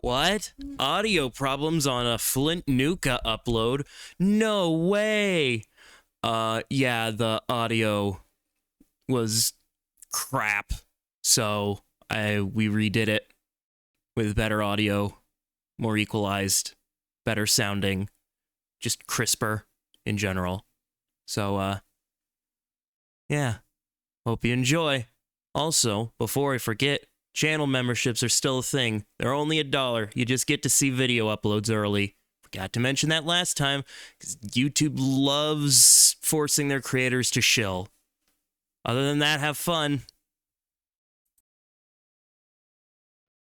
What? Audio problems on a Flint Nuka upload? No way! Yeah, the audio was crap. So we redid it with better audio, more equalized, better sounding, just crisper in general. So yeah. Hope you enjoy. Also, before I forget, channel memberships are still a thing. They're only $1. You just get to see video uploads early. Forgot to mention that last time, because YouTube loves forcing their creators to shill. Other than that, have fun.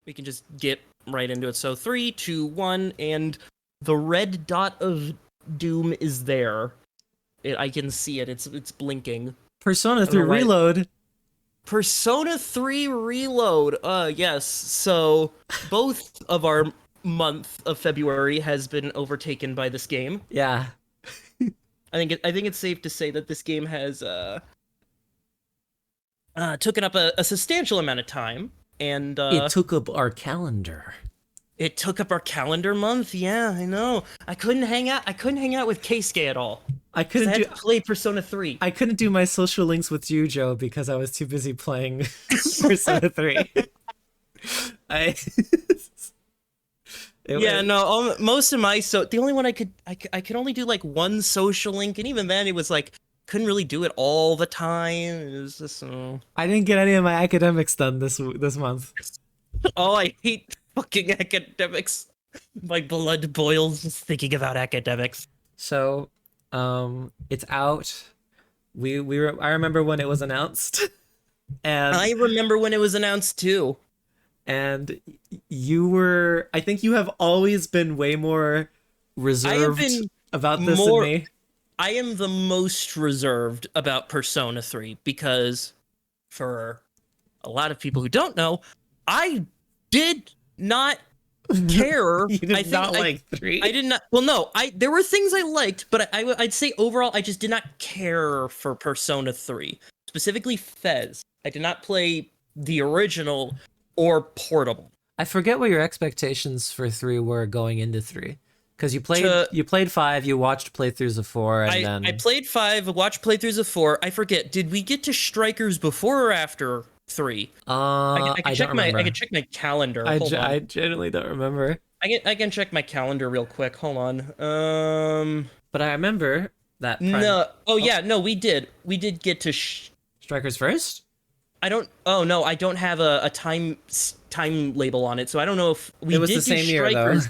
We can just get right into it. So 3, 2, 1, and the red dot of doom is there. I can see it. It's blinking. Persona 3 Reload. Persona 3 Reload. Yes. So both of our month of February has been overtaken by this game. Yeah. I think it's safe to say that this game has taken up a substantial amount of time, and it took up our calendar. It took up our calendar month. Yeah, I know. I couldn't hang out with Keisuke at all. I couldn't play Persona 3. I couldn't do my social links with you, Joe, because I was too busy playing Persona 3. Most of my the only one I could only do like one social link, and even then it was like couldn't really do it all the time. It was just I didn't get any of my academics done this month. Oh, I hate fucking academics. My blood boils just thinking about academics. So, it's out. I remember when it was announced. And I remember when it was announced too. And I think you have always been way more reserved about this than me. I am the most reserved about Persona 3 because, for a lot of people who don't know, I did not care. You did not like 3? I did not. Well, no. There were things I liked, but I'd say overall, I just did not care for Persona 3. Specifically, Fez. I did not play the original or portable. I forget what your expectations for 3 were going into 3. Because you played 5, you watched playthroughs of 4, and then... I played 5, watched playthroughs of 4. I forget, did we get to Strikers before or after 3? I don't remember. I can check my calendar. I genuinely don't remember. I can check my calendar real quick. Hold on. But I remember that. No. Oh yeah. No, we did. We did get to Strikers first. I don't. Oh no, I don't have a time label on it, so I don't know if we. It was the same year though.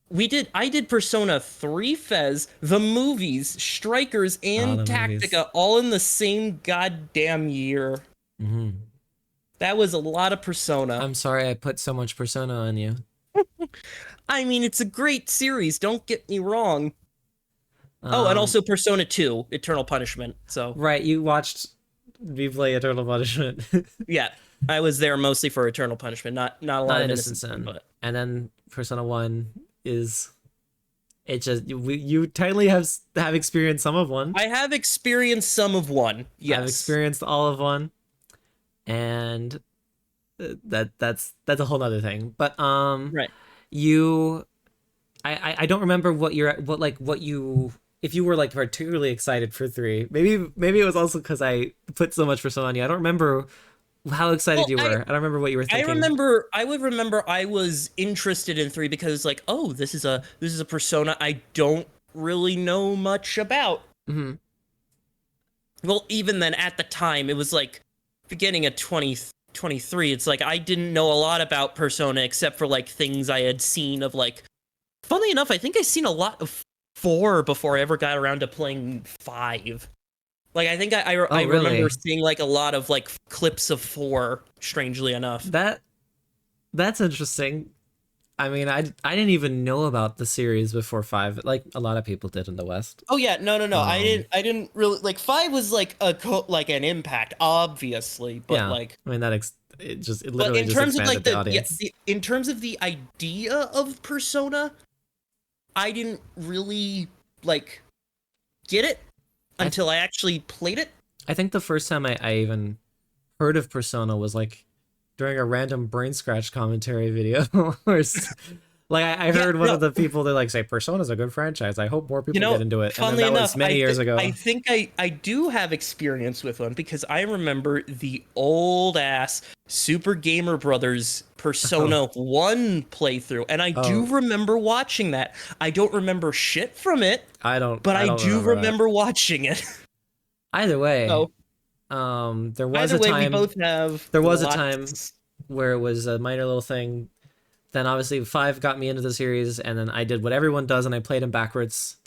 We did. I did Persona 3 Fez, the movies, Strikers, and Tactica all in the same goddamn year. Mm-hmm. That was a lot of Persona. I'm sorry I put so much Persona on you. I mean, it's a great series, don't get me wrong. And also Persona 2, Eternal Punishment. So right, you watched me play Eternal Punishment. Yeah, I was there mostly for Eternal Punishment, not a lot of Innocent Sin. But... And then Persona 1 is... It just... You tightly have experienced some of 1. I have experienced some of 1, yes. I've experienced all of 1. And that's a whole nother thing. But right. I don't remember if you were like particularly excited for 3. Maybe it was also because I put so much Persona on you. I don't remember how excited you were. I don't remember what you were thinking. I would remember I was interested in 3 because like, oh, this is a Persona I don't really know much about. Mm-hmm. Well, even then at the time it was like beginning of 2023, it's like I didn't know a lot about Persona except for like things I had seen of like, funnily enough, I think I've seen a lot of 4 before I ever got around to playing 5. Like I think I remember seeing like a lot of like clips of 4, strangely enough. That's interesting. I mean, I didn't even know about the series before 5, like a lot of people did in the West. Oh yeah, no. I didn't really like 5 was like an impact, obviously, but yeah, like I mean it literally just expanded the audience. In terms of the idea of Persona, I didn't really like get it until I actually played it. I think the first time I even heard of Persona was like during a random brain scratch commentary video. Like I Yeah, heard one no, of the people that like say Persona's a good franchise. I hope more people get into it. And then funnily that was enough, many years I ago. think I do have experience with one because I remember the old ass Super Gamer Brothers Oh, Persona 1 playthrough, and I do oh, remember watching that. I don't remember shit from it, but I I don't do remember that. remember watching it. Either way, So there was either a way, we time both have there was a time lots. where it was a minor little thing. Then obviously five got me into the series, and then I did what everyone does, and I played them backwards.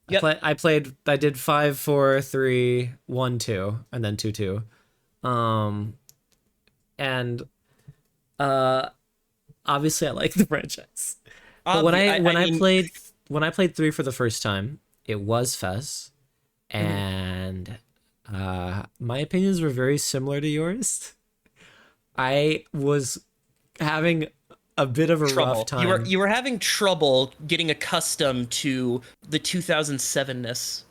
Yep. I did 5, 4, 3, 1, 2, and then 2, 2. Um, and uh, obviously I like the franchise. But I mean, when I played 3 for the first time, it was Fez, mhm. and my opinions were very similar to yours. I was having a bit of a rough Trouble. time. You were having trouble getting accustomed to the 2007-ness.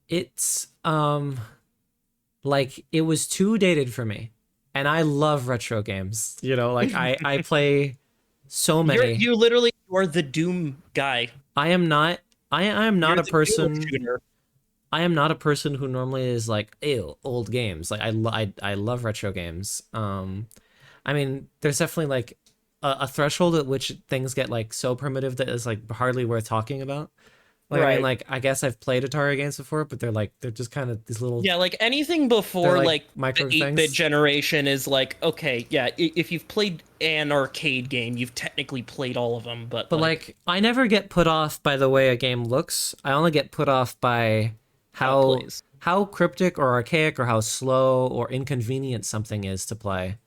It's like it was too dated for me. And I love retro games. You know, like I play so many. You're the Doom guy. I am not I am not You're a the dual person shooter. I am not a person who normally is like, ew, old games. Like I love retro games. I mean, there's definitely like a threshold at which things get like so primitive that it's like hardly worth talking about. Like I mean, Right. like I guess I've played Atari games before, but they're just kind of these little Yeah, like anything they're before like like the micro 8-bit things. generation is like, okay, yeah, if you've played an arcade game, you've technically played all of them, but But like like I never get put off by the way a game looks. I only get put off by how it plays. how cryptic or archaic or how slow or inconvenient something is to play.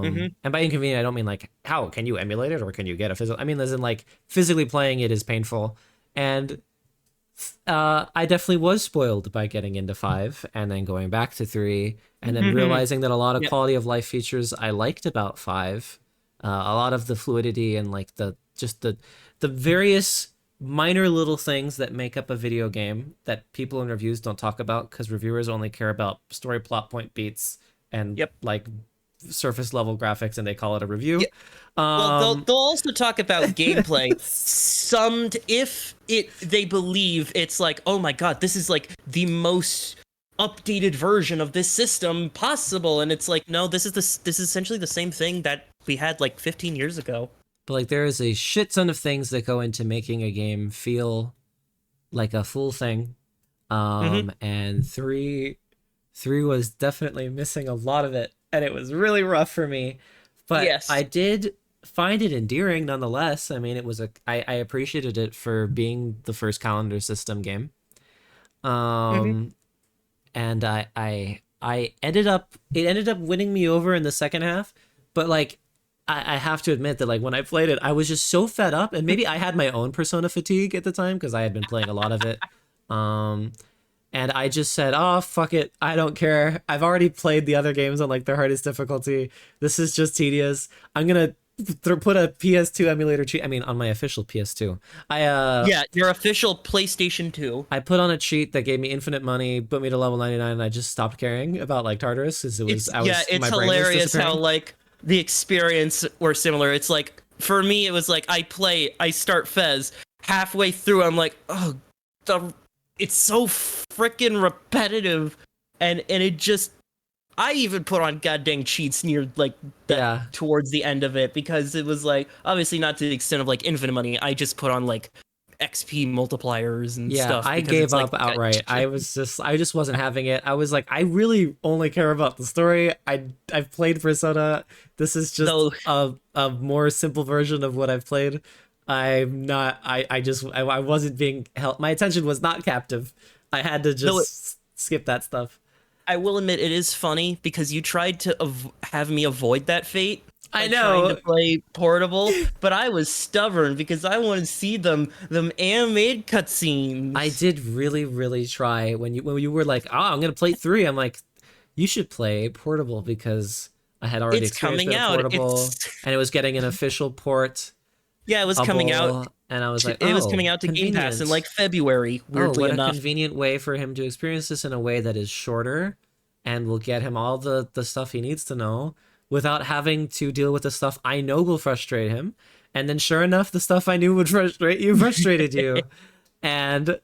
Hmm. And by inconvenient, I don't mean like how can you emulate it or can you get a physical. I mean, as in like physically playing it is painful, and I definitely was spoiled by getting into 5 and then going back to 3 and then Hmm. realizing that a lot of Yep. quality of life features I liked about 5, a lot of the fluidity and like the various minor little things that make up a video game that people in reviews don't talk about because reviewers only care about story, plot point, beats, and Yep. like surface level graphics, and they call it a review. Yeah. Well, Um, they'll also talk about gameplay. Some if it they believe it's like, oh my god, this is like the most updated version of this system possible, and it's like, no, this is essentially the same thing that we had like 15 years ago. but like there is a shit ton of things that go into making a game feel like a full thing. Hmm. And three was definitely missing a lot of it, and it was really rough for me. But I Yes. did find it endearing nonetheless. I mean, I appreciated it for being the first calendar system game. Hmm. Um, and I ended up it ended up winning me over in the second half, but like I have to admit that like when I played it, I was just so fed up, and maybe I had my own Persona fatigue at the time because I had been playing a lot of it. Um, and I just said, "Oh fuck it, I don't care. I've already played the other games on like their hardest difficulty. This is just tedious. I'm gonna put a PS2 emulator cheat. I mean, on my official PS2, Yeah, your official PlayStation 2. I put on a cheat that gave me infinite money, put me to level 99, and I just stopped caring about like Tartarus because It's my brain was hilarious how disappearing. like the experience were similar. It's like for me, it was like I start Fez halfway through. I'm like, oh, the it's so freaking repetitive, and it just I even put on goddamn cheats near like that Yeah, towards the end of it because it was like obviously not to the extent of like infinite money. I just put on like XP multipliers and yeah, stuff I because gave it's like up outright. I just wasn't having it. I was like, I really only care about the story. I've played Persona. This is just though. a more simple version of what I've played. I'm not. I wasn't being held. My attention was not captive. I had to Though just skip that stuff. I will admit it is funny because you tried to have me avoid that fate I by trying to know. play portable, but I was stubborn because I want to see them animated I cutscenes. did really, really try when you were like, "Oh, I'm gonna play 3." I'm like, "You should play Portable," because I had already It's experienced a coming bit of out. Portable, and it was getting an official port Yeah, it was coming out. able, and I was like, It was coming "Oh, out to Game Pass in convenient. like February. Oh, Weirdly what a enough. convenient way for him to experience this in a way that is shorter and will get him all the stuff he needs to know without having to deal with the stuff I know will frustrate him. And then sure enough, the stuff I knew would frustrate you frustrated you. And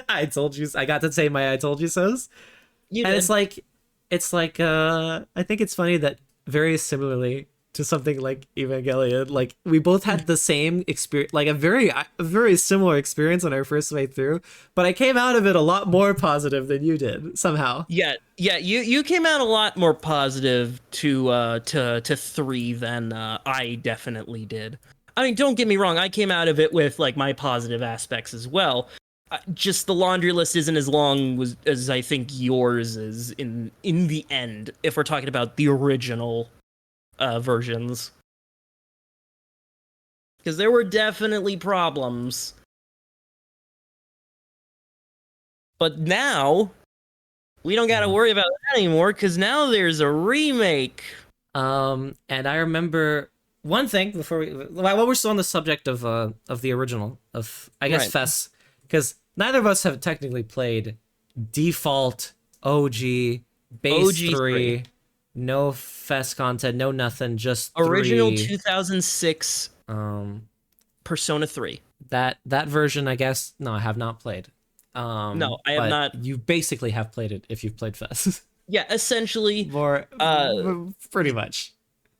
I told you, I got to say my I told you so's. You And did. I think it's funny that very similarly to something like Evangelion, like we both had the same experience, like a very similar experience on our first way through, but I came out of it a lot more positive than you did somehow. Yeah, yeah, you came out a lot more positive to 3 than I definitely did. I mean, don't get me wrong, I came out of it with like my positive aspects as well. Just the laundry list isn't as long as I think yours is in the end, if we're talking about the original versions, because there were definitely problems. But now we don't got to Yeah. worry about that anymore because now there's a remake. And I remember one thing before while we're still on the subject of the original of I guess Right. Fess, because neither of us have technically played default OG base OG 3. three, no Fess content, no nothing, just Original three. 2006 Um, Persona 3. that version, I guess. No, I have not played. No, I have But not. you basically have played it if you've played Fess. Yeah, essentially, More, uh, pretty much.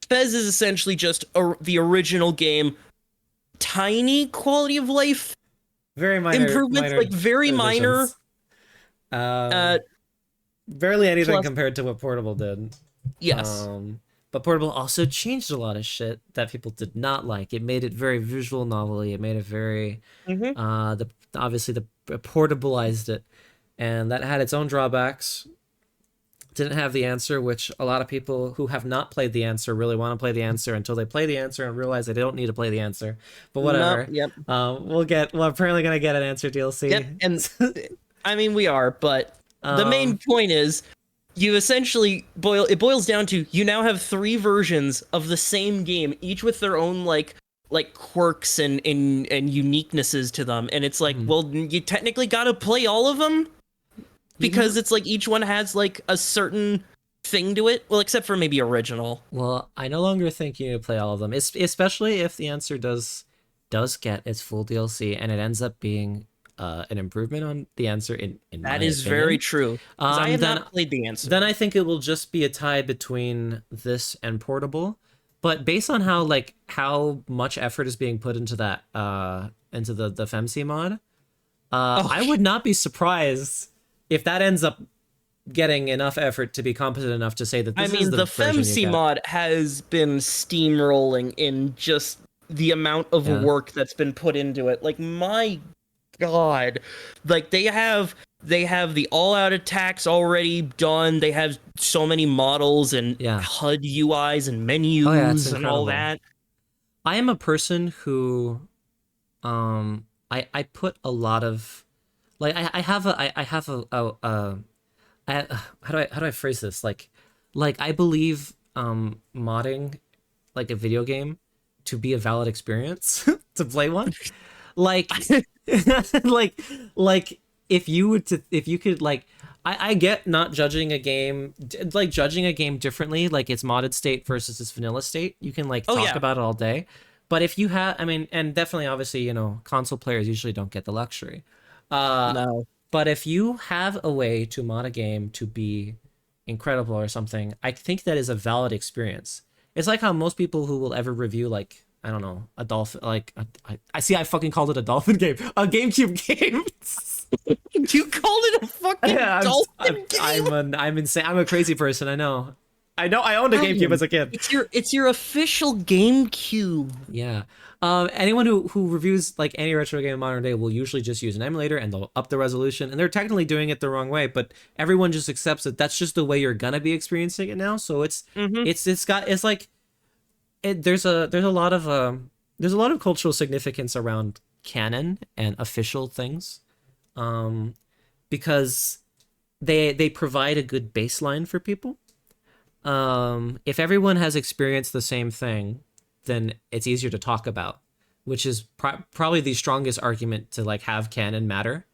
Fez is essentially just the original game. Tiny quality of life Very improvements, minor like very minor. additions. Uh, Barely anything plus, compared to what Portable did. yes. But Portable also changed a lot of shit that people did not like. It made it very visual novelty. It made it very Hmm. obviously the portableized it, and that had its own drawbacks. Didn't have the answer, which a lot of people who have not played the answer really want to play the answer until they play the answer and realize they don't need to play the answer. But No, whatever. yep, We're apparently gonna get an answer yep. DLC. And I mean, we are, but the main um, point is you essentially boils down to you now have 3 versions of the same game, each with their own like quirks and uniquenesses to them, and it's like, mhm. well, you technically got to play all of them You because know- it's like each one has like a certain thing to it, well, except for maybe original. Well, I no longer think you need to play all of them, especially if the answer does get its full DLC and it ends up being an improvement on the answer in my That is opinion. very true, because I have Then not played the answer. then I think it will just be a tie between this and Portable. But based on how much effort is being put into that into the FemC mod, Oh, I would not be surprised if that ends up getting enough effort to be competent enough to say that I this mean, is the version you FemC get. mod has been steamrolling in just the amount of Yeah. work that's been put into it. Like, my God, like they have the all-out attacks already done. They have so many models and Yeah. HUD UIs and Oh yeah, it's menus and all incredible. that. I am a person who I put a lot of like I have how do I phrase this? Like I believe modding like a video game to be a valid experience to play one. Like like if you could like I get not judging a game like judging a game differently, like its modded state versus its vanilla state. You can like Oh talk yeah, about it all day. But if you have, I mean, and definitely, obviously, console players usually don't get the luxury. Uh, no, but if you have a way to mod a game to be incredible or something, I think that is a valid experience. It's like how most people who will ever review, like, I don't know, a dolphin, like, I see I fucking called it a dolphin game, a GameCube game. you called it a fucking Yeah, dolphin game. I'm insane. I'm a crazy person. I know. I owned a GameCube as a kid. It's your official GameCube. Yeah. Anyone who reviews like any retro game in modern day will usually just use an emulator and they'll up the resolution, and they're technically doing it the wrong way, but everyone just accepts that that's just the way you're gonna be experiencing it now. So Mm-hmm. it's like there's a lot of cultural significance around canon and official things, because they provide a good baseline for people. If everyone has experienced the same thing, then it's easier to talk about, which is probably the strongest argument to like have canon matter.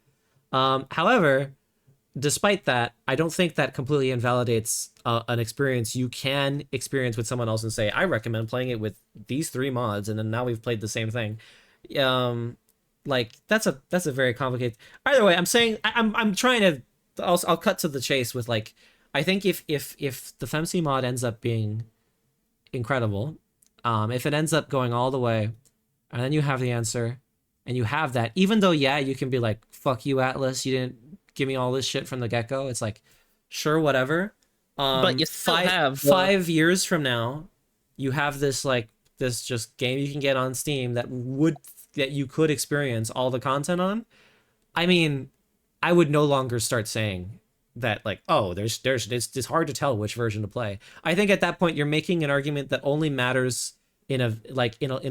However, despite that, I don't think that completely invalidates an experience you can experience with someone else and say, I recommend playing it with these three mods, and then now we've played the same thing. Um, like that's a very complicated. Either way, I'm saying I'm trying to. I'll cut to the chase with like, I think if the FemC mod ends up being incredible, if it ends up going all the way, and then you have the answer, and you have that, even though yeah, you can be like, fuck you, Atlas, you didn't give me all this shit from the get-go. It's like, sure, whatever. But you still have 5 years from now, you have this like this just game you can get on Steam that you could experience all the content on. I mean, I would no longer start saying that like, oh, it's hard to tell which version to play. I think at that point you're making an argument that only matters in a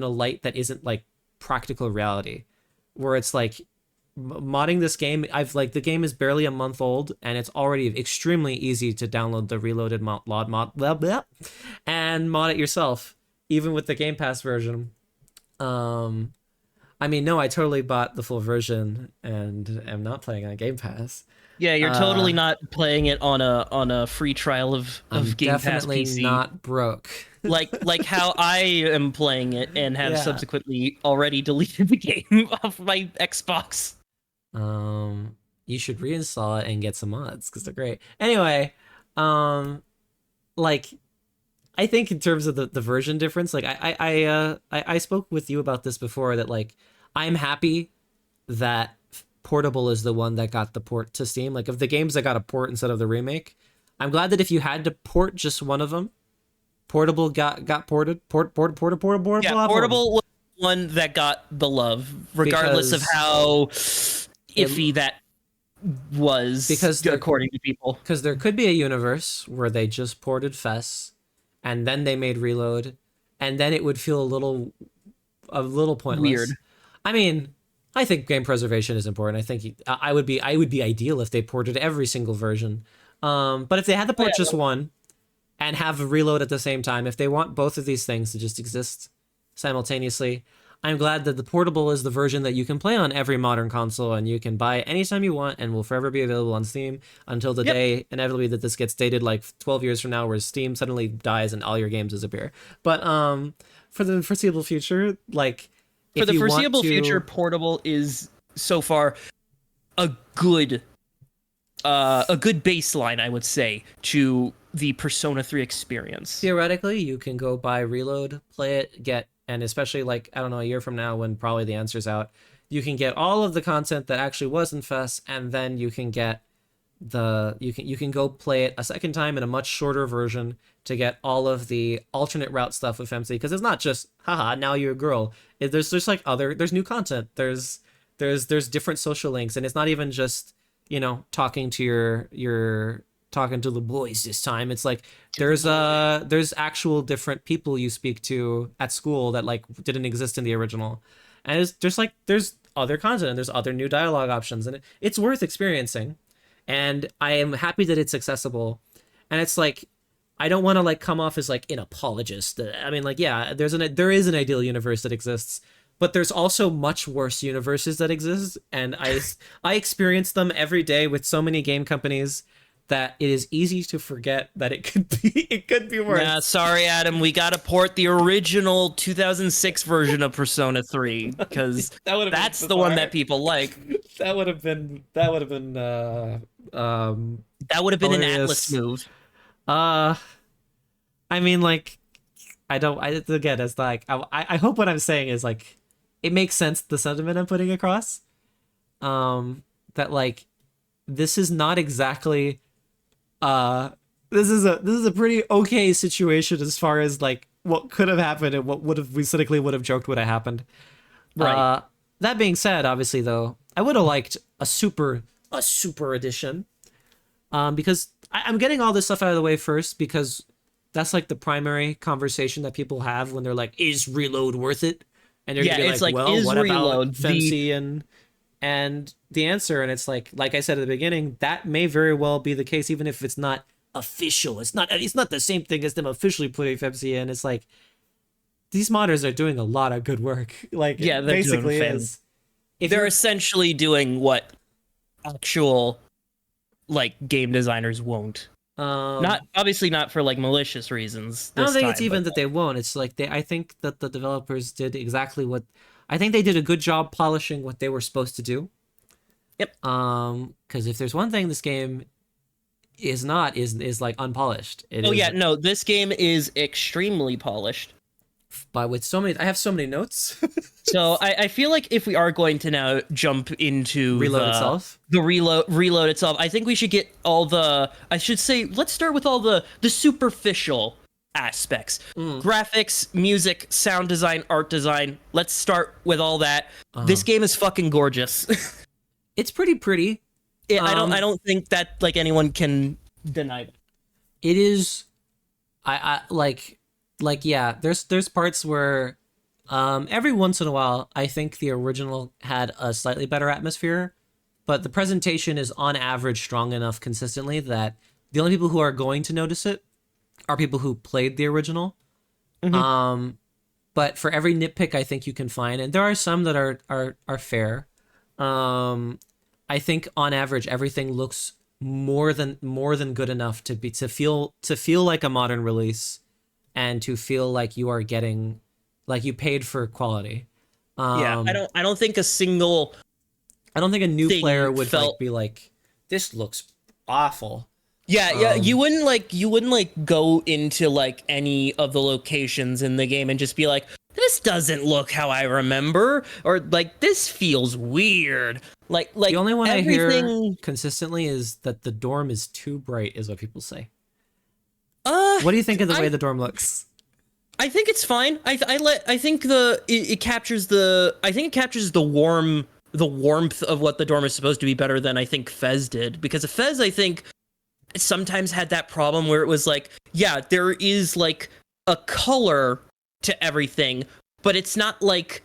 light that isn't like practical reality, where it's like modding this game. I've like the game is barely a month old and it's already extremely easy to download the reloaded mod blah, blah, and mod it yourself, even with the Game Pass version. I mean, no, I totally bought the full version and am not playing on Game Pass. Yeah, you're totally not playing it on a free trial of Game Pass definitely PC. Not broke. like how I am playing it and have subsequently already deleted the game off my Xbox. You should reinstall it and get some mods because they're great. Anyway, like I think in terms of the version difference, like I spoke with you about this before, that like I'm happy that Portable is the one that got the port to Steam. Like of the games that got a port instead of the remake, I'm glad that if you had to port just one of them, Portable got ported. Portable. Yeah, Portable was one that got the love, regardless of how iffy that was, because according to people. Because there could be a universe where they just ported Fess, and then they made Reload, and then it would feel a little pointless. Weird. I mean, I think game preservation is important. I think I would be ideal if they ported every single version. But if they had to port just one and have a Reload at the same time, if they want both of these things to just exist simultaneously, I'm glad that the Portable is the version that you can play on every modern console and you can buy anytime you want and will forever be available on Steam until the day inevitably that this gets dated like 12 years from now, where Steam suddenly dies and all your games disappear. But for the foreseeable future, like for the foreseeable future, Portable is so far a good baseline, I would say, to the Persona 3 experience. Theoretically, you can go buy Reload, play it, and especially like, I don't know, a year from now when probably the answer's out, you can get all of the content that actually was in Fest, and then you can get you can go play it a second time in a much shorter version to get all of the alternate route stuff with MC, because it's not just haha now you're a girl. There's like there's new content, there's different social links, and it's not even just, you know, talking to talking to the boys this time. It's like there's actual different people you speak to at school that like didn't exist in the original, and there's other content and there's other new dialogue options, and it's worth experiencing. And I am happy that it's accessible. And it's like, I don't want to like come off as like an apologist. I mean, like, yeah, there is an ideal universe that exists, but there's also much worse universes that exist, and I experience them every day with so many game companies that it is easy to forget that it could be worse. Yeah, sorry, Adam, we gotta port the original 2006 version of Persona 3 because that's the one that people like. That would have been an Atlas move. I mean, like, again, it's like I hope what I'm saying is like it makes sense, the sentiment I'm putting across. That like this is not exactly this is a pretty okay situation as far as like what could have happened and what we cynically would have joked would have happened. Right. That being said, obviously though, I would have liked a super edition. Because I'm getting all this stuff out of the way first, because that's like the primary conversation that people have when they're like, is Reload worth it? And they're gonna be like, well, is what Reload about FemC and the answer, and it's like I said at the beginning, that may very well be the case, even if it's not official. It's not the same thing as them officially putting FemC in. It's like these modders are doing a lot of good work. Like, yeah, basically is. They're essentially doing what actual like game designers won't. Not obviously not for like malicious reasons. I don't think it's time, even but, that they won't. It's like I think that the developers did exactly what I think they did a good job polishing what they were supposed to do. Yep. Because if there's one thing this game is not is like unpolished. No, this game is extremely polished. But with so many, I have so many notes. So I feel like if we are going to now jump into the reload itself, I think we should get let's start with all the superficial aspects. Graphics, music, sound design, art design. Let's start with all that. This game is fucking gorgeous. It's pretty. I don't think that like anyone can deny that. It is I yeah, there's parts where every once in a while I think the original had a slightly better atmosphere, but the presentation is on average strong enough consistently that the only people who are going to notice it are people who played the original. But for every nitpick I think you can find, and there are some that are fair, I think on average everything looks more than good enough to feel like a modern release and to feel like you are getting like you paid for quality. I don't think a new player would be like, this looks awful. You wouldn't go into like any of the locations in the game and just be like, this doesn't look how I remember, or like this feels weird. Like the only one I hear consistently is that the dorm is too bright, is what people say. What do you think of the way the dorm looks? I think it's fine. I think it captures the warmth of what the dorm is supposed to be better than I think Fez did, because Fez I think sometimes had that problem where it was like, yeah, there is like a color to everything, but it's not like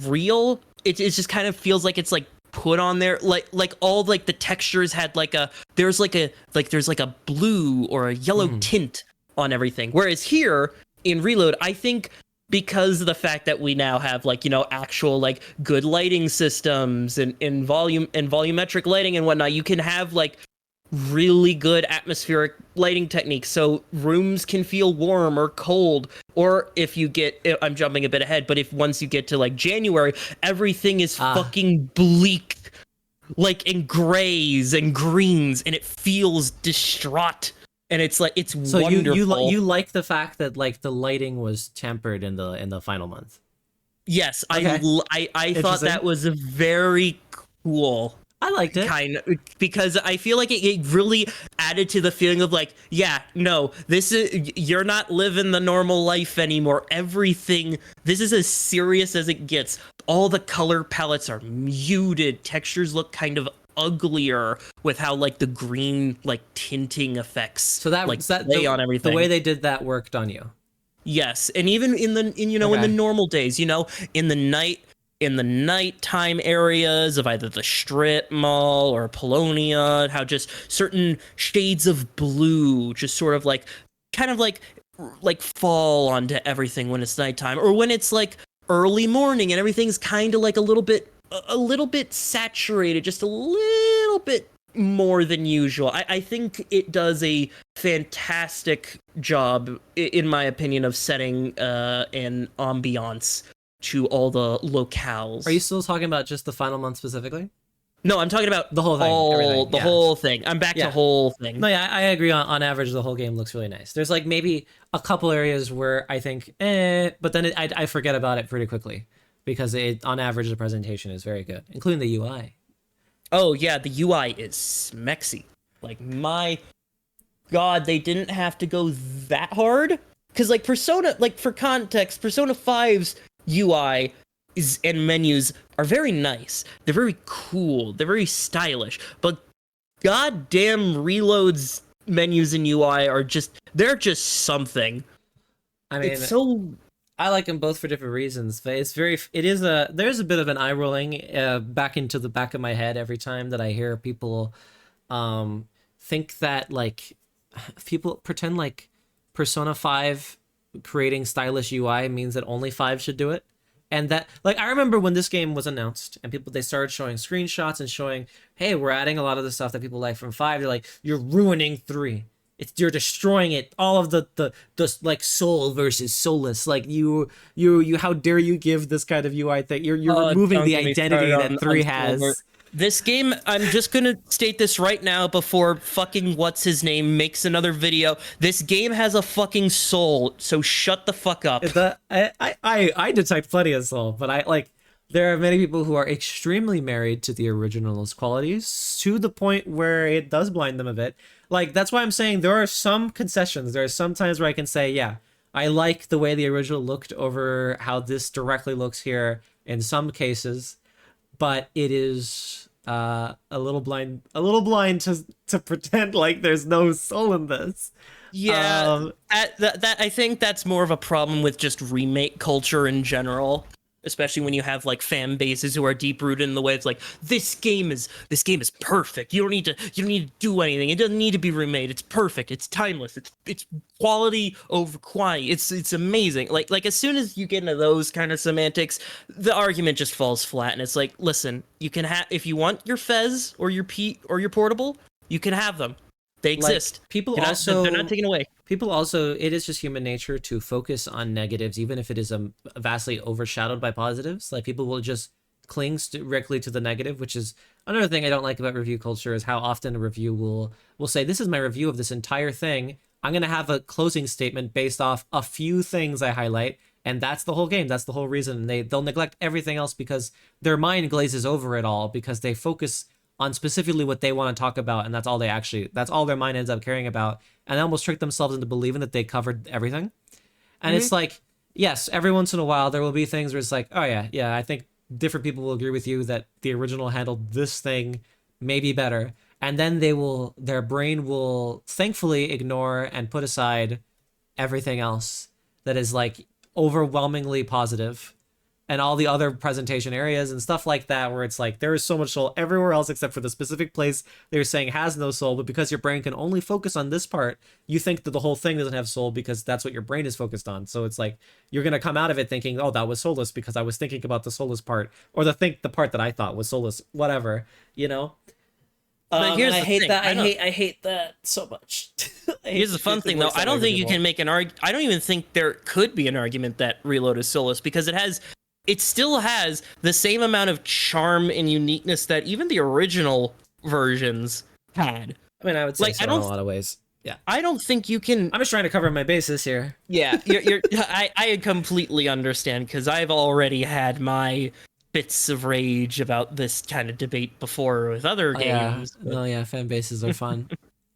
real. It just kind of feels like it's like put on there, like all like the textures had there's a blue or a yellow tint on everything, whereas here in Reload I think because of the fact that we now have like, you know, actual like good lighting systems and volumetric lighting and whatnot, you can have like really good atmospheric lighting techniques so rooms can feel warm or cold. Or if you get, I'm jumping a bit ahead, but if once you get to like January, everything is fucking bleak, like in grays and greens, and it feels distraught, and it's like, it's so wonderful. You like the fact that like the lighting was tempered in the final month? Yes. Okay. I thought that was very cool. I liked it. Kind of, because I feel like it really added to the feeling of like, yeah, no, you're not living the normal life anymore. This is as serious as it gets. All the color palettes are muted. Textures look kind of uglier with how like the green like tinting effects. So that like play on everything. The way they did that worked on you. Yes, and even in the normal days, you know, in the nighttime areas of either the strip mall or Polonia, how just certain shades of blue just sort of like kind of like fall onto everything when it's nighttime, or when it's like early morning and everything's kind of like a little bit saturated, just a little bit more than usual. I think it does a fantastic job, in my opinion, of setting an ambiance to all the locales. Are you still talking about just the final month specifically? No, I'm talking about the whole thing. Whole thing. I'm back to whole thing. No, yeah, I agree. On average, the whole game looks really nice. There's like maybe a couple areas where I think, but then I forget about it pretty quickly, because on average the presentation is very good, including the UI. Oh yeah, the UI is smexy. Like, my God, they didn't have to go that hard. Because like Persona, like for context, Persona 5's UI and menus are very nice. They're very cool. They're very stylish. But goddamn Reload's menus and UI they're just something. I mean, I like them both for different reasons, but there's a bit of an eye rolling back into the back of my head every time that I hear people think that like people pretend like Persona 5 creating stylish UI means that only 5 should do it. And that, like, I remember when this game was announced and they started showing screenshots and showing, hey, we're adding a lot of the stuff that people like from 5. They're like, you're ruining 3. You're destroying it. All of the like soul versus soulless. Like you how dare you give this kind of UI thing? You're removing Don't the get me identity started that 3 on Silver. has. This game, I'm just gonna state this right now before fucking what's his name makes another video. This game has a fucking soul, so shut the fuck up. I detect plenty of soul, but I like there are many people who are extremely married to the original's qualities to the point where it does blind them a bit. Like that's why I'm saying there are some concessions. There are some times where I can say, yeah, I like the way the original looked over how this directly looks here in some cases, but it is a little blind to pretend like there's no soul in this. Yeah, that I think that's more of a problem with just remake culture in general, especially when you have like fan bases who are deep rooted in the way it's like this game is perfect. You don't need to do anything. It doesn't need to be remade. It's perfect. It's timeless. It's quality over quantity. It's amazing. Like as soon as you get into those kind of semantics, the argument just falls flat. And it's like, listen, you can have if you want your Fez or your P or your portable, you can have them. They exist. Like, people they're not taken away. People also, it is just human nature to focus on negatives, even if it is vastly overshadowed by positives. Like people will just cling directly to the negative, which is another thing I don't like about review culture is how often a review will say, this is my review of this entire thing. I'm going to have a closing statement based off a few things I highlight. And that's the whole game. That's the whole reason. They'll neglect everything else because their mind glazes over it all because they focus on specifically what they want to talk about, and that's all their mind ends up caring about, and they almost trick themselves into believing that they covered everything. And it's like, yes, every once in a while there will be things where it's like, oh yeah, I think different people will agree with you that the original handled this thing maybe better, and then their brain will thankfully ignore and put aside everything else that is like overwhelmingly positive and all the other presentation areas and stuff like that, where it's like there is so much soul everywhere else except for the specific place they're saying has no soul, but because your brain can only focus on this part, you think that the whole thing doesn't have soul because that's what your brain is focused on. So it's like you're gonna come out of it thinking, oh, that was soulless because I was thinking about the soulless part, or the part that I thought was soulless, whatever, you know. But here's I the hate thing. that. I hate that so much. Here's the fun thing, though. I don't think you can make an argument. I don't even think there could be an argument that Reload is soulless because it still has the same amount of charm and uniqueness that even the original versions had. I mean, I would say so in a lot of ways. Yeah. I don't think you can. I'm just trying to cover my bases here. Yeah, I completely understand because I've already had my bits of rage about this kind of debate before with other games. Yeah, fan bases are fun.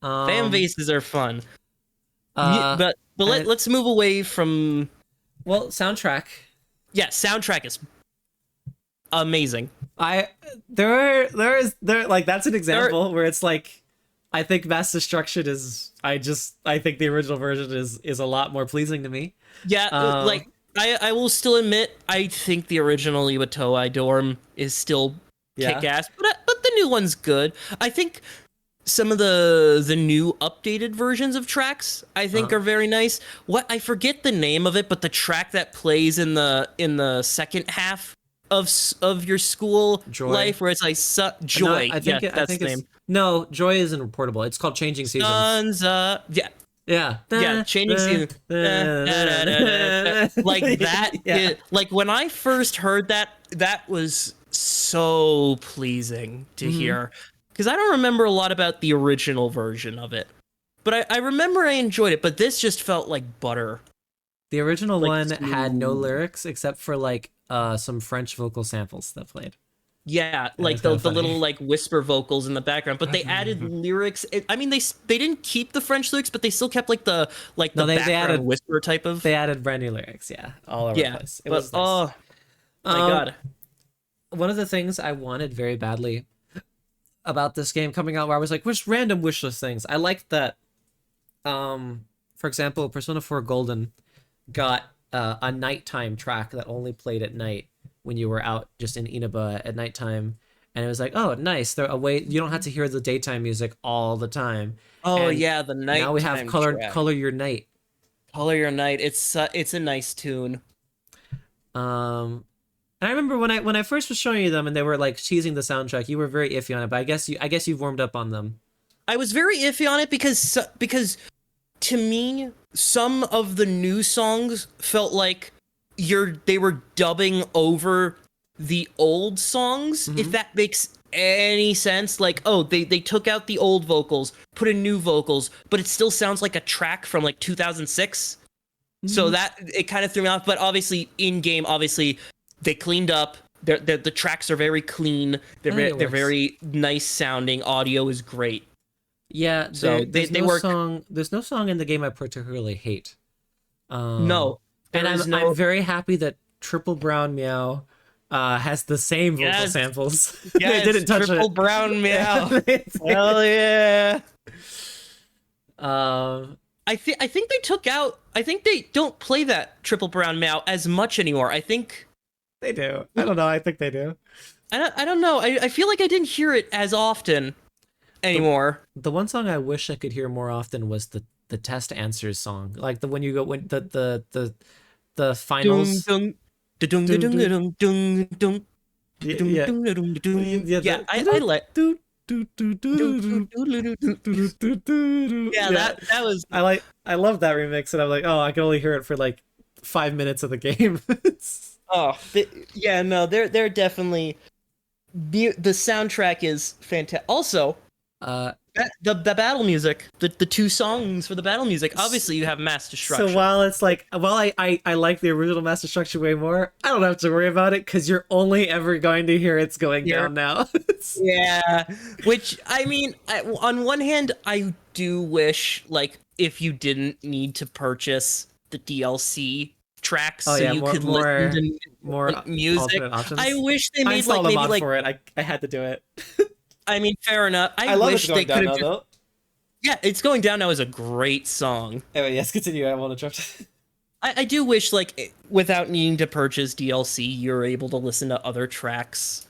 Fan bases are fun. But let's move away from. Well, soundtrack. Yeah, soundtrack is amazing. There like that's an example where it's like I think Mass Destruction is I think the original version is a lot more pleasing to me. Yeah, like I will still admit I think the original Iwatoi Dorm is still kick ass, but the new one's good. I think some of the new updated versions of tracks I think are very nice. I forget the name of it, but the track that plays in the second half of your school life, where it's like Joy. No, I think that's the name. No, Joy isn't portable. It's called Changing Seasons. Changing Seasons. Like that. Like when I first heard that was so pleasing to hear. Because I don't remember a lot about the original version of it. But I remember I enjoyed it, but this just felt like butter. The original one had no lyrics except for like some French vocal samples that played. Yeah, like the little like whisper vocals in the background, but they added lyrics. I mean, they didn't keep the French lyrics, but they still kept like the background added, whisper type of. They added brand new lyrics, all over the place. It was nice. Oh my god! One of the things I wanted very badly about this game coming out, where I was like, which random wishlist things. I liked that. For example, Persona 4 Golden got a nighttime track that only played at night when you were out just in Inaba at nighttime, and it was like, oh, nice. They're away. You don't have to hear the daytime music all the time. Oh, and yeah, the night. Now we have color your night. Color Your Night. It's a nice tune. And I remember when I first was showing you them and they were like teasing the soundtrack, you were very iffy on it, but I guess you've warmed up on them. I was very iffy on it because to me, some of the new songs felt like they were dubbing over the old songs, if that makes any sense. Like, oh, they took out the old vocals, put in new vocals, but it still sounds like a track from like 2006. So that it kind of threw me off. But obviously, in game, obviously they cleaned up. The tracks are very clean. They're very nice sounding. Audio is great. Yeah, so there's they no work. There's no song in the game I particularly hate. No, and I'm very happy that Triple Brown Meow has the same vocal samples. Yeah, they didn't touch Triple it. Brown Meow. Hell yeah. I think they took out. I think they don't play that Triple Brown Meow as much anymore. I think they do. I don't know. I think they do. I don't know. I feel like I didn't hear it as often anymore. The one song I wish I could hear more often was the test answers song, like when the finals. Yeah, I let. Yeah, that was. I love that remix, and I'm like, oh, I can only hear it for like 5 minutes of the game. Yeah, no, they're definitely. The soundtrack is fantastic. Also, the battle music, the two songs for the battle music. Obviously, you have Mass Destruction. So while it's like, I like the original Mass Destruction way more, I don't have to worry about it because you're only ever going to hear it's going down now. Yeah, which I mean, on one hand, I do wish like if you didn't need to purchase the DLC tracks, so you could listen to more music. I wish they made like maybe like for it. I had to do it. I mean, fair enough. I love wish they could have. Though. Yeah, It's Going Down Now is a great song. Anyway, yes, continue. I won't interrupt. I do wish, like, without needing to purchase DLC, you're able to listen to other tracks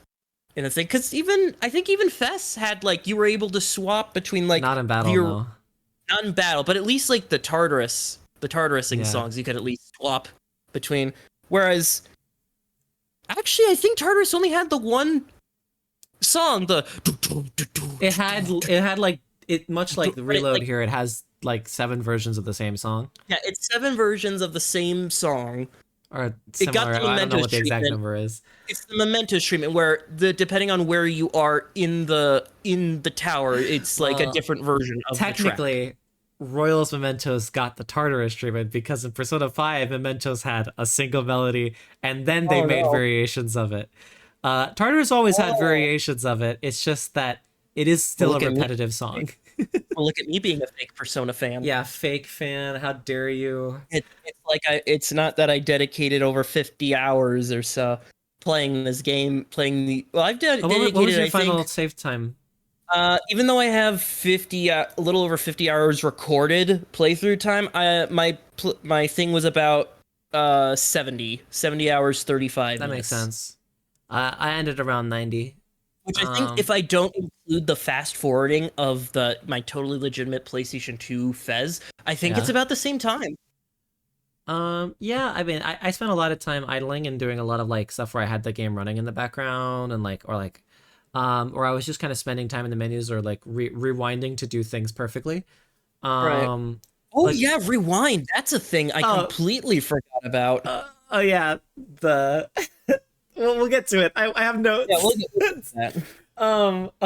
in a thing. Because I think even Fess had, like, you were able to swap between, like... Not in battle, no. Not in battle, but at least, like, the Tartarusing songs, you could at least swap between. Whereas, actually, I think Tartarus only had the one song, It had like much like the Reload here. It has like 7 versions of the same song. Yeah, it's 7 versions of the same song. Or similar. It got the I don't know what the exact number is. It's the Mementos treatment where depending on where you are in the tower, it's like a different version of technically, the track. Royals Mementos got the Tartarus treatment because in Persona 5, Mementos had a single melody and then they made variations of it. Tartarus always had variations of it. It's just that it is still a repetitive song. Well, look at me being a fake Persona fan. Yeah, fake fan. How dare you? It's like it's not that I dedicated over 50 hours or so playing this game. I've dedicated. What was your final save time? Even though I have a little over 50 hours recorded playthrough time, my thing was about 70 hours, 35 minutes. That makes sense. I ended around 90. Which I think if I don't include the fast forwarding of my totally legitimate PlayStation 2 Fez, I think it's about the same time. Yeah, I mean, I spent a lot of time idling and doing a lot of like stuff where I had the game running in the background and or I was just kind of spending time in the menus or like rewinding to do things perfectly. Right. Oh yeah, rewind. That's a thing I completely forgot about. Oh yeah, we'll get to it. I have notes. Yeah, we'll get to that.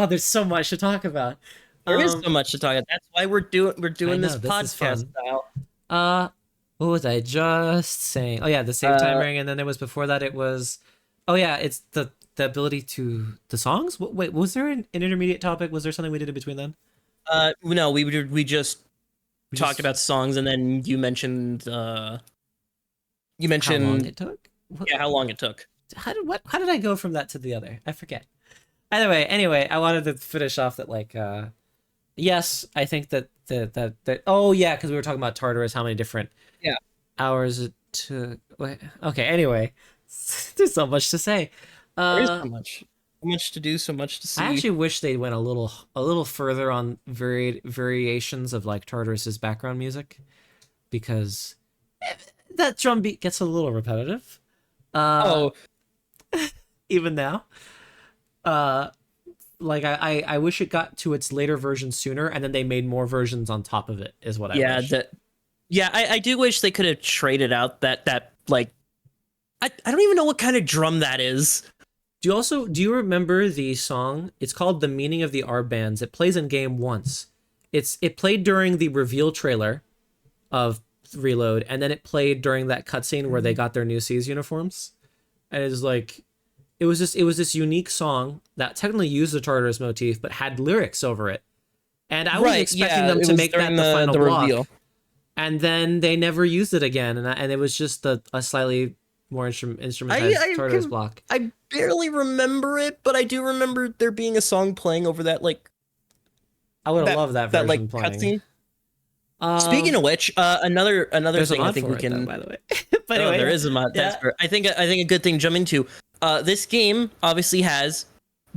There's so much to talk about. There is so much to talk about. That's why we're doing this podcast style. What was I just saying? Oh yeah, the save time ring, and then it was before that. It was, it's the ability to the songs. Wait, was there an intermediate topic? Was there something we did in between then? No, we just talked about songs, and then you mentioned how long it took. Yeah, how long it took. How did I go from that to the other? I forget. Anyway, I wanted to finish off that yes, I think that because we were talking about Tartarus, how many different hours it took. Okay, anyway, there's so much to say. There's so much to do, so much to see. I actually wish they went a little further on variations of like Tartarus's background music, because that drum beat gets a little repetitive. even now. Uh, like I wish it got to its later version sooner, and then they made more versions on top of it. Is what I Yeah, wish. I do wish they could have traded out that like I don't even know what kind of drum that is. Do you remember the song? It's called "The Meaning of the R Bands." It plays in game once. It played during the reveal trailer of Reload, and then it played during that cutscene where they got their new C's uniforms. And it's like it was this unique song that technically used the Tartarus motif but had lyrics over it. And I was Right, expecting yeah, them it to was make that during the final the block. reveal. And then they never used it again, and it was just a slightly more instrumentalized Tartarus block. I barely remember it, but I do remember there being a song playing over that like I would have loved that that version like playing. cutscene. Speaking of which, another There's a thing I mod think for we it, can. though, by the way. But Oh, anyway, there yeah. is a mod. That's Yeah. fair. I think a good thing to jump into. This game obviously has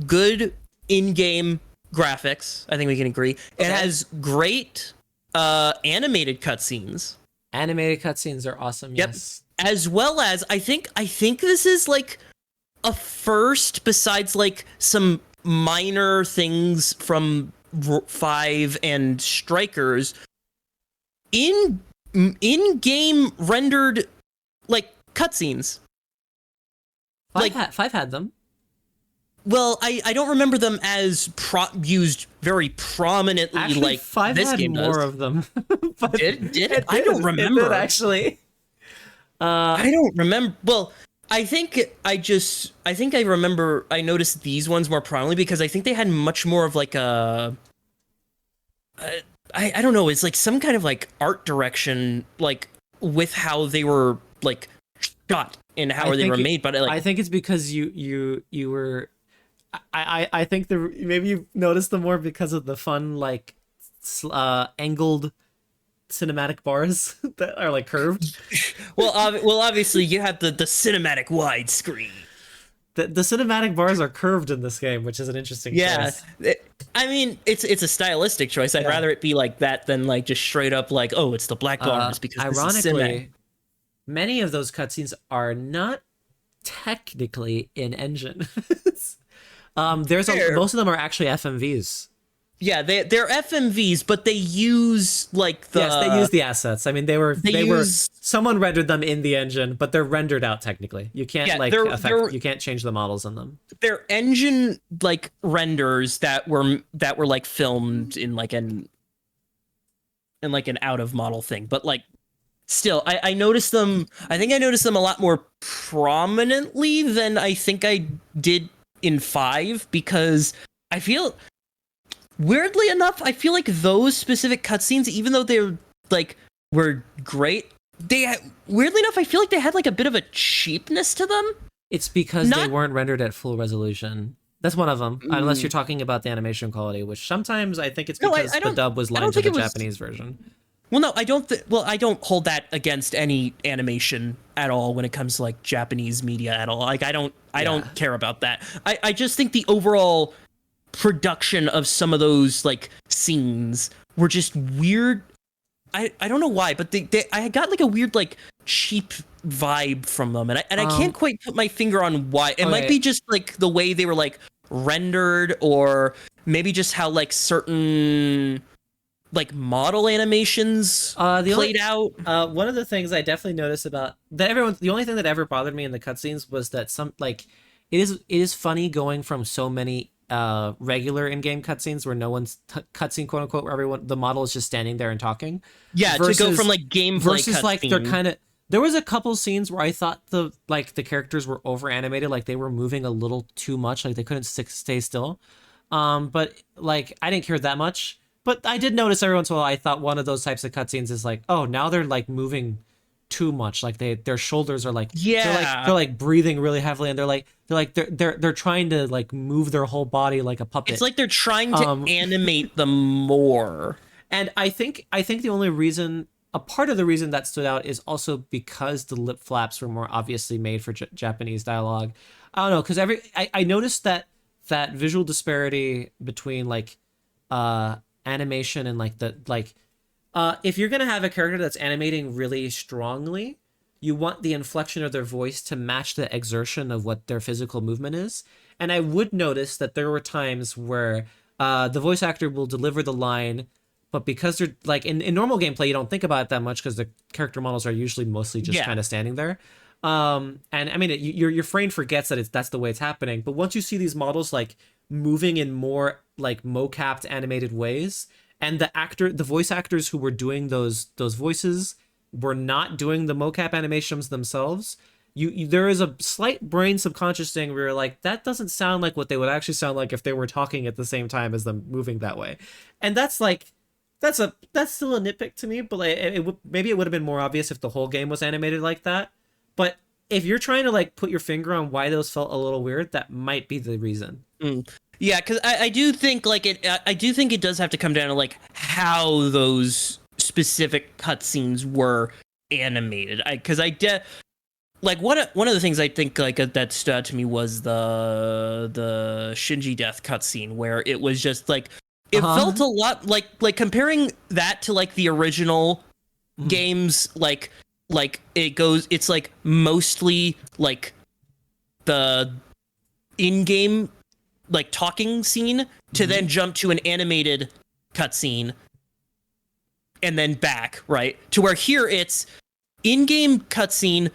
good in-game graphics. I think we can agree. It Okay. has great animated cutscenes. Animated cutscenes are awesome. Yep. Yes. As well as I think this is like a first besides like some minor things from 5 and Strikers in game rendered like cutscenes. Five had them. Well, I don't remember them as used very prominently. Actually, like five this had game more does. of them. But Did it? I did. don't It remember. did, actually. I don't remember. Well, I think I remember. I noticed these ones more prominently because I think they had much more of like a. I don't know. It's like some kind of like art direction, like with how they were like shot and how they were made. But like, I think it's because you were. I think maybe you noticed them more because of the fun like angled cinematic bars that are like curved. well, obviously you have the cinematic widescreen. The cinematic bars are curved in this game, which is an interesting Yeah, choice. I mean it's a stylistic choice. I'd rather it be like that than like just straight up like, oh, it's the black bars because this is cinematic. Ironically, many of those cutscenes are not technically in engine. Most of them are actually FMVs. Yeah, they're FMVs, but they use like the Yes, they use the assets. I mean, they were someone rendered them in the engine, but they're rendered out technically. You can't you can't change the models in them. They're engine like renders that were like filmed in like an out of model thing, but like still I noticed them. I think I noticed them a lot more prominently than I think I did in 5 because I feel. Weirdly enough, I feel like those specific cutscenes, even though they were great, weirdly enough, I feel like they had like a bit of a cheapness to them. It's because they weren't rendered at full resolution. That's one of them, unless you're talking about the animation quality, which sometimes I think it's because the dub was lined to the Japanese version. Well, no, I don't. I don't hold that against any animation at all when it comes to like Japanese media at all. Like, I don't care about that. I just think the overall production of some of those like scenes were just weird. I don't know why, but I got like a weird like cheap vibe from them, and I can't quite put my finger on why. It might be just like the way they were like rendered, or maybe just how like certain like model animations played out. One of the things I definitely noticed about that the only thing that ever bothered me in the cutscenes was that some like it is funny going from so many regular in-game cutscenes where no one's cutscene, quote unquote, where the model is just standing there and talking. Yeah, to go from like gameplay versus like they're kind of. There was a couple scenes where I thought the characters were over animated, like they were moving a little too much, like they couldn't stay still. But like I didn't care that much. But I did notice every once in a while I thought one of those types of cutscenes is like, oh, now they're like moving too much, like their shoulders are like they're like breathing really heavily, and they're trying to like move their whole body like a puppet. It's like they're trying to animate them more. And I think the only reason, a part of the reason that stood out is also because the lip flaps were more obviously made for Japanese dialogue. I don't know, because I noticed that visual disparity between like animation and like if you're gonna have a character that's animating really strongly, you want the inflection of their voice to match the exertion of what their physical movement is. And I would notice that there were times where the voice actor will deliver the line, but because they're like in normal gameplay, you don't think about it that much because the character models are usually mostly just kind of standing there. And I mean, your brain forgets that that's the way it's happening. But once you see these models like moving in more like mocapped animated ways, and the voice actors who were doing those voices were not doing the mocap animations themselves, there is a slight brain subconscious thing where you're like, that doesn't sound like what they would actually sound like if they were talking at the same time as them moving that way. And that's like, that's still a nitpick to me, but like, maybe it would have been more obvious if the whole game was animated like that. But if you're trying to like put your finger on why those felt a little weird, that might be the reason. Yeah, because I do think like I do think it does have to come down to like how those specific cutscenes were animated. Like one of the things I think like that stood out to me was the Shinji death cutscene, where it was just like it felt a lot like comparing that to like the original games, like it's like mostly like the in-game like talking scene to then jump to an animated cutscene and then back, right? To where here it's in-game cutscene,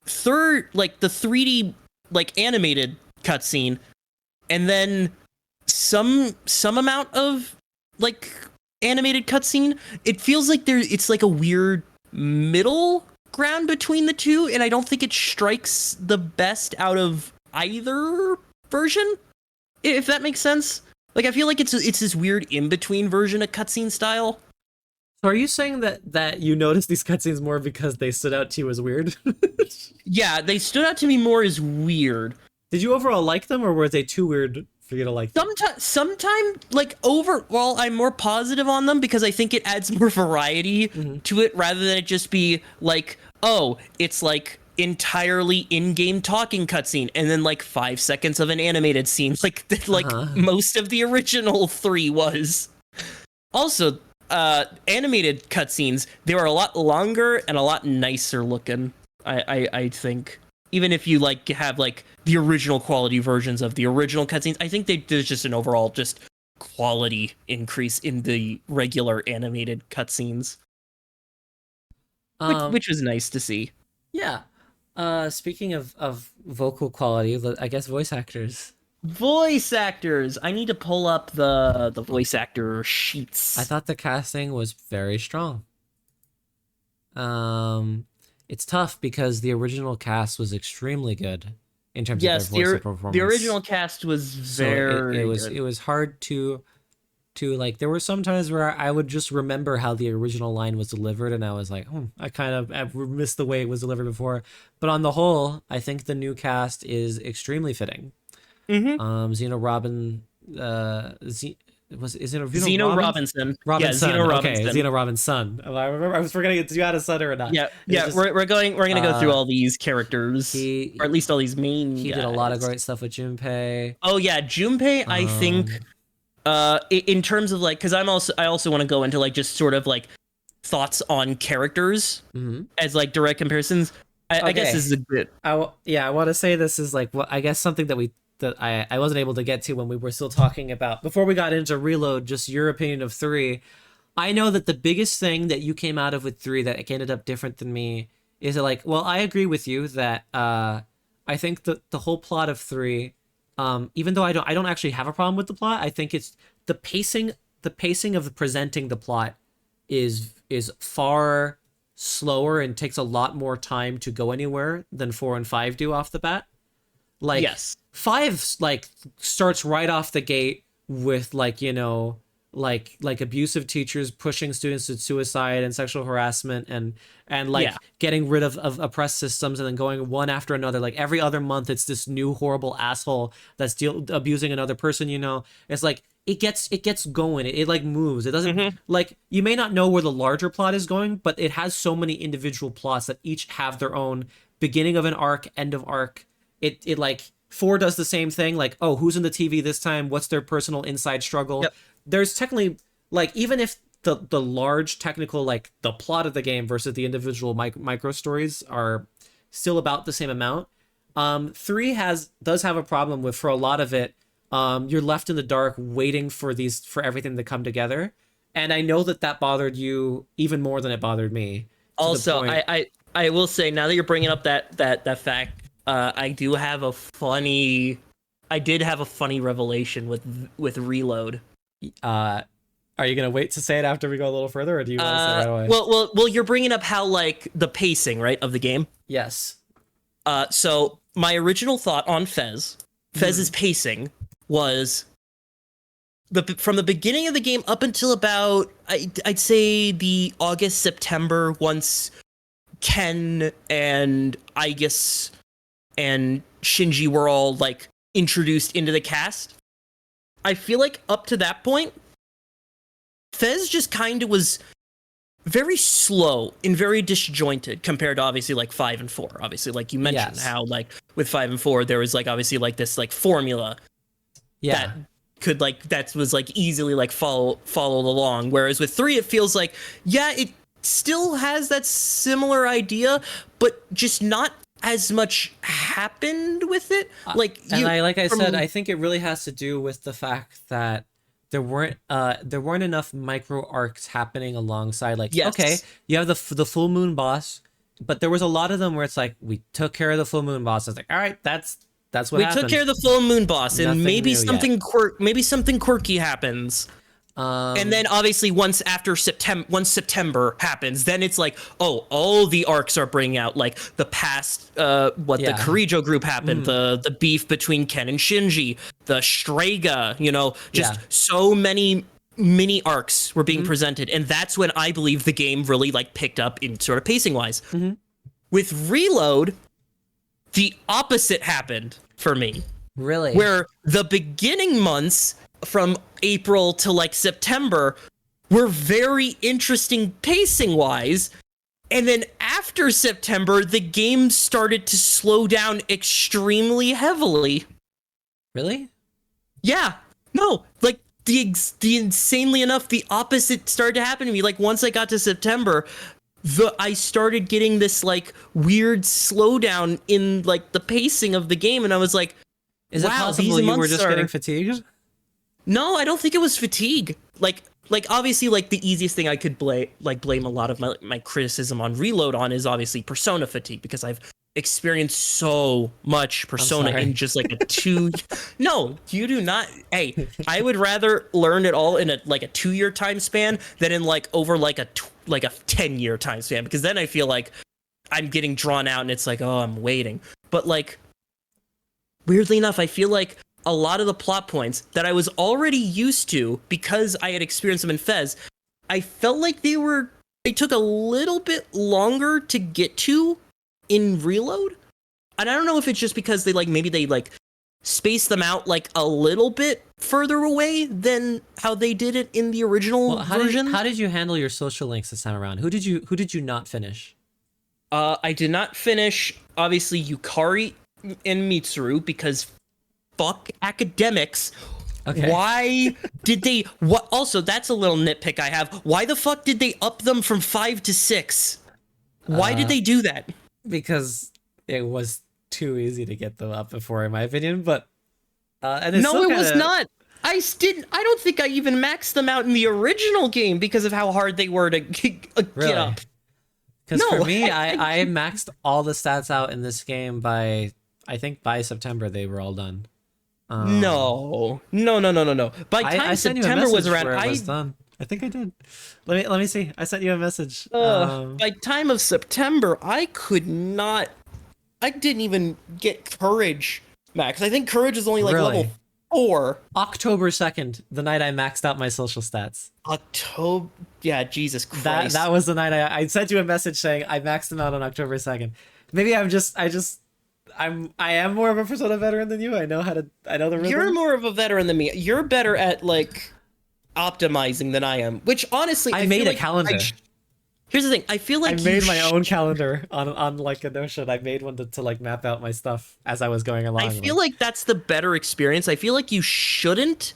the 3D like animated cutscene, and then some amount of like animated cutscene. It feels like it's like a weird middle ground between the two, and I don't think it strikes the best out of either version, if that makes sense. Like I feel like it's this weird in-between version of cutscene style. So are you saying that you noticed these cutscenes more because they stood out to you as weird? Yeah, they stood out to me more as weird. Did you overall like them, or were they too weird for you to like them? Sometime, like, overall, I'm more positive on them because I think it adds more variety to it, rather than it just be like, oh, it's like entirely in-game talking cutscene and then like 5 seconds of an animated scene, like most of the original 3 was. Also, animated cutscenes, they were a lot longer and a lot nicer looking. I think, even if you like have like the original quality versions of the original cutscenes, I think there's just an overall just quality increase in the regular animated cutscenes, which was nice to see. Yeah. Speaking of vocal quality, I guess voice actors. Voice actors. I need to pull up the voice actor sheets. I thought the casting was very strong. It's tough because the original cast was extremely good in terms of their voice performance. The original cast was very good. It was hard to like, there were some times where I would just remember how the original line was delivered, and I was like, I've missed the way it was delivered before. But on the whole, I think the new cast is extremely fitting. Zeno Robinson. Zeno Robinson. Yeah, Zeno Robinson. Okay, Zeno Robinson. I remember. I was forgetting if you had a son or not. Yeah. We're gonna go through all these characers, or at least all these main. He did a lot of great stuff with Junpei. Oh yeah, Junpei. I think, in terms of like, because I also want to go into like just sort of like thoughts on characters as like direct comparisons. I guess this is a bit. I want to say this is like, I guess something that I wasn't able to get to when we were still talking about before we got into Reload, just your opinion of 3. I know that the biggest thing that you came out of with 3 that ended up different than me is that, like, well, I agree with you that I think the whole plot of 3, even though I don't actually have a problem with the plot, I think it's the pacing of presenting the plot is far slower and takes a lot more time to go anywhere than 4 and 5 do off the bat. Like, yes. 5 like starts right off the gate with like, you know, like abusive teachers pushing students to suicide and sexual harassment and like getting rid of oppressed systems, and then going one after another. Like every other month it's this new horrible asshole that's abusing another person, you know. It's like it gets going. It like moves. It doesn't like, you may not know where the larger plot is going, but it has so many individual plots that each have their own beginning of an arc, end of arc. It like 4 does the same thing, like, oh, who's in the TV this time? What's their personal inside struggle? Yep. There's technically, like, even if the large technical, like the plot of the game versus the individual micro stories are still about the same amount. 3 does have a problem with, for a lot of it, you're left in the dark waiting for everything to come together. And I know that bothered you even more than it bothered me. Also, I will say, now that you're bringing up that fact, I did have a funny revelation with Reload. Are you gonna wait to say it after we go a little further, or do you want to say it right away? Well, you're bringing up how, like, the pacing, right, of the game. Yes. So my original thought on Fez's pacing was from the beginning of the game up until about I'd say the August, September, once Ken and Aegis and Shinji were all, like, introduced into the cast. I feel like up to that point, Fez just kind of was very slow and very disjointed compared to, obviously, like 5 and 4. Obviously, like you mentioned, how, like, with 5 and 4 there was, like, obviously, like, this, like, formula that could, like, that was, like, easily, like, followed along. Whereas with 3, it feels like, yeah, it still has that similar idea, but just not as much happened with it. Like, I said, I think it really has to do with the fact that there weren't enough micro arcs happening alongside. Like, okay, you have the full moon boss, but there was a lot of them where it's like, we took care of the full moon boss. It's like, all right, that's what we happened. took care of the full moon boss, and Nothing maybe new maybe something quirky happens. And then, obviously, once September happens, then it's like, oh, all the arcs are bringing out, like, the past, the Kirijo group happened, the beef between Ken and Shinji, the Strega, so many mini arcs were being presented, and that's when I believe the game really, like, picked up in sort of pacing wise. With Reload, the opposite happened for me. Really? Where the beginning months from April to, like, September were very interesting pacing wise, and then after September the game started to slow down extremely heavily. Really? Yeah. No, like, the insanely enough, the opposite started to happen to me. Like, once I got to September, I started getting this, like, weird slowdown in, like, the pacing of the game, and I was like, is it possible you were just getting fatigued? No, I don't think it was fatigue. Like obviously, like, the easiest thing I could blame a lot of my criticism on Reload on is obviously Persona fatigue, because I've experienced so much Persona in just, like, a 2. No, you do not. Hey, I would rather learn it all in a 2-year time span than in, like, over like a 10-year time span, because then I feel like I'm getting drawn out and it's like, oh, I'm waiting. But, like, weirdly enough, I feel like a lot of the plot points that I was already used to because I had experienced them in Fez, I felt like they took a little bit longer to get to in Reload. And I don't know if it's just because maybe they spaced them out, like, a little bit further away than how they did it in the original version. How did you handle your social links this time around? Who did you not finish? I did not finish, obviously, Yukari and Mitsuru, because fuck academics. Okay. Why did they... Also, that's a little nitpick I have. Why the fuck did they up them from 5 to 6? Why did they do that? Because it was too easy to get them up before, in my opinion, but... and no, it was not. I don't think I even maxed them out in the original game because of how hard they were to get up. Because for me, I maxed all the stats out in this game by September they were all done. No. By time September was around, I was done. I think I did. Let me see. I sent you a message. By time of September, I didn't even get Courage max. I think Courage is only level 4. October 2nd, the night I maxed out my social stats. October, yeah, Jesus Christ. That was the night I sent you a message saying I maxed them out on October 2nd. Maybe I am more of a Persona veteran than you. I know the rhythm. You're more of a veteran than me. You're better at, like, optimizing than I am. Which, honestly, I made a calendar. Here's the thing. I feel like I made my own calendar on like a Notion. I made one to like map out my stuff as I was going along. I feel like that's the better experience. I feel like you shouldn't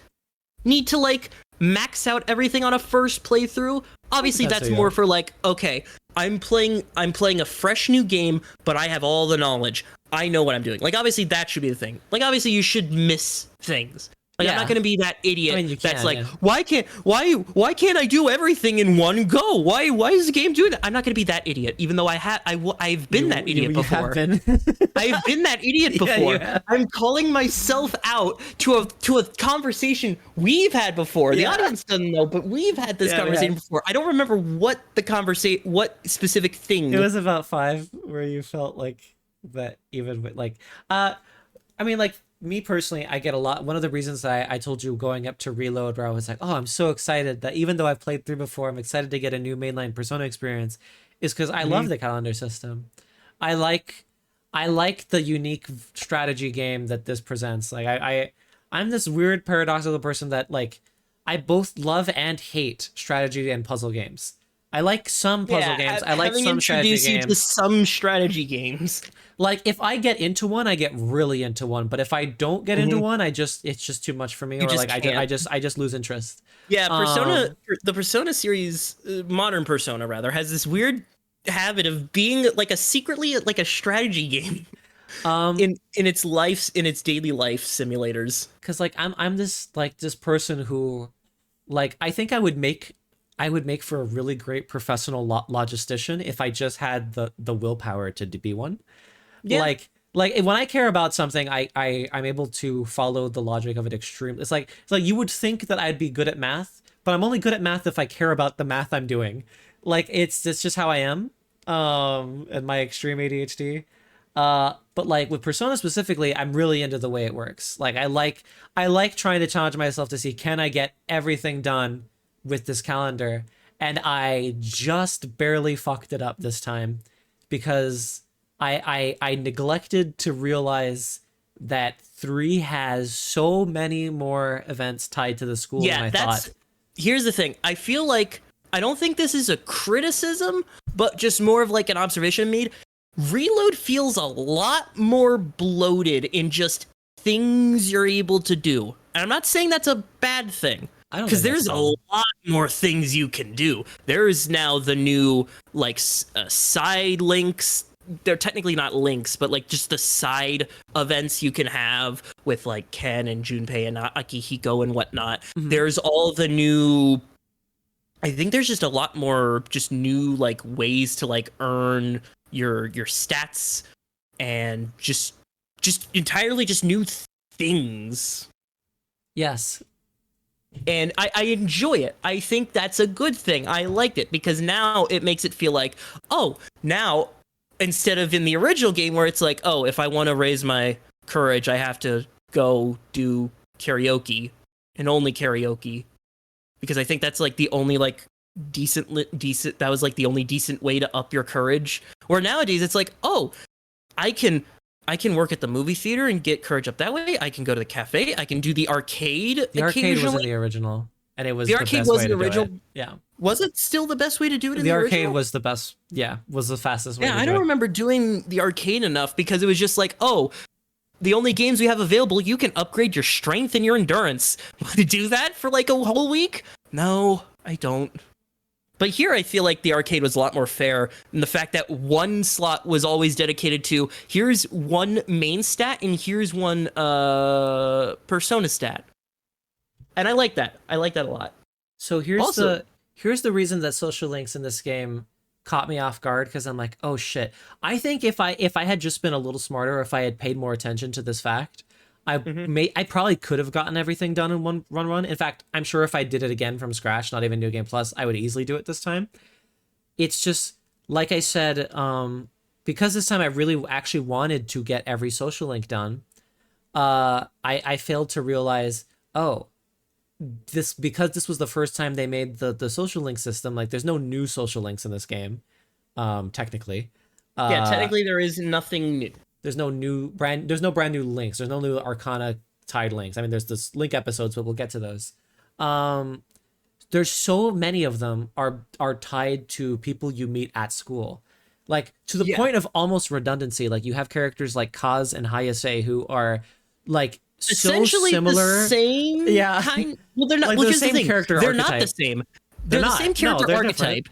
need to, like, max out everything on a first playthrough. Obviously, that's more for like, okay, I'm playing a fresh new game, but I have all the knowledge. I know what I'm doing. Like, obviously, that should be the thing. Like, obviously, you should miss things. Like, I'm not gonna be that idiot that's like, why can't I do everything in one go? Why is the game doing that? I'm not gonna be that idiot, even though I've been that idiot before. I've been that idiot before. I'm calling myself out to a conversation we've had before. The audience doesn't know, but we've had this conversation before. I don't remember what specific thing. It was about 5 where you felt like that, even with like, I mean, like, me personally, I get a lot. One of the reasons I told you going up to Reload, where I was like, oh, I'm so excited that even though I've played 3 before, I'm excited to get a new mainline Persona experience, is because I love the calendar system. I like the unique strategy game that this presents. Like, I'm this weird paradoxical person that, like, I both love and hate strategy and puzzle games. I like some puzzle games. I like some strategy games. To some strategy games. Like, if I get into one, I get really into one. But if I don't get into one, it's just too much for me. Or like, I just lose interest. Yeah, the Persona series, modern Persona rather, has this weird habit of being like secretly like a strategy game. In its daily life simulators. Because like I'm this person who, like, I think I would make for a really great professional logistician if I just had the willpower to be one. Yeah. Like when I care about something, I'm able to follow the logic of it extremely. It's like you would think that I'd be good at math, but I'm only good at math if I care about the math I'm doing. Like, it's just how I am. And my extreme ADHD. But like with Persona specifically, I'm really into the way it works. Like, I like trying to challenge myself to see, can I get everything done with this calendar? And I just barely fucked it up this time because I neglected to realize that 3 has so many more events tied to the school than I thought. Here's the thing. I feel like, I don't think this is a criticism, but just more of like an observation made. Reload feels a lot more bloated in just things you're able to do. And I'm not saying that's a bad thing. Because there's a lot more things you can do. There is now the new, like, side links. They're technically not links, but, like, just the side events you can have with, like, Ken and Junpei and Akihiko and whatnot. Mm-hmm. There's all the new... I think there's just a lot more just new, like, ways to, like, earn your stats and just entirely just new things. Yes. And I enjoy it. I think that's a good thing. I liked it because now it makes it feel like, oh, now instead of in the original game where it's like, oh, if I want to raise my courage, I have to go do karaoke and only karaoke, because I think that's like the only like decent that was like the only decent way to up your courage. Where nowadays it's like, oh, I can work at the movie theater and get courage up that way. I can go to the cafe. I can do the arcade. The arcade was in the original, and it was the arcade was the original. Yeah, was it still the best way to do it? The arcade was the best. Yeah, was the fastest way. Yeah, I don't remember doing the arcade enough because it was just like, oh, the only games we have available, you can upgrade your strength and your endurance. To do that for like a whole week? No, I don't. But here I feel like the arcade was a lot more fair, and the fact that one slot was always dedicated to, here's one main stat and here's one persona stat. And I like that. I like that a lot. So here's the reason that social links in this game caught me off guard, because I'm like, oh shit. I think if I had just been a little smarter, if I had paid more attention to this fact, I probably could have gotten everything done in one run. In fact, I'm sure if I did it again from scratch, not even New Game Plus, I would easily do it this time. It's just, like I said, because this time I really actually wanted to get every social link done, I failed to realize, because this was the first time they made the social link system, like there's no new social links in this game, technically. Technically there is nothing new. There's no brand new links. There's no new Arcana tied links. I mean, there's this link episodes, but we'll get to those. There's so many of them are tied to people you meet at school, like to the point of almost redundancy. Like you have characters like Kaz and Hayase who are like essentially similar. the same. Yeah. Well, they're not. Like Well, they're here's the same thing. character They're not the archetype. same. They're They're the not. same character No, they're archetype.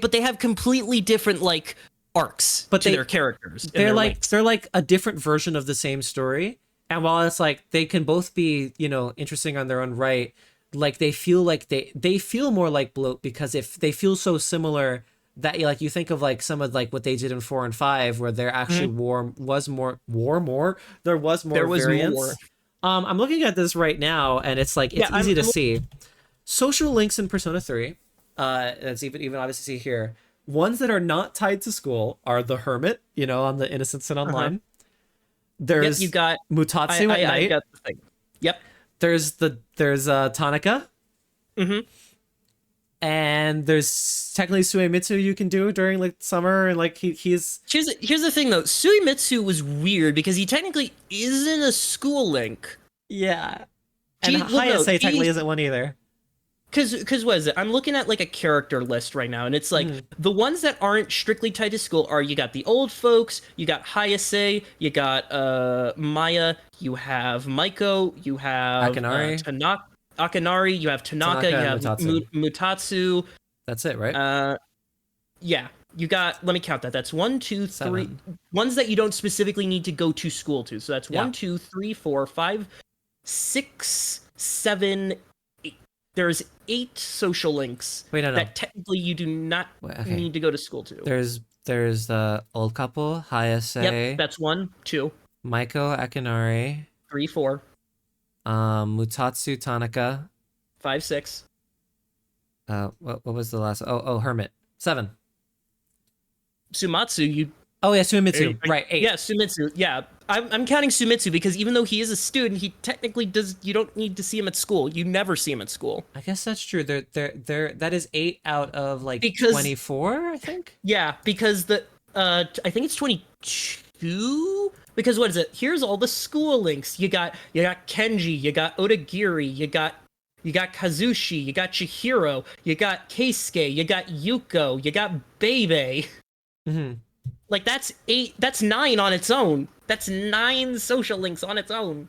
But they have completely different like arcs But to they- their characters. and They're their like links. they're like a different version of the same story. And while it's like they can both be, interesting on their own right, like they feel like they feel more like bloat because if they feel so similar that like you think of like some of like what they did in 4 and 5 where there actually was more variance. more. I'm looking at this right now and it's like it's Yeah, easy to I'm- see. Social links in Persona 3, that's even obviously see here. Ones that are not tied to school are the Hermit, on the Innocent Sin Online. There's you got Mutatsu at I night. got the thing. Yep. There's Tanaka. Mm-hmm. And there's technically Suemitsu you can do during like summer and like he's Here's the thing though. Suimitsu was weird because he technically isn't a school link. yeah. And Well, no, Hayase technically he- isn't one either. Cause what is it? I'm looking at like a character list right now, and it's like the ones that aren't strictly tied to school are you got the old folks, you got Hayase, you got Maya, you have Maiko, you have Akinari. Akinari, you have Tanaka, you and have Mutatsu. Mutatsu. That's it, right? Yeah, you got. Let me count that. That's 1, 2, 3 7. ones that you don't specifically need to go to school to. So that's Yeah. 1, 2, 3, 4, 5, 6, 7, 8. There's 8 social links Wait, no. that technically you do not Wait, okay. need to go to school to. There's the old couple, Hayase, Yep, that's 1, 2, Maiko Akinari, 3, 4, Mutatsu Tanaka. 5, 6. What was the last? Oh, Hermit. 7. Sumatsu, you. Oh yeah, Suemitsu. Right, 8. Yeah, Sumitsu. Yeah, I'm counting Sumitsu because even though he is a student, he technically does. You don't need to see him at school. You never see him at school. I guess that's true. That is 8 out of like Because- 24, I think. Yeah, because I think it's 22. Because what is it? Here's all the school links. You got Kenji, you got Odagiri, you got Kazushi, you got Chihiro, you got Keisuke, you got Yuko, you got Bebe. Mm-hmm. Like that's 8. That's 9 on its own. That's 9 social links on its own.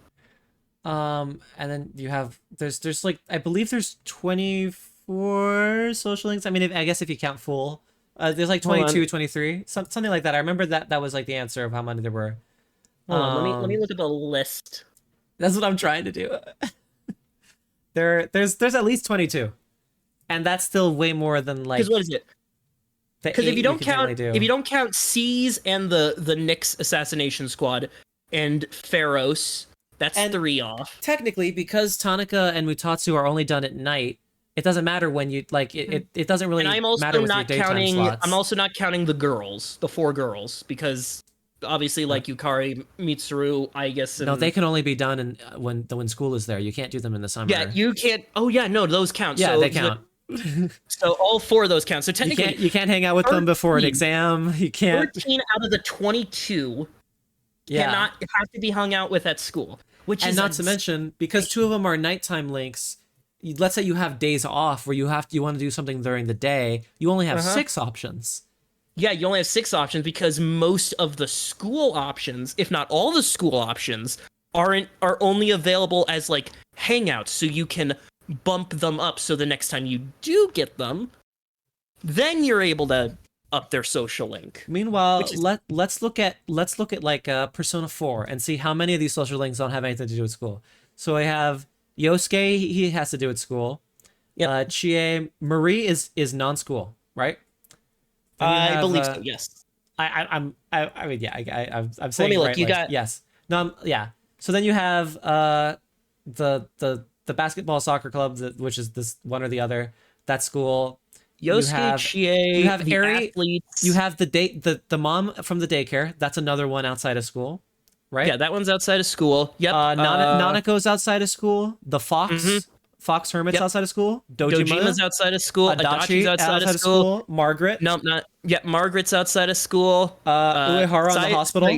And then you have there's like I believe there's 24 social links. I mean, I guess if you count full, there's like Hold on. 22, 23, something like that. I remember that was like the answer of how many there were. Hold on, let me look at the list. That's what I'm trying to do. There's at least 22, and that's still way more than like. Because what is it? the Because if 8 you don't can technically count do. if you don't count C's and the Nyx assassination squad and Pharos, that's And- 3 off. Technically, because Tanaka and Mutatsu are only done at night, it doesn't matter when you like it doesn't really And I'm also matter with your not daytime counting. slots. I'm also not counting the girls, the 4 girls, because obviously, like Yukari, Mitsuru, I guess. And, No, they can only be done when school is there. You can't do them in the summer. Yeah, you can't. Oh yeah, no, those count. Yeah, so, they count. So all 4 of those count. So You technically, can't hang out with them before an 13. exam. You can't. 13 out of the 22 Yeah. cannot have to be hung out with at school. Which And is not to mention, because 2 of them are nighttime links. Let's say you have days off where you want to do something during the day. You only have 6 options. Yeah, you only have 6 options because most of the school options, if not all the school options, are only available as like hangouts, so you can bump them up. So the next time you do get them, then you're able to up their social link. Meanwhile, Which is- let's look at like Persona 4 and see how many of these social links don't have anything to do with school. So I have Yosuke, he has to do with school. Yep. Chie Marie is non-school, right? Then you I have, believe so. Yes. I mean, yeah, I'm saying me it look, right, you like, got- yes, no, yeah. So then you have the basketball soccer club, which is this one or the other. That's school. Yosuke, have- Chie, you have the Eri, athletes. You have the mom from the daycare. That's another one outside of school, right? Yeah, that one's outside of school. Yep. Nanako's outside of school. The Fox Fox Hermit's Yep. outside of school. Dojima's outside of school. Adachi's outside of school. Margaret. No, not. Yeah, Margaret's outside of school. Uehara on the hospital.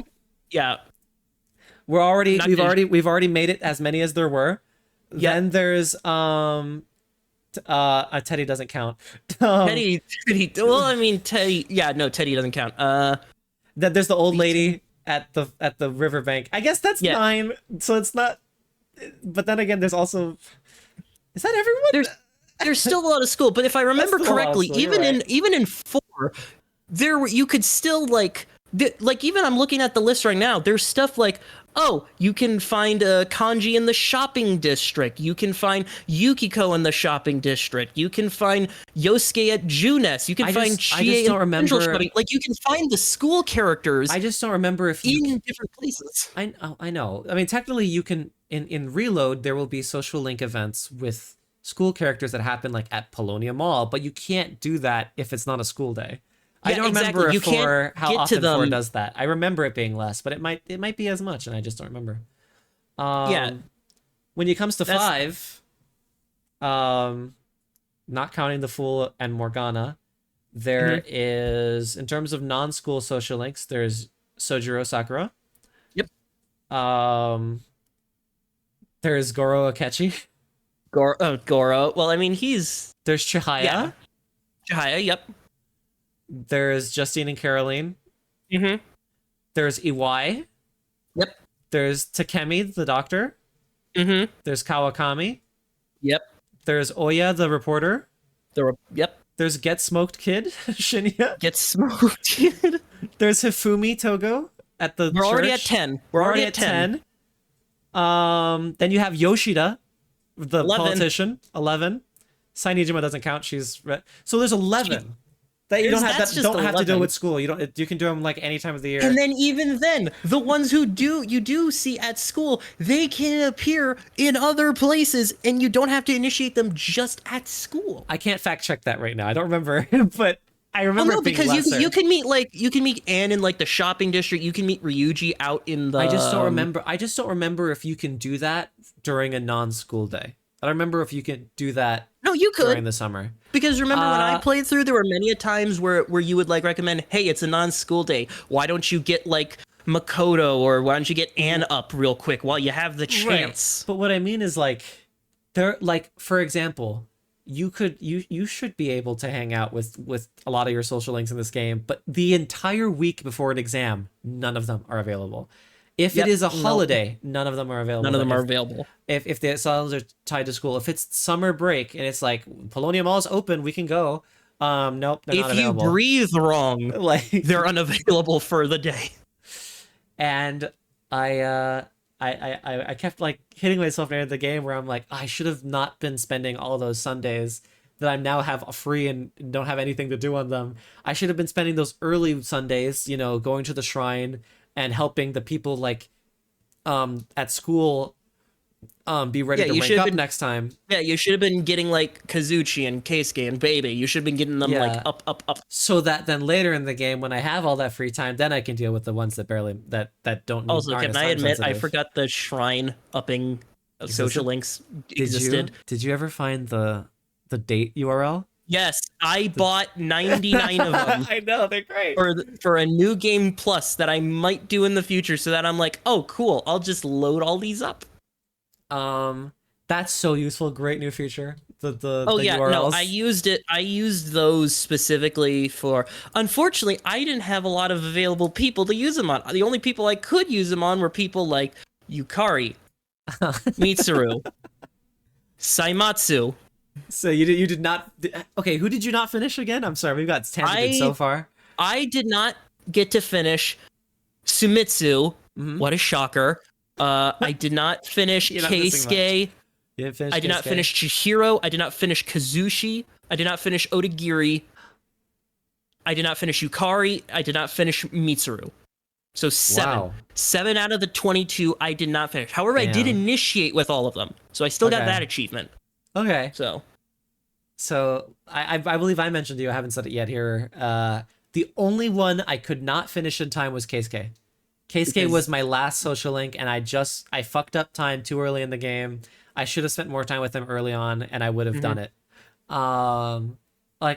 Yeah. We've already Not we've already made it as many as there were. Yeah. Then there's Teddy doesn't count. Teddy. Well, I mean, Teddy. Yeah, no, Teddy doesn't count. Then there's the old lady at the riverbank. I guess that's Yeah. 9. So it's not. but then again, there's also, is that everyone? There's still a lot of school, but if I remember still a lot of correctly, school, you're right. even in 4, you could still like even I'm looking at the list right now. There's stuff like, oh, you can find Kanji in the shopping district. You can find Yukiko in the shopping district. You can find Yosuke at Junes. You can find Chie in don't the remember. Central shopping. Like you can find the school characters I just don't remember if in different places. I know. I mean, technically, you can in Reload there will be social link events with school characters that happen like at Polonia Mall, but you can't do that if it's not a school day. I don't remember You can't how get often to them. 4 does that. I remember it being less, but it might be as much, and I just don't remember. Yeah. When it comes to 5, not counting the Fool and Morgana, there is, in terms of non-school social links, there's Sojiro Sakura. Yep. There's Goro Akechi. Goro. Well, I mean, he's There's Chihaya. Yeah. Chihaya. Yep. There's Justine and Caroline. Mm-hmm. There's Iwai. Yep. There's Takemi, the doctor. Mm-hmm. There's Kawakami. Yep. There's Oya, the reporter. Yep. There's Get Smoked Kid, Shinya. Get smoked. There's Hifumi Togo at the We're already at church. 10. We're already at 10. Then you have Yoshida, the 11. politician. 11. Sainijima doesn't count. So there's 11. That you don't have That's that just don't have to do 11. with school. You can do them like any time of the year. And then even then, the ones who you do see at school, they can appear in other places, and you don't have to initiate them just at school. I can't fact check that right now. I don't remember, but I remember no, it being because lesser. you can meet Anne in like the shopping district. You can meet Ryuji out in the. I just don't remember. I just don't remember if you can do that during a non-school day. I don't remember if you can do that. No, you could during the summer. Because remember when I played through, there were many a times where you would like recommend, hey, it's a non-school day. Why don't you get like Makoto, or why don't you get Anne up real quick while you have the chance? Right. But what I mean is like, there, like, for example, you should be able to hang out with a lot of your social links in this game, but the entire week before an exam, none of them are available. If it is a holiday, none of them are available. None of them are available. If the assignments are tied to school, if it's summer break and it's like Polonia Mall is open, we can go. Nope, they're not available. If you breathe wrong, like they're unavailable for the day. And I kept like hitting myself near the game where I'm like, I should have not been spending all those Sundays that I now have free and don't have anything to do on them. I should have been spending those early Sundays, going to the shrine and helping the people like at school be ready to rank up next time. Yeah, you should have been getting like Kazuchi and Keisuke and Baby. You should have been getting them like up. So that then later in the game, when I have all that free time, then I can deal with the ones that barely that don't. Also, aren't can as I admit time-sensitive. I forgot the shrine upping of social links existed. Did you ever find the date URL? Yes, I bought 99 of them. I know, they're great. For a new game plus that I might do in the future, so that I'm like, oh, cool, I'll just load all these up. That's so useful. Great new feature. The yeah, URLs. no, I used it. I used those specifically for. Unfortunately, I didn't have a lot of available people to use them on. The only people I could use them on were people like Yukari, Mitsuru, Saimatsu. So you did not. Okay, who did you not finish again? I'm sorry, we've got tangented so far. I did not get to finish Sumitsu. Mm-hmm. What a shocker! I did not finish Keisuke. You didn't finish. I did not finish Chihiro. I did not finish Kazushi. I did not finish Odagiri. I did not finish Yukari. I did not finish Mitsuru. So 7. Wow. 7 out of the 22 I did not finish. However, I did initiate with all of them. So I still got that achievement. Okay. So I believe I mentioned to you, I haven't said it yet here. The only one I could not finish in time was Keisuke. Keisuke was my last social link, and I fucked up time too early in the game. I should have spent more time with him early on, and I would have done it.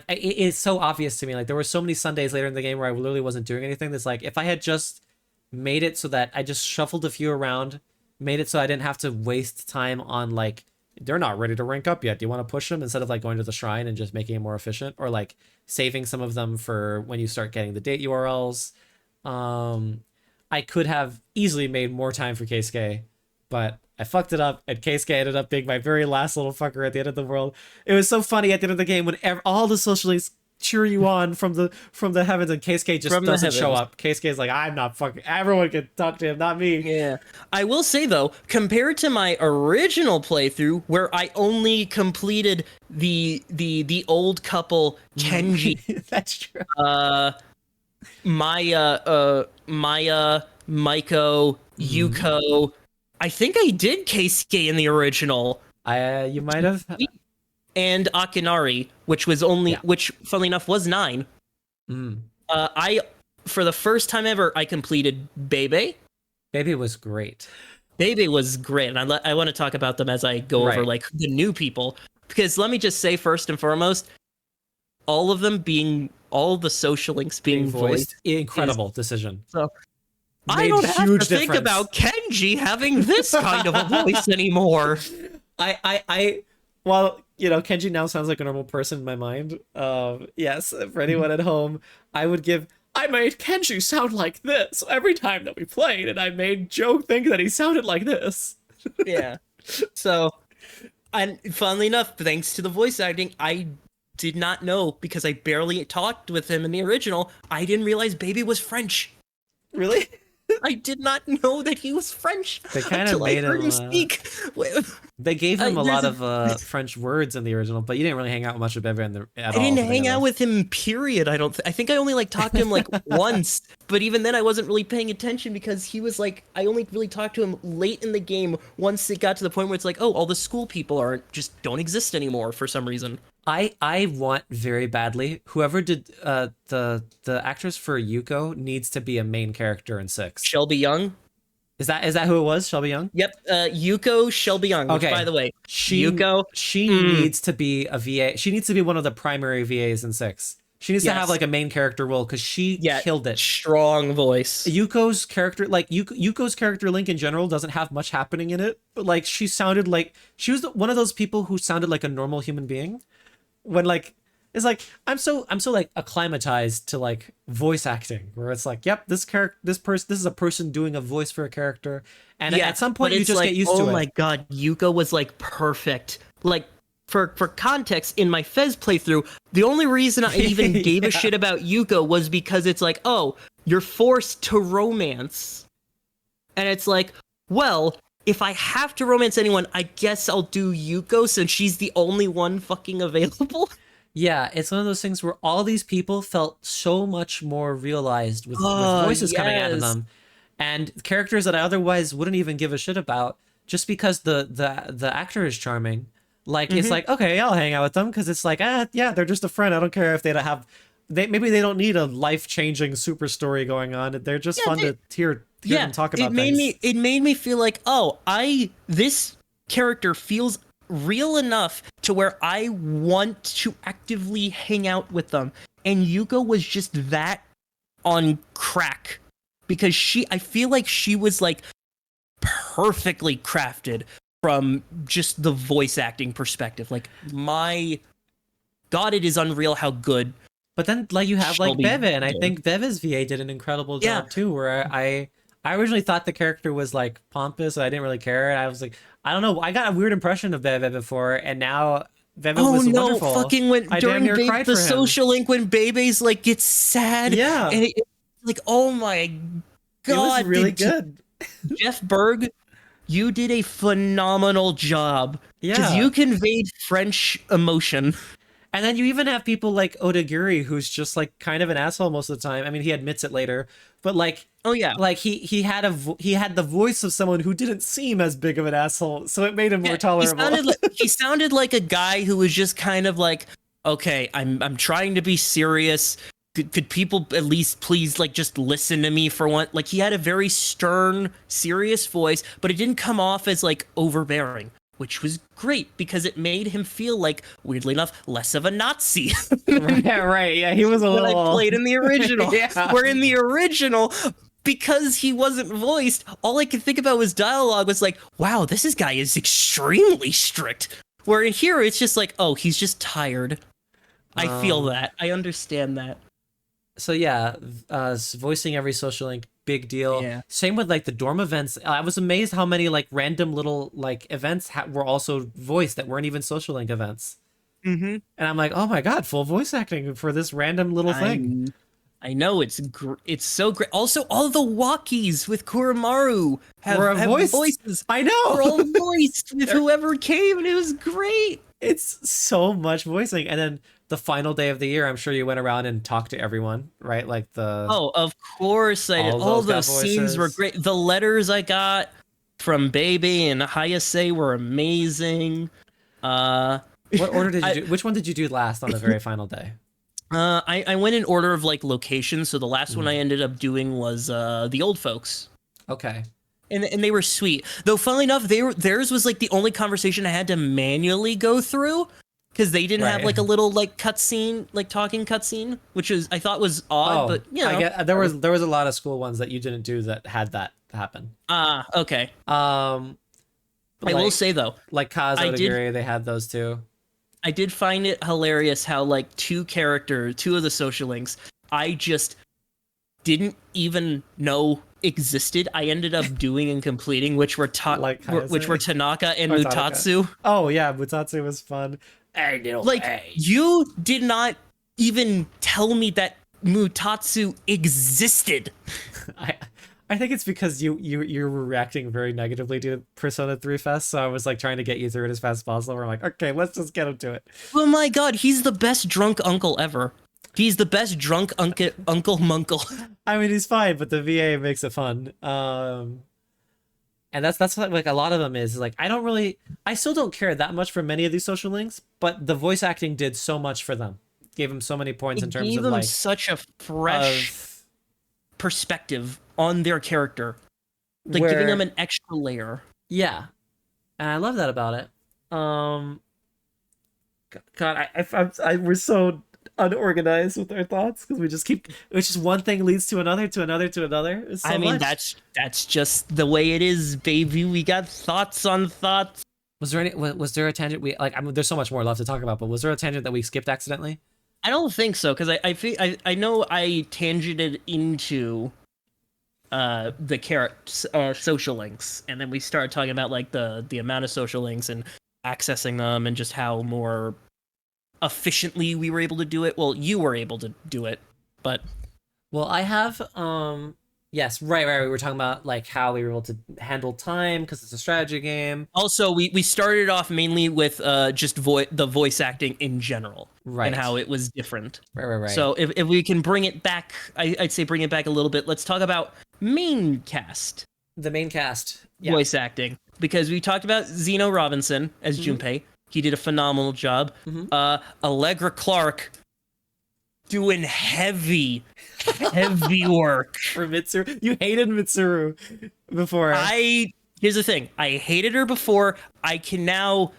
It's so obvious to me. Like, there were so many Sundays later in the game where I literally wasn't doing anything. That's like, if I had just made it so that I just shuffled a few around, made it so I didn't have to waste time on like, they're not ready to rank up yet. Do you want to push them, instead of like going to the shrine and just making it more efficient, or like saving some of them for when you start getting the date URLs? I could have easily made more time for Keisuke but I fucked it up, and Keisuke ended up being my very last little fucker at the end of the world. It was so funny at the end of the game when all the social links cheer you on from the heavens, and Keisuke just doesn't show up. Keisuke's like, I'm not fucking. Everyone can talk to him, not me. Yeah, I will say though, compared to my original playthrough where I only completed the old couple Kenji, That's true. Maya, Maiko, Yuko. I think I did Keisuke in the original. You might have. And Akinari, which funnily enough was 9. I for the first time ever I completed Bebe. Bebe was great. Bebe was great, and I want to talk about them as I go over like the new people, because let me just say first and foremost, all of the social links being voiced, incredible decision. So I don't have to think about Kenji having this kind of a voice anymore. Well, Kenji now sounds like a normal person in my mind. Yes, for anyone at home, I made Kenji sound like this every time that we played, and I made Joe think that he sounded like this. Yeah. So, and funnily enough, thanks to the voice acting, I did not know, because I barely talked with him in the original, I didn't realize Baby was French. Really? I did not know that he was French. They kind of made him speak. They gave him a lot of French words in the original, but you didn't really hang out much with Bebe at all. I didn't hang out with him, period. I think I only talked to him once, but even then I wasn't really paying attention, because he was I only really talked to him late in the game, once it got to the point where it's oh, all the school people don't exist anymore for some reason. I want very badly, whoever did the actress for Yuko needs to be a main character in 6. Shelby Young. Is that who it was? Shelby Young? Yep. Yuko Shelby Young. Okay. Which, by the way, she needs to be a VA. She needs to be one of the primary VAs in 6. She needs to have a main character role, because she killed it. Strong voice. Yuko's character, Yuko's character link in general doesn't have much happening in it, but she sounded like she was one of those people who sounded like a normal human being. When it's I'm so acclimatized to voice acting, where it's yep, this is a person doing a voice for a character, and at some point you just get used to it. Oh my god, Yuko was perfect. For context, in my Fez playthrough, the only reason I even gave a shit about Yuko was because it's oh, you're forced to romance, and it's well, if I have to romance anyone, I guess I'll do Yuko, since she's the only one fucking available. Yeah, it's one of those things where all these people felt so much more realized with voices coming out of them, and characters that I otherwise wouldn't even give a shit about, just because the actor is charming. It's okay, I'll hang out with them, because it's yeah, they're just a friend. I don't care if maybe they don't need a life-changing super story going on. They're just fun to hear them talk about things. It made me feel this character feels real enough to where I want to actively hang out with them. And Yuko was just that on crack, because I feel she was perfectly crafted from just the voice acting perspective. My god, it is unreal how good. But then you have Bebe, and I think Bebe's VA did an incredible job too, where I originally thought the character was pompous, and I didn't really care, and I was I don't know, I got a weird impression of Bebe before, and now Bebe was wonderful. Fucking when during the social link, when Bebe's gets sad, and it's oh my god, it was really good. Jeff Berg, you did a phenomenal job, because you conveyed French emotion. And then you even have people like Odagiri, who's just kind of an asshole most of the time. I mean, he admits it later, but oh yeah, he had the voice of someone who didn't seem as big of an asshole, so it made him more tolerable. He sounded like a guy who was just kind of okay, I'm trying to be serious. Could people at least please just listen to me for one? He had a very stern, serious voice, but it didn't come off as overbearing, which was great, because it made him feel weirdly enough, less of a Nazi. right. Yeah, he was a little. I played in the original. Where in the original, because he wasn't voiced, all I could think about was dialogue was wow, this guy is extremely strict. Where in here, it's just oh, he's just tired. I feel that. I understand that. So yeah, voicing every social link big deal. Yeah. Same with like the dorm events. I was amazed how many like random little like events were also voiced that weren't even social link events. Mm-hmm. And I'm like, oh my god, full voice acting for this random little thing. I know it's so great. Also, all the walkies with Kuromaru have voiced. voices. I know. We're all voiced with whoever came, and it was great. It's so much voicing. And then the final day of the year, I'm sure you went around and talked to everyone, right? Like the Oh, of course I did. all All those got those scenes were voices. great. The letters I got from Baby and Hayase were amazing. What order did you do? Which one did you do last on the very final day? I went in order of like location. So the last one I ended up doing was the old folks. Okay. And they were sweet. Though funnily enough, theirs was like the only conversation I had to manually go through because they didn't have Right. like a little like cutscene, like talking cutscene, which I thought was odd, but you know. I get there was a lot of school ones that you didn't do that had that happen. Okay. I I will say though, like Kazo I did- Tagiri, they had those too. I did find it hilarious how like two of the social links I just didn't even know existed. I ended up doing and completing, which were Like which were Hayase? Tanaka and Or Tanaka. Mutatsu. Oh yeah, Mutatsu was fun. Like you did not even tell me that Mutatsu existed. I think it's because you were reacting very negatively to Persona 3 Fest, so I was like trying to get you through it as fast as possible. We're like, okay, let's just get him to it. Oh my god, he's the best drunk uncle ever. He's the best drunk uncle munkle. I mean, he's fine, but the VA makes it fun. And that's what, like a lot of them is like I still don't care that much for many of these social links, but the voice acting did so much for them. Gave them so many points in terms Gave of them like such a fresh perspective on their character, like where- giving them an extra layer. Yeah, and I love that about it. God, we're so unorganized with our thoughts because we just keep. It's just one thing leads to another, to another, to another. It's so I mean, much. that's just the way it is, baby. We got thoughts on thoughts. Was there a tangent we like? I mean, there's so much more left to talk about, but was there a tangent that we skipped accidentally? I don't think so, because I know I tangented into the social links, and then we started talking about like the amount of social links and accessing them, and just how more efficiently we were able to do it. Well, you were able to do it, but Well, I have yes, right. We were talking about like how we were able to handle time because it's a strategy game. also we started off mainly with just the voice acting in general, Right. and how it was different. Right. So if we can bring it back, I'd say bring it back a little bit. Let's talk about main cast The main cast. Yeah. voice acting, because we talked about Zeno Robinson as Junpei. He did a phenomenal job. Allegra Clark doing heavy work. For Mitsuru. You hated Mitsuru before. Here's the thing. I hated her before. I can now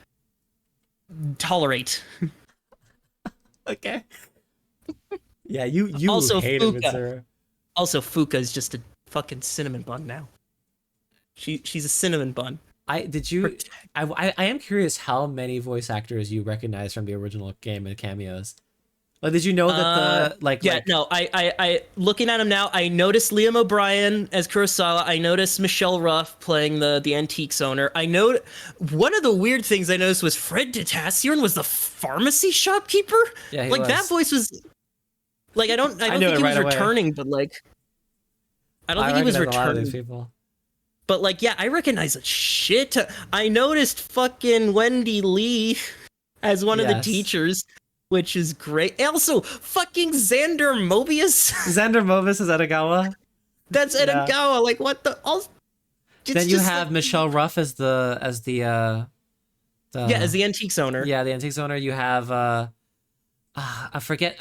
tolerate. Okay. Yeah, you Also, hated Fuka. Mitsuru. Also, Fuka is just a fucking cinnamon bun now. She's a cinnamon bun. I am curious how many voice actors you recognize from the original game and cameos. Like, did you know that I looking at him now, I noticed Liam O'Brien as Kurosawa. I noticed Michelle Ruff playing the antiques owner. I know one of the weird things I noticed was Fred Tassiern was the pharmacy shopkeeper. Yeah, he like was. that voice was like I don't knew think it he was right away. returning, but like I don't think he was recognize a lot of these returning. people. But like yeah, I recognize a shit. I noticed fucking Wendy Lee as one of the Yes. teachers, which is great. Also, fucking Xander Mobius. Xander Mobius is Edogawa. That's Yeah. Edogawa. Like what the? Then you have Michelle Ruff as the as the antiques owner. Yeah, the antiques owner. You have I forget.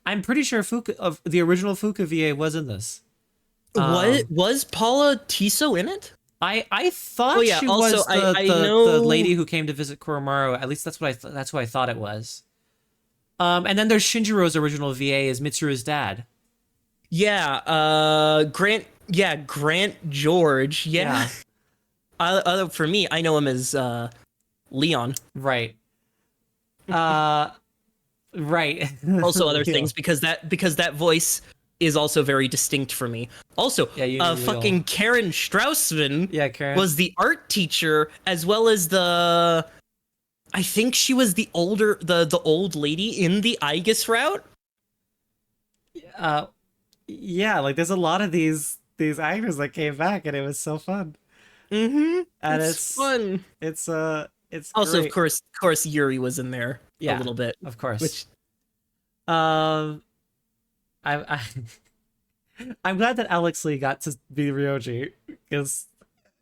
I'm pretty sure Fuka of the original Fuka VA was in this. What was Paula Tiso in it? I thought Oh, yeah, she also, was I the know- lady who came to visit Kuromaru. At least that's who I thought it was. And then there's Shinjiro's original VA as Mitsuru's dad. Yeah, Grant George. Yeah. For me, I know him as Leon. Right. Right. Also other Yeah. things because that voice is also very distinct for me. Also, Yeah, you knew fucking Karen Straussman Yeah, Karen. was the art teacher, as well as I think she was the old lady in the Aegis route. Yeah, like there's a lot of these actors that came back, and it was so fun. Mm-hmm. And it's fun. It's Also, great. of course, Yuri was in there a little bit, of course. Which, I I'm glad that Alex Lee got to be Ryoji, because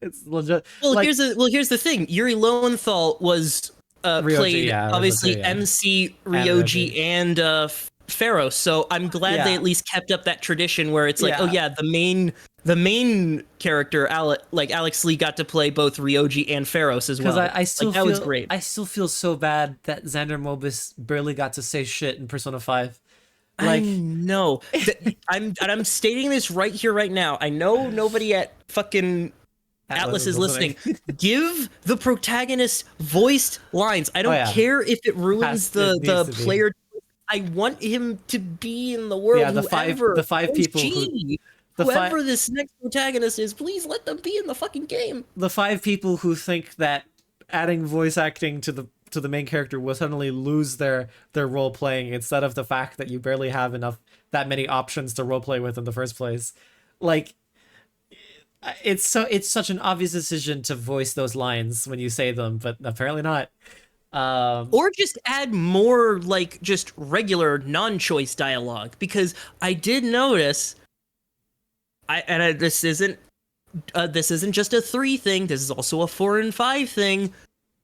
it's legit. well, like, here's the thing. Yuri Lowenthal was Ryoji, played yeah, obviously yeah. MC Ryoji and Pharaoh. So I'm glad they Yeah. at least kept up that tradition where it's like, Yeah. oh yeah, the main character, Alex Lee, got to play both Ryoji and Pharaoh as well. Because I still like, that feel was great. I still feel so bad that Xander Mobus barely got to say shit in Persona 5. I know. I'm stating this right here, right now. I know nobody at fucking Atlas is listening. Give the protagonist voiced lines. I don't care if it ruins the player. I want him to be in the world. Yeah, the five people whoever this next protagonist is, please let them be in the fucking game. The 5 people who think that adding voice acting to the main character will suddenly lose their role playing, instead of the fact that you barely have that many options to role play with in the first place. Like, it's such an obvious decision to voice those lines when you say them, but apparently not. Or just add more like just regular non-choice dialogue, because I did notice this isn't just a 3 thing, this is also a 4 and 5 thing,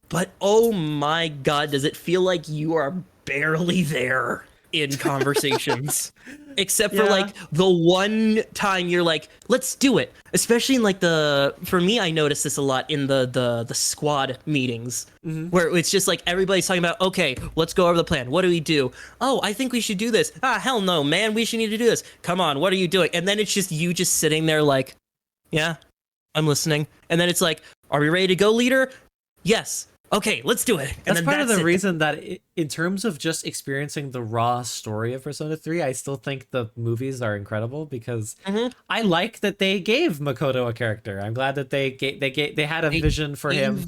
but oh my god, does it feel like you are barely there in conversations. Except for like the one time you're like, let's do it. Especially in like for me, I noticed this a lot in the squad meetings, where it's just like everybody's talking about, okay, let's go over the plan. What do we do? Oh, I think we should do this. Ah, hell no, man, we should need to do this. Come on, what are you doing? And then it's just you just sitting there like, yeah, I'm listening. And then it's like, are we ready to go, leader? Yes. Okay, let's do it. And that's part of the reason that in terms of just experiencing the raw story of Persona 3, I still think the movies are incredible, because I like that they gave Makoto a character. I'm glad that they had a vision for him.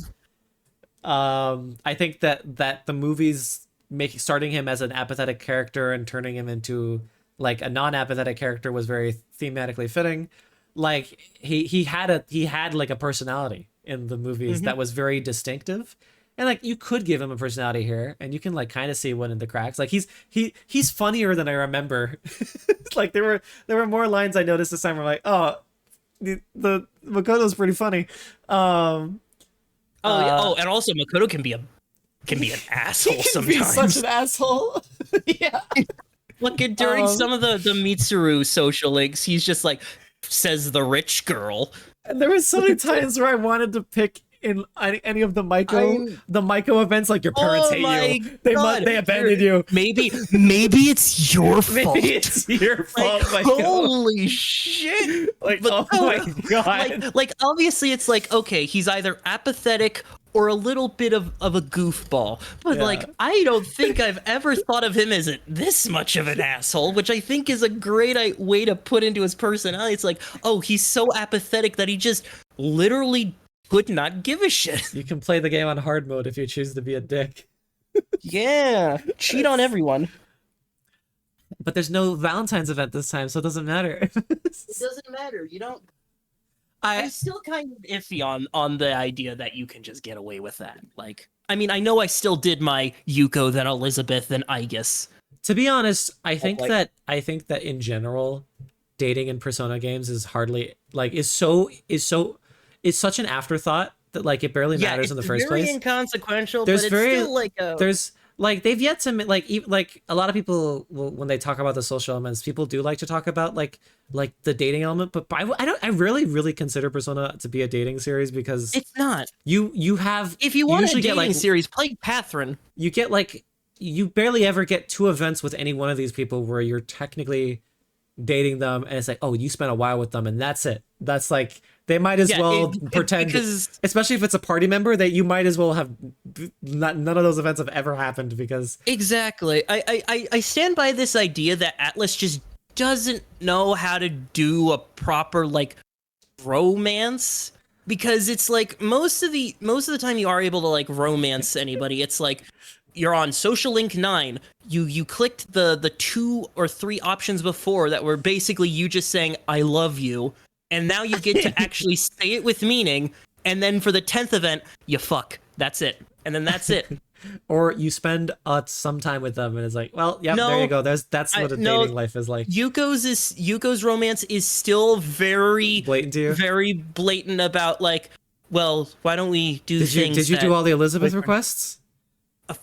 I think that the movies starting him as an apathetic character and turning him into like a non-apathetic character was very thematically fitting. Like he had like a personality in the movies that was very distinctive, and like you could give him a personality here, and you can like kind of see one in the cracks. Like he's funnier than I remember. Like there were more lines I noticed this time where like, oh, the Makoto's pretty funny. And also Makoto can be an asshole sometimes. Be such an asshole. Yeah. Look at during some of the Mitsuru social links, he's just like, says the rich girl. And there were so many times where I wanted to pick in any of the Maiko events, like your parents hate you. They abandoned you. Maybe it's your fault. Maybe it's your fault. Like, holy shit! Like, oh my god! Like obviously it's like, okay, he's either apathetic or a little bit of a goofball. But like, I don't think I've ever thought of him as this much of an asshole, which I think is a great way to put into his personality. It's like, oh, he's so apathetic that he just literally could not give a shit. You can play the game on hard mode if you choose to be a dick. Yeah, cheat on everyone. But there's no Valentine's event this time, so it doesn't matter. It doesn't matter. You don't. I'm still kind of iffy on the idea that you can just get away with that. Like, I mean, I know I still did my Yuko, then Elizabeth, then Aegis. To be honest, I think that in general, dating in Persona games is hardly like is such an afterthought that like it barely matters in the first place. It's very inconsequential. There's but it's still like there's like they've yet to like a lot of people when they talk about the social elements, people do like to talk about like the dating element, but I really consider Persona to be a dating series, because it's not. You have, if you want a dating series, play Catherine. You get like you barely ever get 2 events with any one of these people where you're technically dating them, and it's like, oh, you spent a while with them, and that's it. That's like they might as well pretend, especially if it's a party member, that you might as well have none of those events have ever happened, because exactly. I stand by this idea that Atlas just doesn't know how to do a proper like romance, because it's like most of the time you are able to like romance anybody. It's like you're on Social Link 9. You clicked the 2 or 3 options before that were basically you just saying I love you, and now you get to actually say it with meaning. And then for the 10th event, you fuck. That's it. And then that's it. Or you spend some time with them, and it's like, well, yep, No, there you go. That's what a dating life is like. Yuko's romance is still very Blatant to you? very blatant about like, well, why don't we do things? Did you that, do all the Elizabeth requests?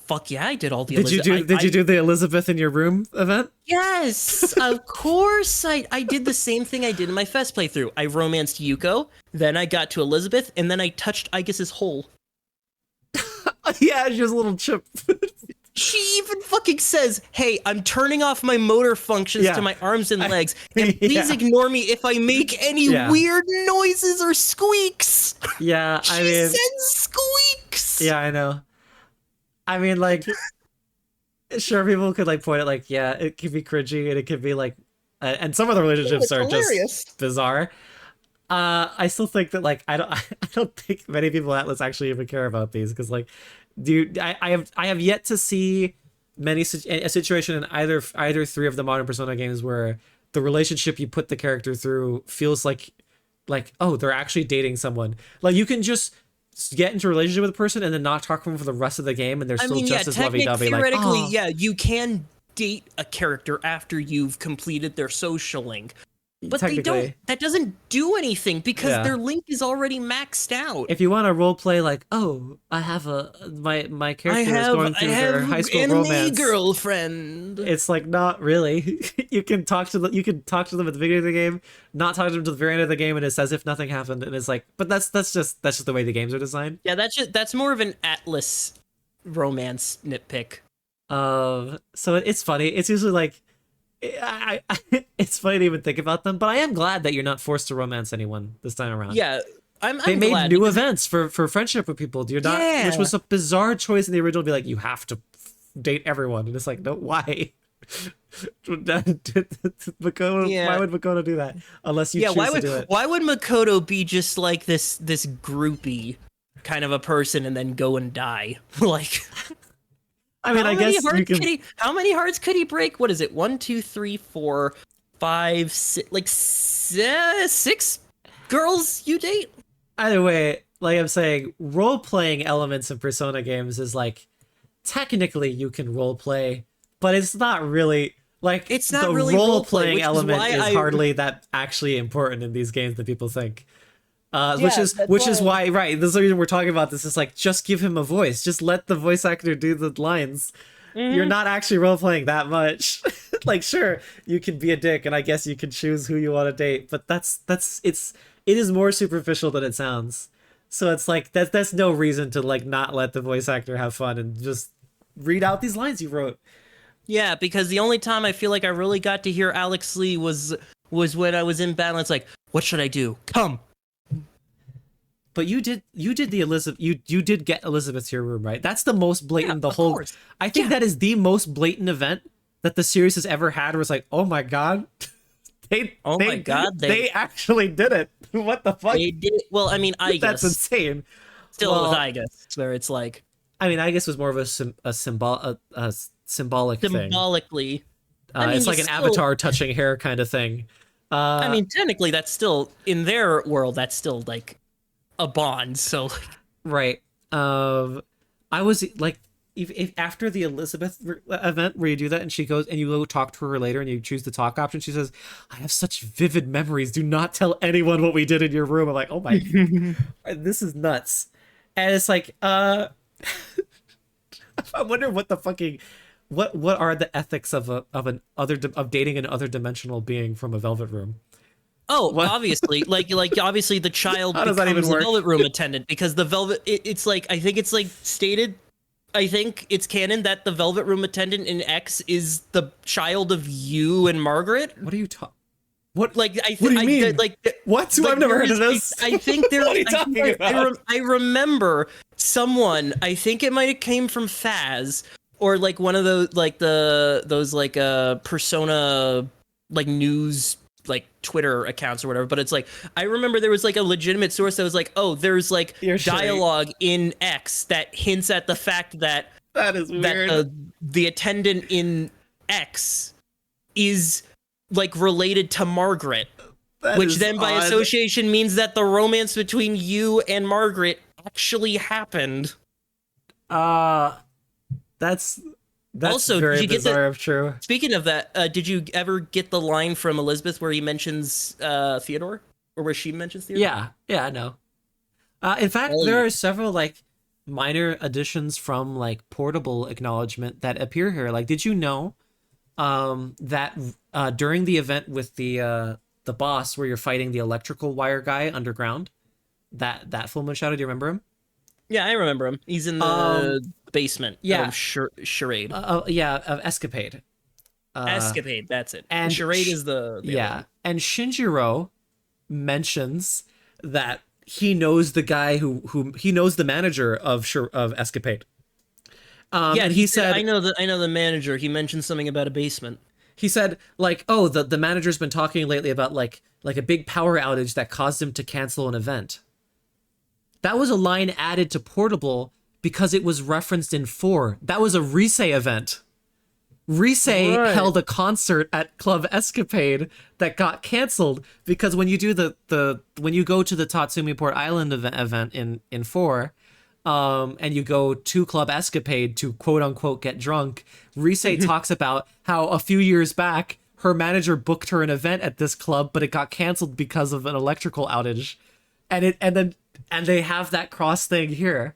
Fuck yeah, I did all the. Did you do the Elizabeth in your room event? Yes, of course. I did the same thing I did in my Fest playthrough. I romanced Yuko, then I got to Elizabeth, and then I touched Aegis's hole. Yeah, she was a little chip. She even fucking says, "Hey, I'm turning off my motor functions to my arms and legs, and please ignore me if I make any weird noises or squeaks." Yeah, I mean, she says squeaks. Yeah, I know. I mean, like, sure, people could like point at like, yeah, it could be cringy, and it could be like, and some of the relationships are hilarious. Just bizarre. I still think that like I don't think many people at Atlas actually even care about these, because like, dude, I have yet to see a situation in either 3 of the modern Persona games where the relationship you put the character through feels like oh, they're actually dating someone. Like, you can just get into a relationship with a person and then not talk to them for the rest of the game, and they're still just as lovey-dovey. Theoretically, like, oh. yeah, you can date a character after you've completed their social link. But they don't. That doesn't do anything because their link is already maxed out. If you want to role play, like, oh, I have my character is going through their high school romance girlfriend. It's like, not really. You can talk to them at the beginning of the game, not talk to them to the very end of the game, and it's as if nothing happened. And it's like, but that's just the way the games are designed. Yeah, that's more of an Atlas romance nitpick. So it's funny. It's usually like, it's funny to even think about them, but I am glad that you're not forced to romance anyone this time around. Yeah, they made new events for friendship with people. You're not, which was a bizarre choice in the original. To be like, you have to date everyone, and it's like, no, why? Makoto, why would Makoto do that unless you choose to do it? Why would Makoto be just like this groupie kind of a person and then go and die? Like, I mean, I guess you can... how many hearts could he break? What is it? 1, 2, 3, 4, 5, 6, like 6 girls you date? Either way, like I'm saying, role-playing elements in Persona games is like, technically you can role-play, but it's not really... Like, it's not the really role-playing element is hardly that actually important in these games that people think. Which is why, right, this is the reason we're talking about this. Is like, just give him a voice. Just let the voice actor do the lines. Mm-hmm. You're not actually role-playing that much. Like, sure, you can be a dick, and I guess you can choose who you want to date, but it is more superficial than it sounds. So it's like, that's no reason to like not let the voice actor have fun and just read out these lines you wrote. Yeah, because the only time I feel like I really got to hear Alex Lee was when I was in battle. It's like, what should I do? Come. But you did the Elizabeth. You did get Elizabeth to your room, right? That's the most blatant. Yeah, of course. I think that is the most blatant event that the series has ever had. Where it's like, oh my god, they actually did it. What the fuck? They did. Well, I mean, I guess that's insane. Still, with I guess where it's like, I mean, I guess it was more of a symbolic thing. Symbolically, I mean, it's like an avatar touching hair kind of thing. I mean, technically, that's still in their world. That's still like a bond. So, right. I was like, if after the Elizabeth event where you do that and she goes and you go talk to her later and you choose the talk option, she says, I have such vivid memories, do not tell anyone what we did in your room. I'm like, oh my this is nuts. And it's like, I wonder what the fucking what are the ethics of dating an other dimensional being from a Velvet Room? Oh, what? obviously, like obviously the child becomes the Velvet Room attendant, because the Velvet, it's like, I think it's like stated, I think it's canon that the Velvet Room attendant in X is the child of you and Margaret. What are you talking? What? Like, what do you mean? What? I've never heard of this. I think there. What are you talking about? I remember someone. I think it might have came from Faz or like one of those like those Persona like news like Twitter accounts or whatever, but it's like I remember there was like a legitimate source that was like, oh, there's like You're dialogue in X that hints at the fact that That is weird. the attendant in X is like related to Margaret, That which is then by odd. association means that the romance between you and Margaret actually happened. That's Also, very did you get the- bizarre if true. Speaking of that, did you ever get the line from Elizabeth where he mentions Theodore, or where she mentions Theodore? Yeah, I know. In fact, Well, there yeah. are several like minor additions from like portable acknowledgement that appear here. Like, did you know that during the event with the boss where you're fighting the electrical wire guy underground, that full moon shadow, do you remember him? Yeah, I remember him. He's in the basement. yeah. Of Charade. Yeah, of Escapade. Escapade. That's it. and Charade Sh- is the Yeah, other one. and Shinjiro mentions that he knows the guy who he knows the manager of Escapade. Yeah, and he said, I know the manager. He mentioned something about a basement. he said like, oh, the manager's been talking lately about like a big power outage that caused him to cancel an event. That was a line added to Portable because it was referenced in 4. That was a Risei event. Risei Right. held a concert at Club Escapade that got canceled because when you do when you go to the Tatsumi Port Island event in 4, and you go to Club Escapade to quote unquote get drunk, Risei talks about how a few years back her manager booked her an event at this club, but it got canceled because of an electrical outage, and they have that cross thing here,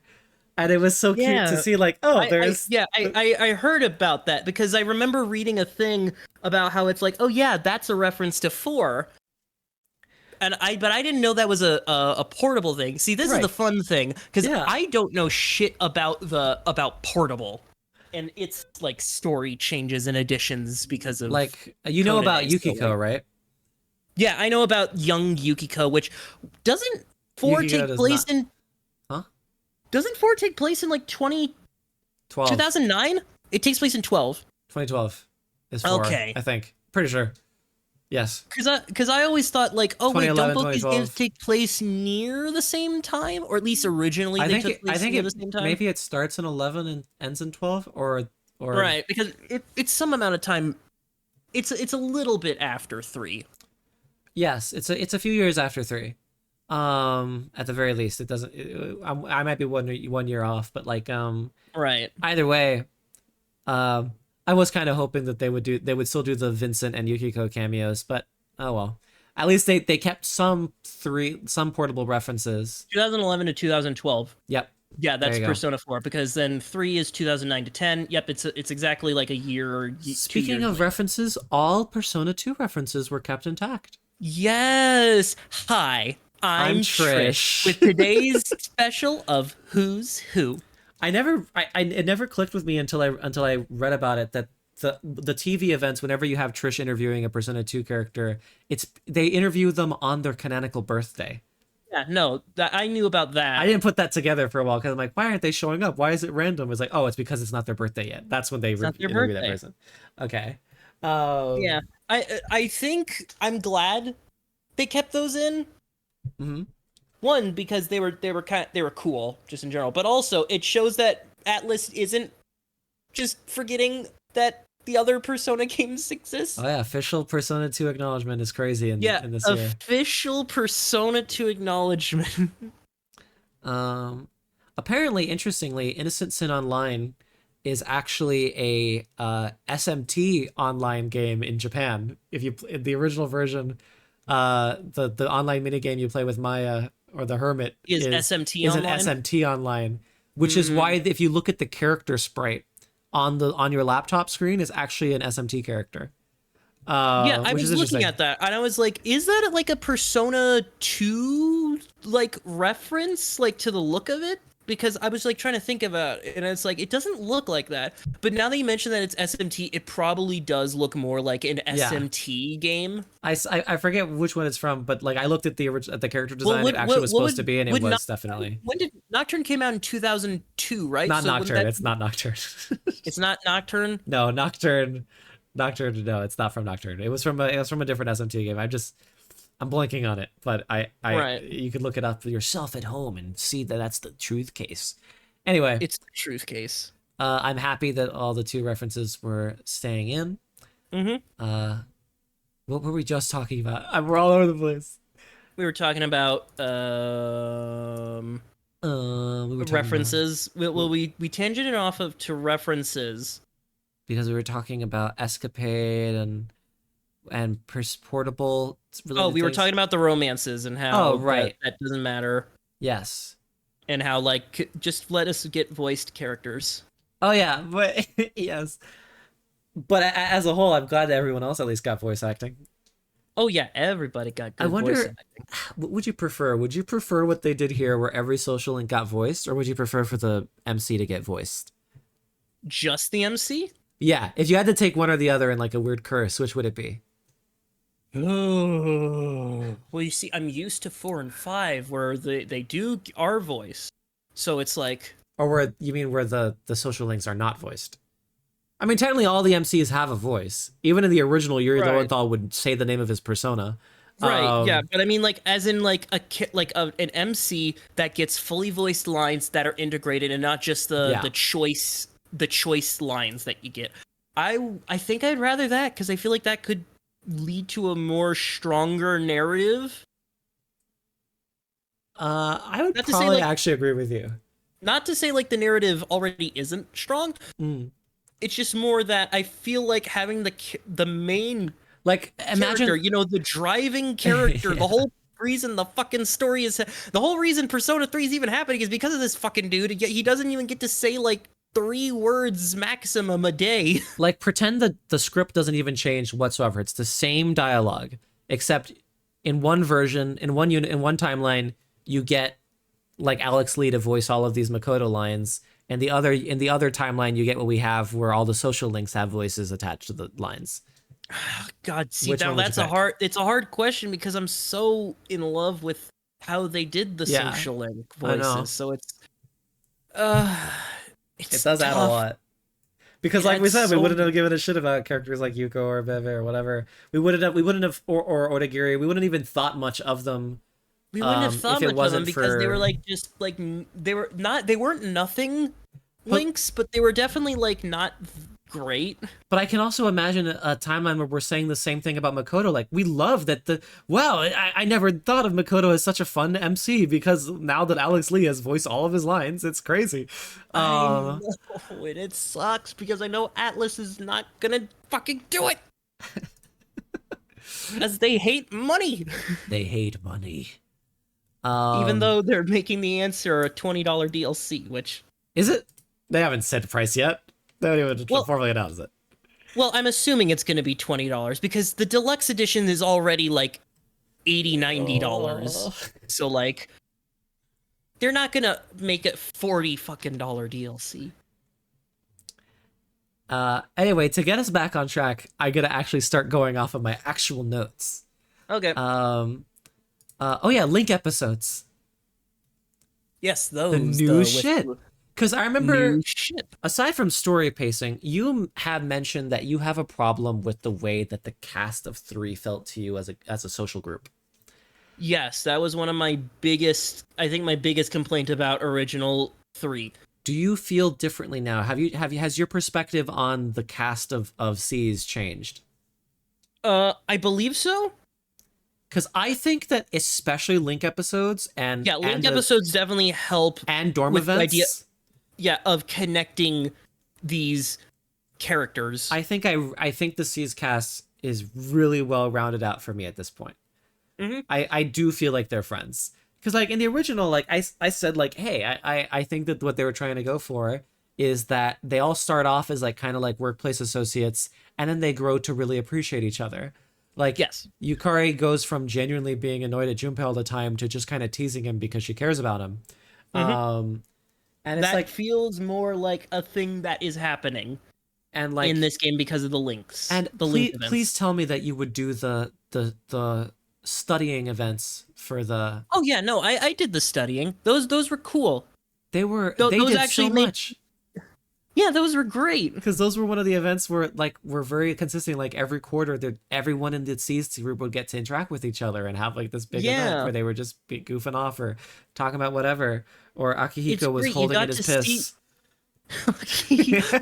and it was so cute Yeah. to see like, oh, there's I heard about that because I remember reading a thing about how it's like, oh yeah, that's a reference to 4. But I didn't know that was a portable thing. See, this is Right. the fun thing because Yeah. I don't know shit about portable, and its like story changes and additions because of like, you know Conan about and so, Yukiko, like- right? Yeah, I know about young Yukiko, which doesn't 4 Yukiko take does place not- in? Huh? Doesn't 4 take place in like 12. 2009? It takes place in 12. 2012 is 4, Okay. I think. Pretty sure. Yes. Because I always thought like, oh wait, don't 2011, both these games 2012. take place near the same time, or at least originally I they think took place near the same time? maybe it starts in 11 and ends in 12, or Right, because it's some amount of time. It's a little bit after 3. Yes, it's a few years after 3. At the very least, it doesn't. I might be one year off, but like Right. either way, I was kind of hoping that they would still do the Vincent and Yukiko cameos, but oh well. At least they kept some portable references. 2011 to 2012. Yep. Yeah, that's There you go. Persona 4 because then 3 is 2009 to 10. Yep, it's exactly like a year or 2 Speaking years of references, all Persona 2 references were kept intact. Yes. Hi, I'm Trish. with today's special of Who's Who. It never clicked with me until I read about it that the TV events, whenever you have Trish interviewing a Persona 2 character, they interview them on their canonical birthday. Yeah, no, I knew about that. I didn't put that together for a while because I'm like, why aren't they showing up? Why is it random? It's like, oh, it's because it's not their birthday yet. That's when they not their interview that birthday. person. Okay. Yeah, I think I'm glad they kept those in. Mhm. One, because they were cool just in general, but also it shows that Atlas isn't just forgetting that the other Persona games exist. Oh yeah, official Persona 2 acknowledgement is crazy in this year. Official Persona 2 acknowledgement. Apparently, interestingly, Innocent Sin Online is actually a SMT online game in Japan. If you in the original version, the online minigame you play with Maya or the Hermit Is SMT is online? an SMT online, which is why if you look at the character sprite on your laptop screen, is actually an SMT character. Yeah, I which was is looking interesting. at that and I was like, is that like a Persona 2 like reference like to the look of it? Because I was like trying to think about it and it's like it doesn't look like that. But now that you mention that it's SMT, it probably does look more like an SMT game. I forget which one it's from, but like I looked at at the character Well, design what- it actually what- was what supposed would- to be, and it would was not- definitely When did Nocturne came out in 2002, right? not So wouldn't Nocturne. that- It's not Nocturne. It's not Nocturne. No, Nocturne. Nocturne. No, it's not from Nocturne. It was from a different SMT game. I'm blanking on it, but Right. you could look it up yourself at home and see that that's the truth case. Anyway, It's the truth case. I'm happy that all the two references were staying in. Mm-hmm. What were we just talking about? We're all over the place. We were talking about We were talking references. We tangented off of to references. because we were talking about escapade and portable. Oh, we were things. talking about the romances and how Oh, right. that doesn't matter, Yes. and how like just let us get voiced characters. Oh yeah, but yes. But as a whole, I'm glad that everyone else at least got voice acting. Oh yeah, everybody got good I wonder, voice acting. what would you prefer? Would you prefer what they did here, where every social link got voiced, or would you prefer for the MC to get voiced? Just the MC? Yeah, if you had to take one or the other in like a weird curse, which would it be? Oh. Well, you see, I'm used to 4 and 5 where they do our voice. So it's like, Or where you mean where the social links are not voiced? I mean, technically, all the MCs have a voice. Even in the original, Yuri Right. Lowenthal would say the name of his persona. right, yeah, but I mean like as in like an MC that gets fully voiced lines that are integrated and not just Yeah. the choice lines that you get. I think I'd rather that cuz I feel like that could lead to a more stronger narrative. I would Not to say, probably like- actually agree with you. Not to say like the narrative already isn't strong. Mm. It's just more that I feel like having the main Like, imagine character, you know, the driving character, Yeah. the whole reason the fucking story is, the whole reason Persona 3 is even happening is because of this fucking dude. Yet he doesn't even get to say like 3 words maximum a day. like pretend that the script doesn't even change whatsoever. It's the same dialogue, except in one version, in one unit, in one timeline, you get like Alex Lee to voice all of these Makoto lines, and in the other timeline, you get what we have, where all the social links have voices attached to the lines. God, see, Which now one would you that's a pick? it's a hard question because I'm so in love with how they did the Yeah, social link I know. voices. So uh it's It does add a tough. lot. Because, It like we adds said, we so wouldn't have given a shit about characters like Yuko or Bebe or whatever. We wouldn't have, or Odagiri. We wouldn't even thought much of them. We wouldn't have if thought it much of them wasn't because they for- were like just like they weren't nothing links, but they were definitely like not great. But I can also imagine a timeline where we're saying the same thing about Makoto. Like, we love that I never thought of Makoto as such a fun MC, because now that Alex Lee has voiced all of his lines, it's crazy. I know, and it sucks because I know Atlas is not gonna fucking do it. As they hate money. They hate money. Even though they're making the answer a $20 DLC, which, is it? They haven't set the price yet. They haven't even Well- formally announced it. well, I'm assuming it's going to be $20 because the deluxe edition is already like $80, $90. Oh. So like, they're not going to make it $40 fucking DLC. Anyway, to get us back on track, I gotta actually start going off of my actual notes. Okay. Oh yeah, Link episodes. yes, The those. new with shit. the Because I remember, New shit. aside from story pacing, you have mentioned that you have a problem with the way that the cast of 3 felt to you as a social group. Yes, that was one of my biggest, I think my biggest complaint about original 3. Do you feel differently now? Has your perspective on the cast of C's changed? I believe so. Because I think that especially Link episodes and Yeah, Link and the- episodes definitely help and dorm with the events. idea- of connecting these characters. I think the C's cast is really well rounded out for me at this point. Mhm. I do feel like they're friends, because like in the original, like I said, like, hey, I think that what they were trying to go for is that they all start off as like kind of like workplace associates, and then they grow to really appreciate each other. Like, Yes. Yukari goes from genuinely being annoyed at Junpei all the time to just kind of teasing him because she cares about him. And it's That like, feels more like a thing that is happening and like in this game because of the links. And the link please, please tell me that you would do the studying events for the. Oh yeah, no, I did the studying. Those were cool. They were Those they did actually so made- much. Yeah, those were great. Because those were one of the events where like were very consistent. Like every quarter, everyone in the Seas group would get to interact with each other and have like this big event Yeah, where they were just goofing off or talking about whatever. Or it's Akihiko was great. You holding in got his to see. piss.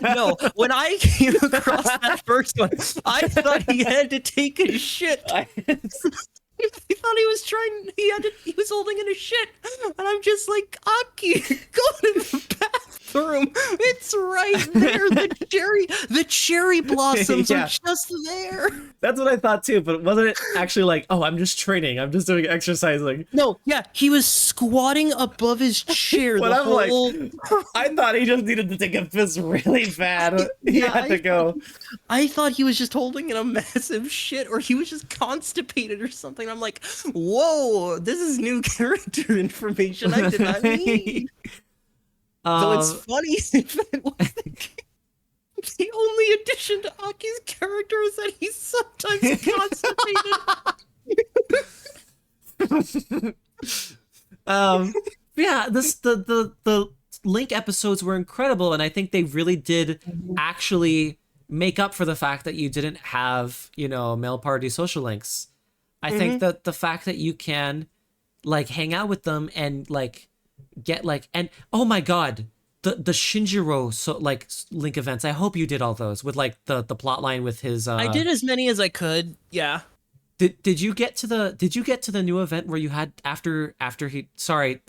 No, when I came across that first one, I thought he had to take a shit. I thought he was trying. He was holding in a shit, and I'm just like, Aki, go to the bathroom. It's right there. The cherry blossoms Yeah. are just there. That's what I thought too, but wasn't it actually like, oh, I'm just training, I'm just doing exercising? No, yeah, he was squatting above his chair. But the I'm whole... like, I thought he just needed to take a piss really bad. He Yeah, had to go. I thought he was just holding in a massive shit, or he was just constipated or something. I'm like, whoa, this is new character information I did not need. So it's funny that the only addition to Aki's character is that he's sometimes constipated. Yeah, the Link episodes were incredible, and I think they really did actually make up for the fact that you didn't have, male party social links. I think that the fact that you can like hang out with them and like get like, and oh my god, the Shinjiro Link events. I hope you did all those with like the plot line with his I did as many as I could. Yeah. Did you get to the new event where you had after he, sorry,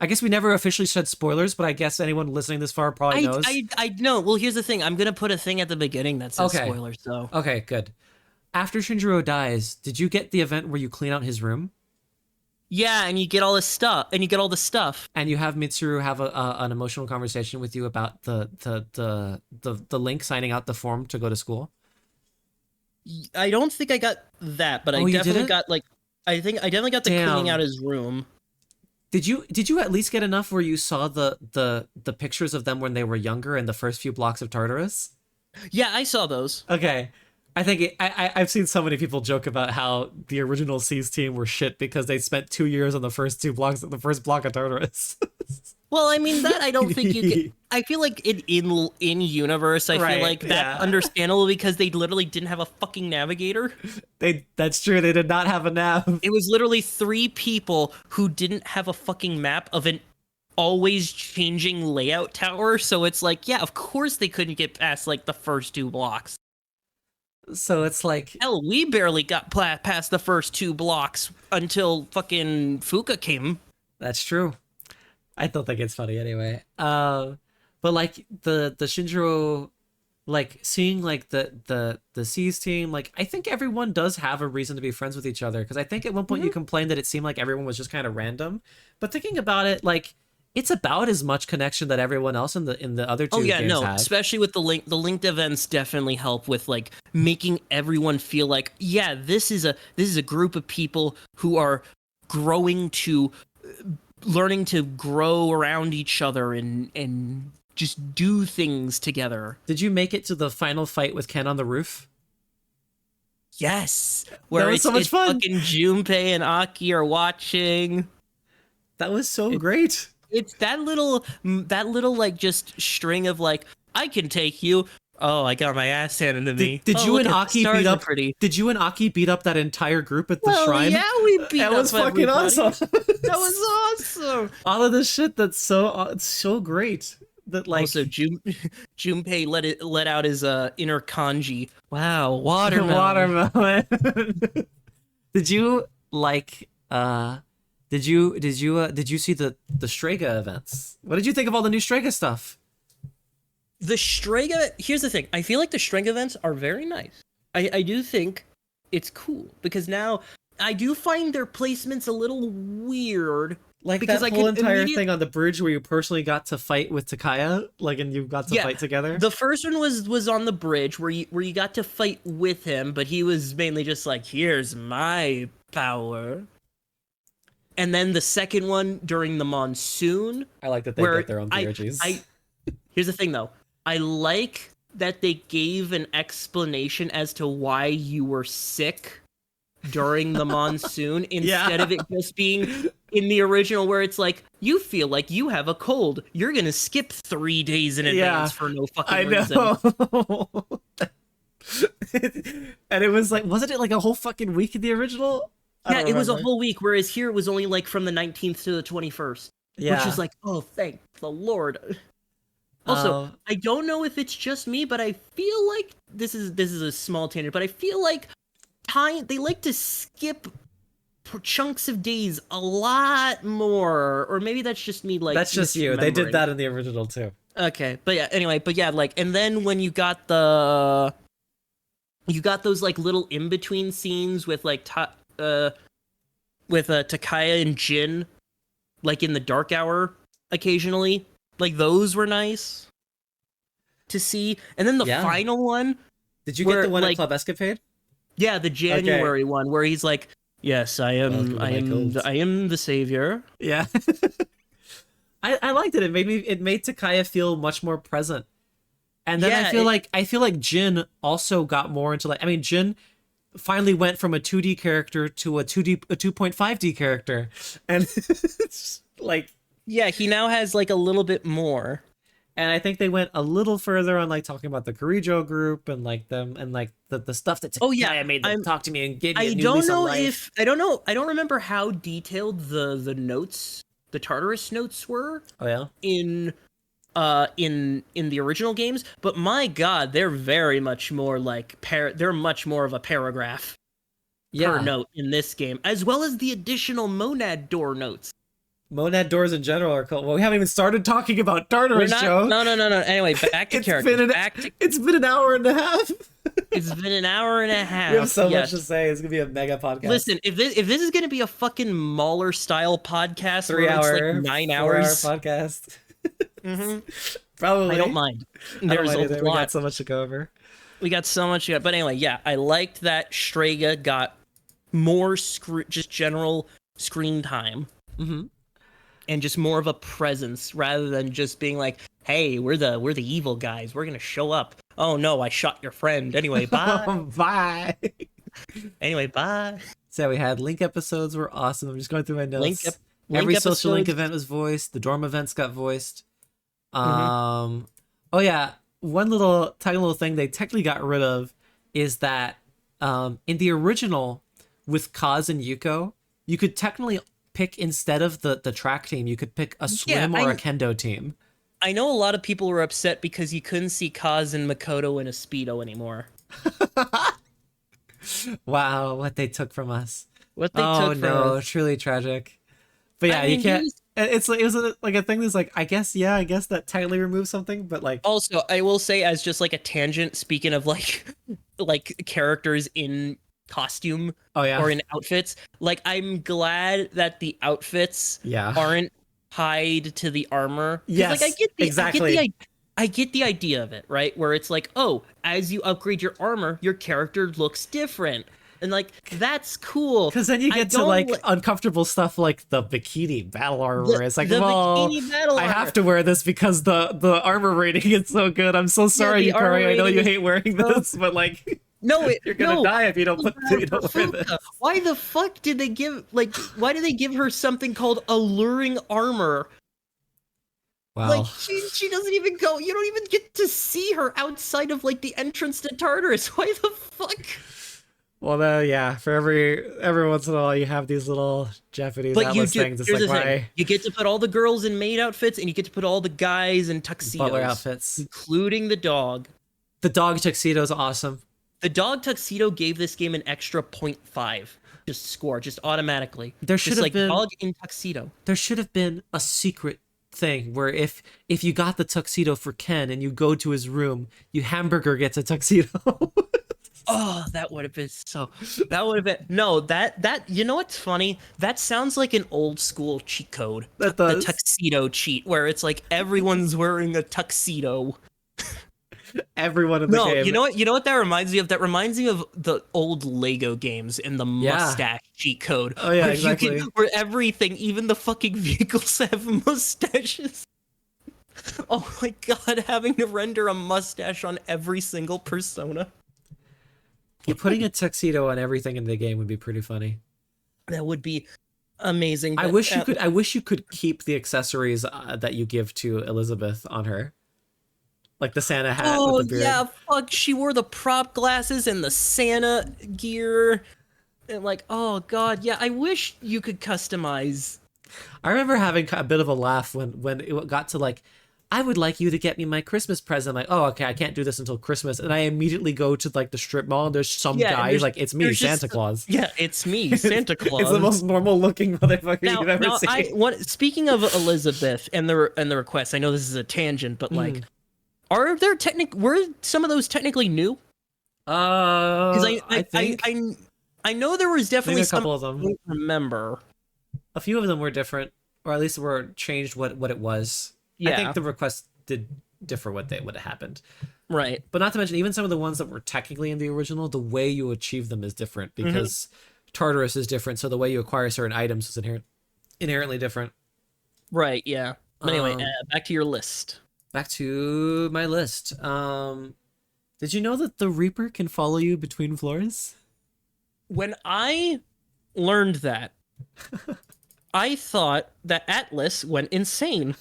I guess we never officially said spoilers, but I guess anyone listening this far probably knows. I know. Well, here's the thing. I'm gonna put a thing at the beginning that says Okay. spoilers. So Okay, good. After Shinjiro dies, did you get the event where you clean out his room yeah, and you get all this stuff, and you get all the stuff. and you have Mitsuru have an emotional conversation with you about the Link signing out the form to go to school? I don't think I got that, but Oh, I you definitely didn't? got like I definitely got the Damn. cleaning out his room. Did you at least get enough where you saw the pictures of them when they were younger in the first few blocks of Tartarus? Yeah, I saw those. Okay. I think I've seen so many people joke about how the original Seas team were shit because they spent 2 years on the first block of Tartarus. Well, I mean that I don't think you can. I feel like in universe, I Right, feel like that's yeah. understandable because they literally didn't have a fucking navigator. That's true. They did not have a nav. It was literally 3 people who didn't have a fucking map of an always changing layout tower. So it's like, yeah, of course they couldn't get past like the first 2 blocks. So it's like, Hell, we barely got past the first 2 blocks until fucking Fuka came. that's true. I don't think it's funny anyway. But like the Shinjiro, like seeing like the Seas team, like I think everyone does have a reason to be friends with each other because I think at one point you complained that it seemed like everyone was just kind of random. But thinking about it, like it's about as much connection that everyone else in the other two games had. Especially with the linked events definitely help with like making everyone feel like, yeah, this is a group of people who are learning to grow around each other and just do things together. Did you make it to the final fight with Ken on the roof? Yes, That was so much fun. Fucking Junpei and Aki are watching. That was so great. It's that little like just string of like, I can take you. Oh, I got my ass handed to me. Did Oh, you look and at the Aki stars beat are up? pretty? Did you and Aki beat up that entire group at the Well, shrine? yeah, we beat That up was fucking everybody. awesome. That was awesome. All of this shit that's so great. That like Also, Junpei let out his inner kanji. Wow, watermelon. watermelon. Did you like did you see the Strega events? What did you think of all the new Strega stuff? The Strega, here's the thing. I feel like the Strega events are very nice. I do think it's cool because now I do find their placements a little weird. Like Because that I whole could entire immediate- thing on the bridge where you personally got to fight with Takaya, like, and you got to Yeah, fight together. The first one was on the bridge where you got to fight with him, but he was mainly just like, here's my power. And then the second one during the monsoon, I like that they where get their own theurgies. Here's the thing though. I like that they gave an explanation as to why you were sick during the monsoon instead of it just being in the original where it's like, you feel like you have a cold. You're going to skip 3 days in advance for no fucking reason. know. And it was like, wasn't it like a whole fucking week in the original? Yeah, it was a whole week, whereas here it was only like from the 19th to the 21st. Yeah. Which is like, oh, thank the Lord. Also, I don't know if it's just me, but I feel like this is a small tangent, but I feel like they like to skip chunks of days a lot more, or maybe that's just me. Like, that's just you. They did that in the original too. Okay, but yeah. Anyway, like, and then when you got those like little in between scenes with like Takaya and Jin, like in the dark hour occasionally. Like, those were nice to see. And then the final one... Did you get the one at Club Escapade? Yeah, the January one, where he's like, yes, I am the savior. Yeah. I liked it. It made Takaya feel much more present. And then I feel like Jin also got more into like... I mean, Jin finally went from a 2D character to a 2.5D character. And it's like... Yeah, he now has like a little bit more. And I think they went a little further on like talking about the Kirijo group and like them and like the stuff that made them talk to me and gave me a new lease on life. I don't remember how detailed the notes, the Tartarus notes were. Oh yeah. In the original games, but my god, they're very much more like they're much more of a paragraph per note in this game, as well as the additional monad door notes. Monad doors in general are cool. Well, we haven't even started talking about Tartarus, Joe. No. Anyway, back to characters. It's been an hour and a half. It's been an hour and a half. We have so much to say. It's gonna be a mega podcast. Listen, if this is gonna be a fucking Mauler style podcast, 3 hour, it's like 9 hours podcast. Mm-hmm. Probably. I don't mind. There's a lot. We got so much to go over. We got so much to go. But anyway, yeah, I liked that Strega got more just general screen time. Mm-hmm. And just more of a presence rather than just being like, "Hey, we're the evil guys. We're gonna show up." Oh no, I shot your friend. Anyway, bye. Bye. Anyway, bye. So we had Link episodes were awesome. I'm just going through my notes. Every social Link event was voiced. The dorm events got voiced. Oh yeah, one tiny little thing they technically got rid of is that in the original with Kaz and Yuko, you could technically pick instead of the track team, you could pick a swim or a kendo team. I know a lot of people were upset because you couldn't see Kaz and Makoto in a Speedo anymore. Wow, what they took from us. What they took from us. Truly tragic. But yeah, you can't. It was like a thing that's like, I guess that technically removes something, but like. Also, I will say, as just like a tangent, speaking of like characters in costume or in outfits, like, I'm glad that the outfits aren't tied to the armor. Yes, like, exactly. I get the idea of it, right? Where it's like, oh, as you upgrade your armor, your character looks different. And like, that's cool. Because then you get to like uncomfortable stuff like the bikini battle armor. It's like, well, I have to wear this because the armor rating is so good. I'm so sorry, Yukari. I know you hate wearing this, but like, you're gonna die if you don't wear this. Why the fuck did they give why did they give her something called alluring armor? Wow. Like, she doesn't even go. You don't even get to see her outside of like the entrance to Tartarus. Why the fuck? Well, yeah. For every once in a while, you have these little Japanese Atlas things. It's like, why? You get to put all the girls in maid outfits, and you get to put all the guys in tuxedos, butler outfits, including the dog. The dog tuxedo is awesome. The dog tuxedo gave this game an extra 0.5 just score, just automatically. There should have been dog in tuxedo. There should have been a secret thing where if you got the tuxedo for Ken and you go to his room, Hamburger gets a tuxedo. Oh, that would have been no, that you know what's funny? That sounds like an old school cheat code. That does. The tuxedo cheat, where it's like everyone's wearing a tuxedo. Everyone in the game. You know what that reminds me of? That reminds me of the old Lego games and the mustache cheat code. Oh yeah, exactly. Where everything, even the fucking vehicles, have mustaches. Oh my god, having to render a mustache on every single persona. Yeah, putting a tuxedo on everything in the game would be pretty funny. That would be amazing. I but wish you could. I wish you could keep the accessories that you give to Elizabeth on her, like the Santa hat with Oh the beard. yeah, fuck! She wore the prop glasses and the Santa gear, and like, oh god, yeah. I wish you could customize. I remember having a bit of a laugh when it got to like, I would like you to get me my Christmas present. Like, oh, okay, I can't do this until Christmas, and I immediately go to like the strip mall, and there's some Yeah, and guy who's like, it's me, there's just- Santa Claus. Yeah, it's me, Santa Claus. It's the most normal looking motherfucker you've ever seen. Speaking of Elizabeth and the requests, I know this is a tangent, but like, were some of those technically new? Because I think I know there was definitely maybe a couple of some them. I don't remember. A few of them were different, or at least were changed what it was. I Yeah. think the requests did differ what had happened. Right. But not to mention, even some of the ones that were technically in the original, the way you achieve them is different because Tartarus is different. So the way you acquire certain items is inherently different. Right. Yeah. But anyway, Um, back to your list. Back to my list. Did you know that the Reaper can follow you between floors? When I learned that, I thought that Atlas went insane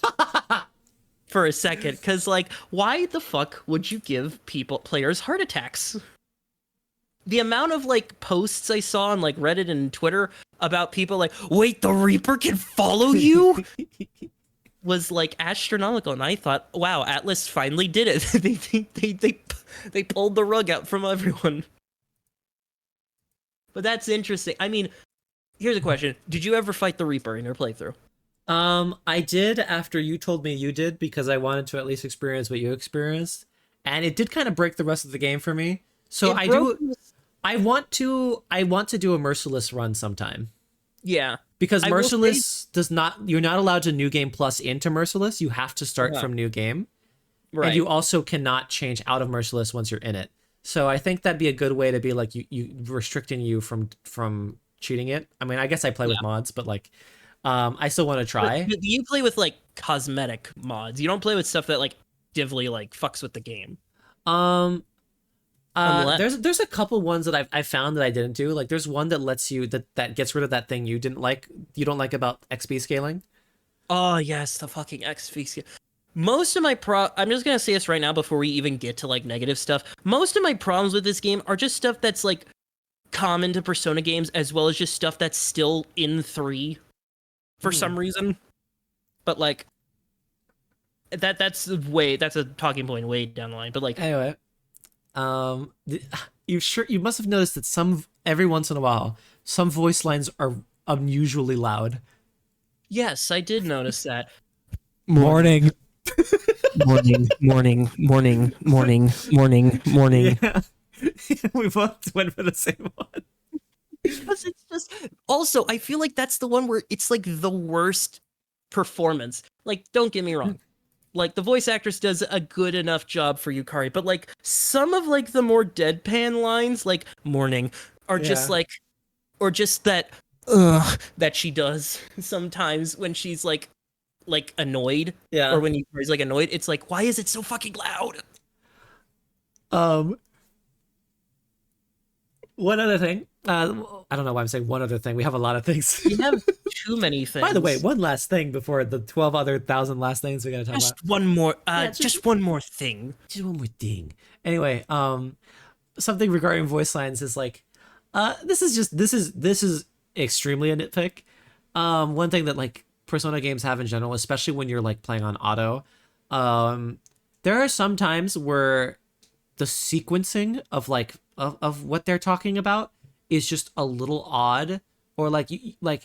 for a second. Because, like, why the fuck would you give players heart attacks? The amount of, like, posts I saw on, like, Reddit and Twitter about people like, wait, the Reaper can follow you? was, like, astronomical. And I thought, wow, Atlas finally did it. they pulled the rug out from everyone. But that's interesting. I mean, here's a question. Did you ever fight the Reaper in your playthrough? I did after you told me you did because I wanted to at least experience what you experienced, and it did kind of break the rest of the game for me. So I want to do a merciless run sometime. Yeah. Because I will merciless does not, you're not allowed to new game plus into merciless. You have to start from new game. Right. And you also cannot change out of merciless once you're in it. So I think that'd be a good way to be like you restricting you from cheating it. I mean, I guess I play with mods, but like I still want to try. But you play with like cosmetic mods. You don't play with stuff that like actively like fucks with the game. There's a couple ones that I found that I didn't do. Like there's one that lets you that gets rid of that thing you don't like about XP scaling. Oh yes, the fucking XP scale. Most of my I'm just gonna say this right now before we even get to like negative stuff. Most of my problems with this game are just stuff that's like common to Persona games, as well as just stuff that's still in 3 for some reason. But like that's a talking point way down the line. But like anyway, you must have noticed that every once in a while some voice lines are unusually loud. Yes, I did notice that. Morning. morning. Yeah. We both went for the same one. Because it's just also I feel like that's the one where it's like the worst performance. Like, don't get me wrong. Like the voice actress does a good enough job for Yukari, but like some of like the more deadpan lines, like morning, are just like or just that that she does sometimes when she's like annoyed. Yeah. Or when Yukari's like annoyed, it's like, why is it so fucking loud? One other thing. I don't know why I'm saying one other thing. We have a lot of things. You have too many things. By the way, one last thing before the 12 other thousand last things we're gonna talk about. Just one more. Just one more thing. Just one more thing. Anyway, something regarding voice lines is like, this is extremely a nitpick. One thing that like Persona games have in general, especially when you're like playing on auto, there are some times where the sequencing of like of what they're talking about is just a little odd, or like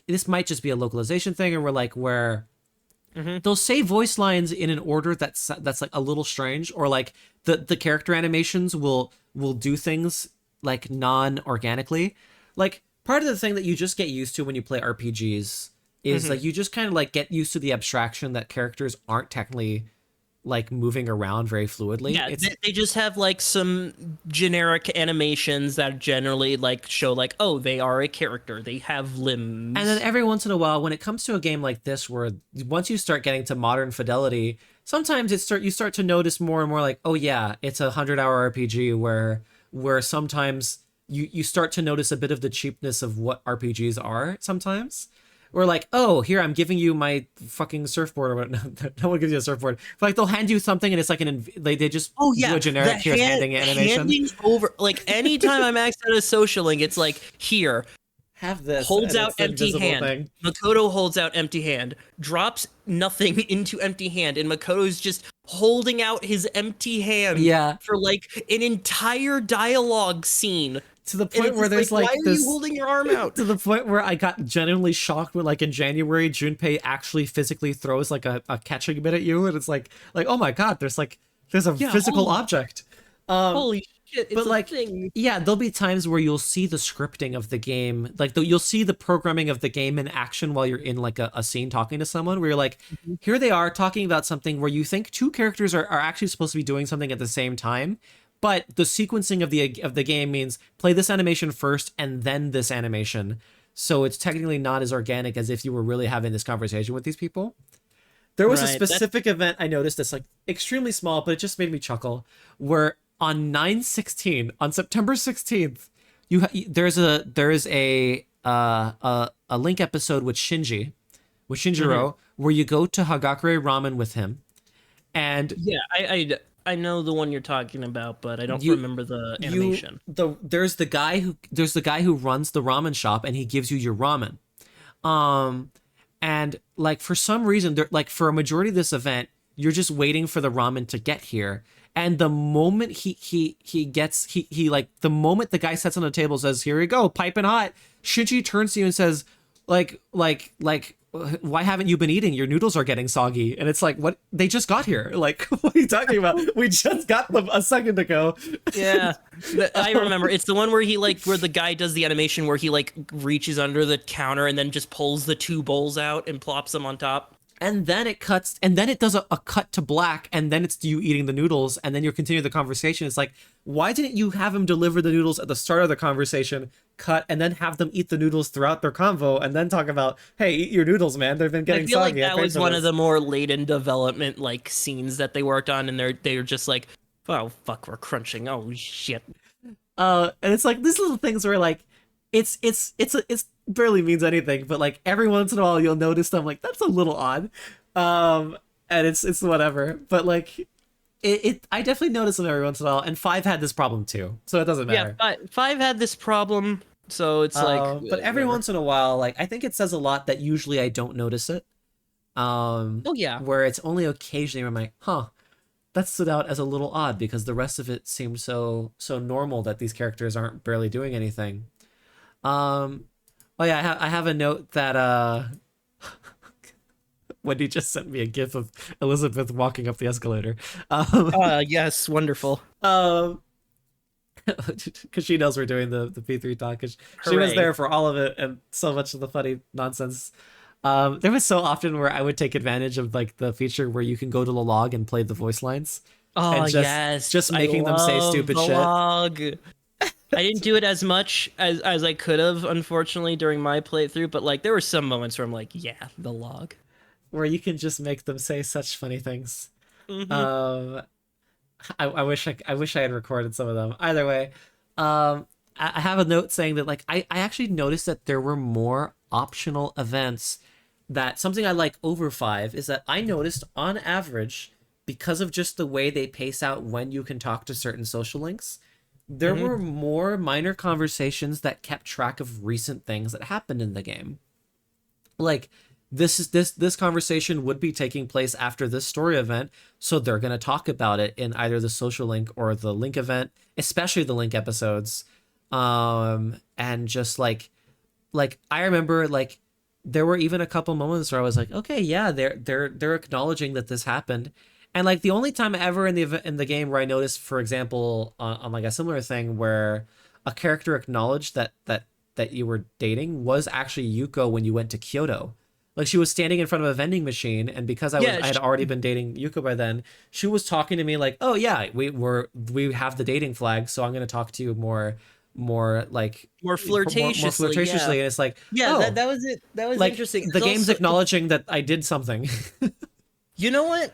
this might just be a localization thing, or where they'll say voice lines in an order that's like a little strange, or like the character animations will do things like non-organically. Like part of the thing that you just get used to when you play RPGs is like you just kind of like get used to the abstraction that characters aren't technically like moving around very fluidly. Yeah, they just have like some generic animations that generally like show like, oh, they are a character, they have limbs. And then every once in a while, when it comes to a game like this, where once you start getting to modern fidelity, sometimes you start to notice more and more like, oh yeah, it's a 100-hour RPG where sometimes you start to notice a bit of the cheapness of what RPGs are sometimes. Or like, oh, here I'm giving you my fucking surfboard or what? No one gives you a surfboard. But like they'll hand you something and it's like they just Oh do yeah, a generic here's handing animation. handing over. Like anytime I'm maxed out a social link, it's like here, Have this holds and out it's the empty invisible hand. thing. Makoto holds out empty hand, drops nothing into empty hand, and Makoto's just holding out his empty hand Yeah. for like an entire dialogue scene. To the And point it's where just there's like, like why are this you holding your arm out? to the point where I got genuinely shocked when like in January Junpei actually physically throws like a catching mitt at you and it's like oh my god, there's a Yeah, physical holy- object. Holy shit! It's But a like thing. yeah, there'll be times where you'll see the scripting of the game, like you'll see the programming of the game in action while you're in like a scene talking to someone where you're like, here they are talking about something where you think two characters are actually supposed to be doing something at the same time. But the sequencing of the game means play this animation first and then this animation. So it's technically not as organic as if you were really having this conversation with these people. There was a Right, that's- specific event I noticed that's like extremely small, but it just made me chuckle. Where on 9/16, on September 16th, there is a Link episode with Shinjiro, where you go to Hagakure Ramen with him, and Yeah, I know the one you're talking about, but I don't remember the animation. There's the guy who runs the ramen shop, and he gives you your ramen. And like for some reason, like for a majority of this event, you're just waiting for the ramen to get here. And the moment the moment the guy sets on the table says, "Here you go, piping hot," Shinji turns to you and says, like, why haven't you been eating? Your noodles are getting soggy. And it's like, what? They just got here. Like, what are you talking about? We just got them a second ago. Yeah, I remember. It's the one where where the guy does the animation where he like reaches under the counter and then just pulls the two bowls out and plops them on top. And then it cuts, and then it does a cut to black, and then it's you eating the noodles, and then you continue the conversation. It's like, why didn't you have him deliver the noodles at the start of the conversation, cut, and then have them eat the noodles throughout their convo, and then talk about, hey, eat your noodles, man. They've been getting I feel soggy. like that was one of the more late in development like scenes that they worked on, and they're just like, oh fuck, we're crunching. Oh shit. And it's like these little things where like, it's barely means anything, but like every once in a while you'll notice them like that's a little odd, and it's whatever. But like, I definitely notice them every once in a while. And 5 had this problem too, so it doesn't matter. Yeah, five had this problem, so it's like. But every once in a while, like I think it says a lot that usually I don't notice it. Oh yeah. Where it's only occasionally where I'm like, huh, that stood out as a little odd because the rest of it seemed so normal that these characters aren't barely doing anything. Oh yeah, I have a note that Wendy just sent me a gif of Elizabeth walking up the escalator. Yes, wonderful. Because she knows we're doing the P3 talk. Because she was Hooray. there for all of it and so much of the funny nonsense. There was so often where I would take advantage of like the feature where you can go to the log and play the voice lines. Oh and just making them say stupid the shit. log. I didn't do it as much as I could have, unfortunately, during my playthrough. But like, there were some moments where I'm like, yeah, the log. Where you can just make them say such funny things. Mhm. I wish I had recorded some of them. Either way, I have a note saying that like I actually noticed that there were more optional events. That something I like over 5 is that I noticed on average, because of just the way they pace out when you can talk to certain social links, there were more minor conversations that kept track of recent things that happened in the game. Like this conversation would be taking place after this story event, so they're going to talk about it in either the social link or the link event, especially the link episodes. And just like I remember like there were even a couple moments where I was like, okay, yeah, they're acknowledging that this happened. And like the only time ever in the game where I noticed, for example, on like a similar thing where a character acknowledged that you were dating was actually Yuko when you went to Kyoto. Like she was standing in front of a vending machine, and because I had already been dating Yuko by then, she was talking to me like, "Oh yeah, we have the dating flag, so I'm going to talk to you more flirtatiously, yeah. And it's like, Yeah, oh, that was it. That was like, interesting. The It's game's also- acknowledging that I did something. You know what?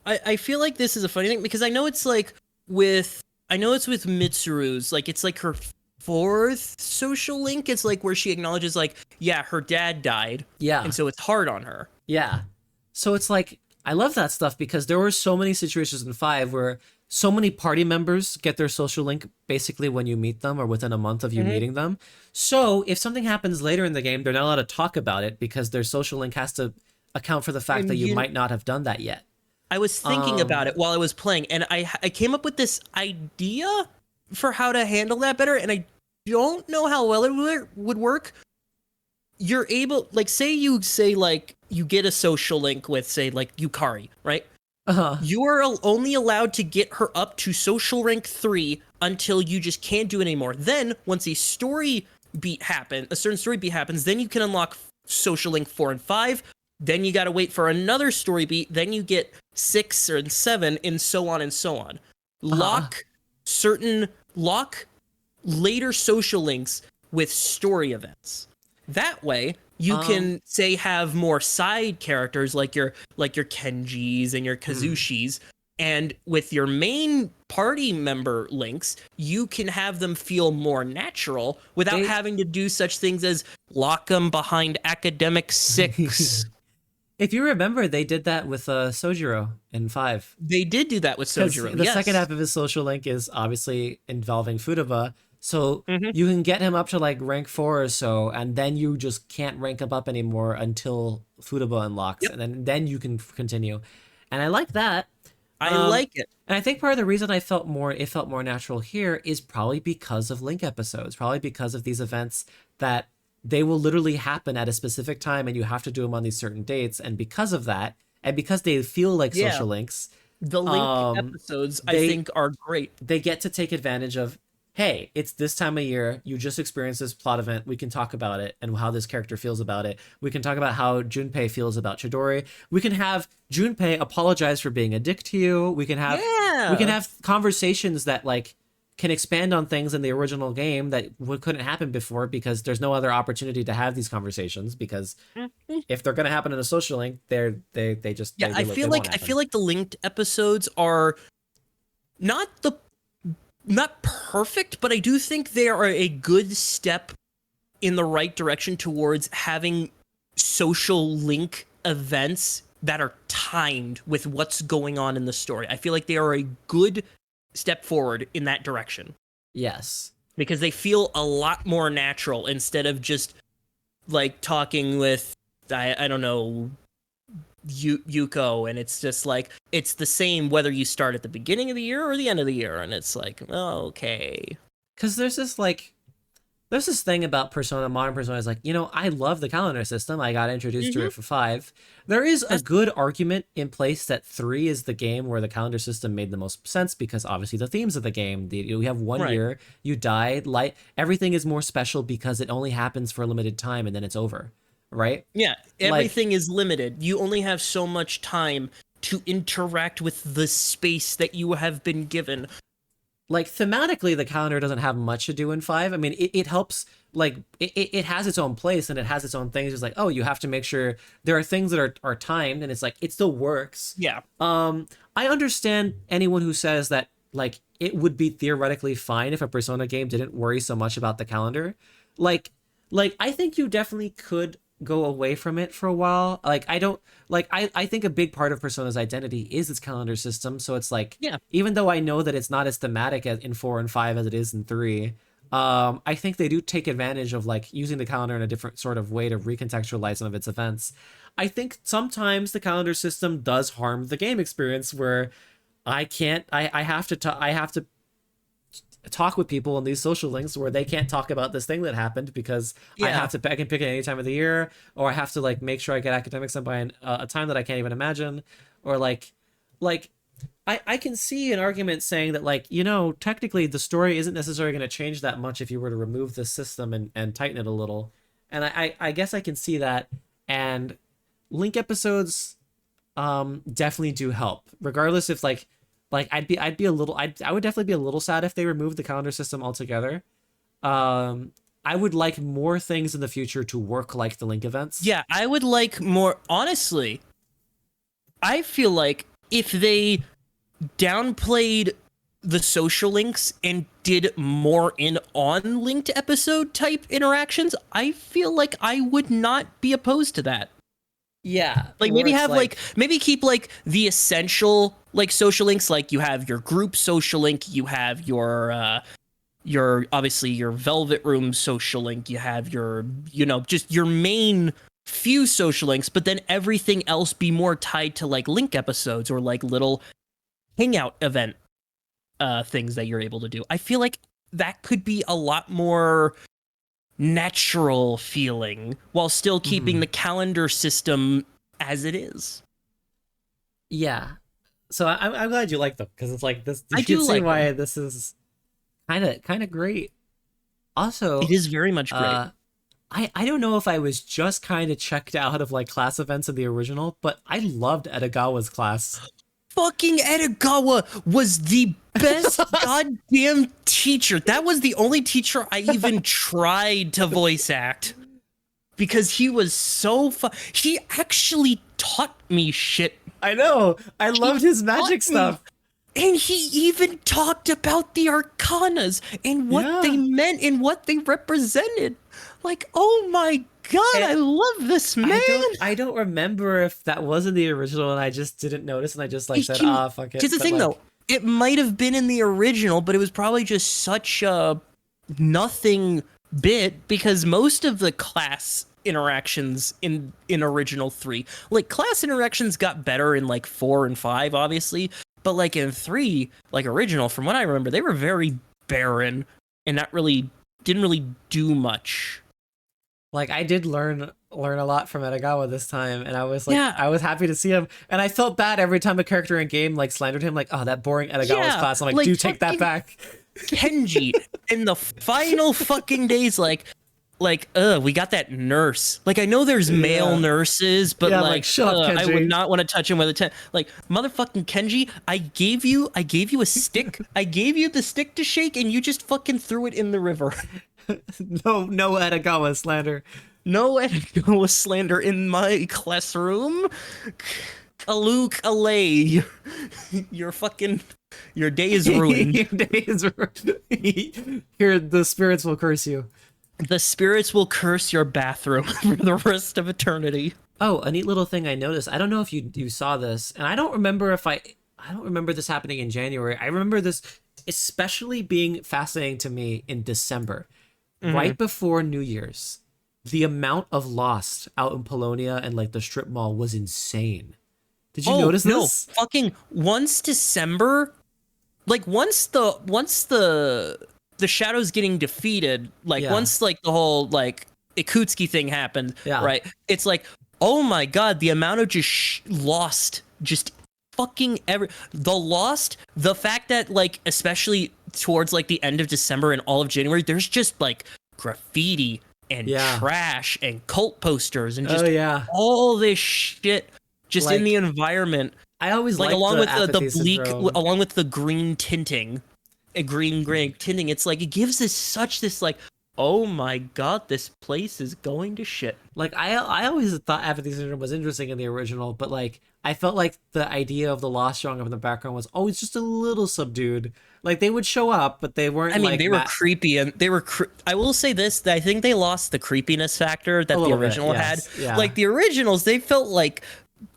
I feel like this is a funny thing because I know it's with Mitsuru's, like it's like her fourth social link is like where she acknowledges like, yeah, her dad died. Yeah. And so it's hard on her. Yeah. So it's like, I love that stuff because there were so many situations in 5 where so many party members get their social link basically when you meet them or within a month of you meeting them. So if something happens later in the game, they're not allowed to talk about it because their social link has to account for the fact And that you might not have done that yet. I was thinking about it while I was playing, and I came up with this idea for how to handle that better, and I don't know how well it would work. You're able, like, say you get a social link with, say, like, Yukari, right? Uh-huh. You are only allowed to get her up to social rank 3 until you just can't do it anymore. Then, once a certain story beat happens, then you can unlock social link 4 and 5. Then you gotta wait for another story beat. Then you get 6 or 7, and so on and so on. Lock later social links with story events. That way, you can say have more side characters like your Kenjis and your Kazushis, and with your main party member links, you can have them feel more natural without having to do such things as lock them behind academic 6. If you remember, they did that with Sojiro in 5. They did do that with Sojiro. The second half of his social link is obviously involving Futaba. So you can get him up to like rank 4 or so, and then you just can't rank him up anymore until Futaba unlocks, and then you can continue. And I like that. I like it. And I think part of the reason it felt more natural here is probably because of Link episodes, probably because of these events that they will literally happen at a specific time and you have to do them on these certain dates. And because of that, and because they feel like social links, the Link episodes, I think, are great. They get to take advantage of, hey, it's this time of year, you just experienced this plot event, we can talk about it and how this character feels about it. We can talk about how Junpei feels about Chidori. We can have Junpei apologize for being a dick to you. We can have conversations that like can expand on things in the original game that couldn't happen before because there's no other opportunity to have these conversations, because if they're going to happen in a social link, they just I feel like the linked episodes are not perfect, but I do think they are a good step in the right direction towards having social link events that are timed with what's going on in the story. I feel like they are a good step forward in that direction. Yes. Because they feel a lot more natural instead of just like talking with, I don't know, Yuko, and it's just like, it's the same whether you start at the beginning of the year or the end of the year, and it's like, oh, okay. Because there's this thing about Persona, modern Persona is like, I love the calendar system. I got introduced to it for 5. There is a good argument in place that 3 is the game where the calendar system made the most sense, because obviously the themes of the game, you have 1 year, you die, everything is more special because it only happens for a limited time and then it's over, right? Yeah, everything is limited. You only have so much time to interact with the space that you have been given. Like, thematically, the calendar doesn't have much to do in 5. I mean, it helps, like, it has its own place and it has its own things. It's like, oh, you have to make sure there are things that are timed, and it's like, it still works. Yeah. I understand anyone who says that, like, it would be theoretically fine if a Persona game didn't worry so much about the calendar. Like, I think you definitely could go away from it for a while. Like, I think a big part of Persona's identity is its calendar system. So it's like, even though I know that it's not as thematic in 4 and 5 as it is in 3, I think they do take advantage of like using the calendar in a different sort of way to recontextualize some of its events. I think sometimes the calendar system does harm the game experience, where I have to talk with people in these social links where they can't talk about this thing that happened because I can pick it any time of the year, or I have to like make sure I get academics in by a time that I can't even imagine, or like I can see an argument saying that, like, technically the story isn't necessarily going to change that much if you were to remove this system and tighten it a little. And I guess I can see that. And link episodes definitely do help, regardless if I would definitely be a little sad if they removed the calendar system altogether. I would like more things in the future to work like the link events. Yeah, I would like more. Honestly, I feel like if they downplayed the social links and did more in on linked episode type interactions, I feel like I would not be opposed to that. Yeah. Like maybe have like maybe keep like the essential like social links, like you have your group social link, you have your obviously your Velvet Room social link, you have your, you know, just your main few social links, but then everything else be more tied to like link episodes or like little hangout event things that you're able to do. I feel like that could be a lot more natural feeling while still keeping the calendar system as it is. Yeah. So I'm glad you like them, because it's like this. You I can do see like why them. this is kind of great. Also, It is very much great. I don't know if I was just kind of checked out of like class events in the original, but I loved Edagawa's class. Fucking Edagawa was the best goddamn teacher. That was the only teacher I even tried to voice act. Because he was so fun. He actually taught me shit. I know. I loved his magic stuff. And he even talked about the arcanas and what they meant and what they represented. Like, oh my god, I love this man. I don't remember if that was in the original and I just didn't notice and I just like said, fuck it. Here's the thing though, it might have been in the original, but it was probably just such a nothing bit, because most of the class interactions in original 3, like class interactions got better in like 4 and 5 obviously, but like in 3, like original, from what I remember, they were very barren and didn't really do much. Like I did learn a lot from Edagawa this time, and I was like, Yeah. I was happy to see him, and I felt bad every time a character in game like slandered him, like, oh, that boring Edagawa's class. I'm like, do take that back. Kenji in the final fucking days, like, we got that nurse. Like, I know there's male nurses, but like, shut up, Kenji. I would not want to touch him with a 10. Like, motherfucking Kenji, I gave you a stick. I gave you the stick to shake, and you just fucking threw it in the river. No Edagawa slander. No Edagawa slander in my classroom. Alay. Your day is ruined. Your day is ruined. Here, the spirits will curse you. The spirits will curse your bathroom for the rest of eternity. Oh, a neat little thing I noticed. I don't know if you saw this, and I don't remember this happening in January. I remember this especially being fascinating to me in December, right before New Year's. The amount of Lost out in Polonia and like the strip mall was insane. Did you notice this? No, fucking once December, like once the Shadows getting defeated, like once like the whole like Ikutski thing happened, right? It's like, oh my god, the amount of just Lost, just fucking the fact that like especially towards like the end of December and all of January, there's just like graffiti and trash and cult posters and just all this shit just like, in the environment. I always like along with the bleak syndrome. Along with the green tinting, green tinting. It's like it gives this like, oh my god, this place is going to shit. Like I always thought apathy syndrome was interesting in the original, but like I felt like the idea of the Lost showing up in the background was always just a little subdued. Like they would show up, but they weren't. I mean, they were creepy, and they were. I will say this: I think they lost the creepiness factor that the original had. Yeah. Like the originals, they felt like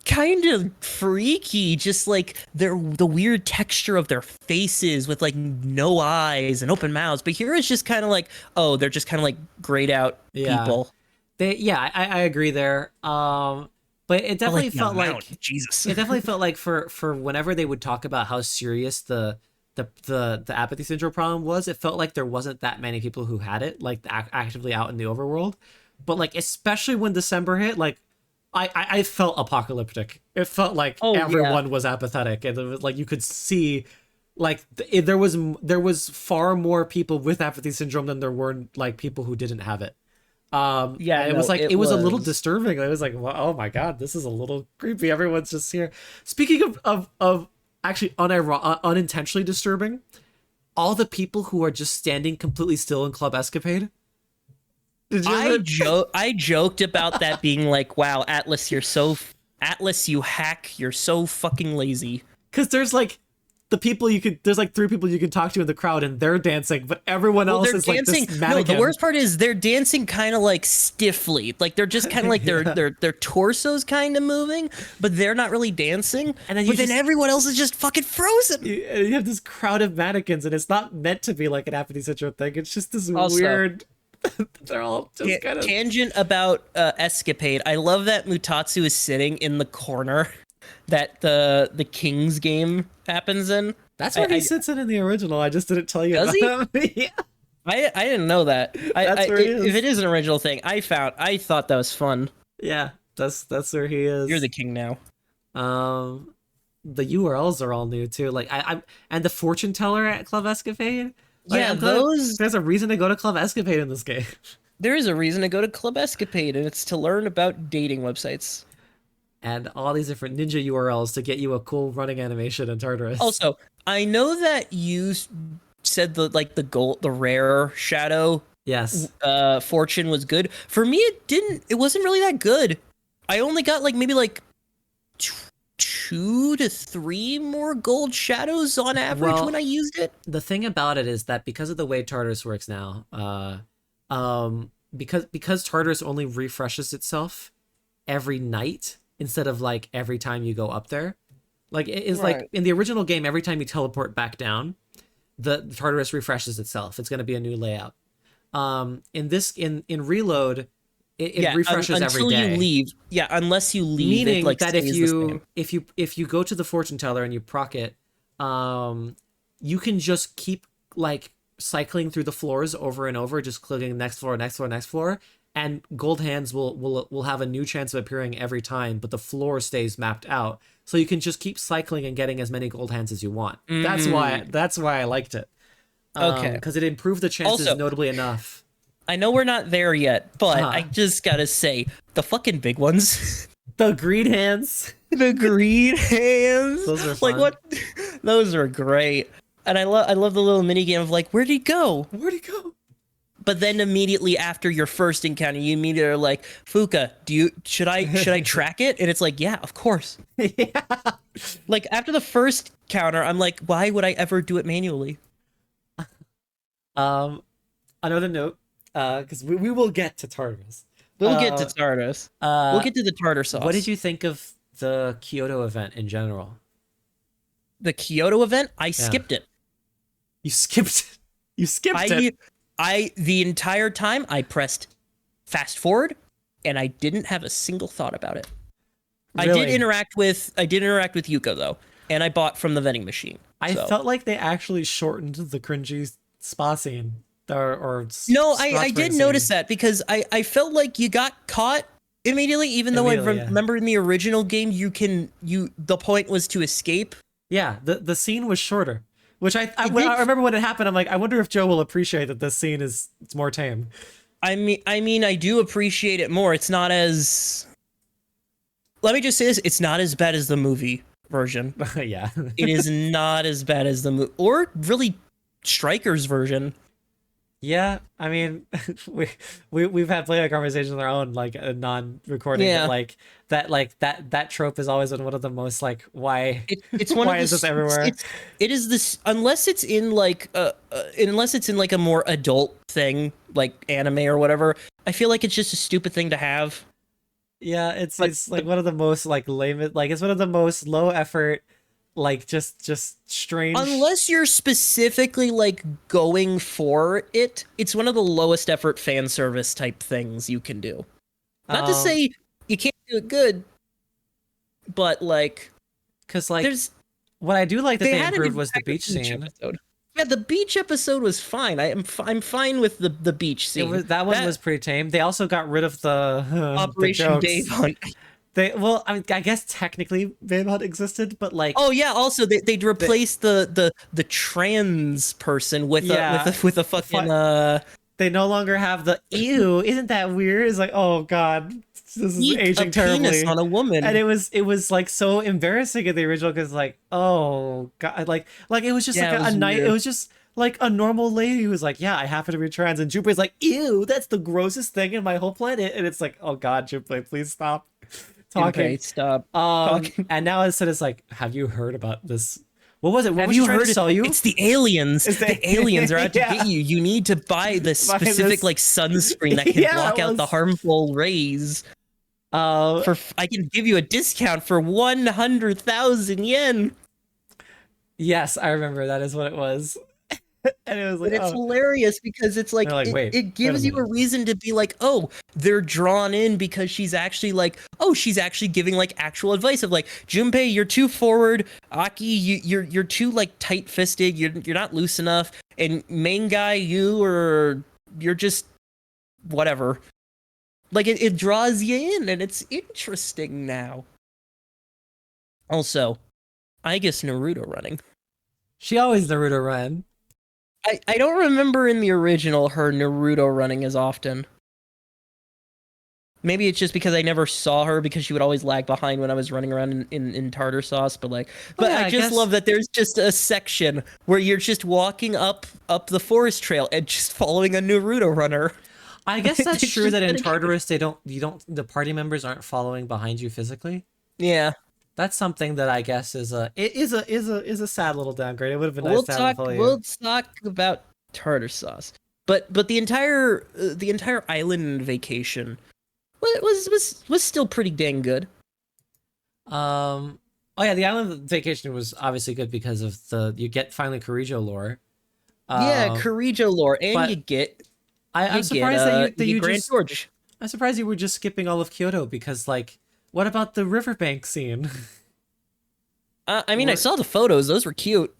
kind of freaky, just like the weird texture of their faces with like no eyes and open mouths. But here it's just kind of like, oh, they're just kind of like grayed out people. I agree there. But it definitely felt like Jesus. It definitely felt like for whenever they would talk about how serious the apathy syndrome problem was, it felt like there wasn't that many people who had it, like actively out in the overworld. But like especially when December hit, like I felt apocalyptic. It felt like everyone was apathetic, and it was like you could see like there was far more people with apathy syndrome than there were like people who didn't have it. It was like it was a little disturbing. It was like, well, oh my god, this is a little creepy. Everyone's just here. Speaking of actually unintentionally disturbing, all the people who are just standing completely still in Club Escapade. I joked about that being like, wow, Atlas, you hack, you're so fucking lazy. Because there's like the people there's like 3 people you can talk to in the crowd, and they're dancing, but everyone else is like this No, mannequin. the worst part is they're dancing kind of like stiffly. Like they're just kind of like their torso's kind of moving, but they're not really dancing. And then but then everyone else is just fucking frozen. You have this crowd of mannequins, and it's not meant to be like an Anthony Citroen thing. It's just this Also, weird. They're all just kind of tangent about escapade. I love that Mutatsu is sitting in the corner that the King's game happens in. That's where he sits in the original. I just didn't tell you. Does about him. Yeah. I didn't know that. That's where he is. If it is an original thing, I thought that was fun. Yeah, that's where he is. You're the king now. The URLs are all new too. Like I'm and the fortune teller at Club Escapade. Like, Yeah, those. There's a reason to go to Club Escapade in this game. There is a reason to go to Club Escapade, and it's to learn about dating websites. And all these different ninja URLs to get you a cool running animation in Tartarus. Also, I know that you said the rare shadow yes, fortune was good. For me, it wasn't really that good. I only got like maybe like 2 to 3 more gold shadows on average when I used it. The thing about it is that because of the way Tartarus works now, because Tartarus only refreshes itself every night instead of like every time you go up there. Like it is like in the original game, every time you teleport back down, the Tartarus refreshes itself. It's going to be a new layout. In Reload, it refreshes every day. Until you leave. Yeah, unless you leave. Meaning it, like, that if you go to the fortune teller and you proc it, you can just keep like cycling through the floors over and over, just clicking next floor, next floor, next floor, and gold hands will have a new chance of appearing every time, but the floor stays mapped out. So you can just keep cycling and getting as many gold hands as you want. That's why I liked it. Okay. Because it improved the chances notably enough. I know we're not there yet, but I just gotta say, the fucking big ones. The greed hands. The greed hands. Those are fun. Like what? Those are great. And I love the little mini game of like, where'd he go? Where'd he go? But then immediately after your first encounter, you immediately are like, Fuka, should I track it? And it's like, yeah, of course. Yeah. Like after the first counter, I'm like, why would I ever do it manually? Another note, because we will get to Tartarus. We'll get to Tartarus. We'll get to the tartar sauce. What did you think of the Kyoto event in general? The Kyoto event? I skipped it. You skipped it. You skipped it. The entire time I pressed fast forward, and I didn't have a single thought about it. Really? I did interact with Yuko though, and I bought from the vending machine. I felt like they actually shortened the cringy spa scene. I did notice that because I felt like you got caught immediately, even though I remember in the original game the point was to escape. Yeah, the scene was shorter, which I remember when it happened. I'm like, I wonder if Joe will appreciate that this scene it's more tame. I mean, I do appreciate it more. It's not as. Let me just say this: it's not as bad as the movie version. Yeah, it is not as bad as the movie, or really Striker's version. Yeah, I mean, we've had plenty of conversations on our own, like a non-recording, but that trope has always been one of the most like it's one why is this everywhere? It is this unless it's in like a more adult thing like anime or whatever. I feel like it's just a stupid thing to have. Yeah, it's like one of the most like lame, like it's one of the most low effort. Like just strange. Unless you're specifically like going for it, it's one of the lowest effort fan service type things you can do. Not to say you can't do it good, but like, because like what I do like that they improved was the beach scene. Episode. Yeah, the beach episode was fine. I'm fine with the beach scene. That one was pretty tame. They also got rid of the Operation Dave Hunt. I guess technically Babe Hunt existed, but like also they'd replace the trans person with a fucking they no longer have the ew, isn't that weird? It's like, oh god, this is aging terribly. Penis on a woman. And it was like so embarrassing in the original because like, oh god, like it was just like a night, it was just like a normal lady who was like, yeah, I happen to be trans, and Junpei's like, ew, that's the grossest thing in my whole planet, and it's like, oh god, Junpei, please stop talking. Stop talking. And now instead it's like, have you heard about this What was it? What Have was you she trying heard to sell you? It's the aliens. It's The aliens are out to Yeah. get you. You need to buy this Buy specific this- like sunscreen that can Yeah, block it out the was- harmful rays. Uh, I can give you a discount for 100,000 yen. yes, I remember. That is what it was. And it was like, But it's oh, hilarious because it's like, They're like, wait, it gives wait a you a reason to be like, oh, they're drawn in because she's actually like, oh, she's actually giving like actual advice of like, Junpei, you're too forward. Aki, you're too like tight-fisted. You're not loose enough. And main guy, you're just whatever. Like it draws you in, and it's interesting now. Also, I guess Naruto running. she always Naruto run. I don't remember in the original her Naruto running as often. Maybe it's just because I never saw her because she would always lag behind when I was running around in tartar sauce. But like, but yeah, I I just guess- love that there's just a section where you're just walking up the forest trail and just following a Naruto runner. I guess that's It's true just that in dedicated. Tartarus the party members aren't following behind you physically. Yeah, That's something that I guess is a sad little downgrade. It would have been nice to have them follow you. we'll talk about tartar sauce. But the entire island vacation was still pretty dang good. Oh yeah, the island vacation was obviously good because of you get finally Korijo lore. Yeah, Um, Korijo lore, and but you get I'm you surprised get, that you Grand just George. I'm surprised you were just skipping all of Kyoto because like what about the riverbank scene? I mean, I What- saw the photos; those were cute.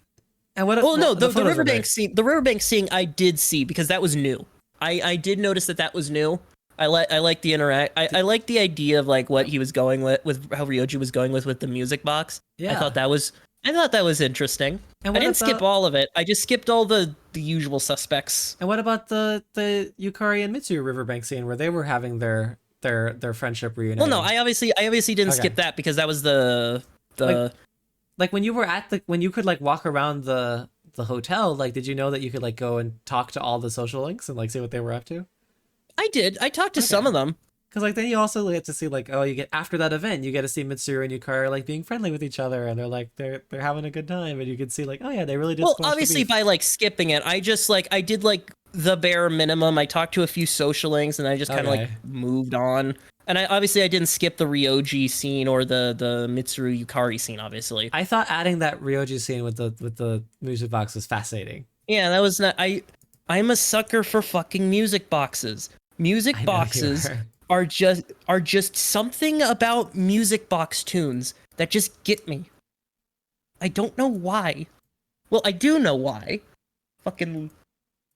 And what? Well, no, what- the photos were riverbank great. scene, the riverbank scene, I did see because that was new. I did notice that was new. I like the I like the idea of like what he was going with how Ryoji was going with the music box. Yeah. I thought that was interesting. And I what didn't skip about- all of it. I just skipped all the usual suspects. And what about the Yukari and Mitsu riverbank scene where they were having their friendship reunion? Well, no, I obviously didn't Okay. skip that because that was the like when you were when you could like walk around the hotel, like did you know that you could like go and talk to all the social links and like see what they were up to? I did. I talked to some of them. Because like then you also get to see like you get after that event you get to see Mitsuru and Yukari like being friendly with each other and they're like they're having a good time and you can see like oh yeah they really did. Well, squash the obviously beef. by like skipping it, I just like I did like the bare minimum. I talked to a few social links and I just kind of Okay. like moved on. And I didn't skip the Ryoji scene or the Mitsuru Yukari scene. Obviously, I thought adding that Ryoji scene with the music box was fascinating. yeah, that was not. I'm a sucker for fucking music boxes. Music I know you boxes are. are just something about music box tunes that just get me. I don't know why. Well, I do know why. Fucking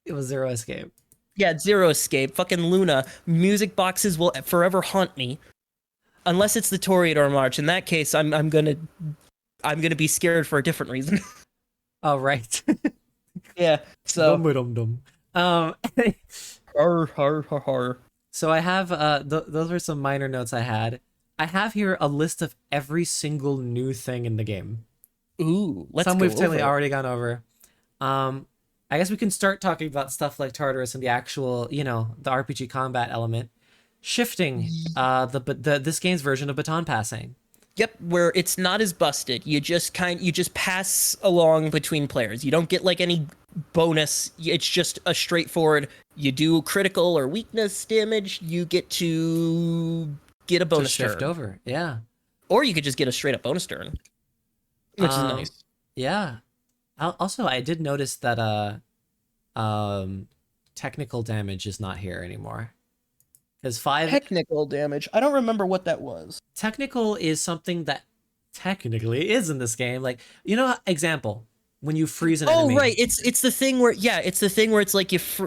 It was Zero Escape. yeah, Zero Escape, fucking Luna. Music boxes will forever haunt me, unless it's the Toreador March. In that case, I'm gonna be scared for a different reason. Oh right. Yeah. So Dum-dum-dum. har har har har. So I have those were some minor notes I had. I have here a list of every single new thing in the game. Ooh, let's Some go we've totally over it. already gone over. I guess we can start talking about stuff like Tartarus and the actual, the RPG combat element. Shifting, this game's version of baton passing. Yep, where it's not as busted. You just pass along between players. You don't get like any bonus. It's just a straightforward. You do critical or weakness damage. You get to get a To bonus shift turn, over. Yeah. or you could just get a straight up bonus turn, which is Um, nice. Yeah. Also, I did notice that technical damage is not here anymore. Because 5 Technical damage. I don't remember what that was. technical is something that technically is in this game. Like, example, when you freeze an enemy. Oh right, it's the thing where it's like if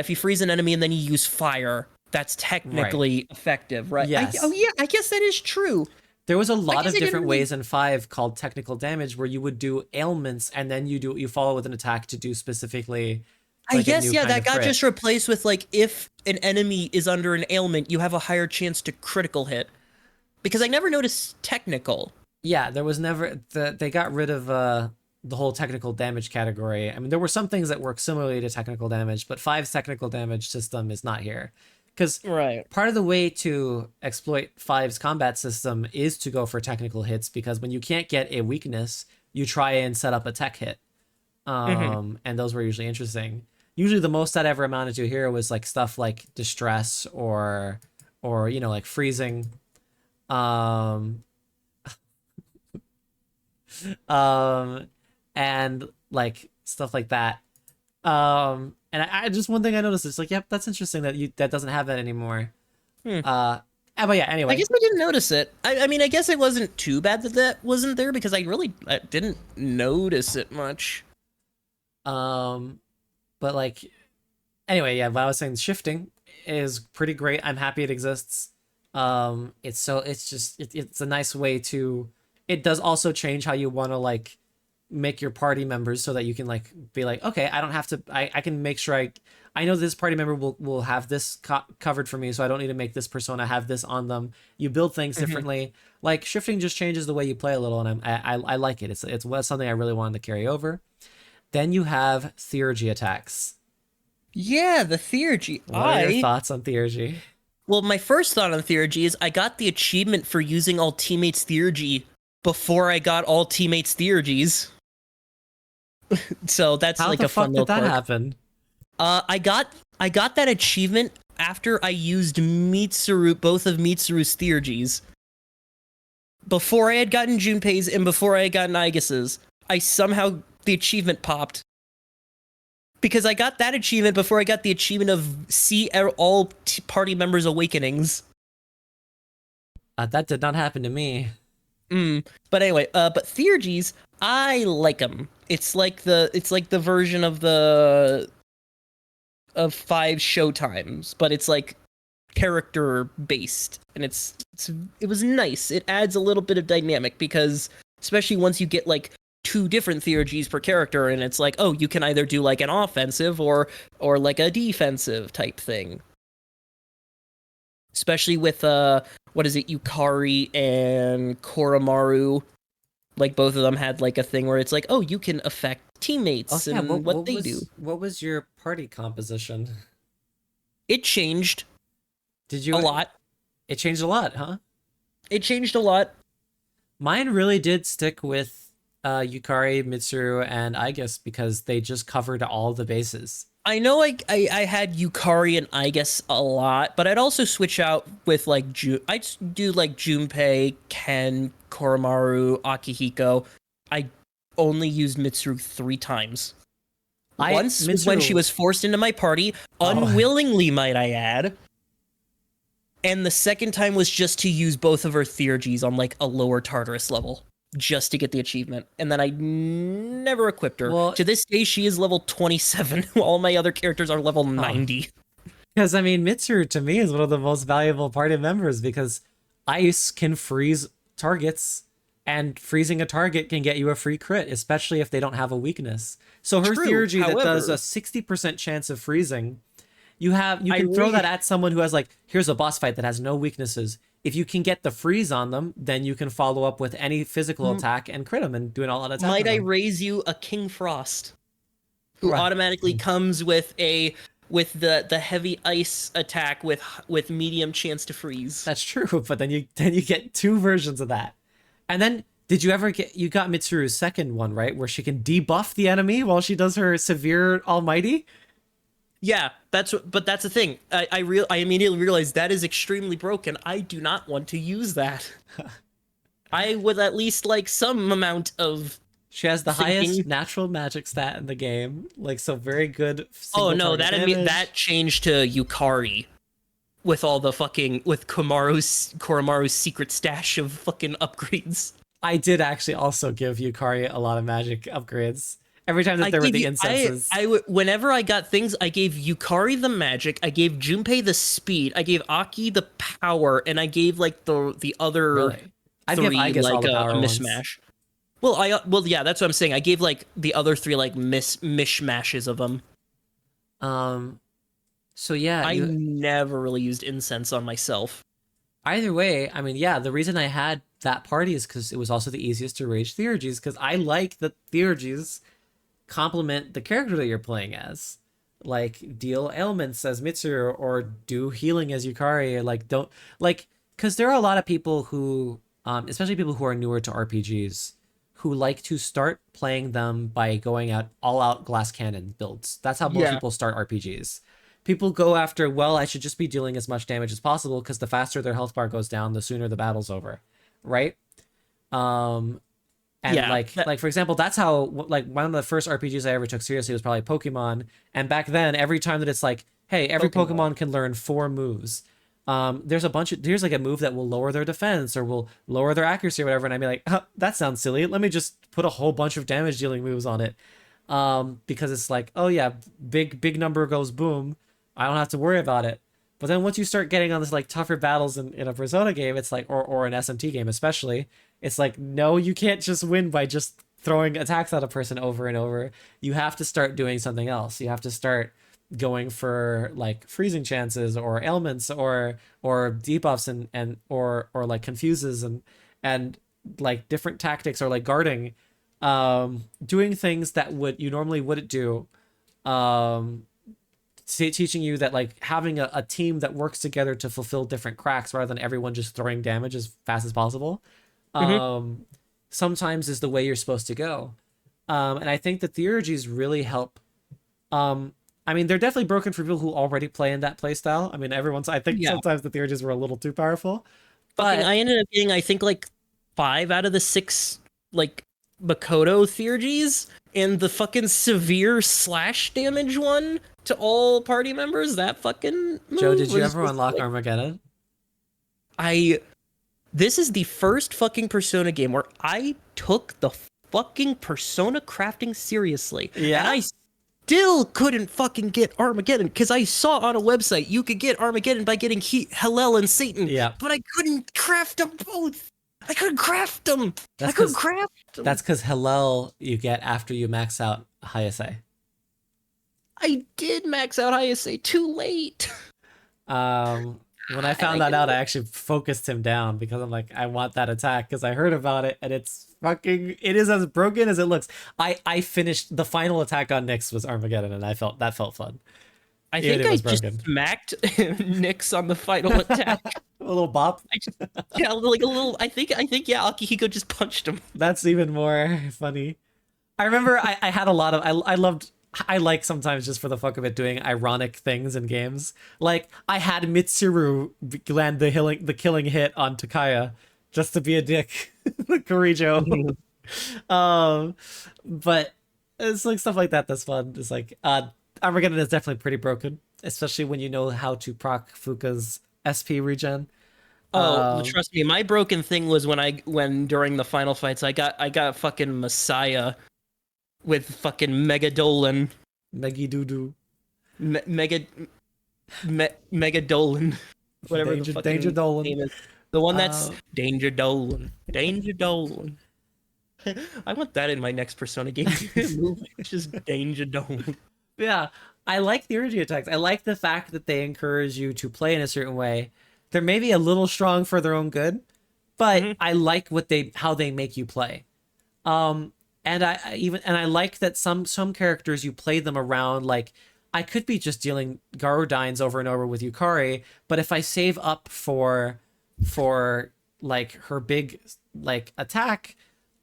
you freeze an enemy and then you use fire, that's technically effective, right? Yes. I guess that is true. There was a lot guess of I didn't different really- ways in 5 called technical damage where you would do ailments and then you follow with an attack to do specifically. I like, a guess new yeah, kind that of got crit. just replaced with like if an enemy is under an ailment, you have a higher chance to critical hit. Because I never noticed technical. Yeah, there was never they got rid of the whole technical damage category. I mean, there were some things that work similarly to technical damage, but 5's technical damage system is not here. Because Right. part of the way to exploit 5's combat system is to go for technical hits, because when you can't get a weakness, you try and set up a tech hit. Mhm. And those were usually interesting. Usually the most that ever amounted to here was like stuff like distress or like freezing. Um um and like stuff like that. And I just one thing I noticed is like, yep, that's interesting that that doesn't have that anymore. Hmm. But yeah, I anyway. guess I didn't notice it. I mean, I guess it wasn't too bad that that wasn't there because I didn't notice it much. Um but like anyway, yeah, what I was saying, shifting is pretty great. I'm happy it exists. It's just it's a nice way to. It does also change how you want to like make your party members so that you can like be like, okay, I don't have to. I can make sure I know this party member will have this covered for me, so I don't need to make this persona have this on them. You build things Mhm. differently. Like shifting just changes the way you play a little, and I like it. It's something I really wanted to carry over. Then you have theurgy attacks. Yeah, the theurgy. What are your thoughts on theurgy? Well, my first thought on theurgy is I got the achievement for using all teammates theurgy before I got all teammates theurgies. So that's How like the a fun fuck little did that quirk. happen? I got that achievement after I used Mitsuru, both of Mitsuru's theurgies. Before I had gotten Junpei's and before I had gotten Aigus's, I somehow the achievement popped. Because I got that achievement before I got the achievement of see all party members' awakenings. That did not happen to me. But anyway, but theurgies, I like them. It's like the version of the of 5 showtimes, but it's like character based, and it was nice. It adds a little bit of dynamic because especially once you get like 2 different theurgies per character, and it's like, oh, you can either do like an offensive or like a defensive type thing. Especially with what is it, Yukari and Koromaru, like both of them had like a thing where it's like, oh, you can affect Oh teammates yeah, and what they do. what was your party composition? It changed Did a you lot. It changed a lot, huh? It changed a lot. Mine really did stick with Yukari, Mitsuru, and I guess because they just covered all the bases. I know I had Yukari and I guess a lot, but I'd also switch out with like I'd do like Junpei, Ken, Koromaru, Akihiko. I only used Mitsuru 3 times. Once was when she Mitsuru. was forced into my party, Oh, unwillingly might I add. And the second time was just to use both of her theurgies on like a lower Tartarus level, just to get the achievement. And then I never equipped her. well, To this day, she is level 27. All my other characters are level 90. because I mean, Mitsuru to me is one of the most valuable party members because ice can freeze targets, and freezing a target can get you a free crit, especially if they don't have a weakness. So her True, theurgy that does however- a 60% chance of freezing, you I can throw re- that at someone who has like, here's a boss fight that has no weaknesses. If you can get the freeze on them, then you can follow up with any physical attack and crit them and do an all-out attack. Might on I them. raise you a King Frost, who Right. automatically comes with the heavy ice attack with medium chance to freeze. That's true, but then you get 2 versions of that. And then did you ever get you got Mitsuru's second one, right? Where she can debuff the enemy while she does her severe almighty? Yeah, but that's the thing. I immediately realized that is extremely broken. I do not want to use that. I would at least like some amount of. She has the highest Thinking- natural magic stat in the game. Like so very good Oh single no, target damage. that changed to Yukari, with all the fucking with Koromaru's secret stash of fucking upgrades. I did actually also give Yukari a lot of magic upgrades. Every time that there were the incenses. Whenever I got things, I gave Yukari the magic, I gave Junpei the speed, I gave Aki the power, and I gave like the other Really? I'd give 3 Aigis all like the a power ones. mismatch. Well, yeah, that's what I'm saying. I gave like the other 3 like mishmashes of them. So yeah, I never really used incense on myself. either way, I mean, yeah, the reason I had that party is because it was also the easiest to rage theurgies, because I like that theurgies complement the character that you're playing as. Like, deal ailments as Mitsuru, or do healing as Yukari, or like, don't, like, because there are a lot of people who, especially people who are newer to RPGs, who like to start playing them by going out all out glass cannon builds. That's how most Yeah. people start RPGs. People go after, well, I should just be dealing as much damage as possible because the faster their health bar goes down, the sooner the battle's over, right? Um, and Yeah, like for example, that's how like one of the first RPGs I ever took seriously was probably Pokemon. And back then, every time that it's like, hey, every Pokemon can learn 4 moves. There's like a move that will lower their defense or will lower their accuracy or whatever, and I'd be like, huh, that sounds silly. Let me just put a whole bunch of damage dealing moves on it. Because it's like, oh yeah, big number goes boom. I don't have to worry about it. But then once you start getting on this like tougher battles in a Persona game, it's like, or an SMT game especially, it's like, no, you can't just win by just throwing attacks at a person over and over. You have to start doing something else. You have to start going for like freezing chances or ailments or debuffs or like confuses and like different tactics or like guarding, doing things that would you normally wouldn't do, teaching you that like having a team that works together to fulfill different cracks rather than everyone just throwing damage as fast as possible, sometimes is the way you're supposed to go. And I think the theurgies really help. I mean, they're definitely broken for people who already play in that play style. I mean, I think sometimes the theurgies were a little too powerful. But I ended up getting, I think, like 5 out of the 6 like Makoto theurgies, and the fucking severe slash damage one to all party members. That fucking move Joe, did you was ever just, unlock like, Armageddon? This is the first fucking Persona game where I took the fucking Persona crafting seriously. Yeah? And I still couldn't fucking get Armageddon because I saw on a website you could get Armageddon by getting Hillel and Satan. Yeah. But I couldn't craft them both. I couldn't craft them. That's I couldn't 'cause- craft them. That's because Hillel you get after you max out Hayase. I did max out Hayase too late. When I found that out, I actually focused him down because I'm like, I want that attack because I heard about it and it is as broken as it looks. I finished the final attack on Nyx was Armageddon and that felt fun. I Even think if it I was just broken. smacked Nyx on the final attack. A little bop. Yeah, like a little. I think yeah, Akihiko just punched him. That's even more funny. I remember I had a lot of I like sometimes just for the fuck of it doing ironic things in games. Like I had Mitsuru land the killing hit on Takaya just to be a dick. Korijo. But it's like stuff like that that's fun. It's like Armageddon is definitely pretty broken, especially when you know how to proc Fuka's SP regen. Trust me, my broken thing was when during the final fights I got fucking Messiah with fucking Megadolan. Megidoodoo. Megadolan. Whatever the fucking Danger Dolan. name is. The one that's Danger Dolan. Danger Dolan. I want that in my next Persona game. It's just Danger Dolan. Yeah, I like the energy attacks. I like the fact that they encourage you to play in a certain way. They're maybe a little strong for their own good, but I like how they make you play. And I like that some characters you play them around. Like I could be just dealing Garudines over and over with Yukari, but if I save up for like her big like attack,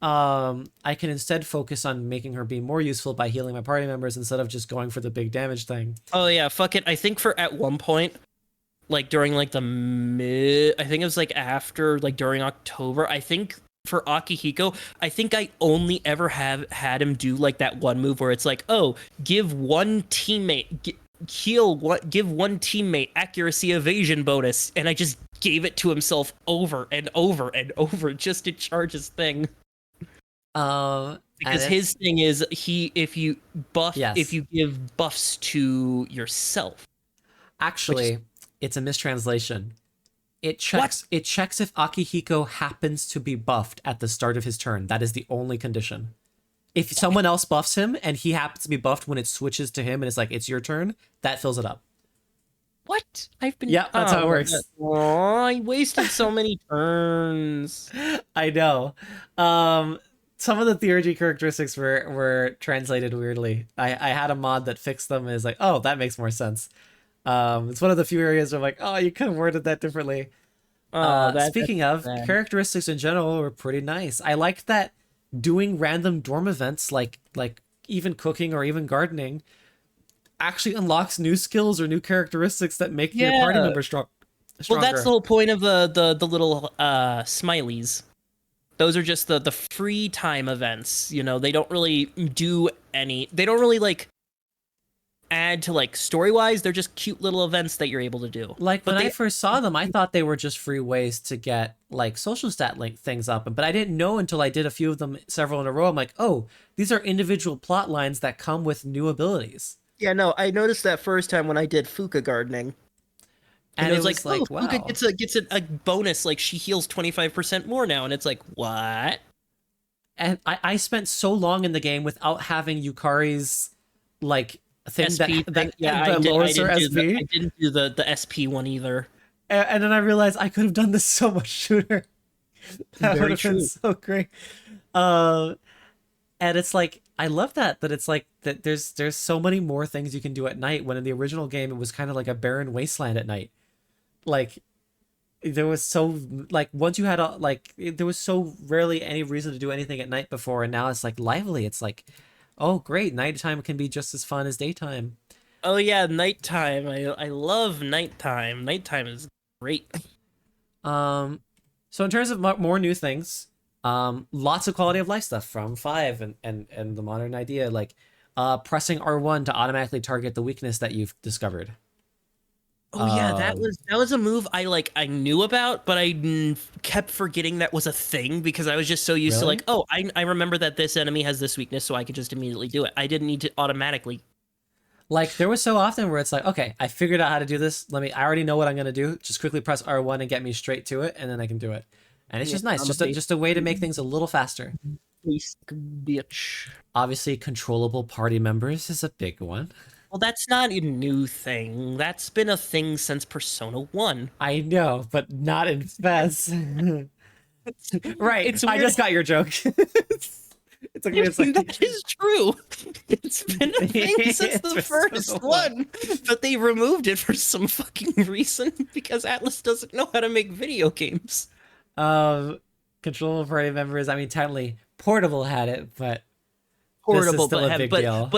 I can instead focus on making her be more useful by healing my party members instead of just going for the big damage thing. Oh yeah, fuck it. I think at one point, like during like I think it was like after like during October, I think for Akihiko, I think I only ever have had him do like that one move where it's like, oh, give one teammate give one teammate accuracy evasion bonus, and I just gave it to himself over and over and over just to charge his thing. Because his thing is if you give buffs to yourself. Actually, it's a mistranslation. It checks if Akihiko happens to be buffed at the start of his turn. That is the only condition. If someone else buffs him and he happens to be buffed when it switches to him and it's like it's your turn, that fills it up. What? Yeah, that's how it works. Oh, I wasted so many turns. I know. Some of the theurgy characteristics were translated weirdly. I had a mod that fixed them and is like, oh, that makes more sense. It's one of the few areas where I'm like, oh, you could have worded that differently. Speaking of, characteristics in general were pretty nice. I liked that doing random dorm events like even cooking or even gardening actually unlocks new skills or new characteristics that make your party Yeah. members Well, that's stronger. the whole point of the little smileys. Those are just the free time events. You know, they don't really do any. They don't really like add to like story wise. They're just cute little events that you're able to do. Like But when I they first saw them, I thought they were just free ways to get like social stat link things up, but I didn't know until I did a few of them, several in a row. I'm like, oh, these are individual plot lines that come with new abilities. Yeah, no, I noticed that first time when I did Fuka gardening. And And it it was was oh, like, Fuka wow. gets a bonus, like she heals 25% more now, and it's like, what? And I spent so long in the game without having Yukari's like thing SP thing. Yeah, that lowers her I SP. didn't do the SP one either. And then I realized I could have done this so much sooner. That would Very have been true. so great. Uh, and it's like I love that it's like that there's so many more things you can do at night when in the original game it was kind of like a barren wasteland at night. Like there was so like once you had a like there was so rarely any reason to do anything at night before, and now it's like lively. It's like, oh great, nighttime can be just as fun as daytime. Oh yeah, nighttime. I love nighttime. Nighttime is great. um so in terms of more new things, lots of quality of life stuff from 5 and the modern idea, like pressing R1 to automatically target the weakness that you've discovered. Oh yeah, um that was a move I knew about, but kept forgetting that was a thing because I was just so used to really, like, oh, I remember that this enemy has this weakness, so I could just immediately do it. I didn't need to automatically. like there was so often where it's like, okay, I figured out how to do this, I already know what I'm going to do, just quickly press R1 and get me straight to it, and then I can do it. And it's Yeah, just nice, I'm a just a way to make things a little faster. basic bitch. Obviously controllable party members is a big one. Well, that's not a new thing. That's been a thing since Persona 1. I know, but not in Fez. Right, It's I weird. just got your joke. It's okay, it's like That is true. It's been a thing since It's the been first so one, but they removed it for some fucking reason because Atlas doesn't know how to make video games. um controllable party members, I mean technically Portable had it, but this is Portable, still a big deal.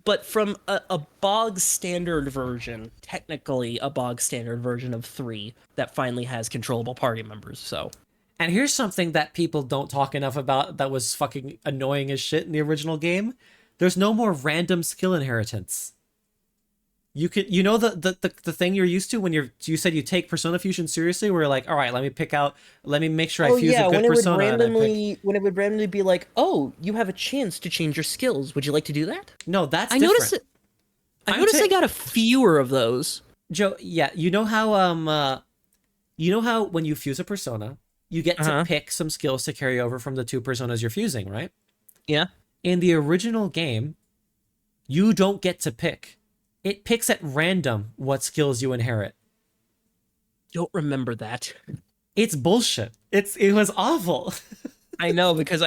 but from a bog standard version, technically a bog standard version of 3 that finally has controllable party members. So And here's something that people don't talk enough about that was fucking annoying as shit in the original game. There's no more random skill inheritance. You can, you know, the thing you're used to when you said you take Persona Fusion seriously, where you're like, all right, let me make sure I fuse a good persona. when it would randomly be like, oh, you have a chance to change your skills. Would you like to do that? No, that's I different. noticed it. I I'm noticed ta- I got a fewer of those. Joe, yeah, you know how when you fuse a persona, you get to Uh-huh. pick some skills to carry over from the two personas you're fusing, right? Yeah. In the original game, you don't get to pick. It picks at random what skills you inherit. Don't remember that. It's bullshit. It was awful. I know because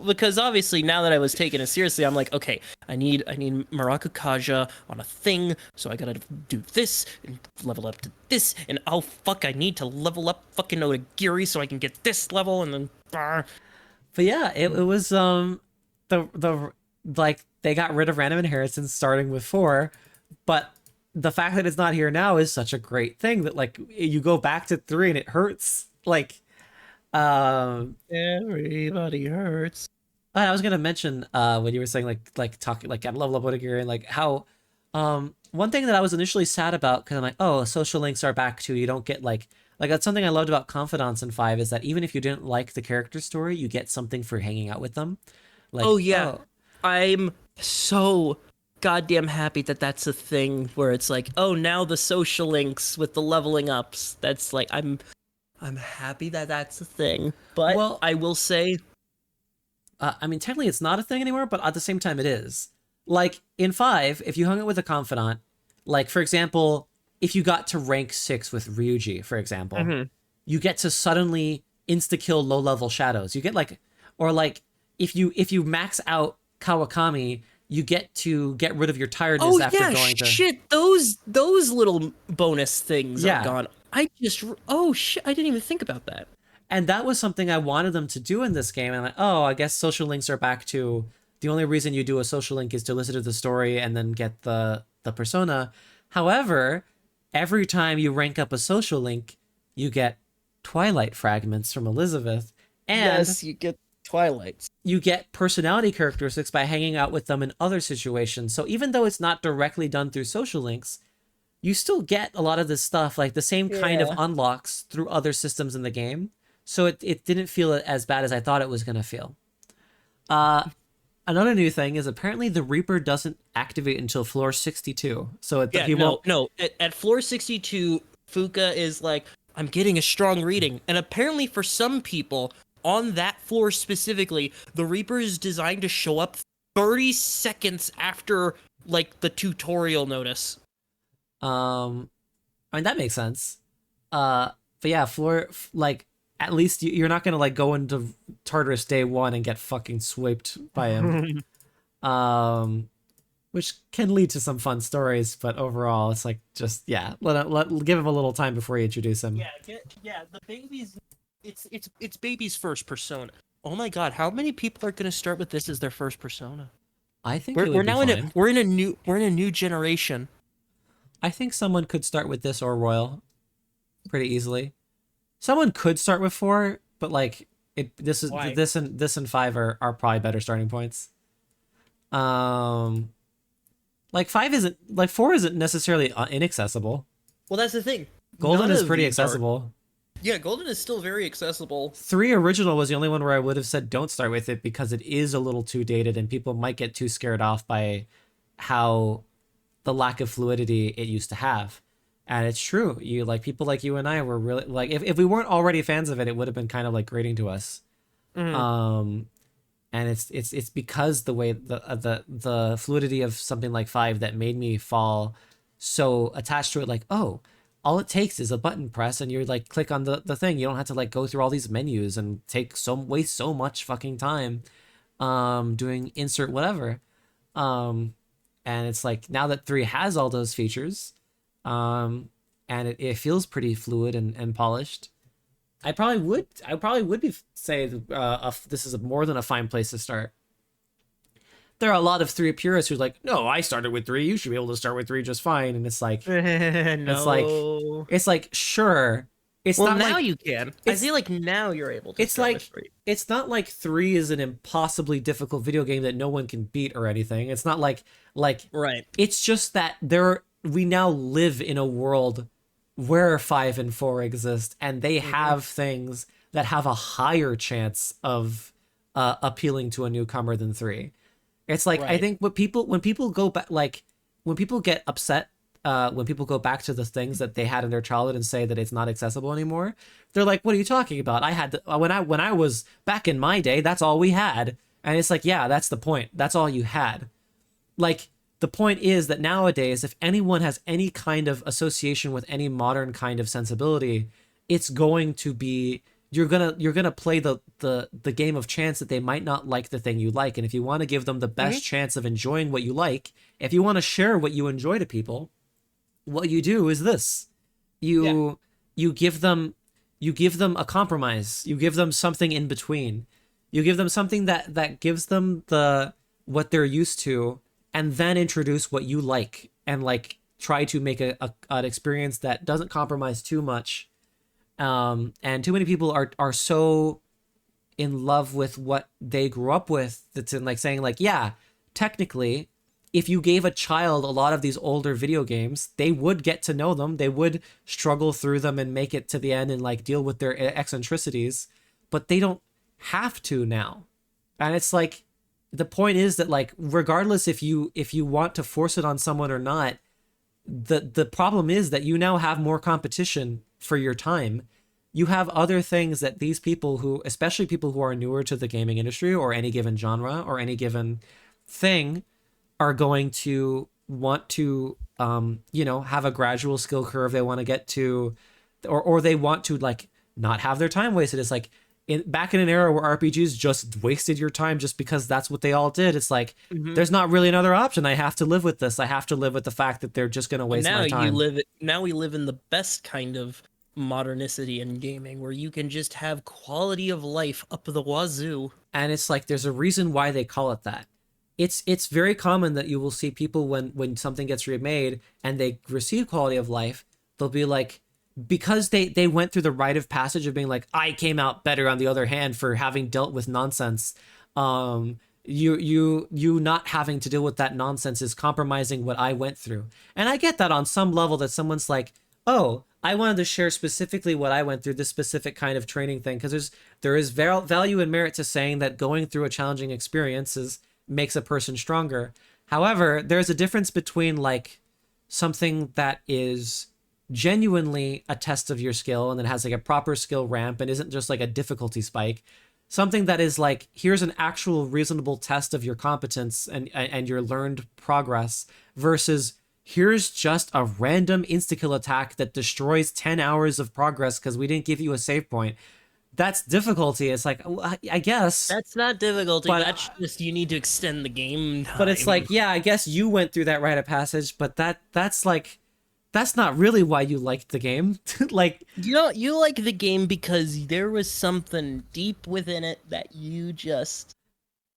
because obviously now that I was taking it seriously, I'm like, okay, I need Maraku Kaja on a thing, so I gotta do this and level up to this, and oh fuck, I need to level up fucking Odagiri so I can get this level, and then But yeah, it was the like they got rid of random inheritance starting with 4, but the fact that it's not here now is such a great thing that like you go back to 3 and it hurts. Like everybody hurts. I was gonna mention when you were saying like talking like I'm level up Odagiri and like how one thing that I was initially sad about because I'm like, oh, social links are back too. You don't get like that's something I loved about Confidants in 5 is that even if you didn't like the character story, you get something for hanging out with them. Like, Oh yeah, I'm so goddamn happy that that's a thing where it's like, oh, now the social links with the leveling ups. That's like I'm happy that that's a thing. But Well, I will say, I mean, technically it's not a thing anymore, but at the same time it is. Like in 5, if you hung out with a confidant, like for example, if you got to rank 6 with Ryuji, for example, Mhm. you get to suddenly insta kill low level shadows. You get like, or like if you max out Kawakami, you get to get rid of your tiredness oh after yeah, going to. shit, those little bonus things Yeah. are gone. I just oh shit, I didn't even think about that. And that was something I wanted them to do in this game. And like, oh, I guess social links are back to the only reason you do a social link is to listen to the story and then get the persona. However, every time you rank up a social link, you get Twilight fragments from Elizabeth, and Yes, you get Twilights. you get personality characteristics by hanging out with them in other situations. So even though it's not directly done through social links, you still get a lot of this stuff, like the same kind of Yeah. unlocks through other systems in the game. So it didn't feel as bad as I thought it was going to feel. Another new thing is apparently the Reaper doesn't activate until floor 62. So Yeah, he won't. no. At floor 62, Fuka is like, I'm getting a strong reading. And apparently for some people, on that floor specifically, the Reaper is designed to show up 30 seconds after, like, the tutorial notice. I mean, that makes sense. But yeah, like, at least you're not gonna like go into Tartarus day one and get fucking swiped by him. Which can lead to some fun stories, but overall, it's like just give him a little time before you introduce him. The baby's it's baby's first persona. Oh my god, how many people are gonna start with this as their first persona? I think it would We're be now fine. we're in a new generation. I think someone could start with this or Royal pretty easily. Someone could start with 4, but like Why? this and 5 are probably better starting points. Like 4 isn't necessarily inaccessible. Well, that's the thing. Golden None is of pretty these are- accessible. Yeah, Golden is still very accessible. 3 original was the only one where I would have said don't start with it because it is a little too dated and people might get too scared off by how the lack of fluidity it used to have. And it's true. You like people like you and I were really like if we weren't already fans of it, it would have been kind of like grating to us. And it's because the way the fluidity of something like 5 that made me fall so attached to it. Like, oh, all it takes is a button press and you're like click on the thing. You don't have to like go through all these menus and waste so much fucking time doing insert whatever. And it's like now that 3 has all those features, and it feels pretty fluid and polished. I probably would be say this is more than a fine place to start. There are a lot of 3 purists who's like, no, I started with 3. You should be able to start with 3 just fine. And it's like, No. it's like, sure. It's Well, not now like, you can. I it's- feel like now you're able to. it's start like, with 3. it's not like 3 is an impossibly difficult video game that no one can beat or anything. It's not like, Right. it's just that we now live in a world where 5 and 4 exist and they have things that have a higher chance of appealing to a newcomer than 3. It's like I Right. think when people go back, like when people get upset when people go back to the things that they had in their childhood and say that it's not accessible anymore, they're like, what are you talking about? I had when I was back in my day, that's all we had. And it's like, yeah, that's the point. That's all you had. Like, the point is that nowadays, if anyone has any kind of association with any modern kind of sensibility, it's going to be you're gonna play the game of chance that they might not like the thing you like. And if you want to give them the best chance of enjoying what you like, if you want to share what you enjoy to people, what you do is this. You give them a compromise. You give them something in between. You give them something that gives them what they're used to, and then introduce what you like and like try to make an experience that doesn't compromise too much. And too many people are so in love with what they grew up with that's in like saying like, yeah, technically, if you gave a child a lot of these older video games, they would get to know them. They would struggle through them and make it to the end and like deal with their eccentricities, but they don't have to now. And it's like, the point is that like, regardless if you want to force it on someone or not, the problem is that you now have more competition for your time. You have other things that these people who, especially people who are newer to the gaming industry or any given genre or any given thing, are going to want to have a gradual skill curve they want to get to, or they want to like not have their time wasted. It's like back in an era where RPGs just wasted your time just because that's what they all did. It's like there's not really another option. I have to live with this. I have to live with the fact that they're just going to waste my time. Now we live in the best kind of modernicity in gaming where you can just have quality of life up the wazoo. And it's like there's a reason why they call it that. It's very common that you will see people when something gets remade and they receive quality of life, they'll be like, because they went through the rite of passage of being like, I came out better on the other hand for having dealt with nonsense. You not having to deal with that nonsense is compromising what I went through. And I get that on some level, that someone's like, oh, I wanted to share specifically what I went through, this specific kind of training thing, because there is value and merit to saying that going through a challenging experience makes a person stronger. However, there's a difference between like something that is genuinely a test of your skill and then has like a proper skill ramp and isn't just like a difficulty spike. Something that is like, here's an actual reasonable test of your competence and your learned progress, versus here's just a random insta-kill attack that destroys 10 hours of progress because we didn't give you a save point. That's difficulty. It's like, I guess. That's not difficulty. But- That's just you need to extend the game time. But it's like, yeah, I guess you went through that rite of passage, but that's like, that's not really why you liked the game. Like, you like the game because there was something deep within it that you just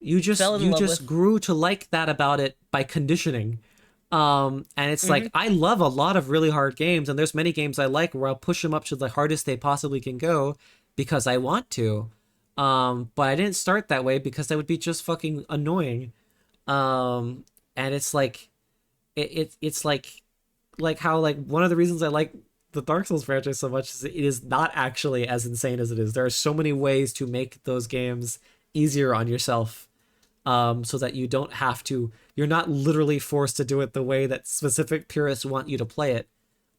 fell in love with. grew to like that about it by conditioning. And it's like, I love a lot of really hard games, and there's many games I like where I'll push them up to the hardest they possibly can go because I want to. But I didn't start that way because that would be just fucking annoying. And it's like, it's like how like one of the reasons I like the Dark Souls franchise so much is it is not actually as insane as it is. There are so many ways to make those games easier on yourself, so that you don't have to, you're not literally forced to do it the way that specific purists want you to play it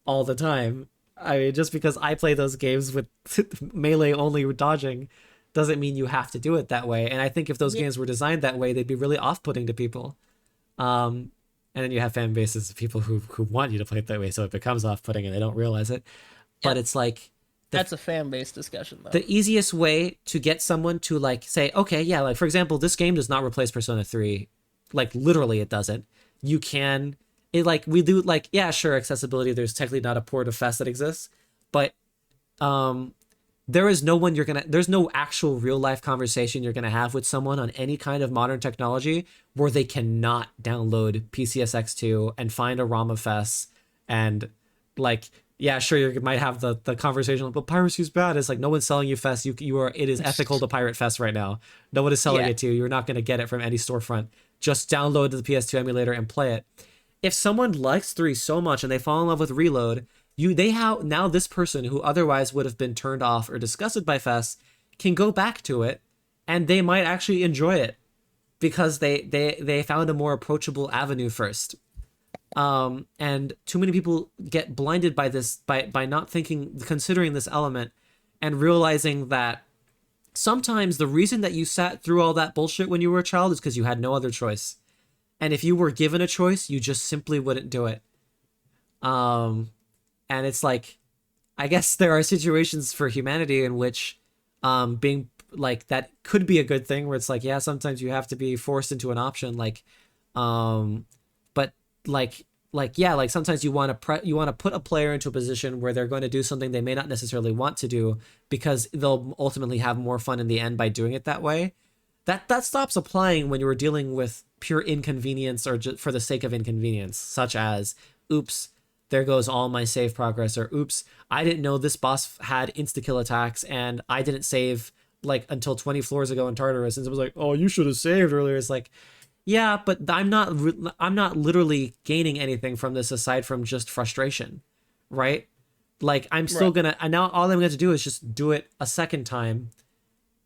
all the time. I mean, just because I play those games with melee only dodging doesn't mean you have to do it that way. And I think if those games were designed that way, they'd be really off-putting to people. And then you have fan bases of people who want you to play it that way, so it becomes off-putting and they don't realize it. But it's like, that's a fan-based discussion, though. the easiest way to get someone to like say, okay, yeah, like for example, this game does not replace Persona 3. Like literally it doesn't. You can, it like, we do like, yeah, sure, accessibility, there's technically not a port of Fest that exists, but there is no one there's no actual real life conversation you're gonna have with someone on any kind of modern technology where they cannot download PCSX2 and find a ROM of FES and like, yeah, sure, you might have the conversation, but piracy's bad. It's like, no one's selling you FES. You are, it is ethical to pirate FES right now. No one is selling it to you. You're not gonna get it from any storefront. Just download the PS2 emulator and play it. If someone likes 3 so much and they fall in love with Reload, now this person who otherwise would have been turned off or disgusted by FES can go back to it, and they might actually enjoy it because they found a more approachable avenue first. And too many people get blinded by this, by not considering this element and realizing that sometimes the reason that you sat through all that bullshit when you were a child is because you had no other choice. And if you were given a choice, you just simply wouldn't do it. And it's like, I guess there are situations for humanity in which being like, that could be a good thing, where it's like, yeah, sometimes you have to be forced into an option, like but yeah, like sometimes you want to put a player into a position where they're going to do something they may not necessarily want to do because they'll ultimately have more fun in the end by doing it that way. That stops applying when you were dealing with pure inconvenience or just for the sake of inconvenience, such as, oops, there goes all my save progress, or oops, I didn't know this boss had insta-kill attacks and I didn't save like until 20 floors ago in Tartarus, and it was like, oh, you should have saved earlier. It's like, yeah, but I'm not literally gaining anything from this aside from just frustration, right? Like, I'm still gonna, and now all I'm gonna do is just do it a second time,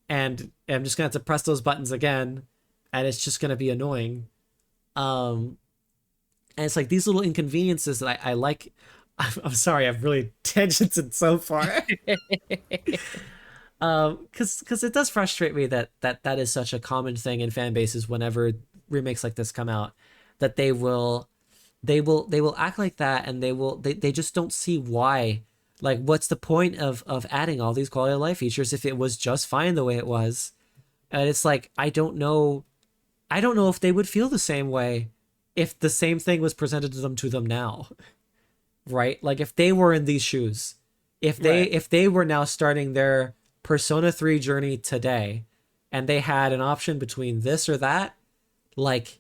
and I'm just gonna have to press those buttons again, and it's just gonna be annoying. And it's like these little inconveniences that I like. I'm sorry, I've really tangented so far. Because it does frustrate me that is such a common thing in fan bases whenever remakes like this come out, that they will act like that, and they just don't see why. Like, what's the point of adding all these quality of life features if it was just fine the way it was? And it's like, I don't know if they would feel the same way if the same thing was presented to them now, right? Like, if they were in these shoes, Right. if they were now starting their Persona 3 journey today and they had an option between this or that, like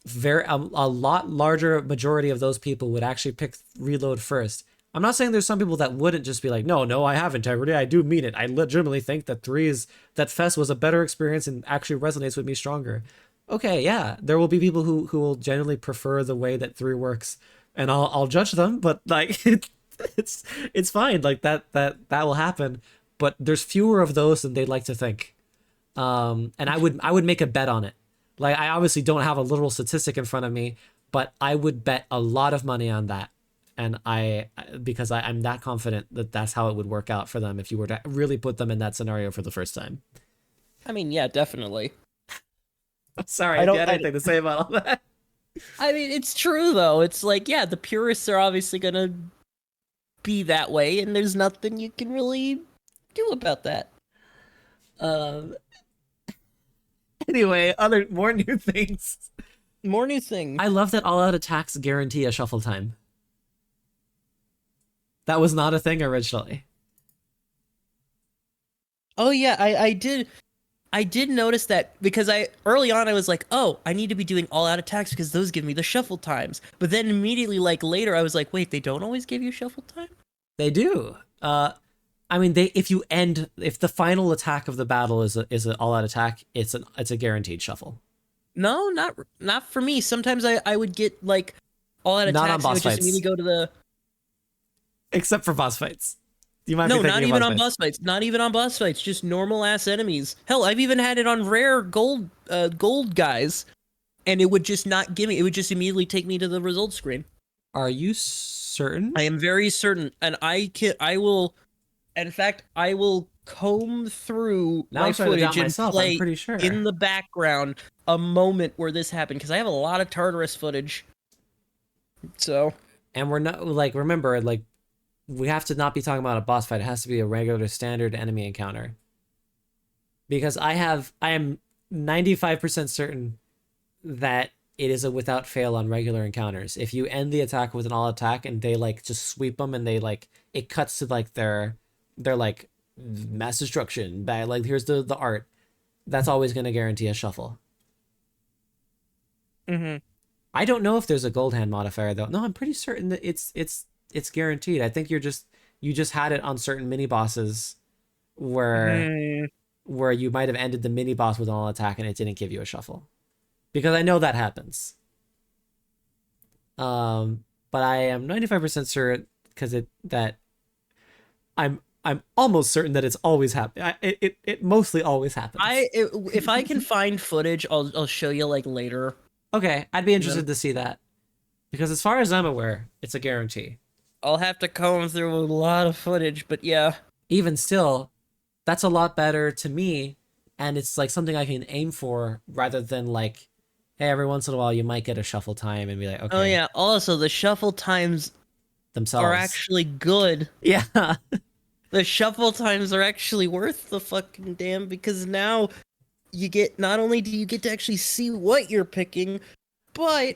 a lot larger majority of those people would actually pick Reload first. I'm not saying there's some people that wouldn't just be like, no, I have integrity. I do mean it. I legitimately think that that Fest was a better experience and actually resonates with me stronger. Okay, yeah, there will be people who will generally prefer the way that 3 works, and I'll judge them, but like it's it's fine. Like that will happen, but there's fewer of those than they'd like to think. And I would make a bet on it. Like I obviously don't have a literal statistic in front of me, but I would bet a lot of money on that. And because I'm that confident that that's how it would work out for them if you were to really put them in that scenario for the first time. I mean, yeah, definitely. Sorry, I if you don't. had anything to say about all that. I mean, it's true though. It's like, yeah, the purists are obviously gonna be that way, and there's nothing you can really do about that. Um. Anyway, other more new things. More new thing. I love that all out attacks guarantee a shuffle time. That was not a thing originally. Oh yeah, I did notice that because I early on I was like, oh, I need to be doing all out attacks because those give me the shuffle times. But then immediately, like later, I was like, wait, they don't always give you shuffle time? They do. I mean, if the final attack of the battle is an all out attack, it's a guaranteed shuffle. No, not for me. Sometimes I would get like all out Not on attacks and it boss would just fights. immediately go to the Except for boss fights. You might no, be not thinking even of on boss fights. Not even on boss fights. Just normal ass enemies. Hell, I've even had it on rare gold guys, and it would just not give me. It would just immediately take me to the results screen. Are you certain? I am very certain, and I will. In fact, I will comb through Now my I'm starting to doubt footage and myself. I'm play pretty sure. in the background a moment where this happened because I have a lot of Tartarus footage. So And we're not like remember like we have to not be talking about a boss fight. It has to be a regular standard enemy encounter. Because I am 95% certain that it is a without fail on regular encounters. If you end the attack with an all attack and they like just sweep them and they like it cuts to like their like mass destruction, bad like here's the art. That's always going to guarantee a shuffle. mm-hmm. I don't know if there's a gold hand modifier though. No, I'm pretty certain that it's guaranteed. I think you just had it on certain mini bosses where where you might have ended the mini boss with an all attack and it didn't give you a shuffle. Because I know that happens. But I am 95% sure because I'm almost certain that it's always happened. It mostly always happens. If I can find footage, I'll show you like later. Okay, I'd be interested to see that. Because as far as I'm aware, it's a guarantee. I'll have to comb through a lot of footage, but yeah. Even still, that's a lot better to me, and it's like something I can aim for rather than like, hey, every once in a while you might get a shuffle time and be like, okay. Oh yeah. Also, the shuffle times Themselves are actually good. yeah. The shuffle times are actually worth the fucking damn because now you get not only do you get to actually see what you're picking, but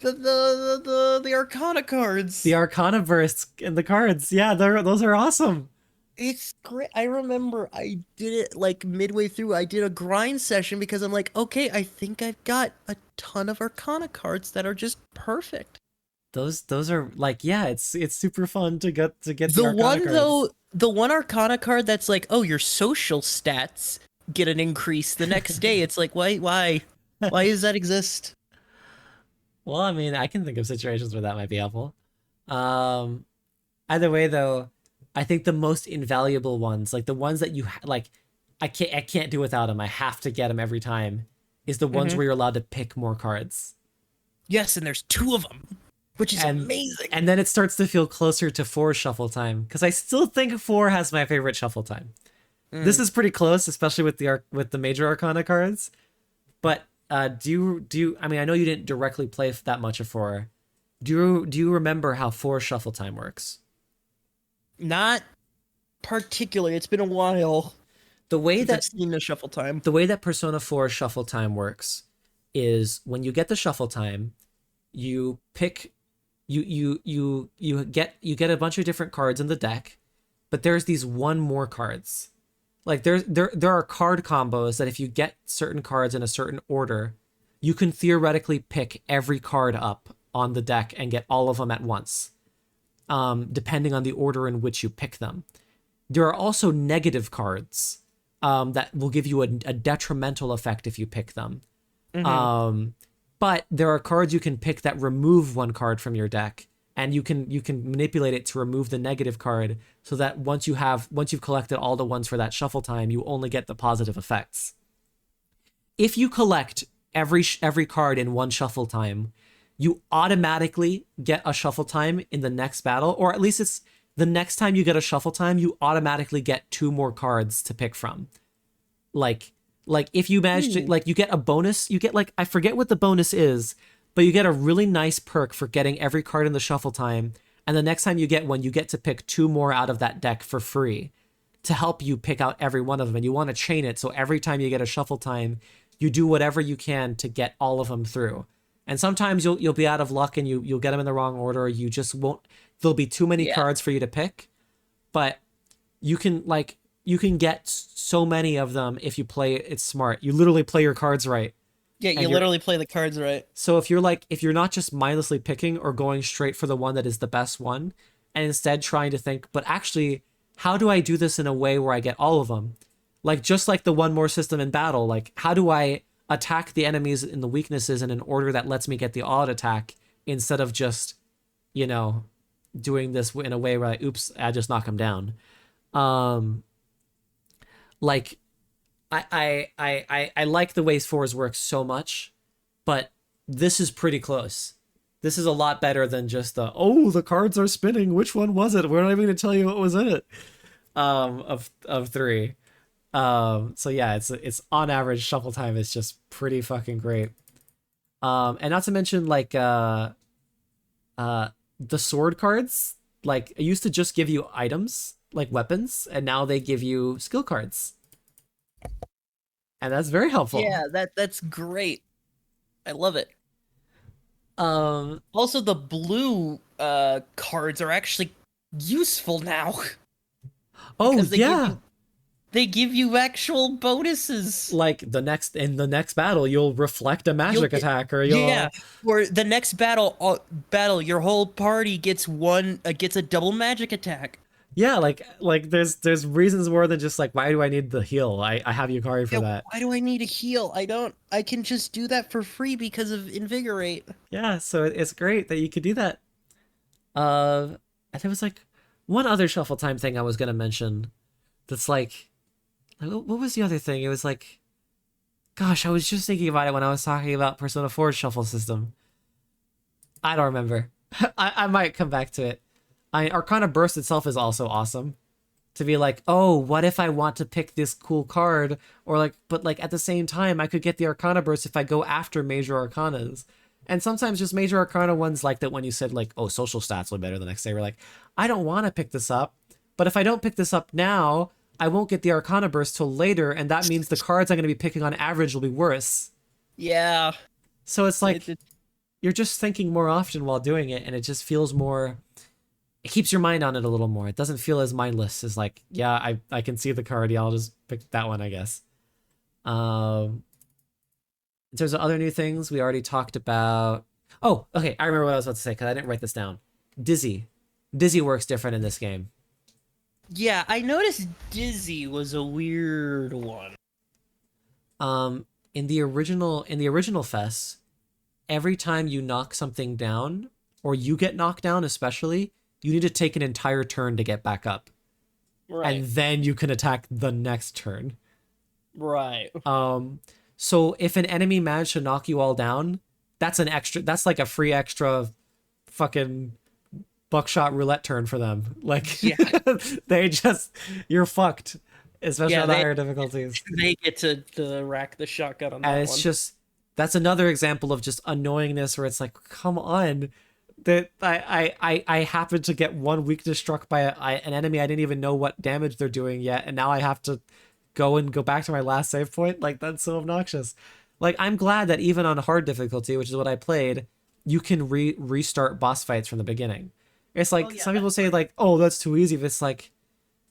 the Arcana cards. The Arcana bursts and the cards, yeah, those are awesome. It's great. I remember I did it like midway through. I did a grind session because I'm like, okay, I think I've got a ton of Arcana cards that are just perfect. Those are like, yeah, it's super fun to get the The Arcana one cards. though, the one Arcana card that's like, oh, your social stats get an increase the next day. It's like, why does that exist? Well, I mean, I can think of situations where that might be helpful. Either way, though, I think the most invaluable ones, like the ones that like, I can't do without them. I have to get them every time. Is the ones where you're allowed to pick more cards. Yes, and there's 2 of them, which is amazing. And then it starts to feel closer to 4 shuffle time because I still think 4 has my favorite shuffle time. This is pretty close, especially with the major Arcana cards. But do you? I mean, I know you didn't directly play that much of 4. Do you remember how 4 shuffle time works? Not particularly. It's been a while. The way I've that seen the shuffle time. the way that Persona 4 shuffle time works is when you get the shuffle time, you pick you get a bunch of different cards in the deck, but there's these one more cards. Like there are card combos that if you get certain cards in a certain order, you can theoretically pick every card up on the deck and get all of them at once, depending on the order in which you pick them. There are also negative cards that will give you a detrimental effect if you pick them. But there are cards you can pick that remove one card from your deck, and you can manipulate it to remove the negative card so that once you've collected all the ones for that shuffle time, you only get the positive effects. If you collect every card in one shuffle time, you automatically get a shuffle time in the next battle, or at least it's the next time you get a shuffle time, you automatically get 2 more cards to pick from. Like if you manage to, like, you get a bonus, you get, like, I forget what the bonus is, but you get a really nice perk for getting every card in the shuffle time. And the next time you get one, you get to pick 2 more out of that deck for free to help you pick out every one of them. And you want to chain it. So every time you get a shuffle time, you do whatever you can to get all of them through. And sometimes you'll be out of luck and you'll get them in the wrong order. Or you just won't, there'll be too many cards for you to pick, but you can get so many of them if you play it smart. You literally play your cards right. Yeah, you literally play the cards right. So if you're not just mindlessly picking or going straight for the one that is the best one, and instead trying to think, but actually, how do I do this in a way where I get all of them? Like, just like the one more system in battle, like, how do I attack the enemies in the weaknesses in an order that lets me get the odd attack instead of just, doing this in a way where oops, I just knock them down. Like, I like the way Fours works so much, but this is pretty close. This is a lot better than just the cards are spinning. Which one was it? We're not even going to tell you what was in it. Of 3. So yeah, it's on average shuffle time is just pretty fucking great. And not to mention, like, the sword cards, like, it used to just give you items like weapons, and now they give you skill cards. And that's very helpful. Yeah, that's great. I love it. Also, the blue cards are actually useful now. Oh, yeah. They give you actual bonuses. Like in the next battle, you'll reflect a magic attack, or or the next battle, your whole party gets a double magic attack. Yeah, like there's reasons more than just like, why do I need the heal? I have Yukari for that. Why do I need a heal? I can just do that for free because of Invigorate. Yeah, so it's great that you could do that. And there was like one other shuffle time thing I was gonna mention. That's like, what was the other thing? It was like, gosh, I was just thinking about it when I was talking about Persona 4's shuffle system. I don't remember. I might come back to it. Arcana Burst itself is also awesome. To be like, oh, what if I want to pick this cool card? Or like, but like at the same time, I could get the Arcana Burst if I go after major Arcanas. And sometimes just major Arcana ones like that when you said like, oh, social stats will be better the next day. We're like, I don't want to pick this up. But if I don't pick this up now, I won't get the Arcana Burst till later. And that means the cards I'm going to be picking on average will be worse. Yeah. So it's like, you're just thinking more often while doing it. And it just feels more... It keeps your mind on it a little more. It doesn't feel as mindless as like, yeah, I can see the card. Yeah, I'll just pick that one, I guess. In terms of other new things, we already talked about... Oh, okay, I remember what I was about to say because I didn't write this down. Dizzy. Dizzy works different in this game. Yeah, I noticed Dizzy was a weird one. In the original Fess, every time you knock something down, or you get knocked down especially, you need to take an entire turn to get back up. Right. And then you can attack the next turn. Right. So if an enemy managed to knock you all down, that's like a free extra fucking buckshot roulette turn for them. Like, yeah. You're fucked. Especially on the higher difficulties. They get to rack the shotgun on that one. And it's just, that's another example of just annoyingness where it's like, come on. That I happened to get one weakness struck by an enemy I didn't even know what damage they're doing yet, and now I have to go back to my last save point. Like, that's so obnoxious. Like, I'm glad that even on hard difficulty, which is what I played, you can restart boss fights from the beginning. It's like, some people say like, oh, that's too easy. But it's like,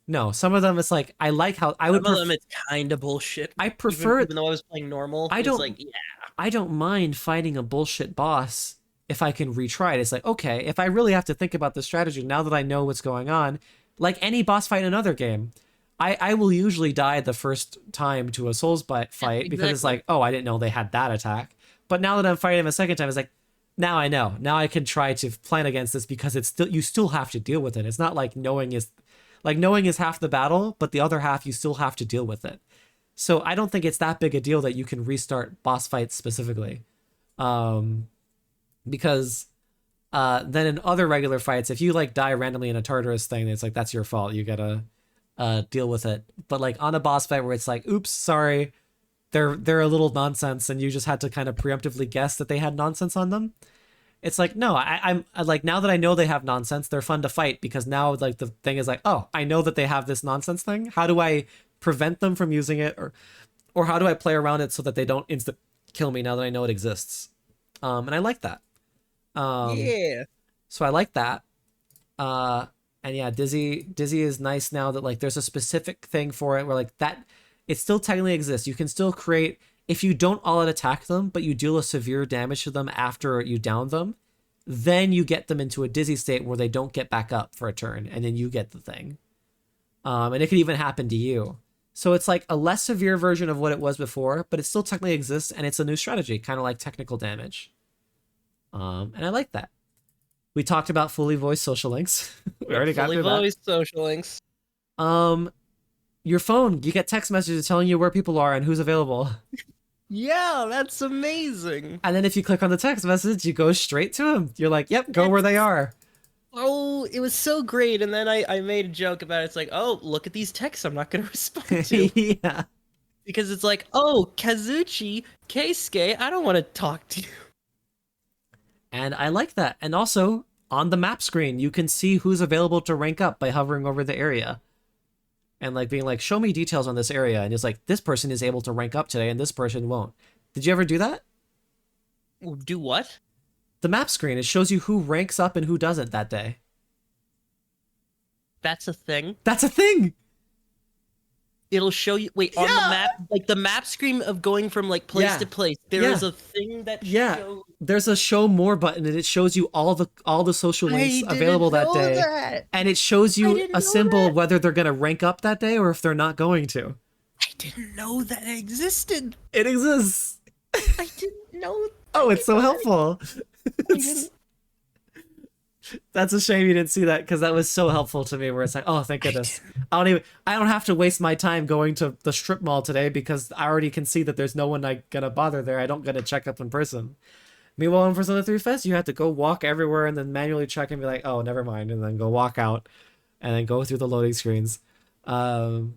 No, some of them it's like I like how I would Some of them it's kind of bullshit. I Even prefer even though I was playing normal, I it's don't like, yeah. I don't mind fighting a bullshit boss if I can retry it. It's like, okay, if I really have to think about the strategy now that I know what's going on, like any boss fight in another game, I will usually die the first time to a Souls fight because it's Exactly. like, oh, I didn't know they had that attack. But now that I'm fighting them a second time, it's like, now I know. Now I can try to plan against this because it's still you still have to deal with it. It's not like knowing is half the battle, but the other half you still have to deal with it. So I don't think it's that big a deal that you can restart boss fights specifically, um, because then in other regular fights, if you like die randomly in a Tartarus thing, it's like that's your fault. You gotta deal with it. But like on a boss fight where it's like, oops, sorry, they're a little nonsense, and you just had to kind of preemptively guess that they had nonsense on them. It's like no, I like now that I know they have nonsense, they're fun to fight because now like the thing is like, oh, I know that they have this nonsense thing. How do I prevent them from using it, or how do I play around it so that they don't instant kill me now that I know it exists? And I like that. Yeah. So I like that. And yeah, Dizzy is nice now that like there's a specific thing for it where like that it still technically exists. You can still create if you don't all out attack them, but you deal a severe damage to them after you down them, then you get them into a dizzy state where they don't get back up for a turn, and then you get the thing. And it could even happen to you. So it's like a less severe version of what it was before, but it still technically exists, and it's a new strategy, kind of like technical damage. And I like that. We talked about fully voiced social links. We already got Fully through that. voiced social links. Your phone, you get text messages telling you where people are and who's available. Yeah, that's amazing. And then if you click on the text message, you go straight to them. You're like, yep, go where they are. Oh, it was so great. And then I made a joke about it. It's like, oh, look at these texts I'm not going to respond to. Yeah. Because it's like, oh, Kazuchi, Keisuke, I don't want to talk to you. And I like that. And also, on the map screen, you can see who's available to rank up by hovering over the area. And like being like, show me details on this area. And it's like, this person is able to rank up today and this person won't. Did you ever do that? Do what? The map screen, it shows you who ranks up and who doesn't that day. That's a thing. That's a thing. It'll show you. Wait, on the Yeah. map, like the map screen of going from like place Yeah. to place. There Yeah. is a thing that Yeah. shows. There's a show more button and it shows you all the social links available that day. That. And it shows I you didn't a know symbol that. whether they're going to rank up that day or if they're not going to. I didn't know that existed. It exists. I didn't know. Oh, it's so helpful. I didn't. That's a shame you didn't see that because that was so helpful to me where it's like, oh, thank goodness. I don't have to waste my time going to the strip mall today because I already can see that there's no one gonna bother there. I don't gotta check up in person. Meanwhile, in Persona 3 Fest, you have to go walk everywhere and then manually check and be like, oh, never mind, and then go walk out and then go through the loading screens. And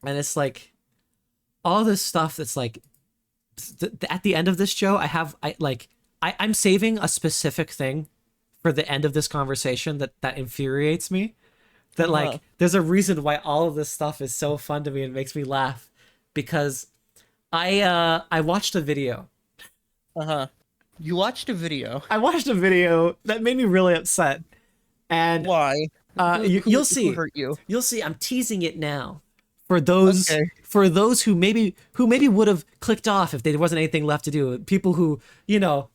it's like all this stuff that's like at the end of this show, I'm saving a specific thing for the end of this conversation that infuriates me. That like there's a reason why all of this stuff is so fun to me and makes me laugh because I watched a video. You watched a video. I watched a video that made me really upset. And Why? you'll see. Who hurt you? You'll see. I'm teasing it now for those Okay. who maybe would have clicked off if there wasn't anything left to do. People who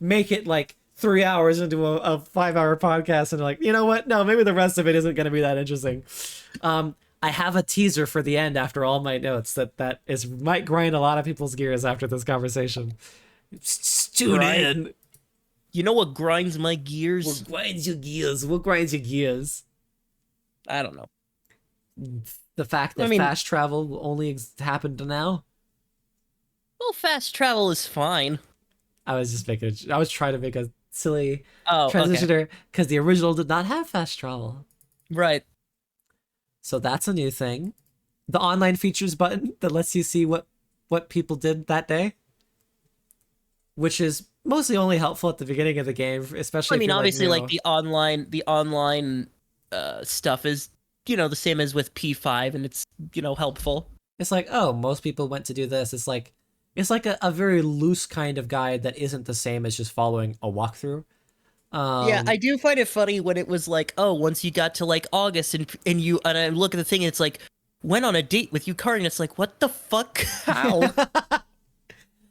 make it like 3 hours into a 5-hour podcast and are like, you know what? No, maybe the rest of it isn't going to be that interesting. I have a teaser for the end after all my notes that might grind a lot of people's gears after this conversation. Tune in. You know what grinds my gears? What grinds your gears? What grinds your gears? I don't know. The fact that fast travel will only happen to now. Well, fast travel is fine. I was trying to make a silly Oh, transition okay. there because the original did not have fast travel. Right. So that's a new thing. The online features button that lets you see what people did that day, which is mostly only helpful at the beginning of the game, especially. I mean, if you're obviously, new. like the online stuff is the same as with P5, and it's helpful. It's like, oh, most people went to do this. It's like a very loose kind of guide that isn't the same as just following a walkthrough. Yeah, I Um, do find it funny when it was like, oh, once you got to like August and I look at the thing and it's like, went on a date with Yukari and it's like, what the fuck? How?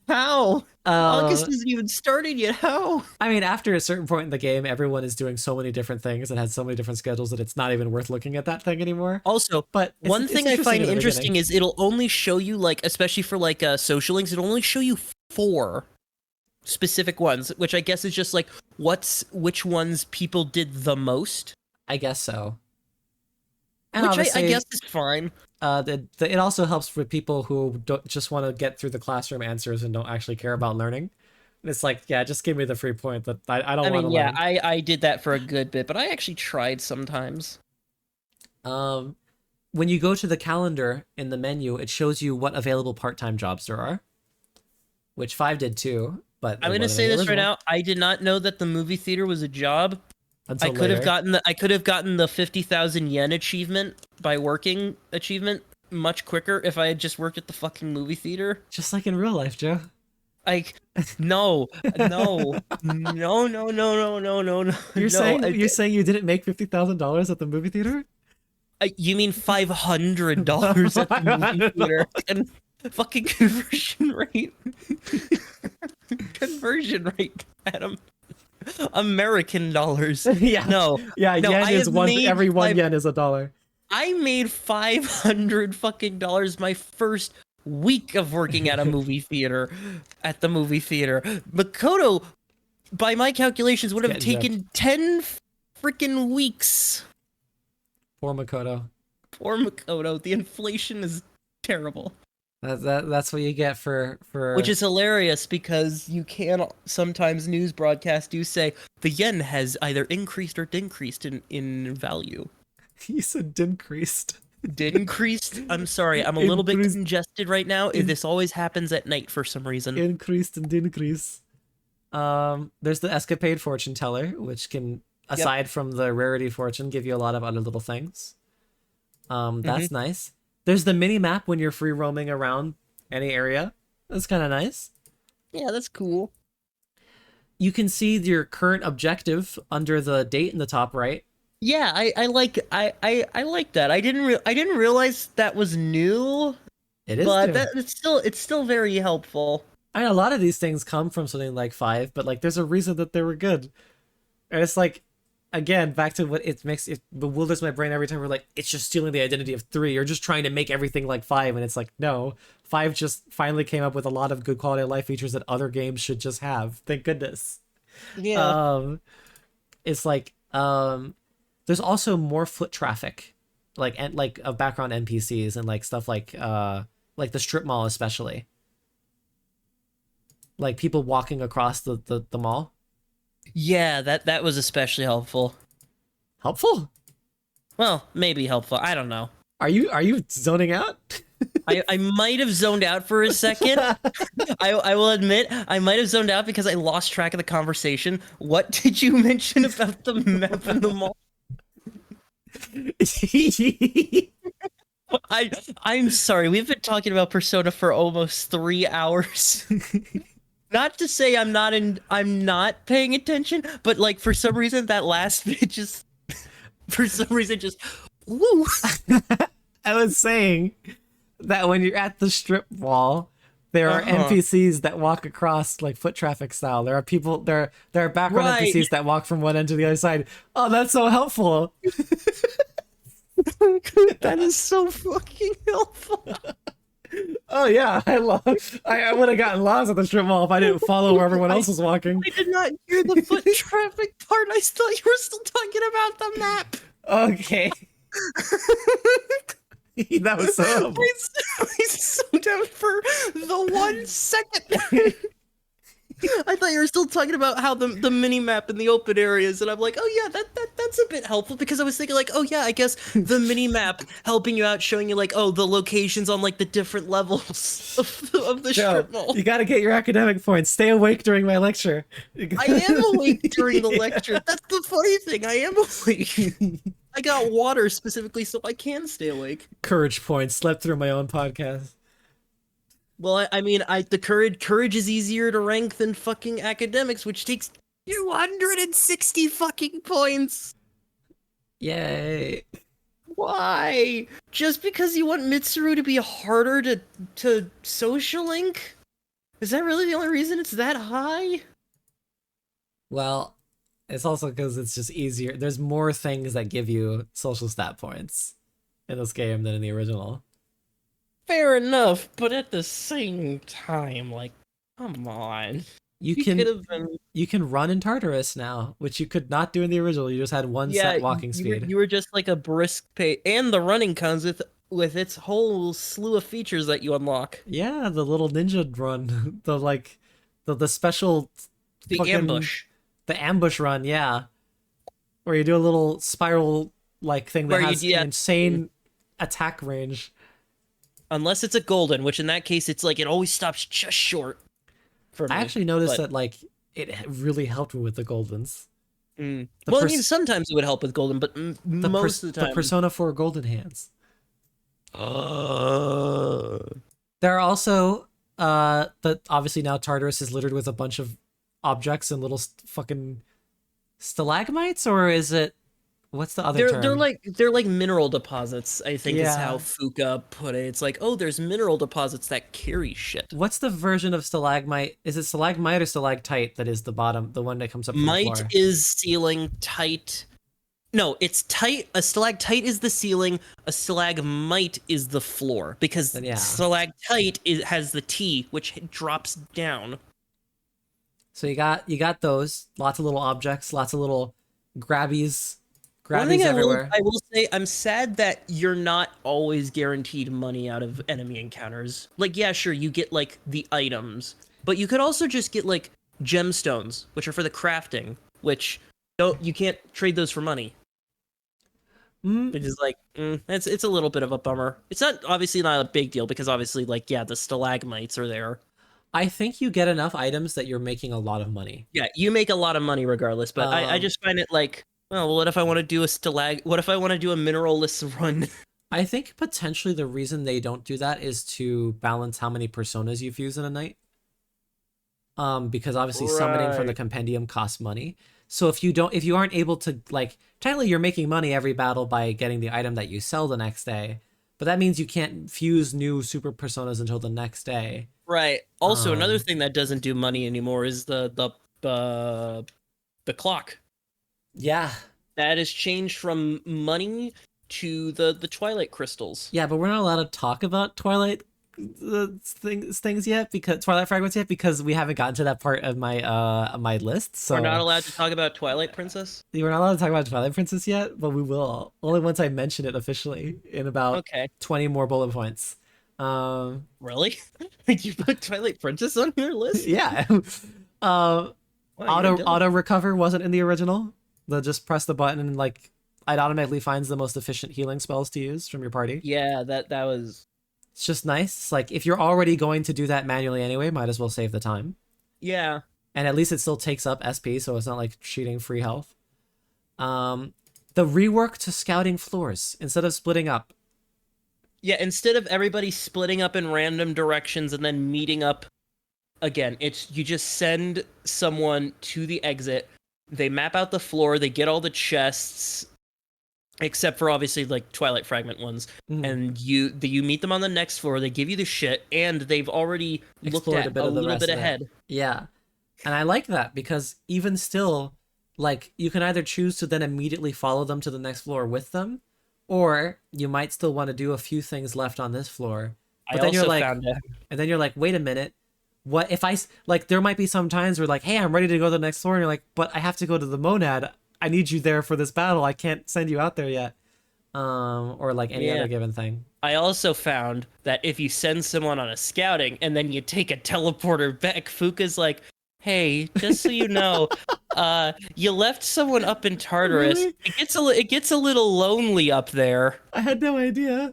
How? August uh, isn't even started yet. How? I mean, after a certain point in the game, everyone is doing so many different things and has so many different schedules that it's not even worth looking at that thing anymore. Also, But one it's thing I interesting find in the beginning. interesting is it'll only show you like, especially for like social links, it'll only show you 4 specific ones, which I guess is just like which ones people did the most, I guess so. And which I obviously, guess is fine. it also helps for people who don't just want to get through the classroom answers and don't actually care about learning. It's like, yeah, just give me the free point that I I don't want mean, to yeah, learn. I did that for a good bit, but I actually tried sometimes. Um, when you go to the calendar in the menu, it shows you what available part-time jobs there are, which 5 did too, but I'm it gonna wasn't in say the this right original now. I did not know that the movie theater was a job. until later. I could have gotten the 50,000 yen achievement by working achievement much quicker if I had just worked at the fucking movie theater. Just like in real life, Joe. Like, no, no, no, no, no, no, no, no, no, You're no. saying you're saying you didn't make $50,000 at the movie theater? You mean $500 at the movie theater? And fucking conversion rate. Conversion rate, Adam. American dollars. Yeah. No, Yeah, no. yen is one every 1 yen is a dollar. I made $500 fucking dollars my first week of working at a movie theater, at the movie theater. Makoto, by my calculations, would have Getting taken 10 freaking weeks. Poor Makoto. Poor Makoto. The inflation is terrible. That's what you get for Which is hilarious because you can sometimes news broadcasts do say the yen has either increased or decreased in value. he said increased. Increased? I'm sorry, I'm a little bit Increased. congested right now. This always happens at night for some reason. Increased and increase. There's the escapade fortune teller, which can, aside from the rarity fortune, give you a lot of other little things. That's nice. There's the mini map when you're free roaming around any area. That's kind of nice. Yeah, that's cool. You can see your current objective under the date in the top right. Yeah, I like that. I didn't realize that was new, It is but new. that it's still very helpful. I mean, a lot of these things come from something like 5, but like there's a reason that they were good. And it's like, again, back to what it makes it bewilders my brain every time we're like, it's just stealing the identity of 3. You're just trying to make everything like 5, and it's like, no, 5 just finally came up with a lot of good quality of life features that other games should just have. Thank goodness. Yeah. It's like there's also more foot traffic, like of background NPCs and like stuff like the strip mall especially. Like people walking across the mall. Yeah, that was especially helpful. Helpful? Well, maybe helpful. I don't know. Are you zoning out? I might have zoned out for a second. I will admit I might have zoned out because I lost track of the conversation. What did you mention about the map in the mall? I'm sorry. We've been talking about Persona for almost 3 hours. Not to say I'm not paying attention, but like for some reason that last bit just for some reason just woo. I was saying that when you're at the strip mall, there are NPCs that walk across like foot traffic style. There are people there are background Right. NPCs that walk from one end to the other side. Oh, that's so helpful. That is so fucking helpful. Oh yeah, I would have gotten lost at the strip mall if I didn't follow where everyone else was walking. I did not hear the foot traffic part. I thought you were still talking about the map. Okay. That was so helpful. I zoned out for the 1 second. I thought you were still talking about how the mini map in the open areas, and I'm like, oh yeah, that's a bit helpful because I was thinking like, oh yeah, I guess the mini map helping you out, showing you like, oh, the locations on like the different levels of the Joe, strip mall. you got to get your academic points. Stay awake during my lecture. I am awake during the lecture. That's the funny thing. I am awake. I got water specifically so I can stay awake. Courage points. Slept through my own podcast. Well, I mean, the courage is easier to rank than fucking academics, which takes 260 fucking points. Yay. Why? Just because you want Mitsuru to be harder to social link? Is that really the only reason it's that high? Well, it's also because it's just easier. There's more things that give you social stat points in this game than in the original. Fair enough, but at the same time, like, come on. You could can have been. you can run in Tartarus now, which you could not do in the original. You just had one Yeah, set walking speed. you were just like a brisk pace, and the running comes with its whole slew of features that you unlock. Yeah, the little ninja run, the like, the special, The fucking, ambush, the ambush run. Yeah, where you do a little spiral like thing that Where you- has yeah. an insane attack range. unless it's a golden, which in that case it's like it always stops just short. For me. I actually noticed but- that like it really helped me with the goldens. Mm. The Well, I mean, sometimes it would help with golden, but most of the time, the Persona 4 golden hands. Uh, There are also obviously now Tartarus is littered with a bunch of objects and little fucking stalagmites, or is it what's the other term? they're like mineral deposits. I think is Yeah. how Fuka put it. It's like, oh, there's mineral deposits that carry shit. What's the version of stalagmite? Is it stalagmite or stalactite that is the bottom, the one that comes up from the Mite floor? is ceiling, tight. No, it's tight. A stalactite is the ceiling. A stalagmite is the floor because Then, yeah. stalactite has the T, which drops down. So you got those, lots of little objects, lots of little grabbies One thing everywhere. I will say, I'm sad that you're not always guaranteed money out of enemy encounters. Like, yeah, sure, you get like the items, but you could also just get like gemstones, which are for the crafting, which you can't trade those for money. Which is like, it's a little bit of a bummer. It's obviously not a big deal because obviously, like, yeah, the stalagmites are there. I think you get enough items that you're making a lot of money. Yeah, you make a lot of money regardless, but I just find it like, oh, well, what if I want to do what if I want to do a mineralless run? I think potentially the reason they don't do that is to balance how many personas you fuse in a night. Because obviously summoning from the Right. compendium costs money. So if you aren't able to, like, technically you're making money every battle by getting the item that you sell the next day, but that means you can't fuse new super personas until the next day. Right. Also, another Um, thing that doesn't do money anymore is the clock. Yeah. That has changed from money to the Twilight crystals. Yeah, but we're not allowed to talk about Twilight things yet, because Twilight fragments yet, because we haven't gotten to that part of my list. So We're not allowed to talk about Twilight Princess? we're not allowed to talk about Twilight Princess yet, but we will only once I mention it officially in about Okay. 20 more bullet points. Really? You put Twilight Princess on your list? Yeah. Wow, you're dumb. Auto recover wasn't in the original. They'll just press the button and like it automatically finds the most efficient healing spells to use from your party. Yeah, that was... It's just nice. It's like if you're already going to do that manually anyway, might as well save the time. Yeah. And at least it still takes up SP, so it's not like cheating free health. The rework to scouting floors instead of splitting up. Yeah, instead of everybody splitting up in random directions and then meeting up again, it's you just send someone to the exit, they map out the floor, they get all the chests, except for obviously like Twilight Fragment ones, and you meet them on the next floor, they give you the shit, and they've already looked Explored at a bit a of the little rest bit of it. ahead. Yeah. And I like that because even still, like, you can either choose to then immediately follow them to the next floor with them, or you might still want to do a few things left on this floor. But I then also you're like, found out. and then you're like, wait a minute. What if like, there might be some times where like, hey, I'm ready to go to the next floor. And you're like, but I have to go to the Monad. I need you there for this battle. I can't send you out there yet. Or like any other given thing. I also found that if you send someone on a scouting and then you take a teleporter back, Fuka's like, hey, just so you know, you left someone up in Tartarus. Really? It gets a little lonely up there. I had no idea.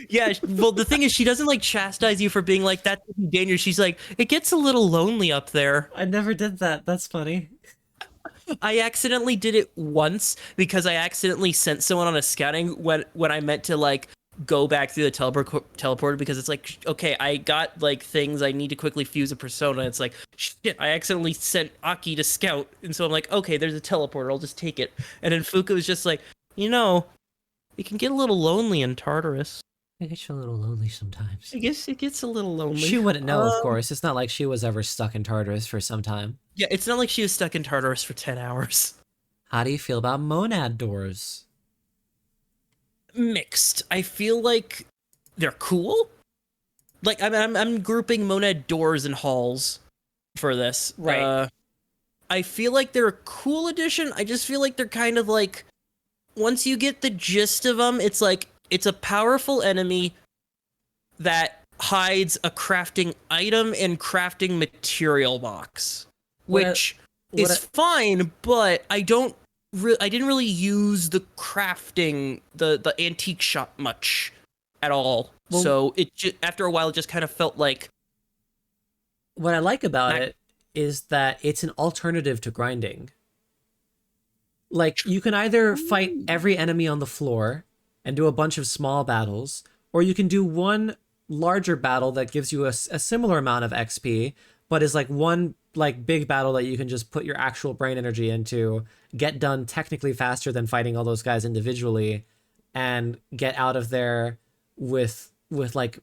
Yeah, well, the thing is, she doesn't like chastise you for being like that's dangerous. She's like, it gets a little lonely up there. I never did that. That's funny. I accidentally did it once because I accidentally sent someone on a scouting when I meant to like go back through the teleporter because it's like, okay, I got like things I need to quickly fuse a persona. It's like, shit, I accidentally sent Aki to scout, and so I'm like, okay, there's a teleporter, I'll just take it. And then Fuka was just like, it can get a little lonely in Tartarus. It gets you a little lonely sometimes. I guess it gets a little lonely. She wouldn't know, of course. It's not like she was ever stuck in Tartarus for some time. Yeah, it's not like she was stuck in Tartarus for 10 hours. How do you feel about monad doors? Mixed. I feel like they're cool. Like I'm grouping monad doors and halls for this. Right. I feel like they're a cool addition. I just feel like they're kind of like, once you get the gist of them, it's like, it's a powerful enemy that hides a crafting item and crafting material box, which is fine, but I didn't really use the crafting, the antique shop much at all. Well, so after a while, it just kind of felt like. What I like about it is that it's an alternative to grinding. Like, you can either fight every enemy on the floor and do a bunch of small battles, or you can do one larger battle that gives you a similar amount of XP, but is like one like big battle that you can just put your actual brain energy into, get done technically faster than fighting all those guys individually, and get out of there with like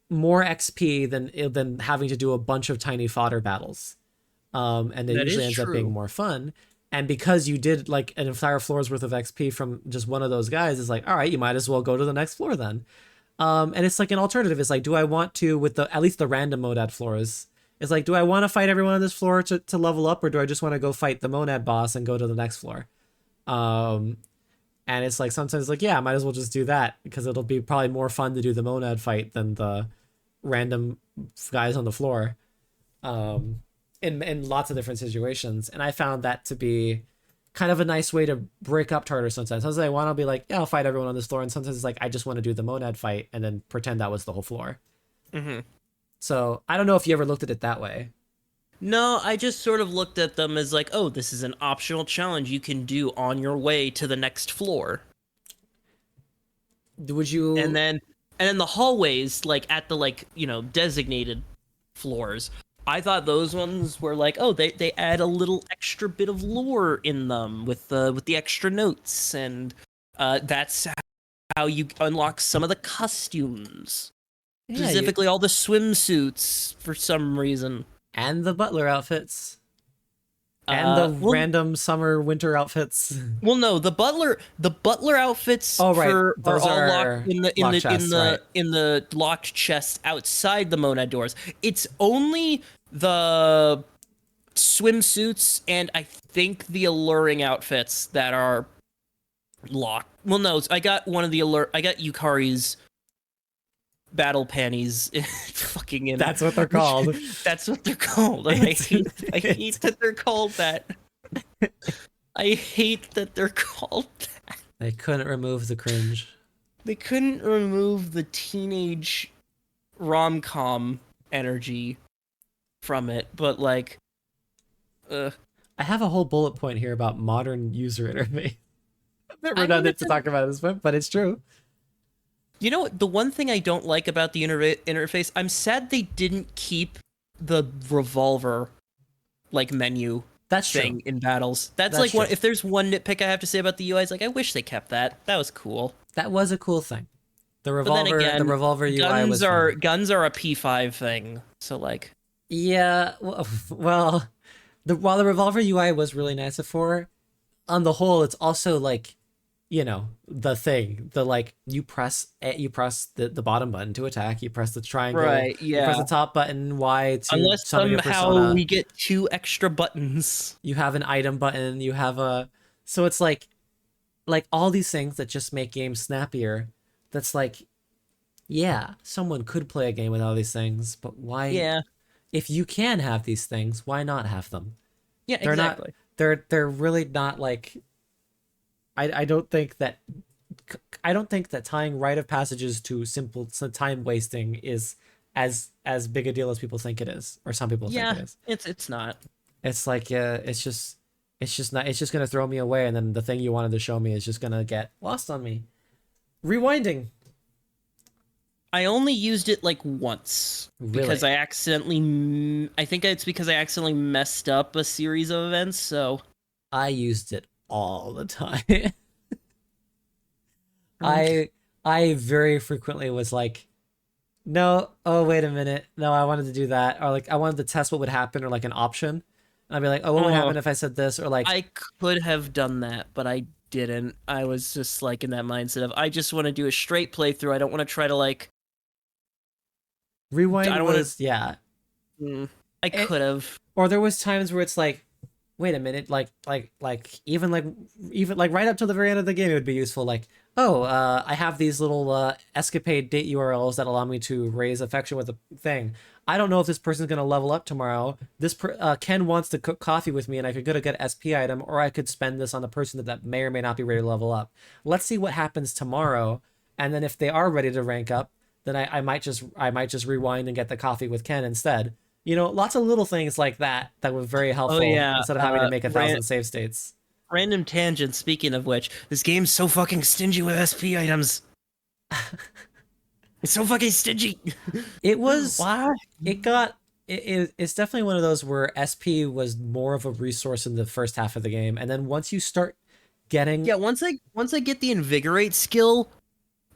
more XP than having to do a bunch of tiny fodder battles. And it usually ends up being more fun. And because you did like an entire floor's worth of XP from just one of those guys, it's like, all right, you might as well go to the next floor then. And it's like an alternative. It's like, do I want to, with at least the random monad floors, it's like, do I want to fight everyone on this floor to level up, or do I just want to go fight the monad boss and go to the next floor? And it's like, sometimes like, yeah, I might as well just do that, because it'll be probably more fun to do the monad fight than the random guys on the floor. In lots of different situations. And I found that to be kind of a nice way to break up Tartarus sometimes. Sometimes I want to be like, yeah, I'll fight everyone on this floor. And sometimes it's like, I just want to do the monad fight and then pretend that was the whole floor. Mm-hmm. So I don't know if you ever looked at it that way. No, I just sort of looked at them as like, oh, this is an optional challenge you can do on your way to the next floor. Would you... And then the hallways, like at the designated floors, I thought those ones were like, oh, they add a little extra bit of lore in them with the extra notes, and that's how you unlock some of the costumes, specifically all the swimsuits for some reason, and the butler outfits, and the random summer winter outfits. Well, no, the butler outfits are all locked in the locked chest outside the monad doors. It's only the swimsuits and I think the alluring outfits that are locked. Well, no, I got Yukari's battle panties fucking in. That's what they're called. That's what they're called. I hate that they're called that. I hate that they're called that. They couldn't remove the cringe. They couldn't remove the teenage rom-com energy from it, but like I have a whole bullet point here about modern user interface. I've never done it to talk about it this point, but it's true. You know, the one thing I don't like about the interface, I'm sad they didn't keep the revolver menu thing in battles. That's like one. If there's one nitpick I have to say about the UI, it's like I wish they kept that. That was cool. That was a cool thing. The revolver, the revolver UI guns are a P5 thing. So like, yeah. Well, while the revolver UI was really nice before, on the whole, it's also like, the thing, you press the bottom button to attack, you press the triangle, right? Yeah. You press the top button Y to unless somehow we get 2 extra buttons. You have an item button. You have so it's like all these things that just make games snappier. That's like, yeah, someone could play a game with all these things, but why? Yeah. If you can have these things, why not have them? Yeah, exactly. They're really not like. I don't think that tying rite of passages to simple time wasting is as big a deal as people think it is, or some people think it is. It's not. It's like it's just not. It's just gonna throw me away, and then the thing you wanted to show me is just gonna get lost on me. Rewinding. I only used it like once because Really? I think it's because I accidentally messed up a series of events. So I used it all the time. okay. I very frequently was like, no, oh wait a minute. No, I wanted to do that. Or like I wanted to test what would happen or like an option. And I'd be like, oh, what would Oh, happen if I said this? Or like I could have done that, but I didn't. I was just like in that mindset of I just want to do a straight playthrough. I don't want to try to like. I rewind don't want was yeah. to. I It, could have. or there was times where it's like, wait a minute, even like right up to the very end of the game, it would be useful. Like, oh, I have these little escapade date URLs that allow me to raise affection with a thing. I don't know if this person's gonna level up tomorrow. Ken wants to cook coffee with me, and I could get a good SP item, or I could spend this on a person that may or may not be ready to level up. Let's see what happens tomorrow, and then if they are ready to rank up, then I might just rewind and get the coffee with Ken instead. Lots of little things like that were very Oh helpful yeah. instead of having to make 1,000 save states. Random tangent. Speaking of which, this game's so fucking stingy with SP items. It's so fucking stingy. It was, Why? it got, it's definitely one of those where SP was more of a resource in the first half of the game. And then once you start getting, Yeah, once I get the invigorate skill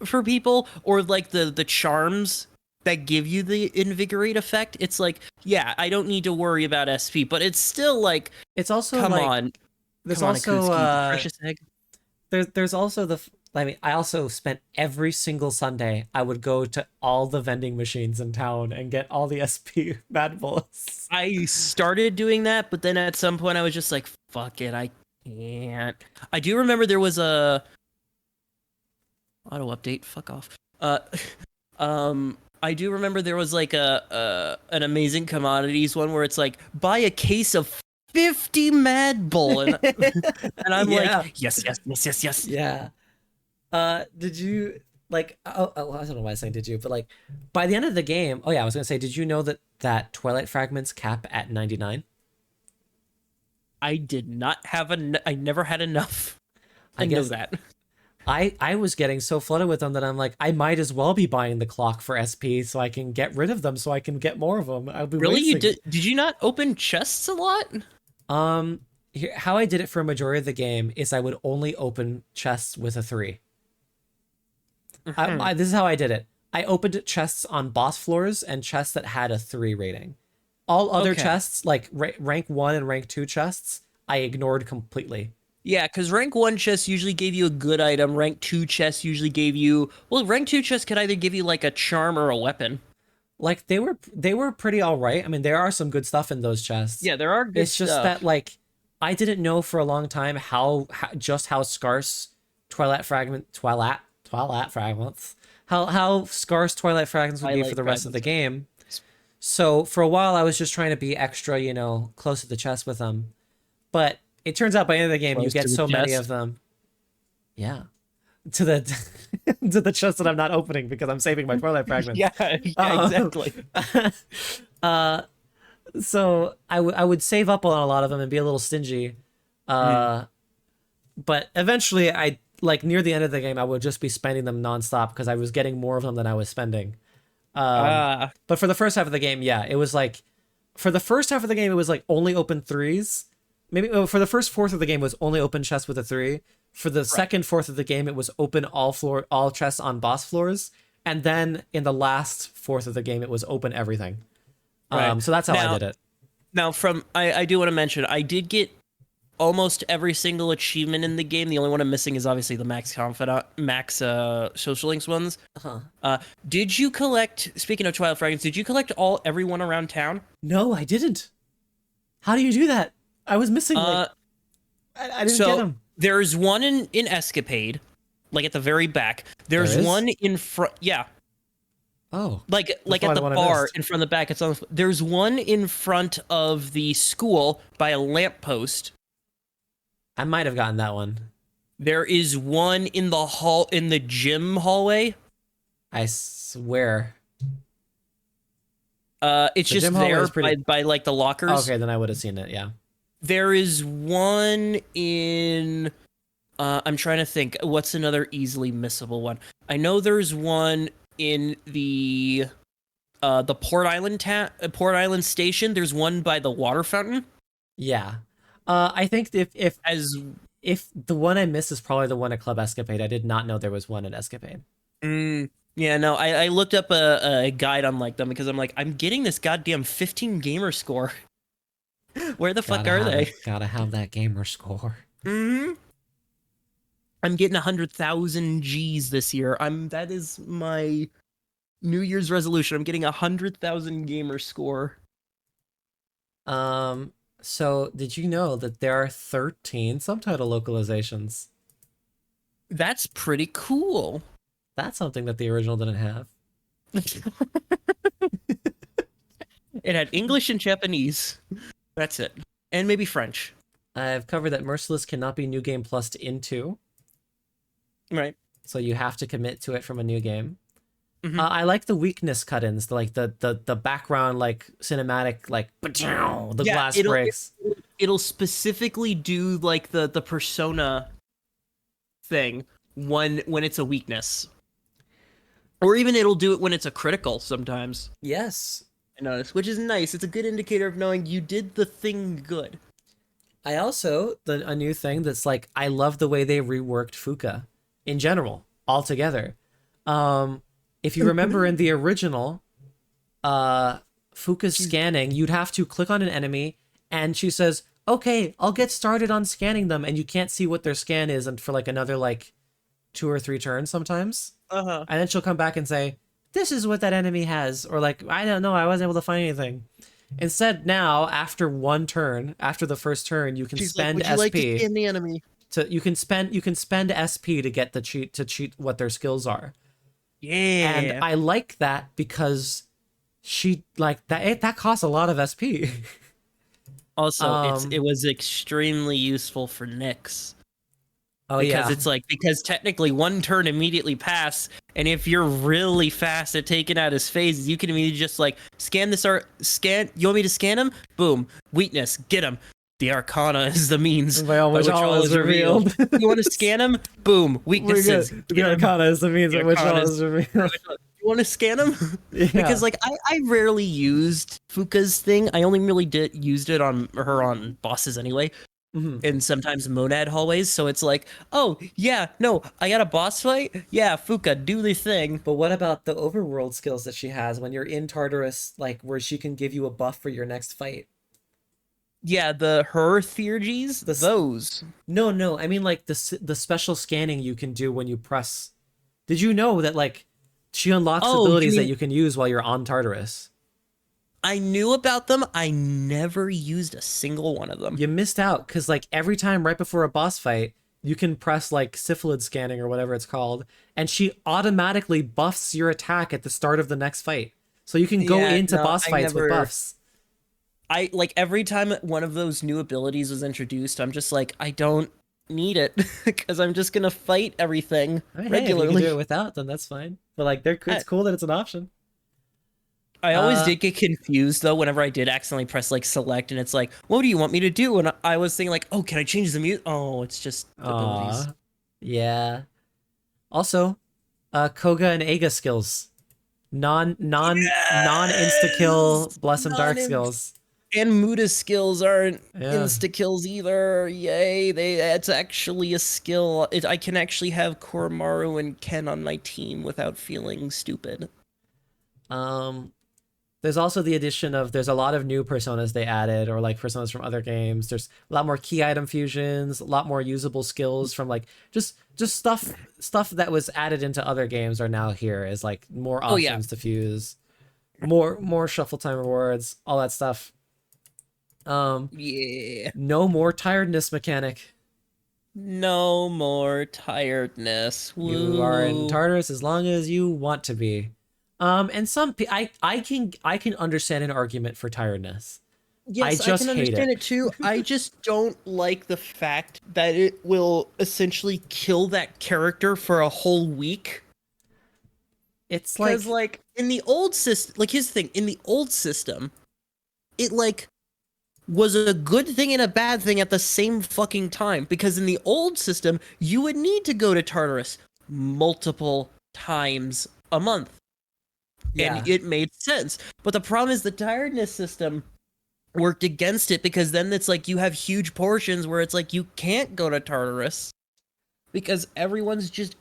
for people, or like the charms that give you the invigorate effect, it's like, yeah, I don't need to worry about SP, but it's still like, it's also come like, on, there's come on, also, Akutsuki, the precious egg. there's also I mean, I also spent every single Sunday, I would go to all the vending machines in town and get all the SP Mad Bullets. I started doing that, but then at some point I was just like, fuck it, I can't. I do remember there was a auto update. Fuck off. Uh, I do remember there was like a an amazing commodities one where it's like buy a case of 50 Mad Bull, and and I'm Yeah. like, yes, yes, yes, yes, yes. Yeah. Did you like? I don't know why I saying did you, but like by the end of the game, oh yeah, I was gonna say, did you know that Twilight fragments cap at 99? I did not have I never had enough. I I know guess that. I was getting so flooded with them that I'm like, I might as well be buying the clock for SP so I can get rid of them so I can get more of them. I'll be Really, you wasting. did you not open chests a lot? How I did it for a majority of the game is I would only open chests with a 3. This is how I did it. I opened chests on boss floors and chests that had a 3 rating. All other Okay. chests, like rank 1 and rank 2 chests, I ignored completely. Yeah, because rank 1 chests usually gave you a good item. Rank 2 chests usually gave you... Well, rank 2 chests could either give you, like, a charm or a weapon. Like they were pretty all right. I mean, there are some good stuff in those chests. Yeah, there are good It's just stuff. that like I didn't know for a long time how scarce Twilight fragments how scarce Twilight fragments would be for Twilight the rest of the fragments. game. So for a while I was just trying to be extra, close to the chest with them. But it turns out by the end of the game you Close get to the so many chest? of them. Yeah. To the to the chest that I'm not opening because I'm saving my Twilight fragments. Yeah, exactly. So I would save up on a lot of them and be a little stingy. But eventually I like near the end of the game I would just be spending them nonstop because I was getting more of them than I was spending. But for the first half of the game, yeah, it was like for the first half of the game it was like only open 3s. Maybe for the first fourth of the game it was only open chests with a 3. For the second fourth of the game it was open all chests on boss floors, and then in the last fourth of the game it was open everything. Right. So that's how I Now- did it. Now, I do want to mention, I did get almost every single achievement in the game. The only one I'm missing is obviously the max social links ones. Did you collect, speaking of Twilight Fragments, did you collect everyone around town? No, I didn't. How do you do that? I was missing like I didn't get them. There's one in Escapade, like at the very back. There's There is? one in front. Yeah, Oh. like at probably the the one I bar missed. in front of the back. It's on. There's one in front of the school by a lamppost. I might have gotten that one. There is one in the gym hallway. I swear. It's The just gym hallway there is pretty- by like the lockers. Okay, then I would have seen it, yeah. There is one in. I'm trying to think. What's another easily missable one? I know there's one in the Port Island station. There's one by the water fountain. Yeah. I think As if the one I missed is probably the one at Club Escapade. I did not know there was one at Escapade. Yeah, no, I looked up a guide on like them because I'm like, I'm getting this goddamn 15 gamer score. Where the fuck are they? Gotta have that gamer score. I'm getting 100,000 Gs this year. That is my New Year's resolution. I'm getting 100,000 gamer score. So did you know that there are 13 subtitle localizations? That's pretty cool. That's something that the original didn't have. It had English and Japanese. That's it. And maybe French. I've covered that Merciless cannot be New Game Plus into. Right. So you have to commit to it from a new game. Mhm. I like the weakness cut-ins, like the background, like cinematic, like the Yeah, glass breaks. It'll specifically do like the persona thing when it's a weakness. Or even it'll do it when it's a critical sometimes. Yes. I noticed, which is nice. It's a good indicator of knowing you did the thing good. I also a new thing that's like I love the way they reworked Fuka in general altogether. If you remember in the original, Fuka's scanning, you'd have to click on an enemy and she says, "Okay, I'll get started on scanning them," and you can't see what their scan is and for like another like 2 or 3 turns sometimes. Uh-huh. And then she'll come back and say, "This is what that enemy has," or like, "I don't know, I wasn't able to find anything." Instead, now after one turn, after the first turn, you can spend like, would you SP like to scan the enemy? you can spend SP to get the cheat what their skills are. Yeah. And I like that because she like that costs a lot of SP. Also, it was extremely useful for Nyx. Oh Because yeah. it's like, because technically one turn immediately pass, and if you're really fast at taking out his phases, you can immediately just like scan this scan. You want me to scan him? Boom, weakness, get him. The Arcana is the means By which all is revealed. You want to scan him? Boom, weaknesses. The Arcana is the means by which all is revealed. You want to scan him? Yeah. Because like I rarely used Fuka's thing. I only really used it on her on bosses anyway. Mhm. And sometimes monad hallways, so it's like, oh yeah, no, I got a boss fight. Yeah, Fuka, do the thing. But what about the overworld skills that she has when you're in Tartarus, like where she can give you a buff for your next fight? Yeah, her theurgies, those. No, I mean like the special scanning you can do when you press. Did you know that like she unlocks abilities that you can use while you're on Tartarus? I knew about them. I never used a single one of them. You missed out because like every time right before a boss fight, you can press like syphilid scanning or whatever it's called, and she automatically buffs your attack at the start of the next fight. So you can go into boss fights with buffs. I like every time one of those new abilities was introduced, I'm just like, I don't need it because I'm just gonna fight everything regularly. Hey, if you can do it without, then that's fine. But like, it's cool that it's an option. I always did get confused though whenever I did accidentally press like select and it's like, what do you want me to do? And I was thinking like, oh, can I change the mute? Oh, it's just abilities. Yeah. Also, Koga and Aga skills. Non insta kill Blossom Dark skills. And Muda's skills aren't insta kills either. Yay! It's actually a skill. I can actually have Koromaru and Ken on my team without feeling stupid. There's also the addition of there's a lot of new personas they added, or like personas from other games. There's a lot more key item fusions, a lot more usable skills from like just stuff that was added into other games are now here as like more options to fuse, more shuffle time rewards, all that stuff. Yeah. No more tiredness mechanic. No more tiredness. Woo. You are in Tartarus as long as you want to be. And I can understand an argument for tiredness. Yes, I can understand it too. I just don't like the fact that it will essentially kill that character for a whole week. It's like, because like in the old system, like here's the thing, in the old system, it like was a good thing and a bad thing at the same fucking time. Because in the old system, you would need to go to Tartarus multiple times a month. Yeah. and it made sense. But the problem is the tiredness system worked against it, because then it's like you have huge portions where it's like you can't go to Tartarus because everyone's just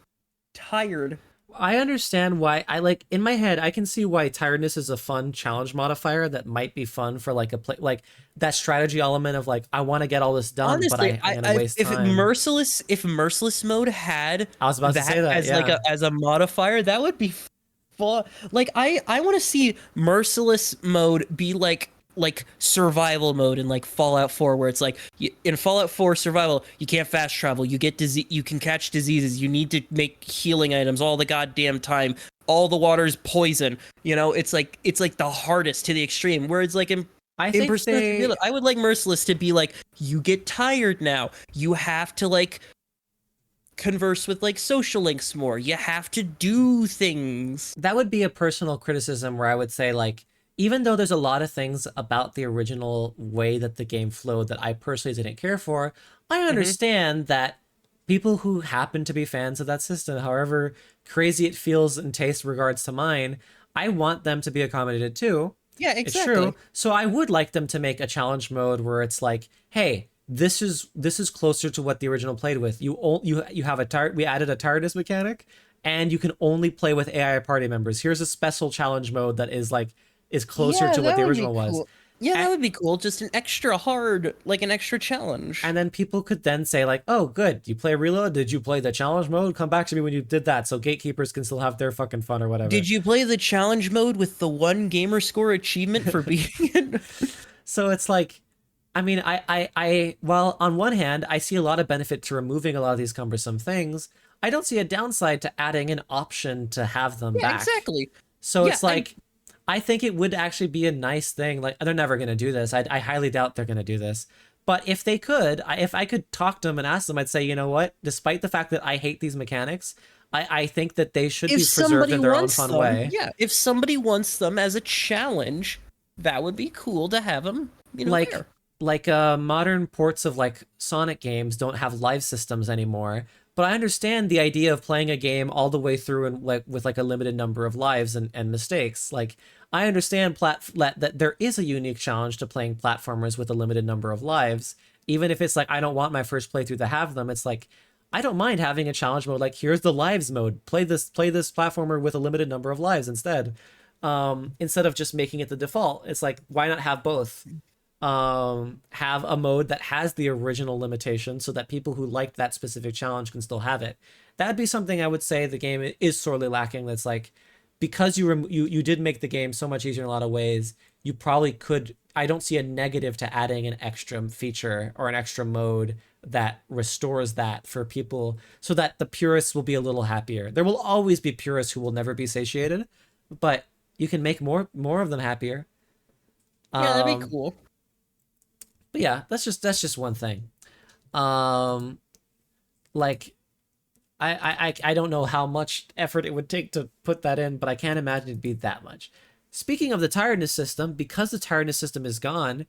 tired. I understand why I like in my head I can see why tiredness is a fun challenge modifier that might be fun for like a play like that strategy element of like I want to get all this done, but Honestly, I'm gonna waste if time. merciless mode had I was about to say that, as like yeah. a modifier, that would be fun. Like I want to see merciless mode be like survival mode in like Fallout 4, where it's like in Fallout 4 survival, you can't fast travel, you get disease, you can catch diseases, you need to make healing items all the goddamn time, all the water's poison. You know, it's like the hardest to the extreme. Where it's like I in think they I would like merciless to be like, you get tired now, you have to like converse with like social links more, you have to do things. that would be a personal criticism where I would say like even though there's a lot of things about the original way that the game flowed that I personally didn't care for, I understand that people who happen to be fans of that system, however crazy it feels in taste regards to mine, I want them to be accommodated too. Yeah, It's exactly. true. So I would like them to make a challenge mode where it's like, hey, this is closer to what the original played with. You have a we added a tiredness mechanic, and you can only play with AI party members. Here's a special challenge mode that is closer to what the original was. Yeah, that And- would be cool. Just an extra hard, like an extra challenge. And then people could then say like, "Oh, good, you play Reload? Did you play the challenge mode? Come back to me when you did that." So gatekeepers can still have their fucking fun or whatever. Did you play the challenge mode with the one gamer score achievement for beating it? So it's like, I mean, well, on one hand, I see a lot of benefit to removing a lot of these cumbersome things. I don't see a downside to adding an option to have them Yeah, back. exactly. So Yeah, it's like, I think it would actually be a nice thing. Like, they're never going to do this. I highly doubt they're going to do this. But if they could, if I could talk to them and ask them, I'd say, you know what? Despite the fact that I hate these mechanics, I think that they should be preserved in their own fun way. Yeah, if somebody wants them as a challenge, that would be cool to have them. You know, like there. modern ports of like Sonic games don't have live systems anymore. But I understand the idea of playing a game all the way through and like with like a limited number of lives and mistakes. Like I understand that there is a unique challenge to playing platformers with a limited number of lives. Even if it's like I don't want my first playthrough to have them, it's like I don't mind having a challenge mode. Like here's the lives mode. Play this platformer with a limited number of lives instead. Instead of just making it the default. It's like why not have both? Have a mode that has the original limitation so that people who liked that specific challenge can still have it. That'd be something I would say the game is sorely lacking. That's like because you did make the game so much easier in a lot of ways. You probably could. I don't see a negative to adding an extra feature or an extra mode that restores that for people so that the purists will be a little happier. There will always be purists who will never be satiated, but you can make more of them happier. Yeah, that'd be cool. But yeah, that's just one thing. Like I don't know how much effort it would take to put that in, but I can't imagine it'd be that much. Speaking of the tiredness system, because the tiredness system is gone,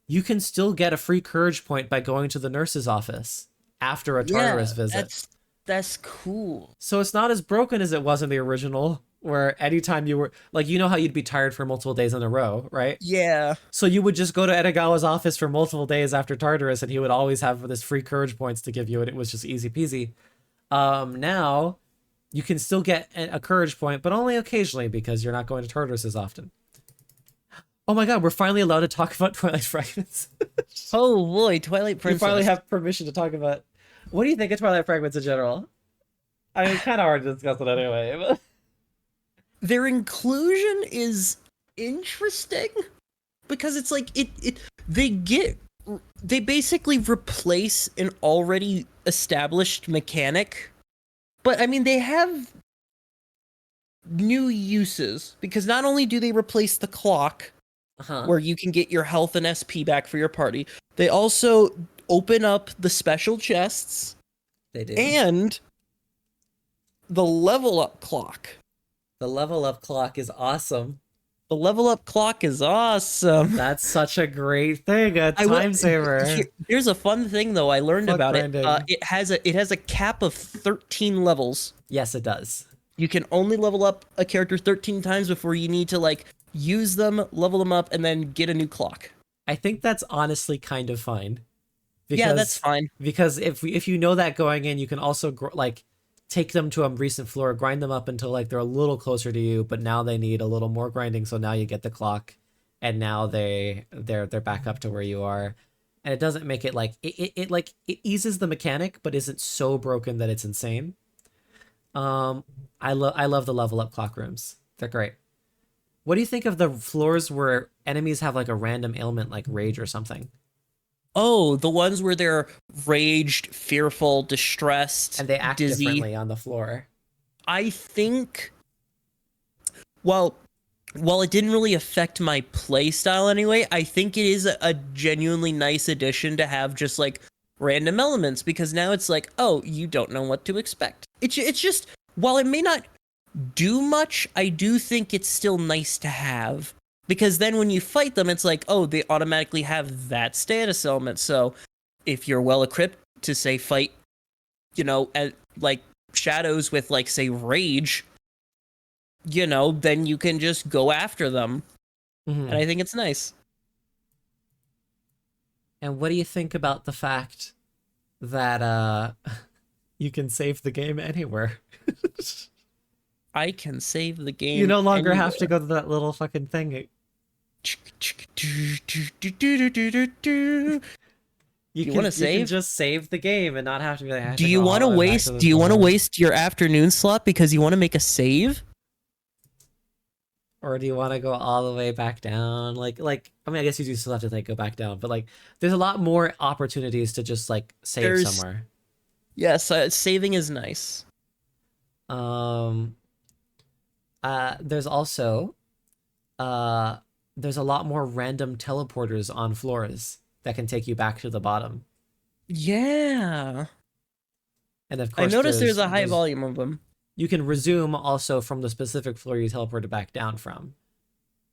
you can still get a free courage point by going to the nurse's office after a Tartarus visit. That's cool. So it's not as broken as it was in the original, where anytime you were like, you know how you'd be tired for multiple days in a row, right? Yeah. So you would just go to Edogawa's office for multiple days after Tartarus, and he would always have this free courage points to give you, and it was just easy peasy. Now you can still get a courage point, but only occasionally because you're not going to Tartarus as often. Oh my god, we're finally allowed to talk about Twilight Fragments. Oh boy, Twilight Princess. We finally have permission to talk about. What do you think of Twilight Fragments in general? I mean, it's kind of hard to discuss it anyway. But... Their inclusion is interesting because it's like they basically replace an already established mechanic, but I mean they have new uses because not only do they replace the clock where you can get your health and SP back for your party, they also open up the special chests. They do. And the level up clock. The level up clock is awesome. The level up clock is awesome. That's such a great thing. A time saver. Here's a fun thing though I learned Fuck about branding. it. It has a cap of 13 levels. Yes, it does. You can only level up a character 13 times before you need to like use them, level them up, and then get a new clock. I think that's honestly kind of fine. Yeah, that's fine. Because if you know that going in, you can also like take them to a recent floor, grind them up until like they're a little closer to you, but now they need a little more grinding, so now you get the clock, and now they're back up to where you are, and it doesn't make it like it eases the mechanic, but isn't so broken that it's insane. I love the level up clock rooms. They're great. What do you think of the floors where enemies have like a random ailment like rage or something? Oh, the ones where they're raged, fearful, distressed, And they act dizzy. differently on the floor. I think, well, while it didn't really affect my play style anyway, I think it is a genuinely nice addition to have just like random elements, because now it's like, oh, you don't know what to expect. It's just, while it may not do much, I do think it's still nice to have. Because then when you fight them, it's like, oh, they automatically have that status element. So if you're well equipped to, say, fight, like shadows with, like, say, rage, then you can just go after them. Mm-hmm. And I think it's nice. And what do you think about the fact that you can save the game anywhere? I can save the game. You no longer anywhere. have to go to that little fucking thing. You want to save? You can just save the game and not have to be like. Do you want to waste? Do you want to waste your afternoon slot because you want to make a save? Or do you want to go all the way back down? Like I mean, I guess you do still have to go back down, but like, there's a lot more opportunities to just like save somewhere. Yes, saving is nice. There's also, there's a lot more random teleporters on floors that can take you back to the bottom. Yeah. And of course, I noticed there's a high volume of them. You can resume also from the specific floor you teleported back down from,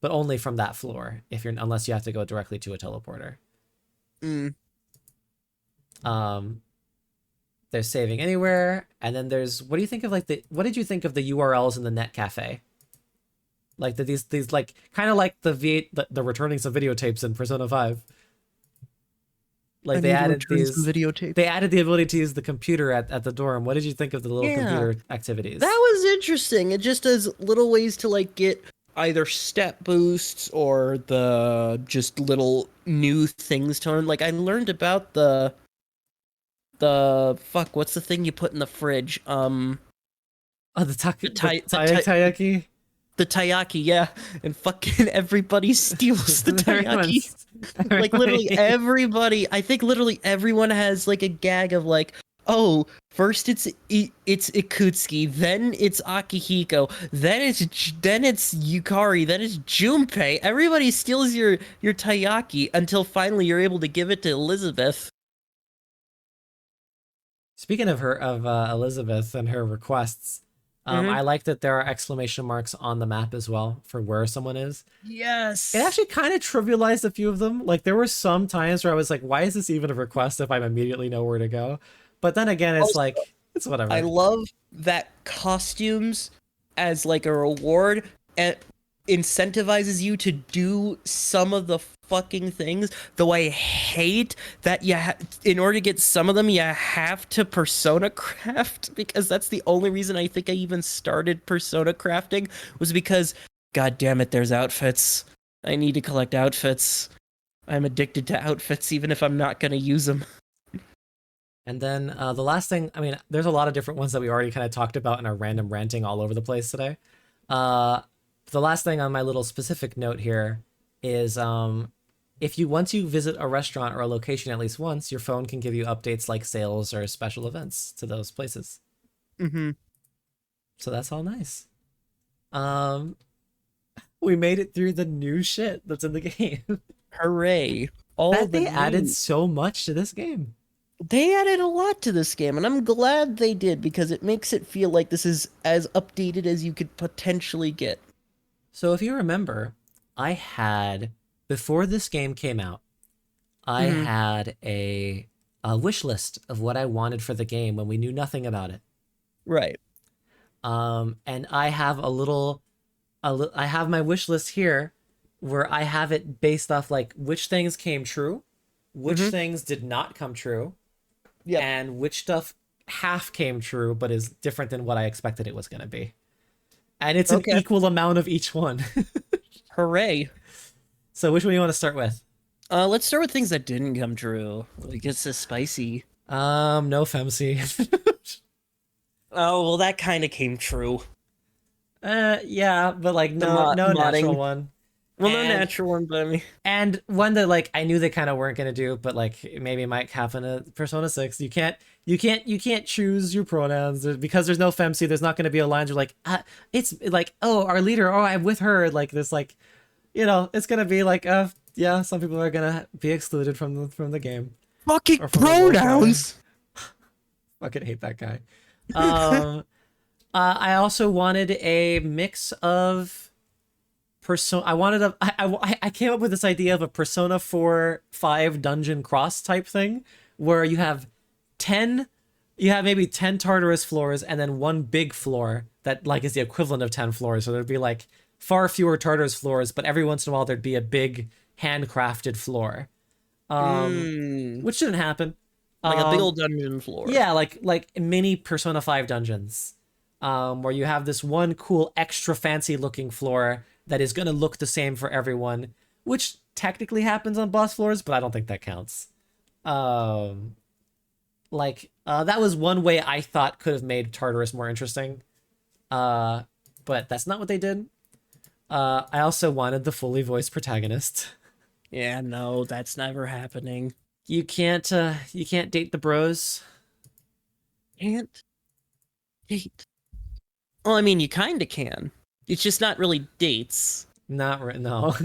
but only from that floor unless you have to go directly to a teleporter. There's saving anywhere, and then there's, what do you think of what did you think of the URLs in the net cafe? Like these like kind of like the returning some videotapes in Persona 5. Like they added videotapes. They added the ability to use the computer at the dorm. What did you think of the little computer activities? That was interesting. It just has little ways to like get either step boosts or the just little new things to learn. Like I learned about the what's the thing you put in the fridge? The taiyaki. The taiyaki, yeah, and fucking everybody steals the taiyaki. Like literally everybody. I think literally everyone has like a gag of like, oh, first it's Ikutsuki, then it's Akihiko, then it's Yukari, then it's Junpei. Everybody steals your taiyaki until finally you're able to give it to Elizabeth. Speaking of Elizabeth and her requests, I like that there are exclamation marks on the map as well for where someone is. Yes. It actually kind of trivialized a few of them. Like there were some times where I was like, why is this even a request if I immediately know where to go? But then again, it's also, like, it's whatever. I love that costumes as like a reward and incentivizes you to do some of the fucking things, though I hate that in order to get some of them you have to persona craft, because that's the only reason I think I even started persona crafting, was because god damn it, there's outfits. I need to collect outfits. I'm addicted to outfits even if I'm not going to use them. And then the last thing, I mean, there's a lot of different ones that we already kind of talked about in our random ranting all over the place today. The last thing on my little specific note here is once you visit a restaurant or a location at least once, your phone can give you updates like sales or special events to those places. Mm-hmm. So that's all nice. We made it through the new shit that's in the game. Hooray. They added so much to this game. They added a lot to this game, and I'm glad they did, because it makes it feel like this is as updated as you could potentially get. So if you remember, before this game came out, I had a wish list of what I wanted for the game when we knew nothing about it. Right. And I have I have my wish list here where I have it based off like which things came true, which Mhm. things did not come true, Yep. and which stuff half came true but is different than what I expected it was going to be. And it's an Okay. equal amount of each one. Hooray. So which one do you want to start with? Let's start with things that didn't come true. Like it's so spicy. No Femsi. Oh, well, that kind of came true. Yeah, but like The no natural modding. one. Well, no And- natural one, but I mean, And one that like I knew they kind of weren't gonna do, but like maybe might happen in a Persona 6. You can't choose your pronouns because there's no femc. There's not gonna be a line where like it's like, oh, our leader, oh, I'm with her. Like this, like, it's gonna be like yeah, some people are gonna be excluded from the game. fucking Or from the war pronouns. Fucking hate that guy. I also wanted a mix of Persona. I wanted I came up with this idea of a Persona 4 5 dungeon cross type thing where you have maybe 10 Tartarus floors and then one big floor that like is the equivalent of 10 floors. So there'd be like far fewer Tartarus floors, but every once in a while there'd be a big handcrafted floor. Which didn't happen. Like a big old dungeon floor. Yeah, like mini Persona 5 dungeons. Where you have this one cool extra fancy looking floor that is gonna look the same for everyone, which technically happens on boss floors, but I don't think that counts. That was one way I thought could have made Tartarus more interesting. But that's not what they did. I also wanted the fully voiced protagonist. Yeah, no, that's never happening. You can't date the bros. Can't date. Well, I mean, you kind of can. It's just not really dates. Not right, no.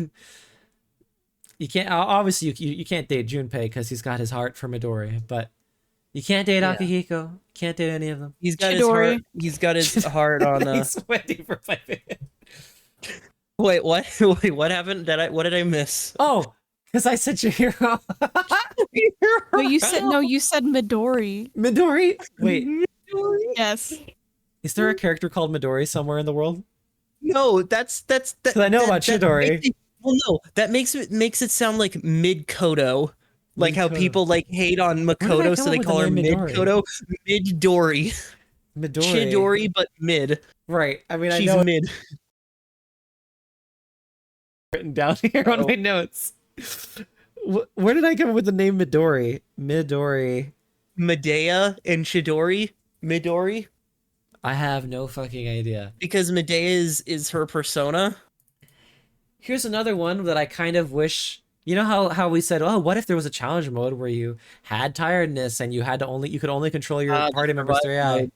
You can't obviously you can't date Junpei because he's got his heart for Midori, but you can't date Yeah. Akihiko. Can't date any of them. He's got Chidori. his heart. He's got his heart on. He's waiting for my Wait, what? Wait, what happened? What did I miss? Oh, because I said Chihiro. No, you said Midori. Midori. Wait, Yes. is there a character called Midori somewhere in the world? No, that's that. 'Cause I know about that Chidori. makes well, no, that makes it sound like mid Kodo, like how Mid-Kodo. people like hate on did I Makoto, come so up they with call the her name mid Midori? Kodo, mid Dory, Midori. Chidori, but mid. Right. I mean, I She's know it's mid. written down here on my notes. Where did I come up with the name Midori? Midori. Medea and Chidori, Midori, I have no fucking idea. because Medea is her persona. Here's another one that I kind of wish. You know how we said, oh, what if there was a challenge mode where you had tiredness and you could only control your The party members through survival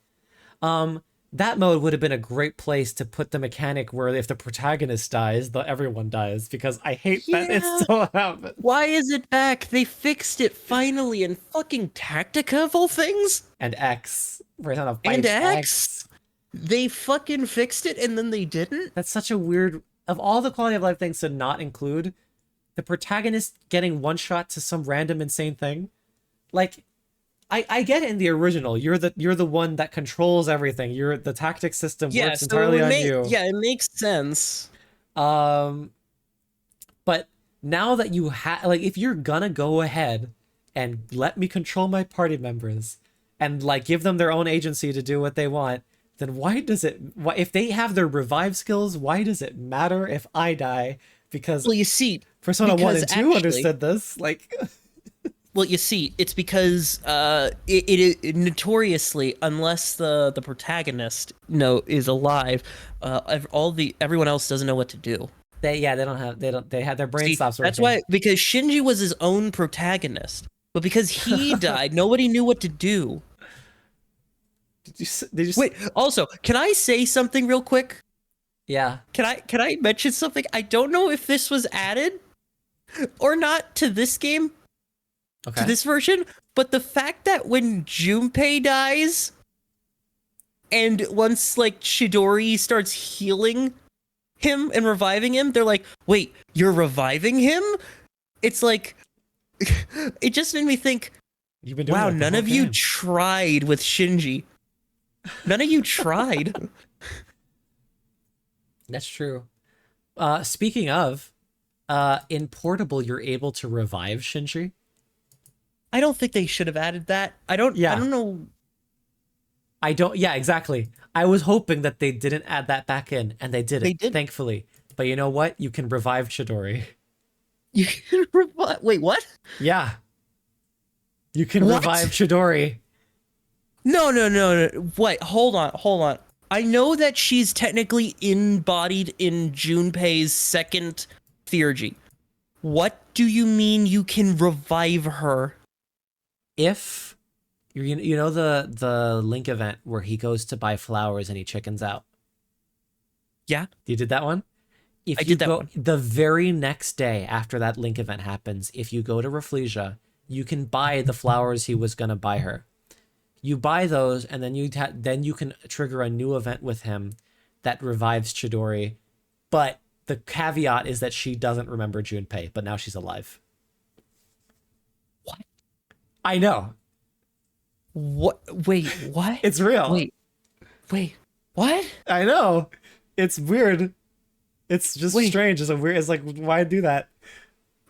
AI. That mode would have been a great place to put the mechanic where if the protagonist dies, everyone dies, because I hate that it Yeah. still happens. Why is it back? They fixed it finally in fucking Tactica of all things. And X. We're on a fight And X. They fucking fixed it and then they didn't. That's such a weird. Of all the quality of life things to not include, the protagonist getting one shot to some random insane thing, like, I get it in the original. You're the one that controls everything. The tactic system works entirely on you. Yeah, it makes sense. But now that you have, like, if you're gonna go ahead and let me control my party members and like give them their own agency to do what they want, then why if they have their revive skills, why does it matter if I die? Because Well, you see, Persona 1 because and 2 actually- understood this. Like, it's because it notoriously, unless the protagonist is alive, everyone else doesn't know what to do. they had their brain See, stops working. that's why, because Shinji was his own protagonist, but because he died, nobody knew what to do. Did you Wait, also, can I say something real quick? Yeah. Can I mention something? I don't know if this was added or not to this game, Okay. to this version, but the fact that when Junpei dies, and once like Chidori starts healing him and reviving him, they're like, "Wait, you're reviving him?" It's like, it just made me think, You've been doing wow, that the none whole of you game. tried with Shinji. None of you tried. That's true. Speaking of, in Portable, you're able to revive Shinji. I don't think they should have added that. I don't Yeah. know. I don't. Yeah, exactly. I was hoping that they didn't add that back in, and they didn't. They didn't. Thankfully. But you know what? You can revive Chidori. You can revive. Wait, what? Yeah. You can What? revive Chidori. No. Wait, hold on. I know that she's technically embodied in Junpei's second theurgy. What do you mean you can revive her? If you know the Link event where he goes to buy flowers and he chickens out. Yeah. You did that one? If I you did that go one. the very next day after that Link event happens, if you go to Rafflesia, you can buy the flowers he was gonna buy her. You buy those, and then you can trigger a new event with him that revives Chidori. But the caveat is that she doesn't remember Junpei, but now she's alive. What? I know. What? Wait, what? It's real. Wait, what? I know. It's weird. It's just Wait. strange. It's a weird. It's like, why do that?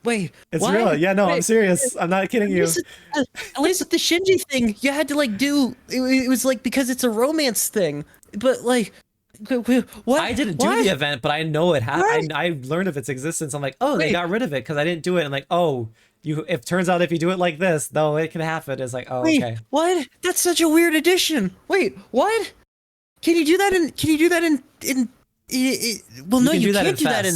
Wait, It's what? real. Yeah, no, I'm Wait, serious. I'm not kidding you. At least with the Shinji thing, you had to like do. It was like because it's a romance thing, but like, what? I didn't do What? the event, but I know it happened. What? I learned of its existence. I'm like, oh, they Wait. got rid of it because I didn't do it. And like, oh, It turns out if you do it like this, though, it can happen. It's like, oh, Wait, okay. what? That's such a weird addition. Wait, what? Can you do that in? Can you do that well, no, you can't do that in.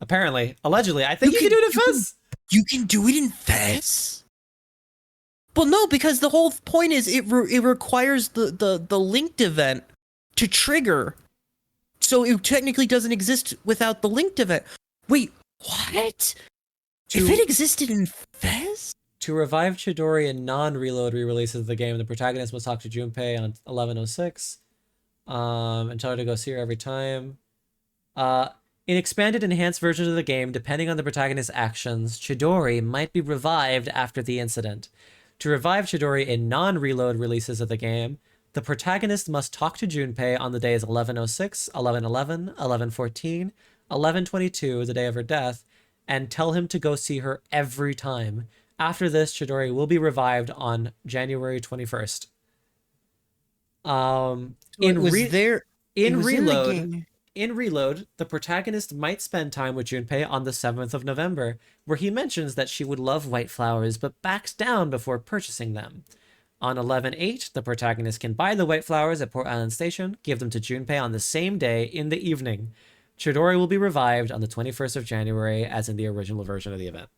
Apparently, allegedly, I think you You can do can- it in Fez. You can do it in Fez. Well, no, because the whole point is it requires the linked event to trigger, so it technically doesn't exist without the linked event. Wait, what? If it existed in Fez? To revive Chidori in non-reload re-releases of the game, the protagonist must talk to Junpei on 1106. And tell her to go see her every time. In expanded, enhanced versions of the game, depending on the protagonist's actions, Chidori might be revived after the incident. To revive Chidori in non-reload releases of the game, the protagonist must talk to Junpei on the days 1106, 1111, 1114, 1122, the day of her death, and tell him to go see her every time. After this, Chidori will be revived on January 21st. It was there. It In was in the Reload, game. in Reload, the protagonist might spend time with Junpei on the 7th of November, where he mentions that she would love white flowers but backs down before purchasing them. On 11/8, the protagonist can buy the white flowers at Port Island Station, give them to Junpei on the same day in the evening. Chidori will be revived on the 21st of January, as in the original version of the event.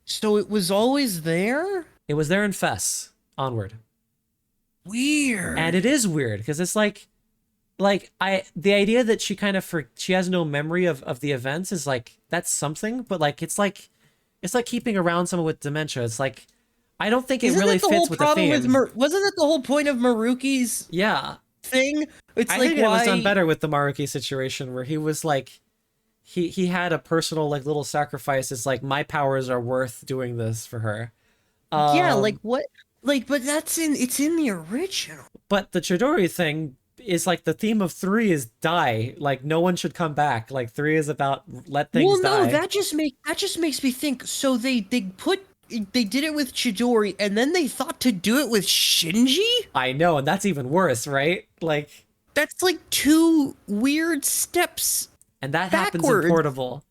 So it was always there? It was there in Fess. Onward. Weird. And it is weird, because it's like the idea that she kind of she has no memory of the events is like, that's something, but like it's like keeping around someone with dementia. It's like, I don't think it Isn't really that the whole fits with the problem theme. wasn't that the whole point of Maruki's Yeah. thing? It's I like think it was why done better with the Maruki situation, where he was like, he had a personal like little sacrifice. It's like, my powers are worth doing this for her. Yeah, like what? Like, but it's in the original. But the Chidori thing is like, the theme of 3 is die. Like, no one should come back. Like, 3 is about let things die. Well, no, that just makes me think. So they did it with Chidori, and then they thought to do it with Shinji. I know, and that's even worse, right? Like, That's like two weird steps. and that happens in Backwards. Portable.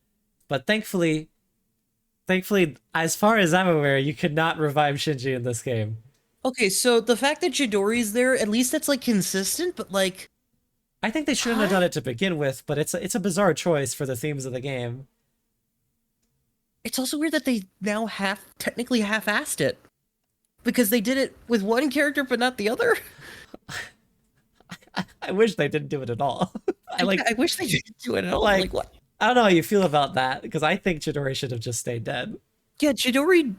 But thankfully, as far as I'm aware, you could not revive Shinji in this game. Okay, so the fact that Chidori's there, at least that's like consistent, but like, I think they shouldn't have done it to begin with, but it's a bizarre choice for the themes of the game. it's also weird that they now technically half-assed it. Because they did it with one character but not the other. I wish they didn't do it at all. I wish they didn't do it at all. Like- Like what? I don't know how you feel about that, because I think Chidori should have just stayed dead. Yeah, Chidori,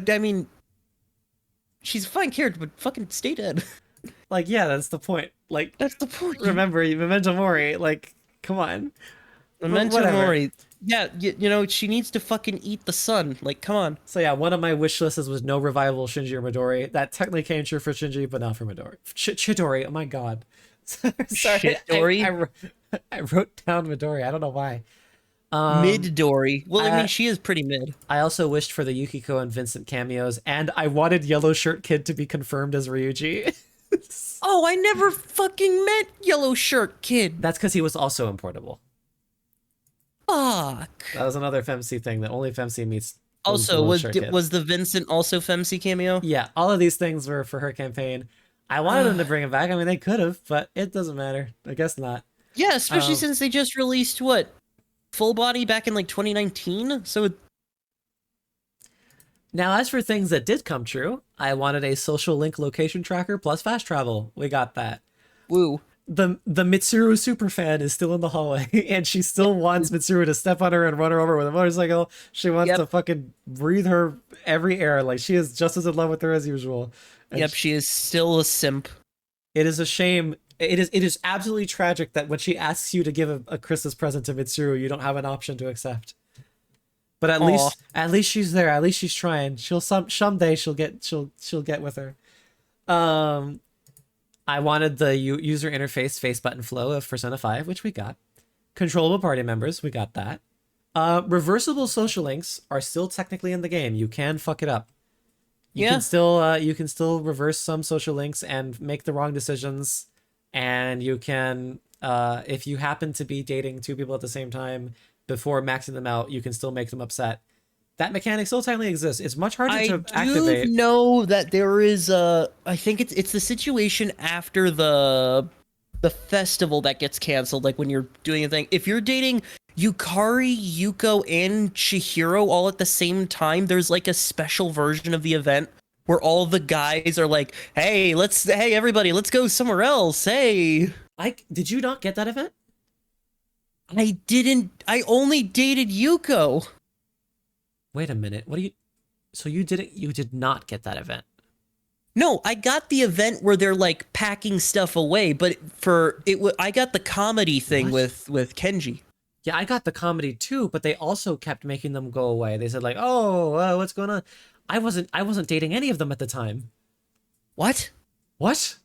I mean, she's a fine character, but fucking stay dead. Like, yeah, that's the point. Like, That's the point. remember, Memento Mori. Like, come on. Memento whatever. Mori. Yeah, you know, she needs to fucking eat the sun. Like, come on. So yeah, one of my wish lists was no revival of Shinji or Midori. That technically came true for Shinji, but not for Midori. Chidori, oh my god. Sorry, Shitdori? I wrote down Midori. I don't know why. Um, Midori. Well, I mean, I, she is pretty mid. I also wished for the Yukiko and Vincent cameos, and I wanted Yellow Shirt Kid to be confirmed as Ryuji. Oh, I never fucking met Yellow Shirt Kid. That's because he was also importable. Fuck. That was another FemC thing that only FemC meets. Also, was the Vincent also Femcy cameo? Yeah, all of these things were for her campaign. I wanted them to bring him back. I mean, they could have, but it doesn't matter. I guess not. Yeah, especially since they just released what? Full Body back in like 2019? So Now, as for things that did come true, I wanted a social link location tracker plus fast travel. We got that. woo. The Mitsuru superfan is still in the hallway, and she still wants Mitsuru to step on her and run her over with a motorcycle. She wants to fucking breathe her every air. Like, she is just as in love with her as usual. And Yep, she is still a simp. it is a shame. It is absolutely tragic that when she asks you to give a Christmas present to Mitsuru, you don't have an option to accept. But at least she's there. At least she's trying. She'll someday she'll get with her. I wanted the user interface face button flow of Persona 5, which we got. Controllable party members, we got that. Reversible social links are still technically in the game. You can fuck it up. You can still reverse some social links and make the wrong decisions. And you can, if you happen to be dating two people at the same time before maxing them out, you can still make them upset. That mechanic still technically exists. It's much harder to activate. I do know that there is I think it's the situation after the festival that gets canceled, like when you're doing a thing. If you're dating Yukari, Yuko, and Chihiro all at the same time, there's like a special version of the event where all the guys are like, hey everybody, let's go somewhere else. Hey. Did you not get that event? I didn't. I only dated Yuko. Wait a minute. So you did not get that event? No, I got the event where they're like packing stuff away, but I got the comedy thing with Kenji. Yeah, I got the comedy too, but they also kept making them go away. They said like, "Oh, what's going on?" I wasn't dating any of them at the time. What? What?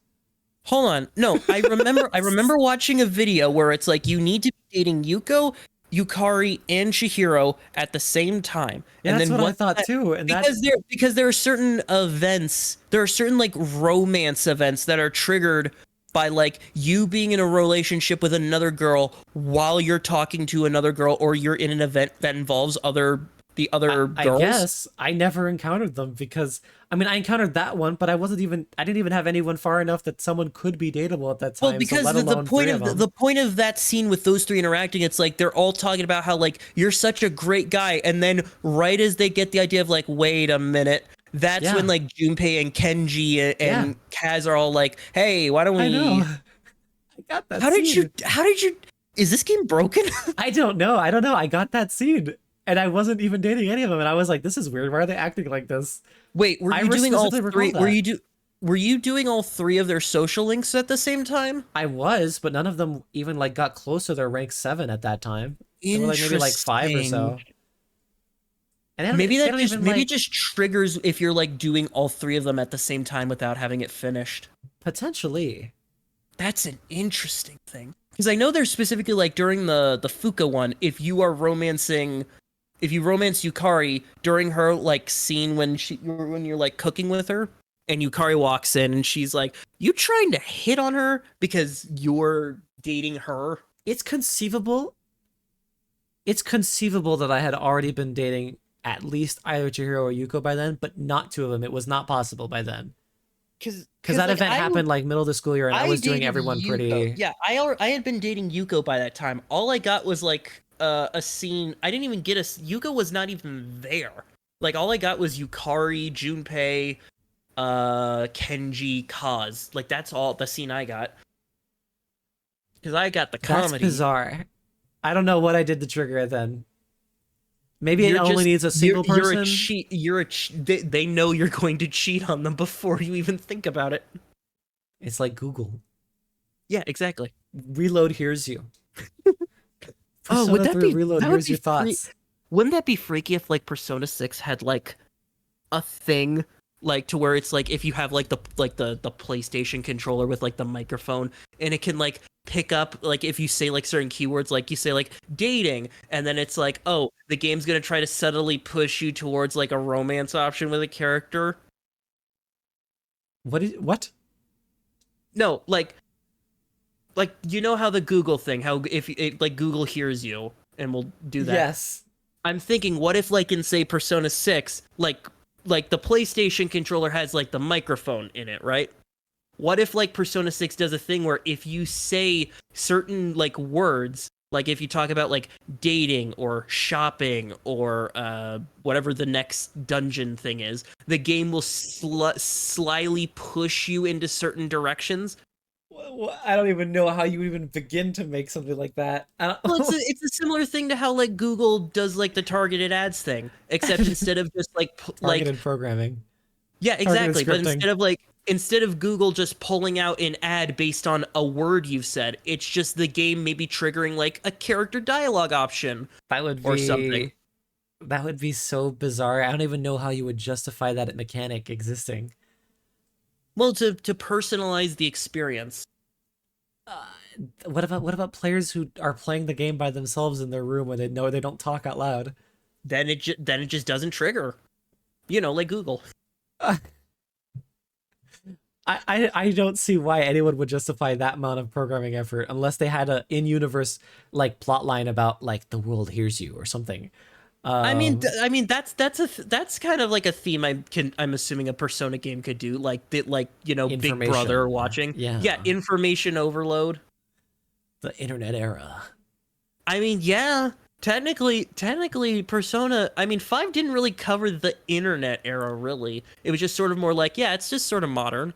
Hold on. No, I remember watching a video where it's like you need to be dating Yuko, Yukari, and Chihiro at the same time. Yeah, and that's then what I thought too. And because there are certain events, there are certain like romance events that are triggered by like you being in a relationship with another girl while you're talking to another girl, or you're in an event that involves the other girls. I guess I never encountered them because I mean I encountered that one, but I didn't even have anyone far enough that someone could be dateable at that time. Well, because so the point of that scene with those three interacting, it's like they're all talking about how like you're such a great guy, and then right as they get the idea of like, wait a minute, that's when like Junpei and Kenji and Kaz are all like, hey, why don't we? I know. I got that. How did you? Is this game broken? I don't know. I got that scene. And I wasn't even dating any of them, and I was like, "This is weird. Why are they acting like this?" Wait, were you doing all three? Were you doing all three of their social links at the same time? I was, but none of them even like got close to their rank 7 at that time. They were like maybe like 5 or so. And maybe it just triggers if you're like doing all three of them at the same time without having it finished. Potentially. That's an interesting thing, because I know there's specifically like during the Fuka one, if you romance Yukari during her like scene when you're like cooking with her, and Yukari walks in and she's like, "You trying to hit on her because you're dating her?" It's conceivable. It's conceivable that I had already been dating at least either Chihiro or Yuko by then, but not two of them. It was not possible by then. Because that event happened like middle of the school year, and I was doing everyone Yuko. pretty. Yeah, I had been dating Yuko by that time. All I got was like a scene. I didn't even get Yuko was not even there. Like all I got was Yukari, Junpei, Kenji, Kaz. Like that's all the scene I got. Because I got the comedy. That's bizarre. I don't know what I did to trigger it then. Maybe it only needs a single person. They know you're going to cheat on them before you even think about it. It's like Google. Yeah, exactly. Reload hears you. Oh, would that be Reload hears your thoughts? Wouldn't that be freaky if like Persona 6 had like a thing like to where it's like if you have like the PlayStation controller with like the microphone, and it can like pick up like if you say like certain keywords, like you say like dating, and then it's like, oh, the game's gonna try to subtly push you towards like a romance option with a character. What? No, like you know how the Google thing, how if it, like Google hears you and will do that. Yes. I'm thinking, what if like in say Persona 6, like the PlayStation controller has like the microphone in it, right? What if like Persona 6 does a thing where if you say certain like words, like if you talk about like dating or shopping or whatever the next dungeon thing is, the game will slyly push you into certain directions. I don't even know how you even begin to make something like that. Well, it's a similar thing to how like Google does like the targeted ads thing, except instead of just like targeted programming. Yeah, exactly. But scripting. instead of Google just pulling out an ad based on a word you've said, it's just the game maybe triggering like a character dialogue option That would be or something. That would be so bizarre. I don't even know how you would justify that mechanic existing. Well, to personalize the experience. What about players who are playing the game by themselves in their room where they know they don't talk out loud? Then it just doesn't trigger. You know, like Google. I don't see why anyone would justify that amount of programming effort unless they had a in-universe like plot line about like the world hears you or something. I mean that's kind of like a theme I'm assuming a Persona game could do, like you know, Big Brother watching. Yeah, information overload. The internet era. I mean, yeah, technically Persona, I mean 5 didn't really cover the internet era really. It was just sort of more like, yeah, it's just sort of modern.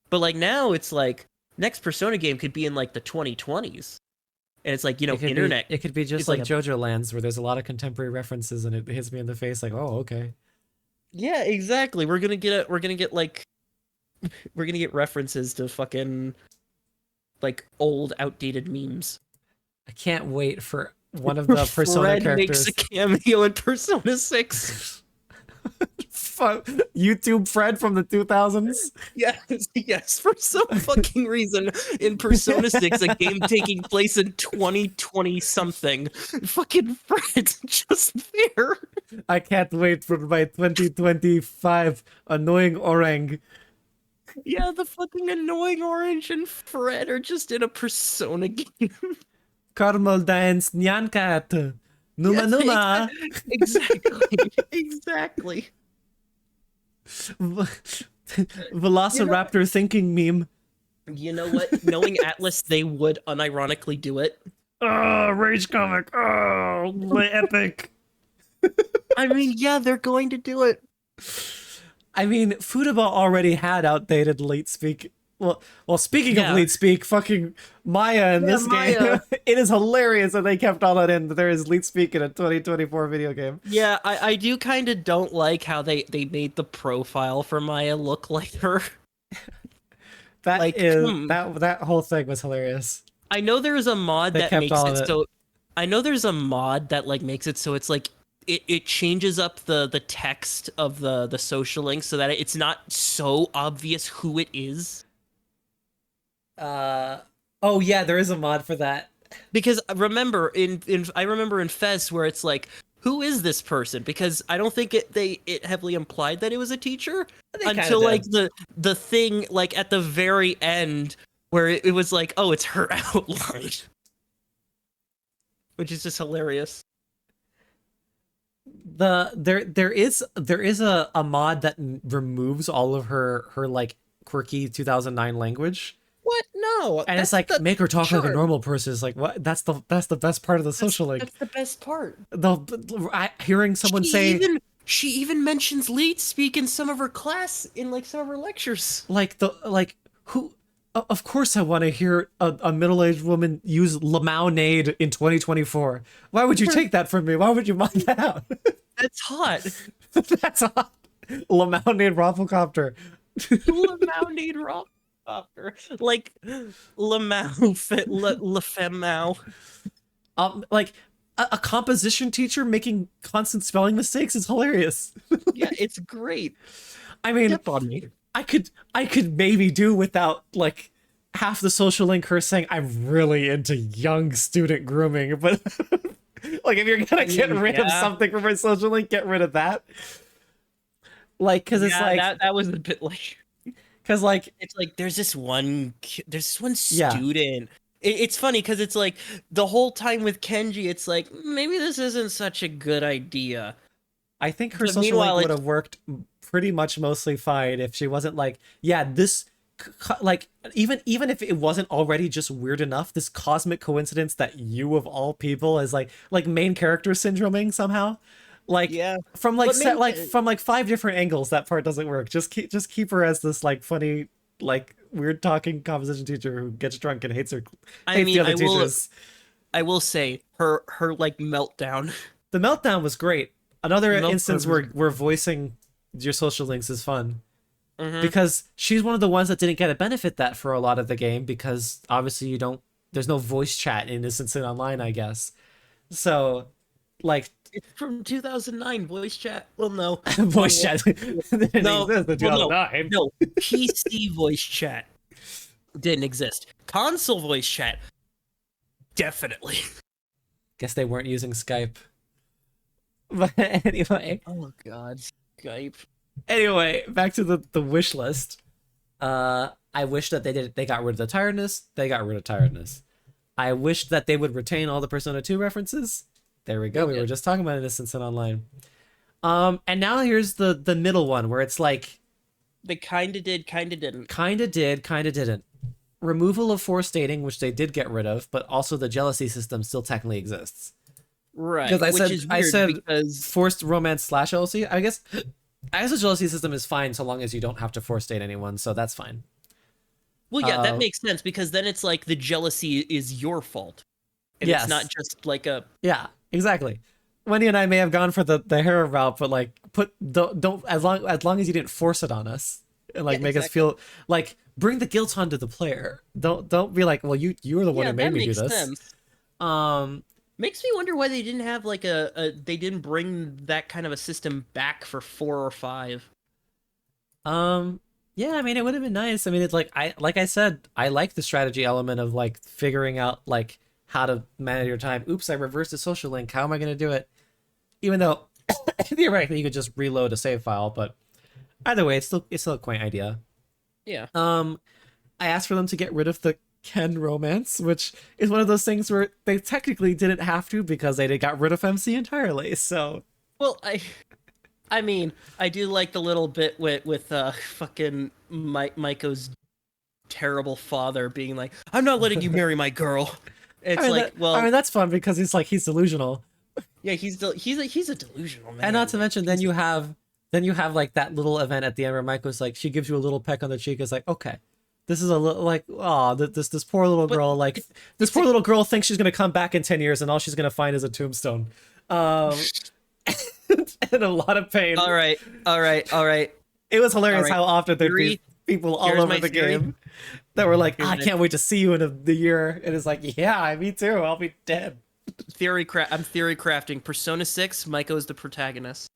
But like now it's like next Persona game could be in like the 2020s. And it's like, you know, it could be just like JoJo Lands where there's a lot of contemporary references and it hits me in the face like, oh, okay. Yeah, exactly. We're gonna get references to fucking like old outdated memes. I can't wait for one of the Persona Fred characters makes a cameo in Persona 6. YouTube Fred from the 2000s. Yes, for some fucking reason in Persona 6, a game taking place in 2020 something, fucking Fred's just there. I can't wait for my 2025 annoying orang. Yeah, the fucking annoying orange and Fred are just in a Persona game. Caramel dance nyankat. Numa Yes, numa. Exactly. Velociraptor thinking meme. You know what? Knowing Atlas, they would unironically do it. Oh, rage comic. Oh, my epic. I mean, yeah, they're going to do it. I mean, Futaba already had outdated late speak. Well, speaking of late speak, fucking Maya in this game, it is hilarious that they kept all that in. That there is late speak in a 2024 video game. Yeah, I do kind of don't like how they made the profile for Maya look like her. That whole thing was hilarious. I know there's a mod that makes it so. I know there's a mod that like makes it so it's like it changes up the text of the social link so that it's not so obvious who it is. Oh yeah, there is a mod for that. Because remember I remember in Fez where it's like, who is this person? Because I don't think it heavily implied that it was a teacher until like the thing like at the very end where it was like, oh, it's her outline, which is just hilarious. There is a mod that removes all of her like quirky 2009 language. What? No. And it's like, make her talk like a normal person. It's like, what? That's the best part of the social link. That's the best part. Hearing someone she even mentions lead speak in some of her class, in like some of her lectures. Who? Of course I want to hear a middle-aged woman use Lamau-nade in 2024. Why would you take that from me? Why would you mind that out? That's hot. That's hot. Lamau-nade Rafflecopter. Lamau-nade Rafflecopter. Like Lefemau. Like a composition teacher making constant spelling mistakes is hilarious. Yeah, it's great. I mean, Step on me. I could maybe do without like half the social link her saying I'm really into young student grooming, but like if you're gonna get rid of something from her social link, get rid of that. Like, because it's like that was a bit like, because like it's like there's this one Yeah. student. It's funny because it's like the whole time with Kenji, it's like maybe this isn't such a good idea. I think her But social link meanwhile, would have worked pretty much mostly fine if she wasn't like, yeah, this like even if it wasn't already just weird enough, this cosmic coincidence that you of all people is like main character syndroming somehow. Like Yeah. from like But set maybe- from like 5 different angles that part doesn't work. Just keep her as this like funny like weird talking composition teacher who gets drunk and hates the other teachers. I will say her like meltdown. The meltdown was great. Another Meltdown instance was- where voicing your social links is fun. Mhm. Because she's one of the ones that didn't get a benefit that for a lot of the game because obviously there's no voice chat in Innocence and Online, I guess. So like It's from 2009 voice chat. Well, no. voice chat didn't No, exist in well, 2009. No, PC voice chat didn't exist. Console voice chat, definitely. Guess they weren't using Skype. But anyway, Oh God, Skype. anyway, back to the wish list. I wish that they got rid of the tiredness. They got rid of tiredness. I wish that they would retain all the Persona 2 references. There we go. We were just talking about Innocence and Online. And now here's the middle one where it's like They kinda did, kinda didn't. kinda did, kinda didn't. Removal of forced dating, which they did get rid of, but also the jealousy system still technically exists. Right. Because Which is I weird said because forced romance / jealousy. I guess the jealousy system is fine so long as you don't have to force date anyone, so that's fine. well, yeah, that uh, makes sense because then it's like the jealousy is your fault, and Yes. it's not just like a Yeah, exactly. Wendy and I may have gone for the hero route, but like don't as long as you didn't force it on us and like Yeah, make us exactly. feel like bring the guilt onto the player. Don't be like, well, you were the one yeah, who that made me do makes this. sense. Makes me wonder why they didn't have like they didn't bring that kind of a system back for 4 or 5. Yeah, I mean, it would have been nice. I mean, it's like I said, I like the strategy element of like figuring out like how to manage your time. Oops, I reversed the social link. How am I going to do it? Even though theoretically you could just reload a save file, but either way, it's still a quaint idea. Yeah. I asked for them to get rid of the Ken romance, which is one of those things where they technically didn't have to because they got rid of MC entirely. So Well, I mean, I do like the little bit with fucking Maiko's terrible father being like, "I'm not letting you marry my girl." It's I mean, like, well, I mean that's fun because he's delusional. yeah, he's a delusional man. And not to mention, then you have like that little event at the end where Michael's like, she gives you a little peck on the cheek. It's like, okay, this is a little like, oh, this poor little girl, like this poor little girl thinks she's gonna come back in 10 years and all she's gonna find is a tombstone, and a lot of pain. All right. It was hilarious All right. how often there'd be Theory. people all Here's over my the theory. game that were like, Here's I my- can't wait to see you in the year, and it's like, yeah, me too. I'll be dead. I'm theory crafting. Persona 6, Maiko is the protagonist.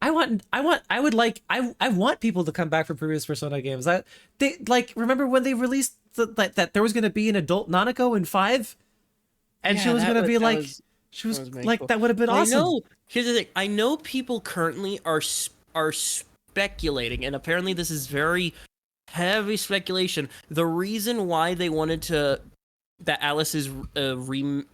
I want people to come back from previous Persona games. They like remember when they released that there was going to be an adult Nanako in 5, and she Yeah, was that going to was- be that like was- she was that was very like cool. that would have been I awesome. know. Here's the thing. I know people currently are speculating, and apparently this is very heavy speculation. The reason why they wanted that Alice is remade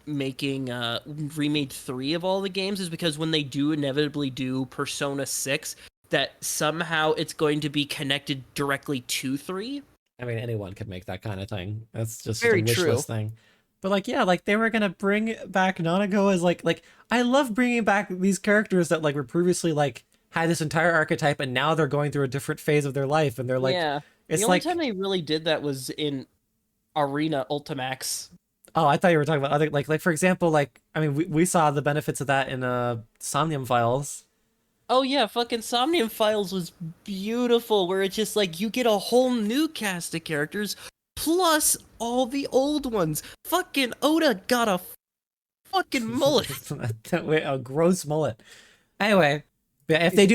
3 of all the games is because when they do inevitably do Persona 6, that somehow it's going to be connected directly to 3. I mean, anyone could make that kind of thing. That's just Very a wish true. list thing. But like, yeah, like they were gonna bring back Nanako as like I love bringing back these characters that like were previously like had this entire archetype and now they're going through a different phase of their life and they're like, yeah. it's The only like, time they really did that was in Arena Ultimax. oh, I thought you were talking about other like for example, like I mean, we saw the benefits of that in Somnium Files. Oh yeah, fucking Somnium Files was beautiful, where it's just like you get a whole new cast of characters, plus all the old ones. Fucking Oda got a fucking mullet. A gross mullet. Anyway, Yeah, if they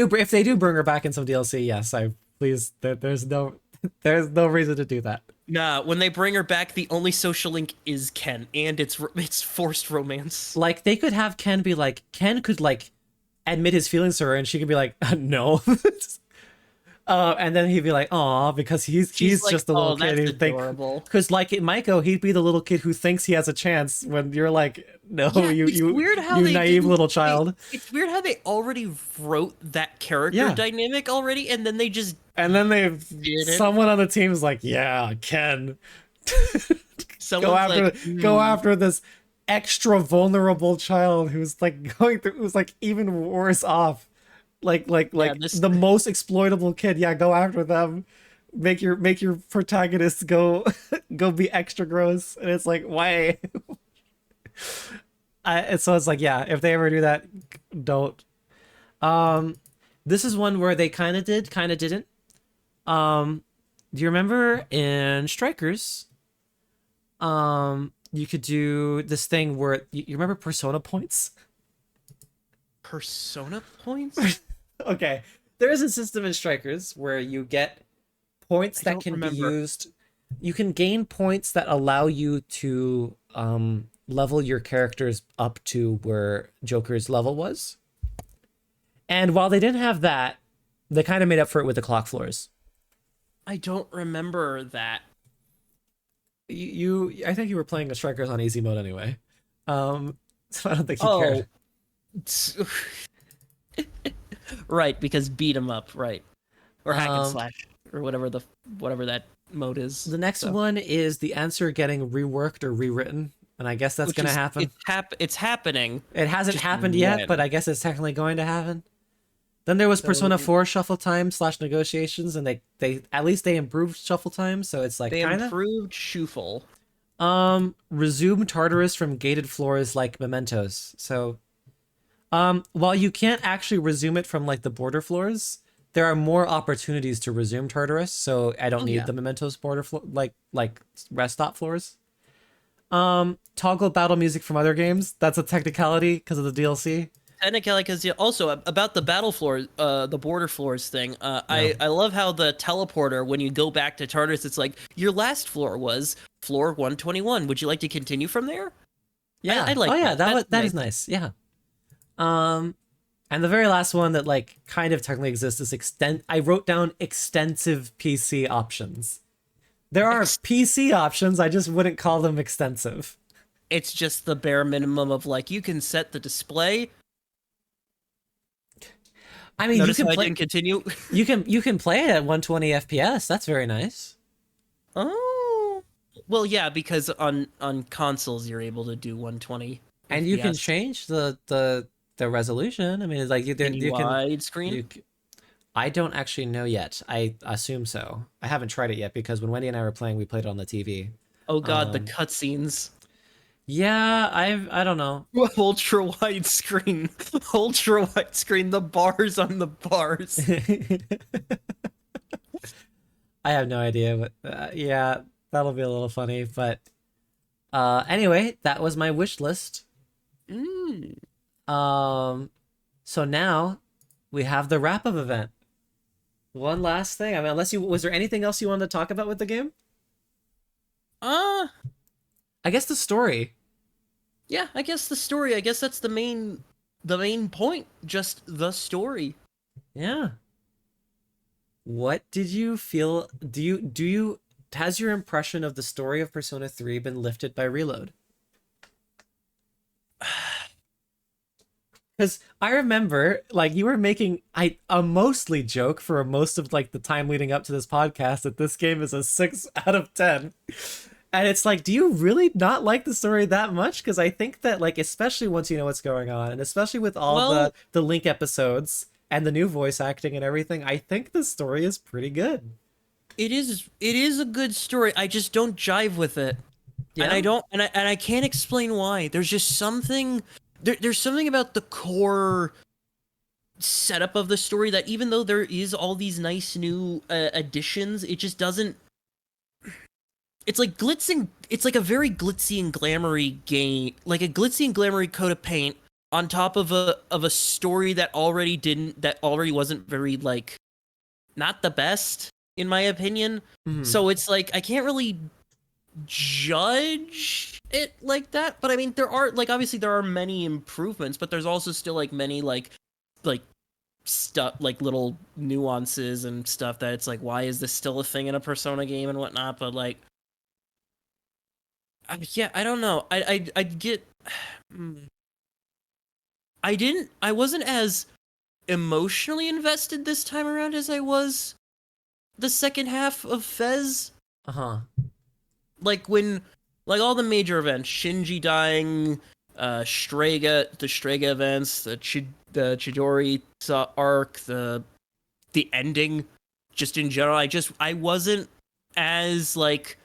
do bring her back in some DLC, yes, I please. There's no there's no reason to do that. Nah, when they bring her back, the only social link is Ken, and it's forced romance. Like they could have Ken be like Ken could like admit his feelings to her, and she could be like, no. And then he'd be like, "Aw," because he's like, just a little "Oh, kid that's who think adorable." because like in Maiko, he'd be the little kid who thinks he has a chance when you're like, "No, Yeah, you it's weird how you they naive didn't- little child." It's weird how they already wrote that character Yeah. dynamic already, and then they just And then it. someone on the team is like, "Yeah, Ken, someone's go after this extra vulnerable child who's like going through who's like even worse off." Like this- the most exploitable kid. Yeah, go after them. Make your protagonist go go be extra gross. And it's like, why? And so it's like, yeah, if they ever do that, don't. This is one where they kind of did, kind of didn't. Do you remember in Strikers? You could do this thing where you remember Persona points. Persona points. Okay, there is a system in Strikers where you get points that don't can be remember. used. You can gain points that allow you to level your characters up to where Joker's level was. And while they didn't have that, they kind of made up for it with the clock floors. I don't remember that. I think you were playing a Strikers on easy mode anyway. So I don't think you Oh. cared. Right, because beat 'em up, right, or hack and Um, slash, or whatever that mode is. The next So- one is the answer getting reworked or rewritten, and I guess that's which gonna is- happen. It's happening. It hasn't just happened yet, when. but I guess it's technically going to happen. Then there was Persona So- 4 shuffle time / negotiations, and they at least they improved shuffle time, so it's like They kind of improved Shuffle. resume Tartarus from gated floors like mementos. So while you can't actually resume it from like the border floors, there are more opportunities to resume Tartarus, so I don't need yeah. the mementos border floor like rest stop floors. Toggle battle music from other games. That's a technicality because of the DLC. Technically, because also about the battle floor, the border floors thing. I love how the teleporter, when you go back to Tartarus, it's like your last floor was floor 121. Would you like to continue from there? Yeah. I like Oh yeah, that. that That's is nice. Yeah. And the very last one that like kind of technically exists is I wrote down extensive PC options. There are PC options, I just wouldn't call them extensive. It's just the bare minimum of like you can set the display. I mean, Notice you how can I play didn't continue. you can play it at 120 FPS. That's very nice. Oh, well, yeah, because on consoles you're able to do 120. And you can FPS. change the resolution. I mean, it's like you can Widescreen. I don't actually know yet. I assume so. I haven't tried it yet because when Wendy and I were playing, we played it on the TV. Oh god, the cutscenes. Yeah, I don't know. Ultra wide screen. Ultra wide screen. The bars on the bars. I have no idea, but yeah, that'll be a little funny. But anyway, that was my wish list. So now we have the wrap-up event. One last thing. I mean, was there anything else you wanted to talk about with the game? I guess the story. Yeah, I guess the story. I guess that's the main point. Just the story. Yeah. What did you feel? Has your impression of the story of Persona 3 been lifted by Reload? Because I remember, like, you were making a mostly joke for most of like the time leading up to this podcast that this game is a 6 out of 10. And it's like, do you really not like the story that much? Because I think that, like, especially once you know what's going on, and especially with all the Link episodes and the new voice acting and everything, I think the story is pretty good. It is a good story. I just don't jive with it. Yeah? And I don't and I can't explain why. There's just something there's something about the core setup of the story that even though there is all these nice new additions, it just doesn't. It's like it's like a very glitzy and glamoury game, like a glitzy and glamoury coat of paint on top of a story that already wasn't very like not the best in my opinion. Mhm. So it's like I can't really judge it like that, but I mean there are like obviously there are many improvements, but there's also still like many like stuff like little nuances and stuff that it's like why is this still a thing in a Persona game and whatnot, but like yeah, I don't know. I get I wasn't as emotionally invested this time around as I was the second half of Fez. Uh-huh. Like when like all the major events, Shinji dying, the Strega events, the Chidori arc, the ending, just in general, I wasn't as like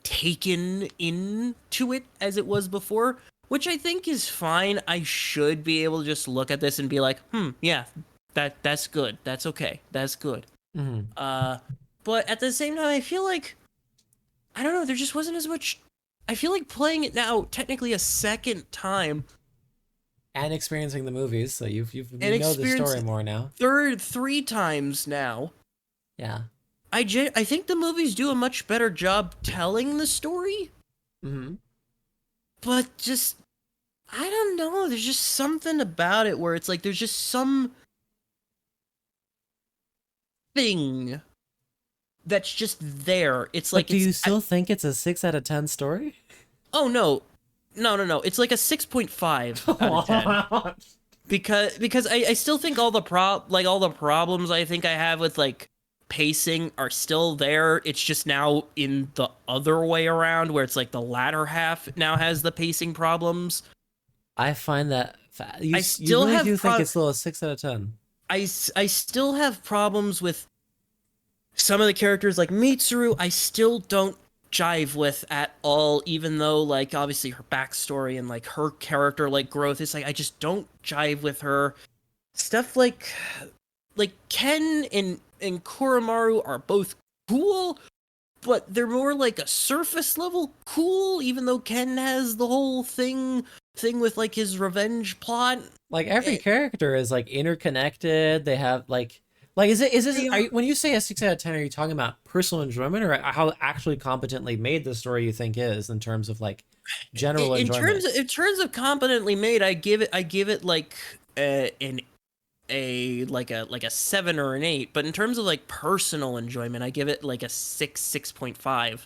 taken into it as it was before, which I think is fine. I should be able to just look at this and be like, yeah, that's good. That's okay. That's good. Mhm. But at the same time, I feel like I don't know. There just wasn't as much. I feel like playing it now, technically a second time, And experiencing the movies, so you and know the experience story more now. three times now. Yeah. I think the movies do a much better job telling the story, Mm-hmm. but just I don't know. There's just something about it where it's like there's just some thing that's just there. It's Like, like do it's you still think it's a 6 out of 10 story? oh no. No. It's like a 6.5 out of 10. Because I still think all the problems I think I have with like pacing are still there. It's just now in the other way around where it's like the latter half now has the pacing problems. I find that you I you still really have do think it's still a 6 out of 10. I still have problems with some of the characters like Mitsuru. I still don't jive with at all, even though like obviously her backstory and like her character like growth is like I just don't jive with her. Stuff like Ken and Koromaru are both cool, but they're more like a surface level cool, even though Ken has the whole thing with like his revenge plot. Like every Eh, character is like interconnected. They have like is this they are are- you, when you say a 6 out of 10, are you talking about personal enjoyment or how actually competently made the story you think is in terms of like general in enjoyment? terms of competently made, I give it like an like a 7 or an 8, but in terms of like personal enjoyment, I give it like a 6.5.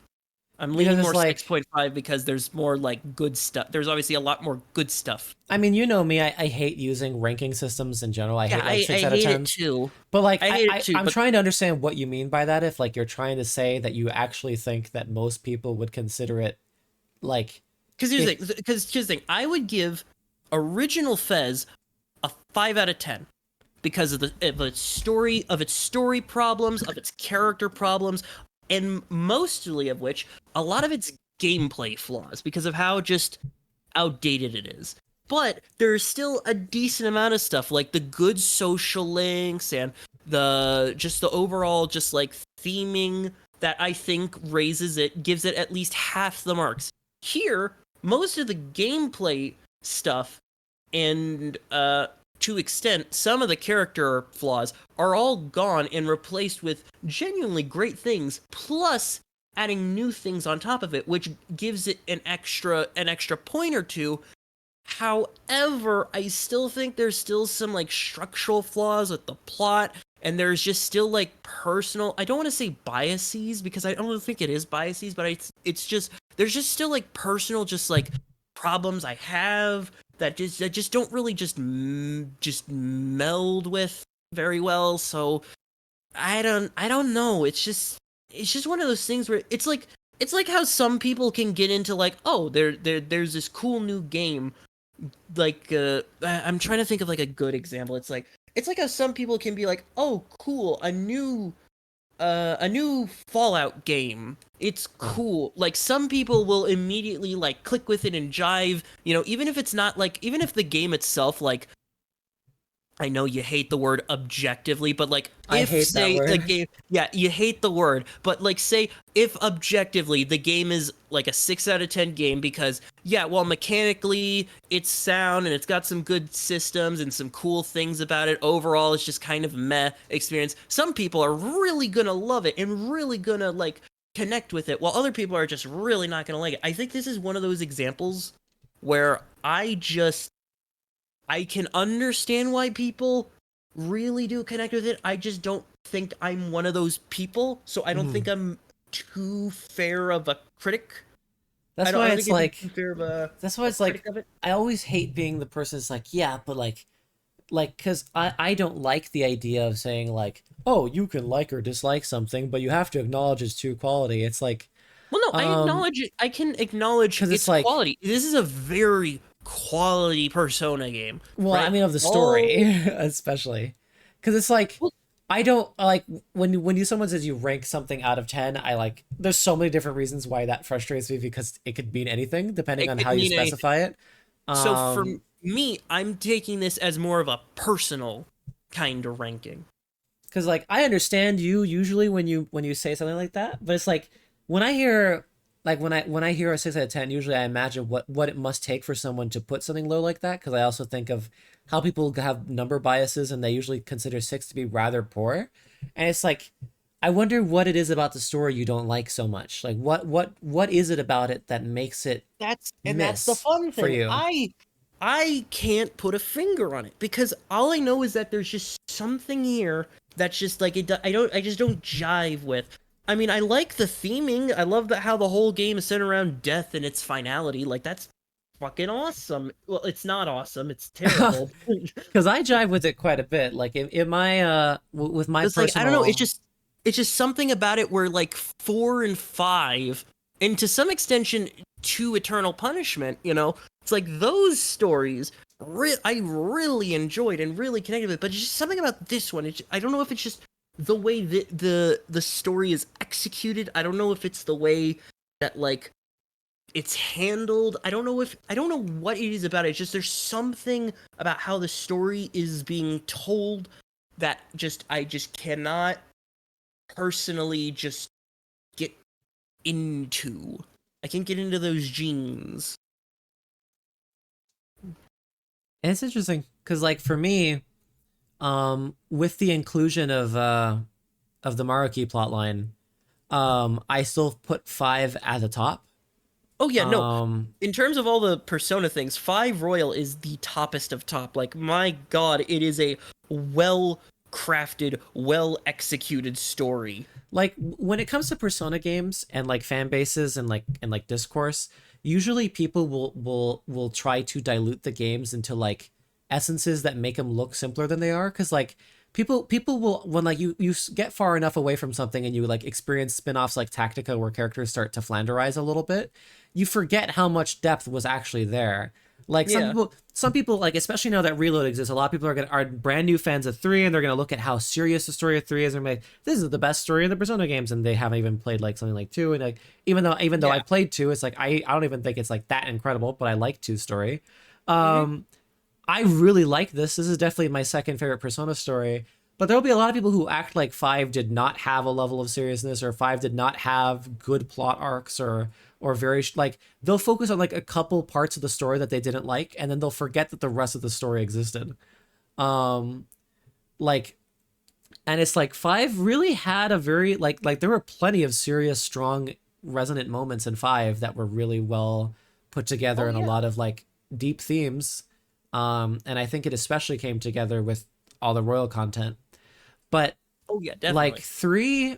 I'm leaning Because it's more like 6.5 because there's more like good stuff. There's obviously a lot more good stuff. I mean, you know me, I hate using ranking systems in general. I Yeah, hate like I 6 out of hate it 10s. too. But like I hate it too, I'm but trying to understand what you mean by that. If like you're trying to say that you actually think that most people would consider it like because here's the thing, I would give original Fez a 5 out of 10 because of its story problems, of its character problems, and mostly of which a lot of its gameplay flaws because of how just outdated it is. But there's still a decent amount of stuff like the good social links and the overall just like theming that I think gives it at least half the marks. Here, most of the gameplay stuff and to extent some of the character flaws are all gone and replaced with genuinely great things, plus adding new things on top of it, which gives it an extra point or two. However, I still think there's still some like structural flaws with the plot, and there's just still like personal, I don't want to say biases because I don't think it is biases, but it's just there's just still like personal just like problems I have that just don't really just meld with very well. So I don't know. It's just one of those things where it's like how some people can get into like, oh, there's this cool new game. Like I'm trying to think of like a good example. It's like how some people can be like, oh, cool, a new Fallout game. It's cool. Like some people will immediately like click with it and jive, you know, even if it's not like even if the game itself like I know you hate the word objectively, but like I if hate that say the word. game, yeah, you hate the word, but like say if objectively the game is like a 6 out of 10 game because yeah, well mechanically it's sound and it's got some good systems and some cool things about it. Overall, it's just kind of meh experience. Some people are really gonna love it and really gonna like connect with it, while other people are just really not gonna like it. I think this is one of those examples where I can understand why people really do connect with it. I just don't think I'm one of those people, so I don't think Mhm. I'm too fair of a critic. That's I why don't think it's I'd be like too fair of a critic of it. I always hate being the person that's like, yeah, but like because I don't like the idea of saying like, oh, you can like or dislike something, but you have to acknowledge its true quality. It's like, Well, no, I um, acknowledge it. I can acknowledge because it's its like, quality. This is a very quality Persona game, well, I right? mean, of the story, Oh, especially, because it's like, well, I don't like when you someone says you rank something out of 10. I like, there's so many different reasons why that frustrates me because it could mean anything depending it on could how you mean anything. specify it. So for Um, me, I'm taking this as more of a personal kind of ranking. because like I understand you usually when you say something like that, but it's like when I hear when I hear a 6 out of 10, usually I imagine what it must take for someone to put something low like that. Because I also think of how people have number biases and they usually consider six to be rather poor, and it's like I wonder what it is about the story you don't like so much. Like what is it about it that makes it That's the miss fun for thing. you? I can't put a finger on it because all I know is that there's just something here that's just like I just don't jive with. I mean, I like the theming. I love that how the whole game is centered around death and its finality. Like that's fucking awesome. Well, it's not awesome. It's terrible. Because I jive with it quite a bit. Like in my with my It's like I don't know. personal. It's just something about it where like 4 and 5, and to some extension, to Eternal Punishment. It's like those stories. I really enjoyed and really connected with, but it's just something about this one. I don't know if it's just the way the story is executed. I don't know if it's the way that like it's handled. I don't know what it is about it. It's just there's something about how the story is being told that I just cannot personally just get into. I can't get into those genes. And it's interesting because like for me, with the inclusion of the Maruki plotline, I still put five at the top. Oh yeah, no. Um, In terms of all the Persona things, 5 Royal is the toppest of top. Like my god, it is a well crafted, well executed story. like when it comes to Persona games and like fan bases and like discourse, usually people will try to dilute the games into like essences that make them look simpler than they are. Because like people will when like you get far enough away from something and you like experience spin-offs like Tactica where characters start to flanderize a little bit, you forget how much depth was actually there. Like Yeah. some people like especially now that Reload exists, a lot of people are brand new fans of three and they're gonna look at how serious the story of three is and be like, this is the best story in the Persona games, and they haven't even played like something like two, and like even though I Yeah. played two, it's like I don't even think it's like that incredible, but I like two story. Hmm. Um, I really like this. This is definitely my second favorite Persona story. But there'll be a lot of people who act like five did not have a level of seriousness, or five did not have good plot arcs, or very like they'll focus on like a couple parts of the story that they didn't like, and then they'll forget that the rest of the story existed. Um, like, and it's like five really had a very like there were plenty of serious, strong, resonant moments in five that were really well put together Oh and a yeah. lot of like deep themes. And I think it especially came together with all the royal content. But Oh yeah, like definitely. three,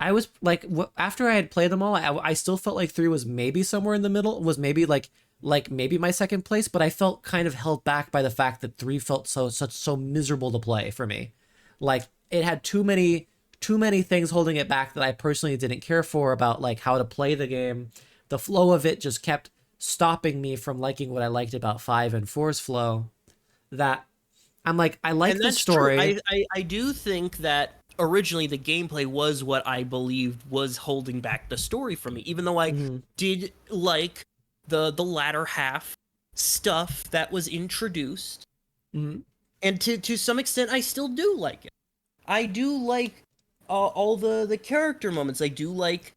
I was like after I had played them all, I still felt like three was maybe somewhere in the middle. Was maybe like maybe my second place, but I felt kind of held back by the fact that three felt so miserable to play for me. Like it had too many things holding it back that I personally didn't care for about like how to play the game. The flow of it just kept stopping me from liking what I liked about five and four's flow. That I'm like I like And the that's true. story. I do think that originally the gameplay was what I believed was holding back the story from me, even though I Mhm. did like the latter half stuff that was introduced. Mhm. and to some extent, I still do like it. I do like all the character moments. I like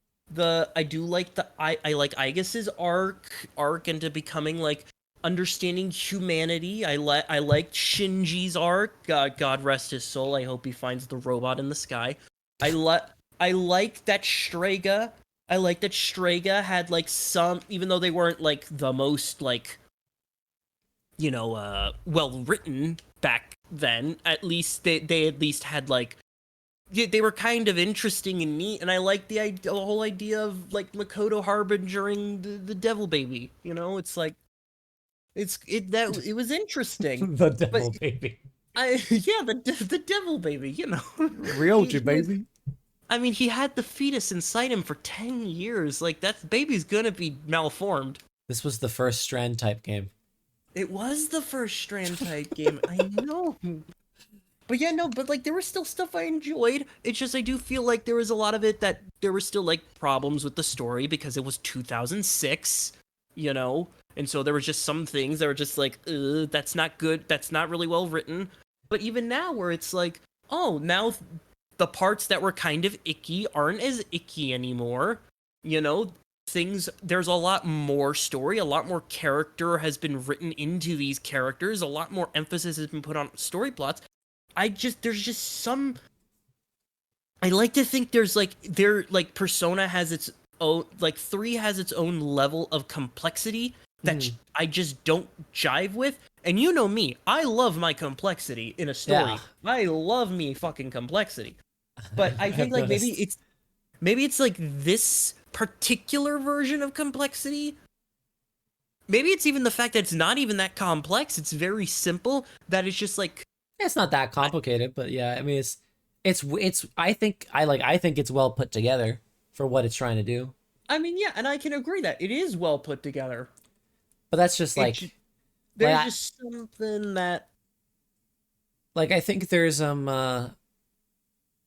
Aegis's arc into becoming like understanding humanity. I liked Shinji's arc. God rest his soul. I hope he finds the robot in the sky. I like I like that Strega. I like that Strega had like some, even though they weren't like the most like well written back then. At least they at least had like they were kind of interesting and neat, and I like the whole idea of like Makoto harbingering the devil baby. It's like it was interesting. The But devil baby. yeah, the devil baby. Realty, baby. I mean, he had the fetus inside him for 10 years. Like that baby's gonna be malformed. This was the first Strand type game. It was the first Strand type game. I know. But yeah, no, but like there was still stuff I enjoyed. It's just I do feel like there was a lot of it that there were still like problems with the story because it was 2006, And so there was just some things that were just like, that's not good. That's not really well written. But even now where it's like, oh, now the parts that were kind of icky aren't as icky anymore. There's a lot more story, a lot more character has been written into these characters, a lot more emphasis has been put on story plots. There's just some, I like to think Persona has its own, like 3 has its own level of complexity that I just don't jive with. And you know me, I love my complexity in a story. Yeah. I love me fucking complexity. But I think like maybe it's like this particular version of complexity. Maybe it's even the fact that it's not even that complex. It's very simple, that it's just like, It's not that complicated, but yeah, I mean, it's. I think it's well put together for what it's trying to do. I mean, yeah, and I can agree that it is well put together. But that's just like, there's just something that, like, I think there's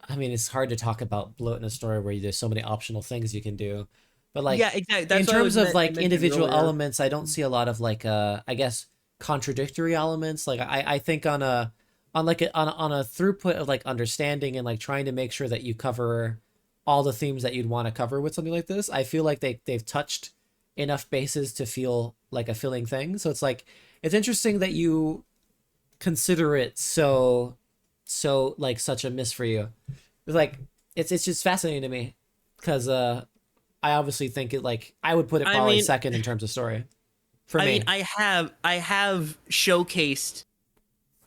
I mean, it's hard to talk about bloat in a story where there's so many optional things you can do, but like, yeah, exactly. That's in what I terms was of like mentioning individual earlier. elements, I don't see a lot of like I guess contradictory elements. Like I think on a throughput of like understanding and like trying to make sure that you cover all the themes that you'd want to cover with something like this, I feel like they've touched enough bases to feel like a filling thing. So it's like, it's interesting that you consider it so like such a miss for you. It's like, it's just fascinating to me because I obviously think it, like, I would put it probably second in terms of story for me. I mean, I have showcased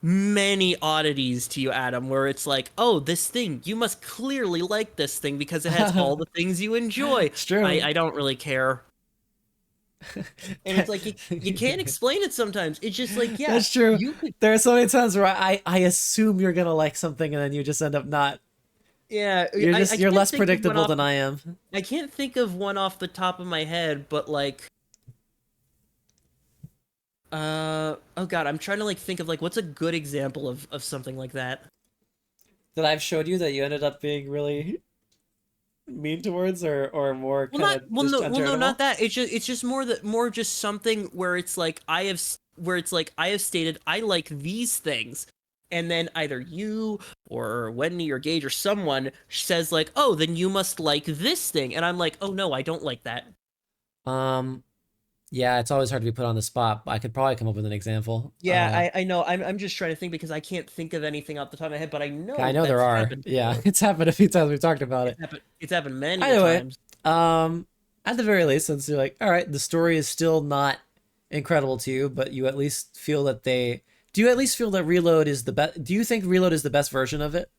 many oddities to you, Adam, where it's like, oh, this thing, you must clearly like this thing because it has all the things you enjoy. It's true. I don't really care. And it's like, you can't explain it sometimes. It's just like, yeah, That's true. You could, There are so many times where I assume you're gonna like something and then you just end up not. yeah, You're I you're can't less think of one predictable off- than I am. I can't think of one off the top of my head, but like, oh god, I'm trying to like think of like what's a good example of something like that. That I've showed you that you ended up being really mean towards or more Well, kind not of well, no, not that. It's just more just something where it's like I have stated I like these things, and then either you or Wendy or Gage or someone says like, oh, then you must like this thing, and I'm like, oh no, I don't like that. Yeah, it's always hard to be put on the spot, but I could probably come up with an example. Yeah, I know. I'm just trying to think because I can't think of anything off the top of my head, but I know I know that's there are. happened Yeah, before. it's happened a few times. We've talked about it. It's happened many Anyway, times. at the very least, since you're like, all right, the story is still not incredible to you, but you at least feel that do you at least feel that Reload is the best? Do you think Reload is the best version of it,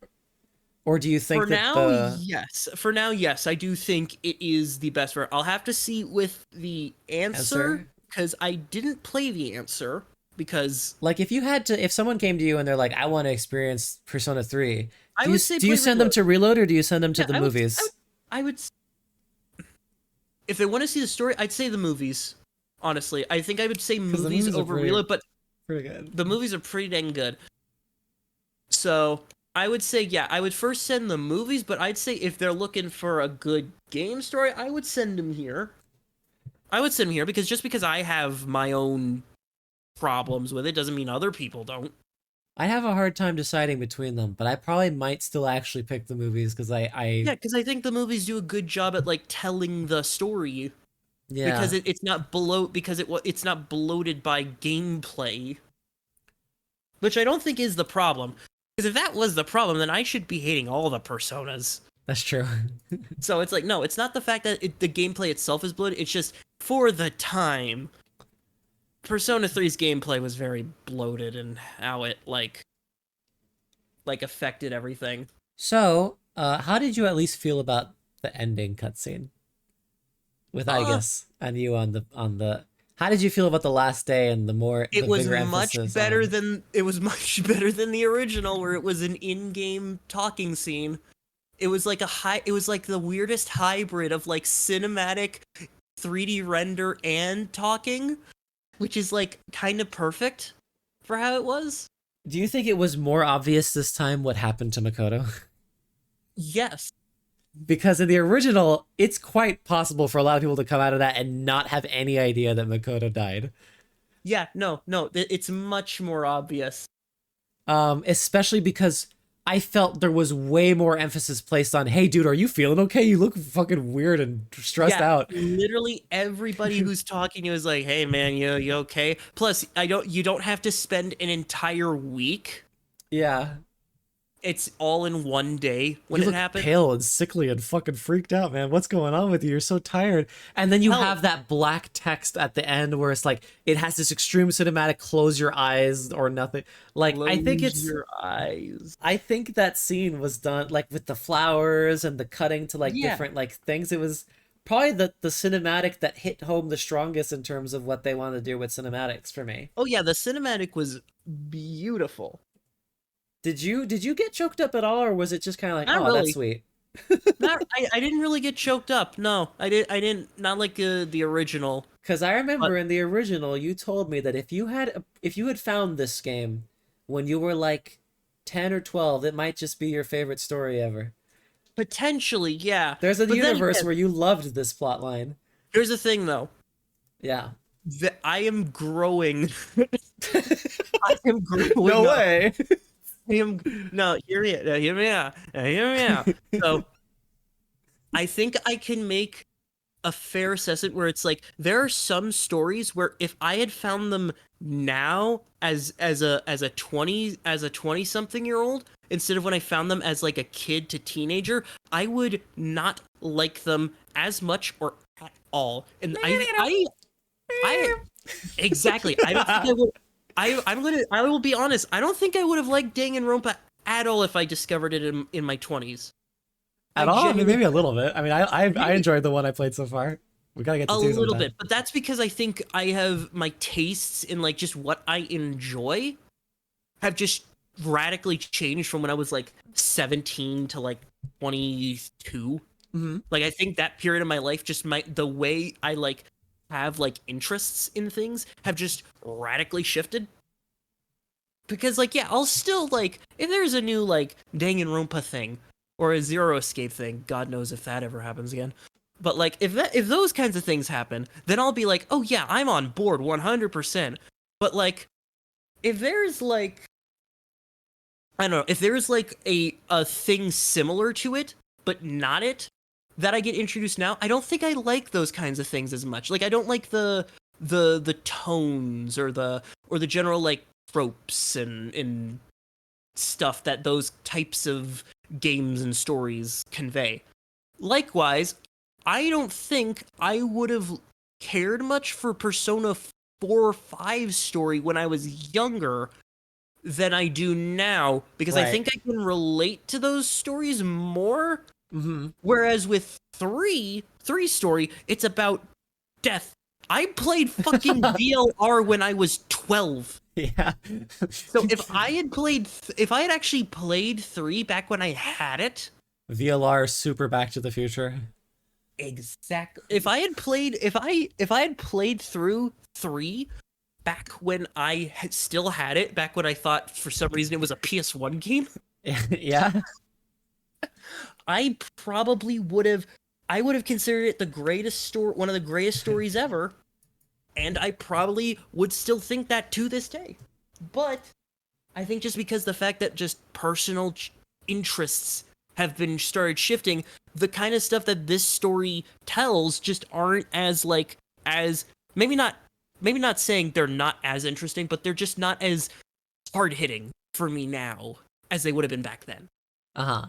or do you think For that now, yes. For now, yes. I do think it is the best version. I'll have to see with the answer because I didn't play the answer because like if you had to, if someone came to you and they're like, I want to experience Persona 3, I would say do you play send them Reload. to Reload or do you send them to Yeah, the I would- movies? I would. If they want to see the story, I'd say the movies. Honestly, I think I would say the movies movies are over pretty- Reload, but Pretty good. the movies are pretty dang good. So I would say, yeah, I would first send the movies, but I'd say if they're looking for a good game story, I would send them here. I would send them here because just because I have my own problems with it doesn't mean other people don't. I have a hard time deciding between them, but I probably might still actually pick the movies because Yeah, because I think the movies do a good job at like telling the story yeah. because it's not it's not bloated by gameplay, which I don't think is the problem. Because if that was the problem, then I should be hating all the personas. That's true. So it's like, no, it's not the fact that the gameplay itself is bloated. It's just for the time. Persona 3's gameplay was very bloated and how it like affected everything. So, how did you at least feel about the ending cutscene with Igus and you on the? How did you feel about the last day and the It was bigger much emphasis better on- than it was much better than the original, where it was an in-game talking scene. It was like it was like the weirdest hybrid of like cinematic 3D render and talking, which is like kind of perfect for how it was. Do you think it was more obvious this time what happened to Makoto? Yes. Because in the original, it's quite possible for a lot of people to come out of that and not have any idea that Makoto died. Yeah, no, it's much more obvious. Especially because I felt there was way more emphasis placed on, hey, dude, are you feeling okay? You look fucking weird and stressed out. Literally everybody who's talking to you is like, "Hey man, you okay?" Plus, you don't have to spend an entire week. Yeah. It's all in one day when You it look happens. pale and sickly and fucking freaked out, man. What's going on with you? You're so tired. And then you Hell. have that black text at the end where it's like it has this extreme cinematic close your eyes or nothing. Like I think Close it's your eyes. I think that scene was done like with the flowers and the cutting to like Yeah. different like things. It was probably the cinematic that hit home the strongest in terms of what they want to do with cinematics for me. Oh yeah, the cinematic was beautiful. Did you get choked up at all, or was it just kind of like, Not oh, really. that's sweet? I didn't really get choked up. No, I didn't. Not like the original. Because I remember in the original, you told me that if you had found this game when you were like 10 or 12, it might just be your favorite story ever. Potentially, yeah. There's a But then universe again, where you loved this plot line. here's the thing, though. Yeah. That I am growing. I am growing. No up. way. No, hear me out. So, I think I can make a fair assessment where it's like there are some stories where if I had found them now as a 20 something year old instead of when I found them as like a kid to teenager, I would not like them as much or at all. And I exactly. I don't think I would. I will be honest. I don't think I would have liked Danganronpa at all if I discovered it in my 20s. At all? I mean, maybe a little bit. I mean, I enjoyed the one I played so far. We gotta get to A two little sometime. bit, but that's because I think I have my tastes in like just what I enjoy have just radically changed from when I was like 17 to like 22. Mhm. Like I think that period of my life just the way I like have like interests in things have just radically shifted. Because like yeah, I'll still like if there's a new like Danganronpa thing or a Zero Escape thing, God knows if that ever happens again. But like if those kinds of things happen, then I'll be like, "Oh yeah, I'm on board 100%." But like if there's like I don't know, if there's like a thing similar to it, but not it that I get introduced now, I don't think I like those kinds of things as much. Like I don't like the tones or the general like tropes and stuff that those types of games and stories convey. Likewise, I don't think I would have cared much for Persona 4 or 5 story when I was younger than I do now because I Right. think I can relate to those stories more. Mm-hmm. Whereas with 3 story, it's about death. I played fucking VLR when I was 12. Yeah. So if I had actually played 3 back when I had it, VLR Super Back to the Future. exactly. If I had played through 3 back when I still had it, back when I thought for some reason it was a PS1 game, Yeah. I probably would have considered it the greatest story, one of the greatest stories ever, and I probably would still think that to this day. But I think just because the fact that just personal interests have been started shifting, the kind of stuff that this story tells just aren't as like as maybe not saying they're not as interesting, but they're just not as hard hitting for me now as they would have been back then. Uh-huh.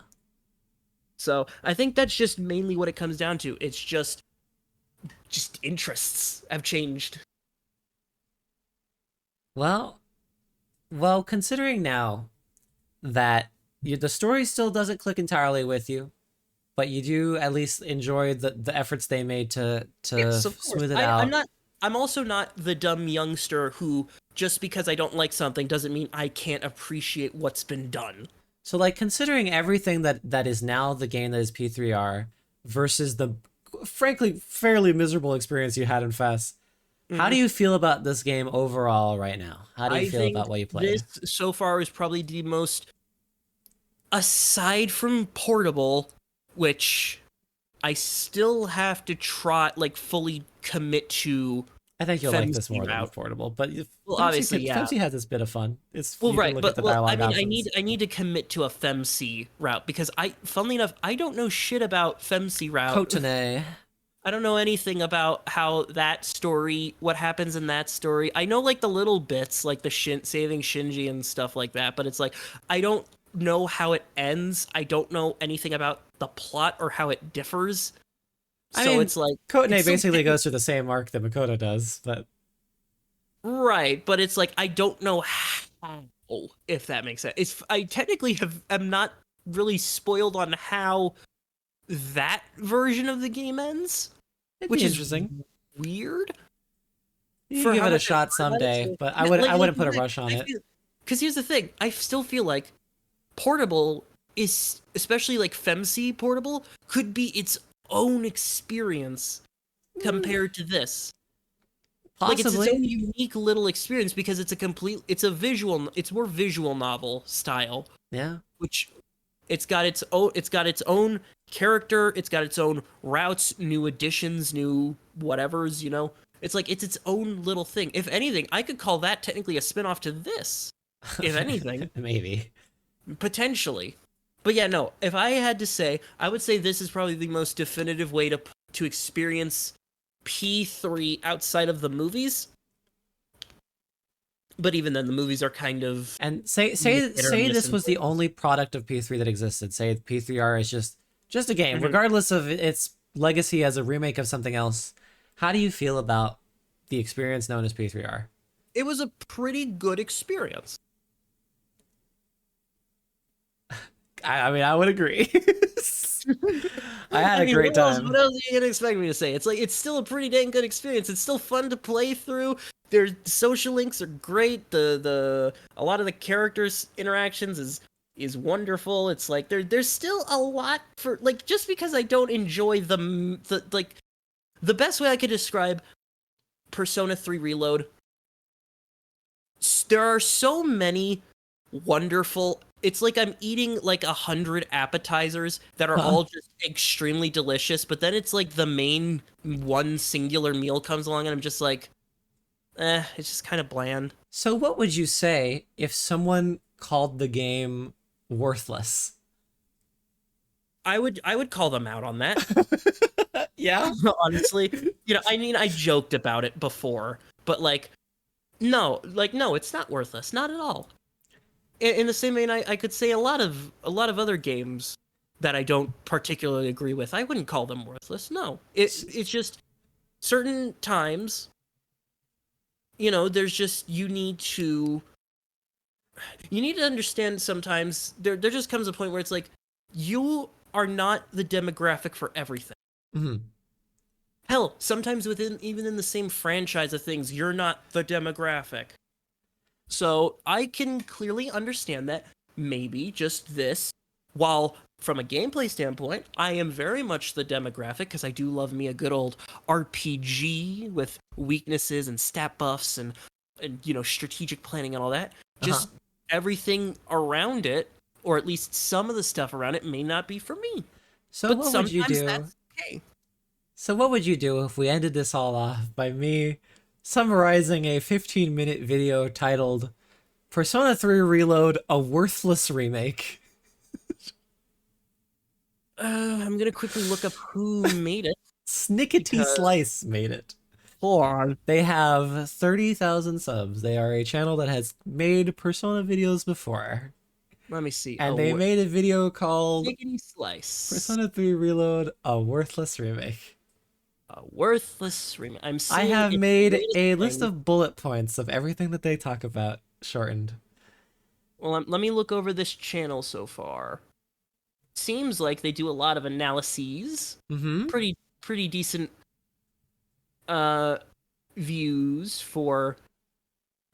So I think that's just mainly what it comes down to. It's just interests have changed. Well, considering now that the story still doesn't click entirely with you, but you do at least enjoy the efforts they made to Yes, of course. smooth it out. I'm also not the dumb youngster who just because I don't like something doesn't mean I can't appreciate what's been done. So, like, considering everything that is now the game that is P3R versus the, frankly, fairly miserable experience you had in FES, how do you feel about this game overall right now? How do you I feel think about what you played? this so far is probably the most, aside from Portable, which I still have to try, like, fully commit to. I think you'll like this more than route. Portable, but Well, obviously, yeah. Femc has this bit of fun. It's Well, you can right, look but at the well, I dialogue mean, options. I need to commit to a FemC route because funnily enough, I don't know shit about FemC route. Kotane. I don't know anything about how that story, what happens in that story. I know like the little bits, like the saving Shinji and stuff like that, but it's like I don't know how it ends. I don't know anything about the plot or how it differs. I So mean, it's like Kotane it's so basically goes through the same arc that Makoto does, but right, but it's like I don't know how, if that makes sense. I technically am not really spoiled on how that version of the game ends, it'd which be is interesting. weird. You for can give how it a much I shot heard about someday, so- but Yeah, I wouldn't put a rush on it. Because here's the thing, I still feel like Portable is, especially like FemC Portable, could be its own experience compared to this. Like it's its Possibly. own unique little experience because it's more visual novel style, Yeah. which it's got its own character, it's got its own routes, new additions, new whatevers, you know. It's like it's its own little thing. If anything, I could call that technically a spin-off to this. If anything, Maybe. potentially. But yeah, no, if I had to say, I would say this is probably the most definitive way to experience P3 outside of the movies. But even then, the movies are kind of And say hit or miss this in was the places. only product of P3 that existed. Say P3R is just a game, Mhm. regardless of its legacy as a remake of something else. How do you feel about the experience known as P3R? It was a pretty good experience. I mean, I would agree. I had a mean, great time. What else are you gonna expect me to say? It's like it's still a pretty dang good experience. It's still fun to play through. Their social links are great. The a lot of the characters interactions is wonderful. It's like there's still a lot for like just because I don't enjoy the like the best way I could describe Persona 3 Reload. There are so many wonderful. It's like I'm eating like 100 appetizers that are all just extremely delicious, but then it's like the main one singular meal comes along and I'm just like, it's just kind of bland. So what would you say if someone called the game worthless? I would call them out on that. Yeah. Honestly, you know, I mean, I joked about it before, but like, no, it's not worthless, not at all. In the same vein, I could say a lot of other games that I don't particularly agree with. I wouldn't call them worthless. No, it's just certain times. You know, there's just you need to understand. Sometimes there just comes a point where it's like you are not the demographic for everything. Hmm. Hell, sometimes even in the same franchise of things, you're not the demographic. So I can clearly understand that maybe just this, while from a gameplay standpoint, I am very much the demographic because I do love me a good old RPG with weaknesses and stat buffs and you know strategic planning and all that. Just everything around it, or at least some of the stuff around it, may not be for me. So But what would you sometimes do? that's okay. So what would you do if we ended this all off by me summarizing a 15-minute video titled Persona 3 Reload, a worthless remake. I'm gonna quickly look up who made it. Snickety Because Slice made it. hold on. They have 30,000 subs. They are a channel that has made Persona videos before. Let me see. And they made a video called Diggity Slice. Persona 3 Reload, a worthless remake. A worthless remake. I'm I seeing have its made latest a thing. list of bullet points of everything that they talk about, shortened. Well, let me look over this channel so far. Seems like they do a lot of analyses. Mm-hmm. Pretty decent views for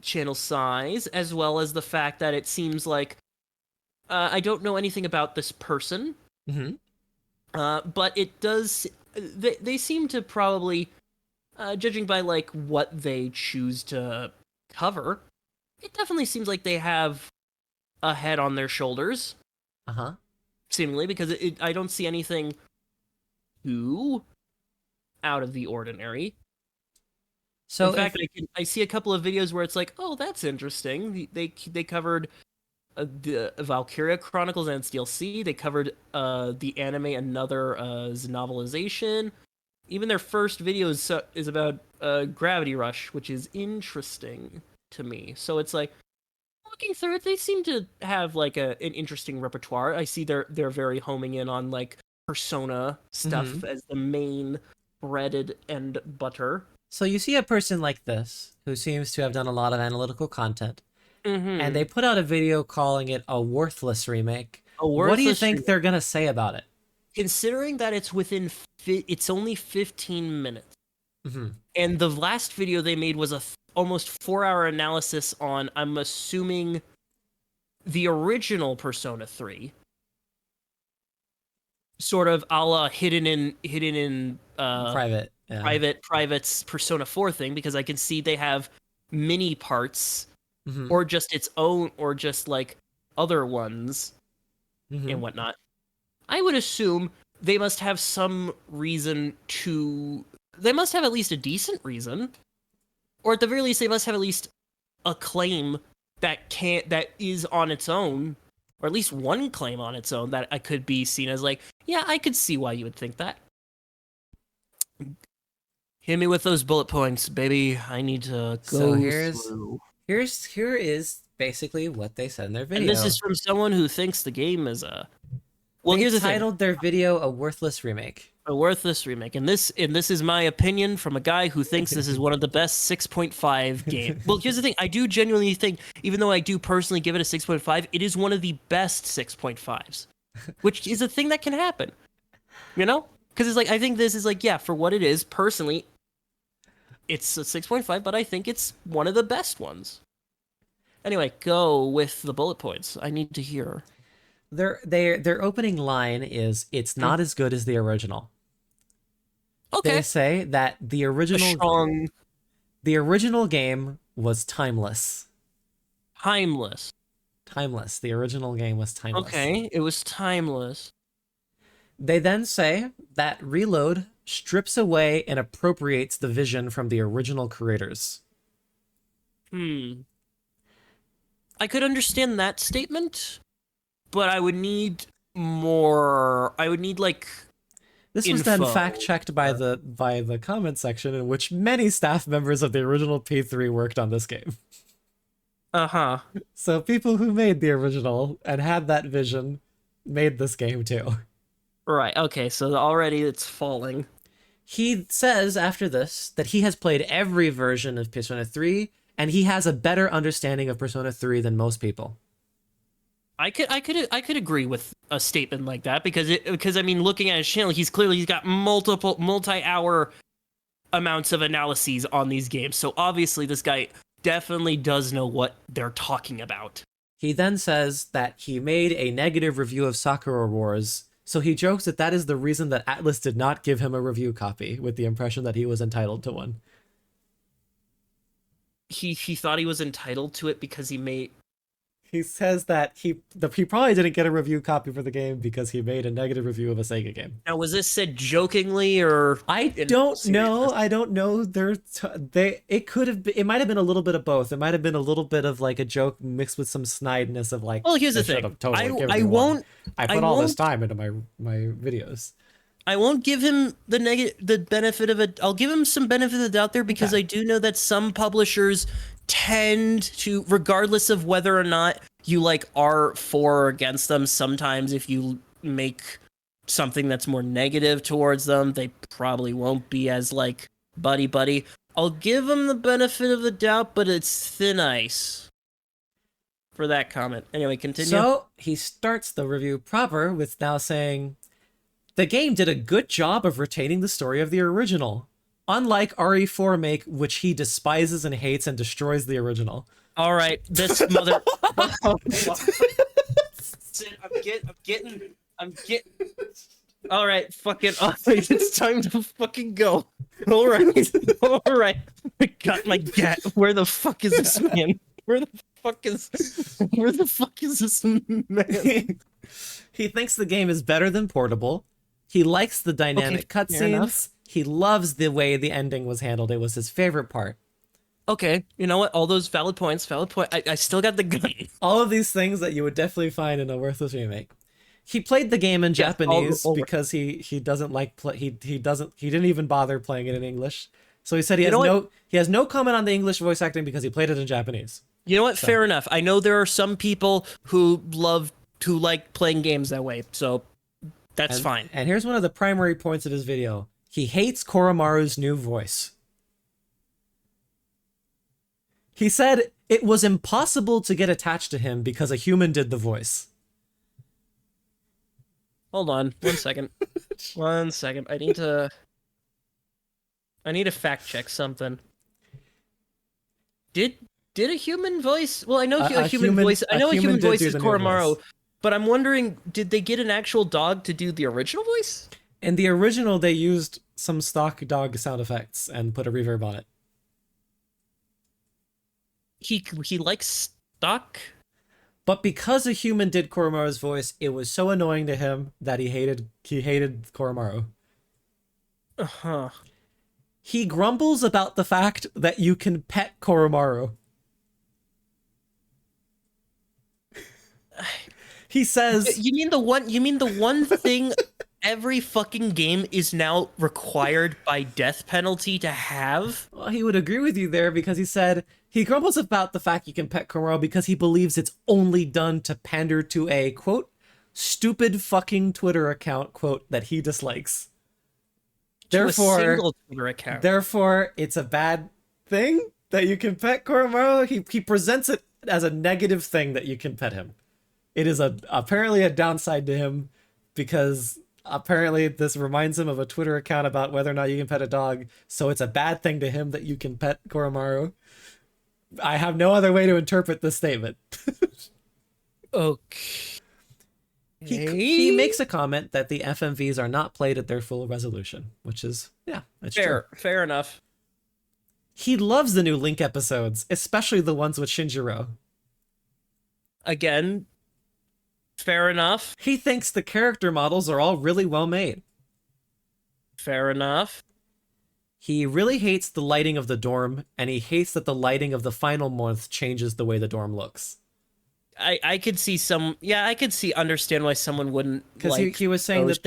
channel size, as well as the fact that it seems like I don't know anything about this person, Mm-hmm. but it does. They seem to probably, judging by like what they choose to cover, it definitely seems like they have a head on their shoulders, Uh-huh. seemingly, because I don't see anything too out of the ordinary. So In fact, I see a couple of videos where it's like, oh, that's interesting. They covered the Valkyria Chronicles and its DLC. They covered the anime Another novelization. Even their first video is about Gravity Rush, which is interesting to me. So it's like, looking through it, they seem to have like an interesting repertoire. I see they're very homing in on like Persona stuff as the main breaded and butter. So you see a person like this, who seems to have done a lot of analytical content, and they put out a video calling it a worthless remake. What do you think they're going to say about it? Considering that it's only 15 minutes. Mm-hmm. And the last video they made was almost 4-hour analysis on, I'm assuming, the original Persona 3. Sort of a la hidden in Private. Yeah. private's Persona 4 thing, because I can see they have mini parts, Mm-hmm. or just its own, or just like other ones Mm-hmm. and whatnot. I would assume they must have some reason to. They must have at least a decent reason, or at the very least, they must have at least a claim that is on its own, or at least one claim on its own that I could be seen as like, yeah, I could see why you would think that. Hit me with those bullet points, baby. I need to go through. Here is basically what they said in their video. And this is from someone who thinks the game is a. Well, they here's the titled their video a worthless remake. A worthless remake, and this is my opinion from a guy who thinks this is one of the best 6.5 games. Well, here's the thing: I do genuinely think, even though I do personally give it a 6.5, it is one of the best 6.5s, which is a thing that can happen. You know, because it's like, I think this is like, yeah, for what it is, personally, it's a 6.5, but I think it's one of the best ones. Anyway, go with the bullet points. I need to hear. Their opening line is, "It's not as good as the original." Okay. They say that the original game was timeless. Timeless. Timeless. The original game was timeless. Okay, it was timeless. They then say that Reload strips away and appropriates the vision from the original creators. I could understand that statement, but I would need more. I would need like. This was then fact-checked by the comment section, in which many staff members of the original P3 worked on this game. Uh-huh. So people who made the original and had that vision made this game too. Right, okay, so already it's falling. He says after this that he has played every version of Persona 3, and he has a better understanding of Persona 3 than most people. I could agree with a statement like that, because I mean, looking at his channel, he's got multi-hour amounts of analyses on these games. So obviously this guy definitely does know what they're talking about. He then says that he made a negative review of Sakura Wars, so he jokes that that is the reason that Atlas did not give him a review copy, with the impression that he was entitled to one. He thought he was entitled to it because he made. He says that he probably didn't get a review copy for the game because he made a negative review of a Sega game. Now, was this said jokingly or I in don't know. seriousness? I don't know. It could have been, it might have been a little bit of both. It might have been a little bit of like a joke mixed with some snideness of like. Well, here's the "I should thing. have totally given I you one. won't. I I put all this won't- time into my videos." I won't give him the benefit of it. I'll give him some benefit of the doubt there because I do know that some publishers tend to, regardless of whether or not you like are for or against them, sometimes if you make something that's more negative towards them, they probably won't be as like buddy. I'll give him the benefit of the doubt, but it's thin ice for that comment. Anyway, continue. So he starts the review proper with now saying, "The game did a good job of retaining the story of the original, unlike RE4 Make, which he despises and hates and destroys the original." All right, this mother. I'm getting. All right, fucking. All right, it's time to fucking go. All right. I got my gat. Where the fuck is this man? Where the fuck is this man? He thinks the game is better than Portable. He likes the dynamic fair enough. cutscenes. He loves the way the ending was handled. It was his favorite part. Okay, you know what? All those valid points. I still got the gun. All of these things that you would definitely find in a worthless remake. He played the game in Japanese because he doesn't like he didn't even bother playing it in English. So he said he has no comment on the English voice acting because he played it in Japanese. You know what? Fair enough. I know there are some people who like playing games that way, so that's fine. And here's one of the primary points of his video. He hates Koromaru's new voice. He said it was impossible to get attached to him because a human did the voice. Hold on, 1 second. 1 second. I need to fact check something. Did a human voice? Well, I know a human voice. I know a human voice is Koromaru, but I'm wondering, did they get an actual dog to do the original voice? In the original, they used some stock dog sound effects and put a reverb on it. He likes stock. But because a human did Koromaru's voice, it was so annoying to him that he hated Koromaru. Uh-huh. He grumbles about the fact that you can pet Koromaru. He says, You mean the one thing every fucking game is now required by death penalty to have? well, he would agree with you there because he said he grumbles about the fact you can pet Koromaru because he believes it's only done to pander to a, quote, stupid fucking Twitter account, quote, that he dislikes. To a single Twitter account. Therefore, it's a bad thing that you can pet Koromaru. He presents it as a negative thing that you can pet him. It is apparently a downside to him because apparently this reminds him of a Twitter account about whether or not you can pet a dog. So it's a bad thing to him that you can pet Koromaru. I have no other way to interpret this statement. Okay. He makes a comment that the FMVs are not played at their full resolution, which is, yeah, that's true. Fair enough. He loves the new Link episodes, especially the ones with Shinjiro. Again, fair enough. He thinks the character models are all really well made. Fair enough. He really hates the lighting of the dorm, and he hates that the lighting of the final month changes the way the dorm looks. I could see understand why someone wouldn't, Because like, he was saying those that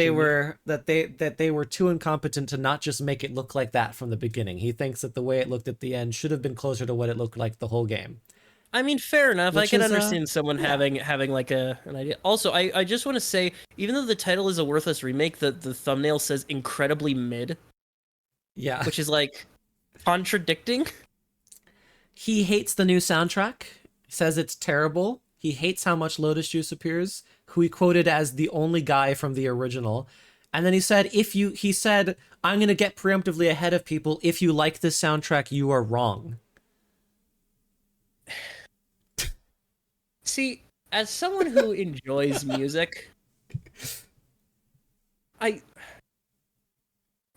changes. they were too incompetent to not just make it look like that from the beginning. He thinks that the way it looked at the end should have been closer to what it looked like the whole game. I mean, fair enough. I Which can is, understand someone having like an idea. Also, I just want to say, even though the title is a worthless remake, the thumbnail says incredibly mid, Yeah. which is like contradicting. He hates the new soundtrack. He says it's terrible. He hates how much Lotus Juice appears, who he quoted as the only guy from the original. And then he said, I'm going to get preemptively ahead of people. If you like this soundtrack, you are wrong. See, as someone who enjoys music, I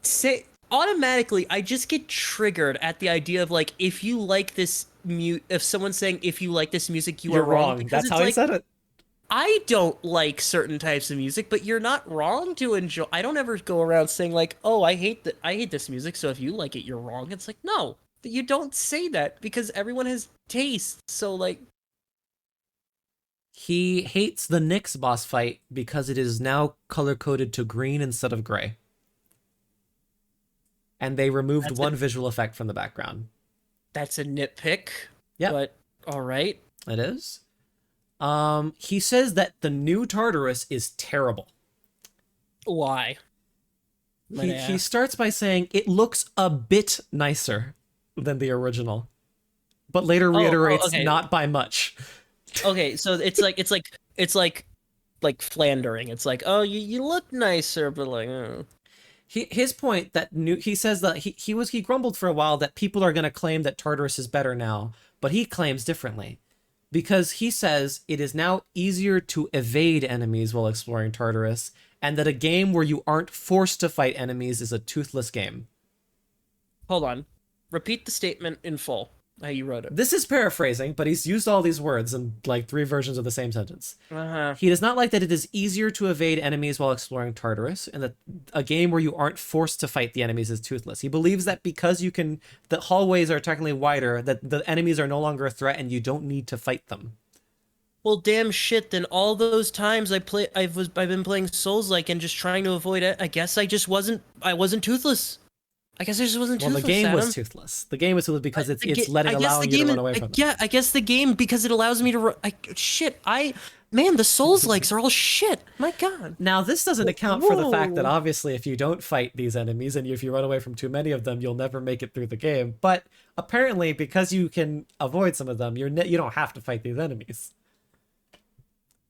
say automatically I just get triggered at the idea of, like, if you like this if someone's saying if you like this music, you You're are wrong. wrong. Because That's it's how he like, said it. I don't like certain types of music, but you're not wrong to enjoy. I don't ever go around saying like, "Oh, I hate this music, so if you like it, you're wrong." It's like, no, you don't say that because everyone has taste. So like, He hates the Nyx boss fight because it is now color coded to green instead of gray. And they removed That's one visual effect from the background. that's a nitpick. Yep. But all right. It is. He says that the new Tartarus is terrible. Why? He starts by saying it looks a bit nicer than the original, but later reiterates okay. not by much. Okay, so it's like flandering. It's like, oh, you look nicer, but like, His point that he says that he grumbled for a while that people are going to claim that Tartarus is better now, but he claims differently. Because he says it is now easier to evade enemies while exploring Tartarus, and that a game where you aren't forced to fight enemies is a toothless game. hold on. Repeat the statement in full. How you wrote it. This is paraphrasing, but he's used all these words in like 3 versions of the same sentence. Uh-huh. He does not like that it is easier to evade enemies while exploring Tartarus, and that a game where you aren't forced to fight the enemies is toothless. He believes that because the hallways are technically wider, that the enemies are no longer a threat and you don't need to fight them. Well, damn shit. Then all those times I've been playing Souls-like and just trying to avoid it. I guess I wasn't toothless. I guess I just wasn't Well, toothless. the game Adam. was toothless. The game was toothless because it's I guess allowing the you to game, run away from it. Yeah, I guess the game because it allows me to run. Man, the Souls likes are all shit. My God. Now, this doesn't account for the fact that Whoa. obviously if you don't fight these enemies and if you run away from too many of them, you'll never make it through the game. But apparently, because you can avoid some of them, you don't have to fight these enemies.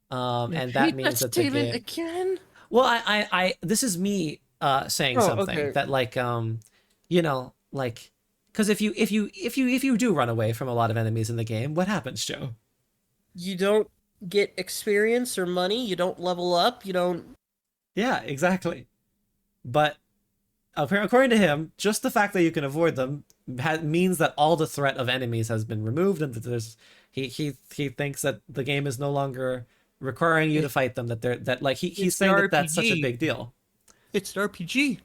And that Repeat means that the statement game. again. Well, I this is me saying Oh, something okay. that like like because if you do run away from a lot of enemies in the game, what happens, Joe? You don't get experience or money. You don't level up. You don't. Yeah, exactly. But according to him, just the fact that you can avoid them means that all the threat of enemies has been removed, and that he thinks that the game is no longer requiring you to fight them. He's It's saying an that that's such a RPG. big deal. It's an RPG.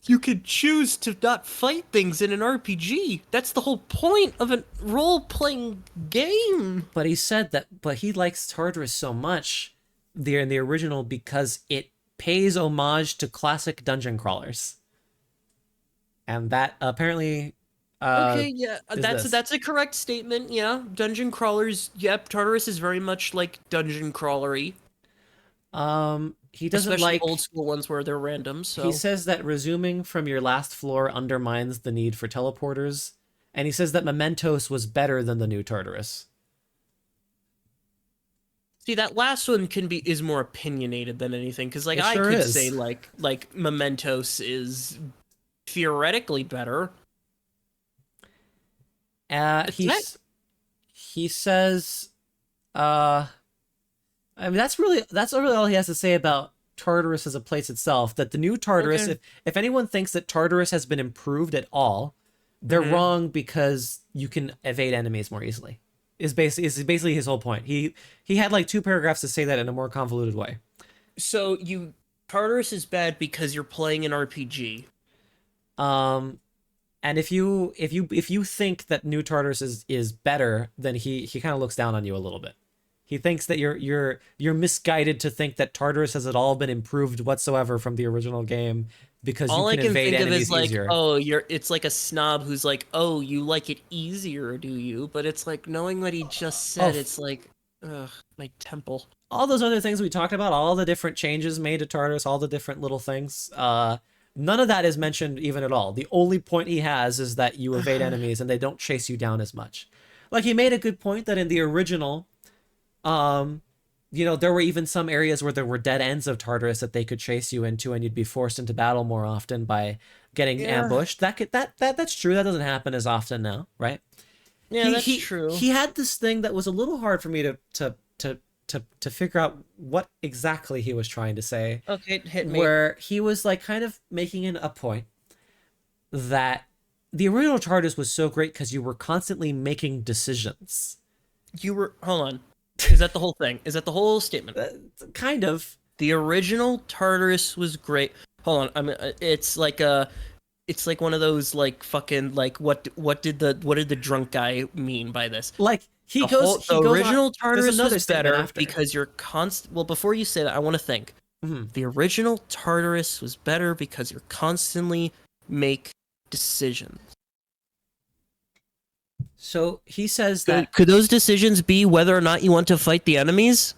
You could choose to not fight things in an RPG. That's the whole point of a role-playing game. But he said but he likes Tartarus so much in the original because it pays homage to classic dungeon crawlers, and that apparently. Okay, yeah, this. that's a correct statement. Yeah, dungeon crawlers. Yep, Tartarus is very much like dungeon crawlery, He doesn't especially like old school ones where they're random. So He says that resuming from your last floor undermines the need for teleporters, and he says that Mementos was better than the new Tartarus. see that last one is more opinionated than anything because like It I sure could is. say like Mementos is theoretically better. He says, I mean that's really all he has to say about Tartarus as a place itself. That the new Tartarus, Okay. if anyone thinks that Tartarus has been improved at all, they're Mhm. wrong because you can evade enemies more easily. Is basically his whole point. He had like 2 paragraphs to say that in a more convoluted way. So Tartarus is bad because you're playing an RPG. And if you think that New Tartarus is better, then he kind of looks down on you a little bit. He thinks that you're misguided to think that Tartarus has at all been improved whatsoever from the original game because All you I can can evade think of enemies is like, easier. oh, it's like a snob who's like, oh, you like it easier, do you? But it's like knowing what he just said, Oh. it's like, ugh, my temple. All those other things we talked about, all the different changes made to Tartarus, all the different little things, none of that is mentioned even at all. The only point he has is that you evade enemies and they don't chase you down as much. Like he made a good point that in the original, there were even some areas where there were dead ends of Tartarus that they could chase you into, and you'd be forced into battle more often by getting ambushed. That's true. That doesn't happen as often now, right? Yeah, that's true. He had this thing that was a little hard for me to figure out what exactly he was trying to say. Okay, hit me. Where he was like kind of making a point that the original TARDIS was so great because you were constantly making decisions. Hold on. Is that the whole thing? Is that the whole statement? Kind of. The original TARDIS was great. Hold on. It's like one of those like fucking like what did the drunk guy mean by this? Like The original TARDIS was better because you're constant. Well, before you say that, I want to think. The original TARDIS was better because you're constantly make decisions. So he says that Could those decisions be whether or not you want to fight the enemies?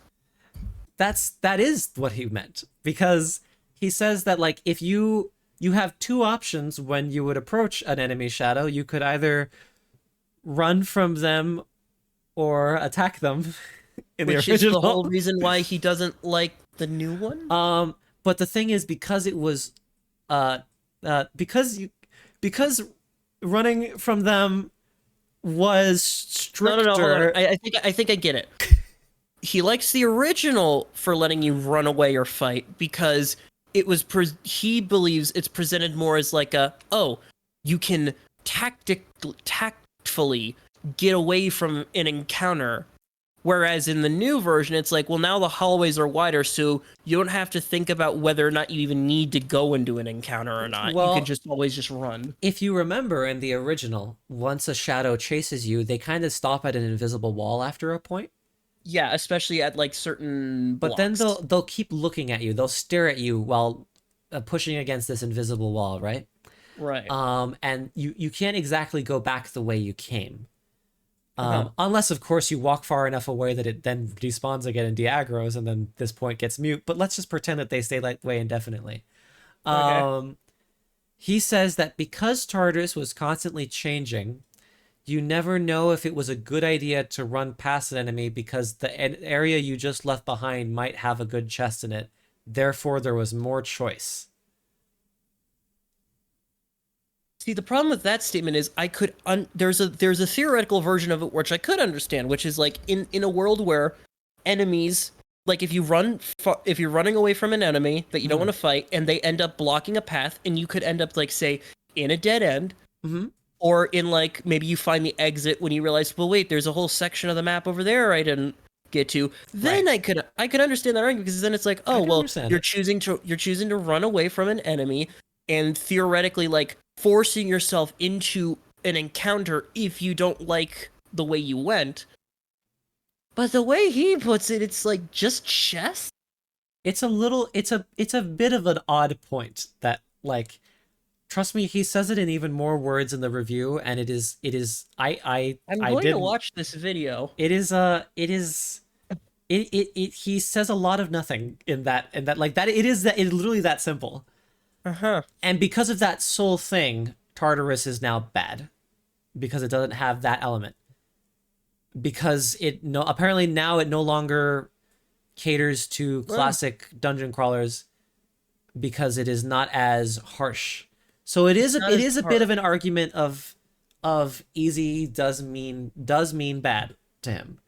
that is what he meant, because he says that like if you have two options when you would approach an enemy shadow, you could either run from them or attack them. Which is the whole reason why he doesn't like the new one. But the thing is, because it was because running from them was stricter. No, hold on. I think I get it. He likes the original for letting you run away or fight because it was he believes it's presented more as like you can tactfully get away from an encounter, whereas in the new version it's like, well, now the hallways are wider, so you don't have to think about whether or not you even need to go into an encounter or not. Well, you can just always just run. If you remember in the original, once a shadow chases you, they kind of stop at an invisible wall after a point. Yeah, especially at like certain blocks. But then they'll keep looking at you. They'll stare at you while pushing against this invisible wall, right? Right. And you can't exactly go back the way you came. Unless, of course, you walk far enough away that it then despawns again and de-aggroes, and then this point gets mute. But let's just pretend that they stay that way indefinitely. Okay. He says that because TARDIS was constantly changing, you never know if it was a good idea to run past an enemy because the area you just left behind might have a good chest in it. Therefore, there was more choice. See, the problem with that statement is there's a theoretical version of it which I could understand, which is like in a world where enemies, like if you're running away from an enemy that you don't want to fight and they end up blocking a path, and you could end up like say in a dead end, or in like maybe you find the exit when you realize, well, wait, there's a whole section of the map over there I didn't get to. Then I could understand that argument, because then it's like, oh well, you're choosing to run away from an enemy and theoretically like forcing yourself into an encounter if you don't like the way you went. But the way he puts it, it's like just chess. It's a bit of an odd point that, like, trust me, he says it in even more words in the review, and I'm going to watch this video. He says a lot of nothing in that like that. It is literally that simple. And because of that sole thing, Tartarus is now bad because it doesn't have that element. Because apparently now it no longer caters to classic dungeon crawlers because it is not as harsh. So it is a bit of an argument of easy does mean bad to him.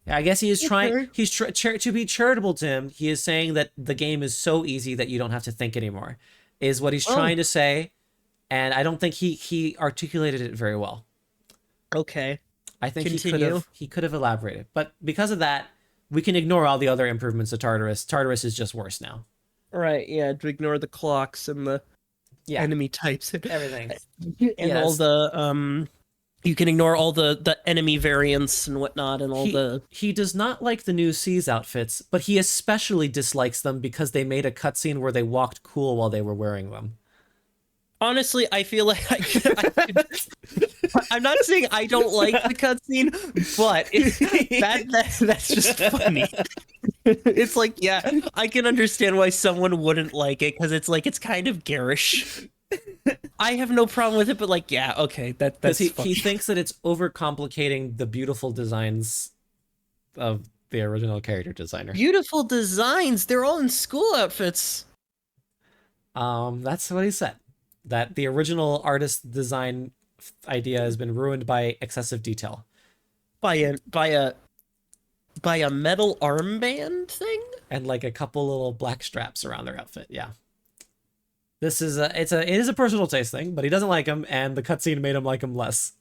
I guess he is trying. He's to be charitable to him. He is saying that the game is so easy that you don't have to think anymore, is what he's trying to say, and I don't think he articulated it very well. Okay. I think he could have elaborated, but because of that, we can ignore all the other improvements to Tartarus. Tartarus is just worse now. Right. Yeah. To ignore the clocks and the enemy types and everything, and all the you can ignore all the enemy variants and whatnot, and He does not like the new C's outfits, but he especially dislikes them because they made a cutscene where they walked cool while they were wearing them. Honestly, I feel like I'm not saying I don't like the cutscene, but that's just funny. It's like, yeah, I can understand why someone wouldn't like it, because it's like, it's kind of garish. I have no problem with it, but like, yeah, okay, that's he thinks that it's overcomplicating the beautiful designs of the original character designer. Beautiful designs? They're all in school outfits. That's what he said. That the original artist design idea has been ruined by excessive detail. By a metal armband thing? And like a couple little black straps around their outfit, yeah. This is it is a personal taste thing, but he doesn't like him, and the cutscene made him like him less.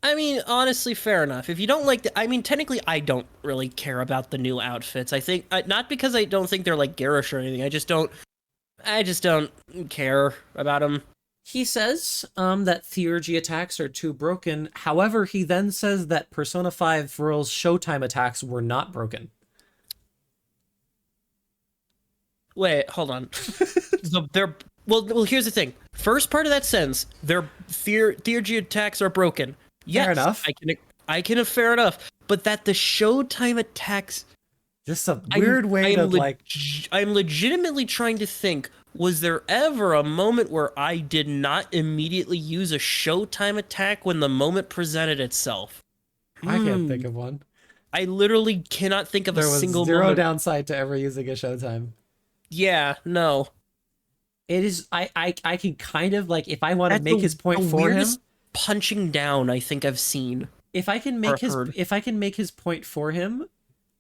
I mean, honestly, fair enough. If you don't like I mean, technically, I don't really care about the new outfits. I think not because I don't think they're like garish or anything. I just don't care about them. He says that theurgy attacks are too broken. However, he then says that Persona 5 Vrill's Showtime attacks were not broken. Wait, hold on. So they're well. Here's the thing. First part of that sentence, their theurgy attacks are broken. Yes, Fair enough. I can fair enough. But that the Showtime attacks, Just a weird way to like. I'm legitimately trying to think. Was there ever a moment where I did not immediately use a Showtime attack when the moment presented itself? I can't think of one. I literally cannot think of There a was single zero moment. downside to ever using a Showtime. Yeah, no. It is. I can kind of like if I want to That's make his point the for him. weirdest punching down I think I've seen. If I can or make his heard. if I can make his point for him,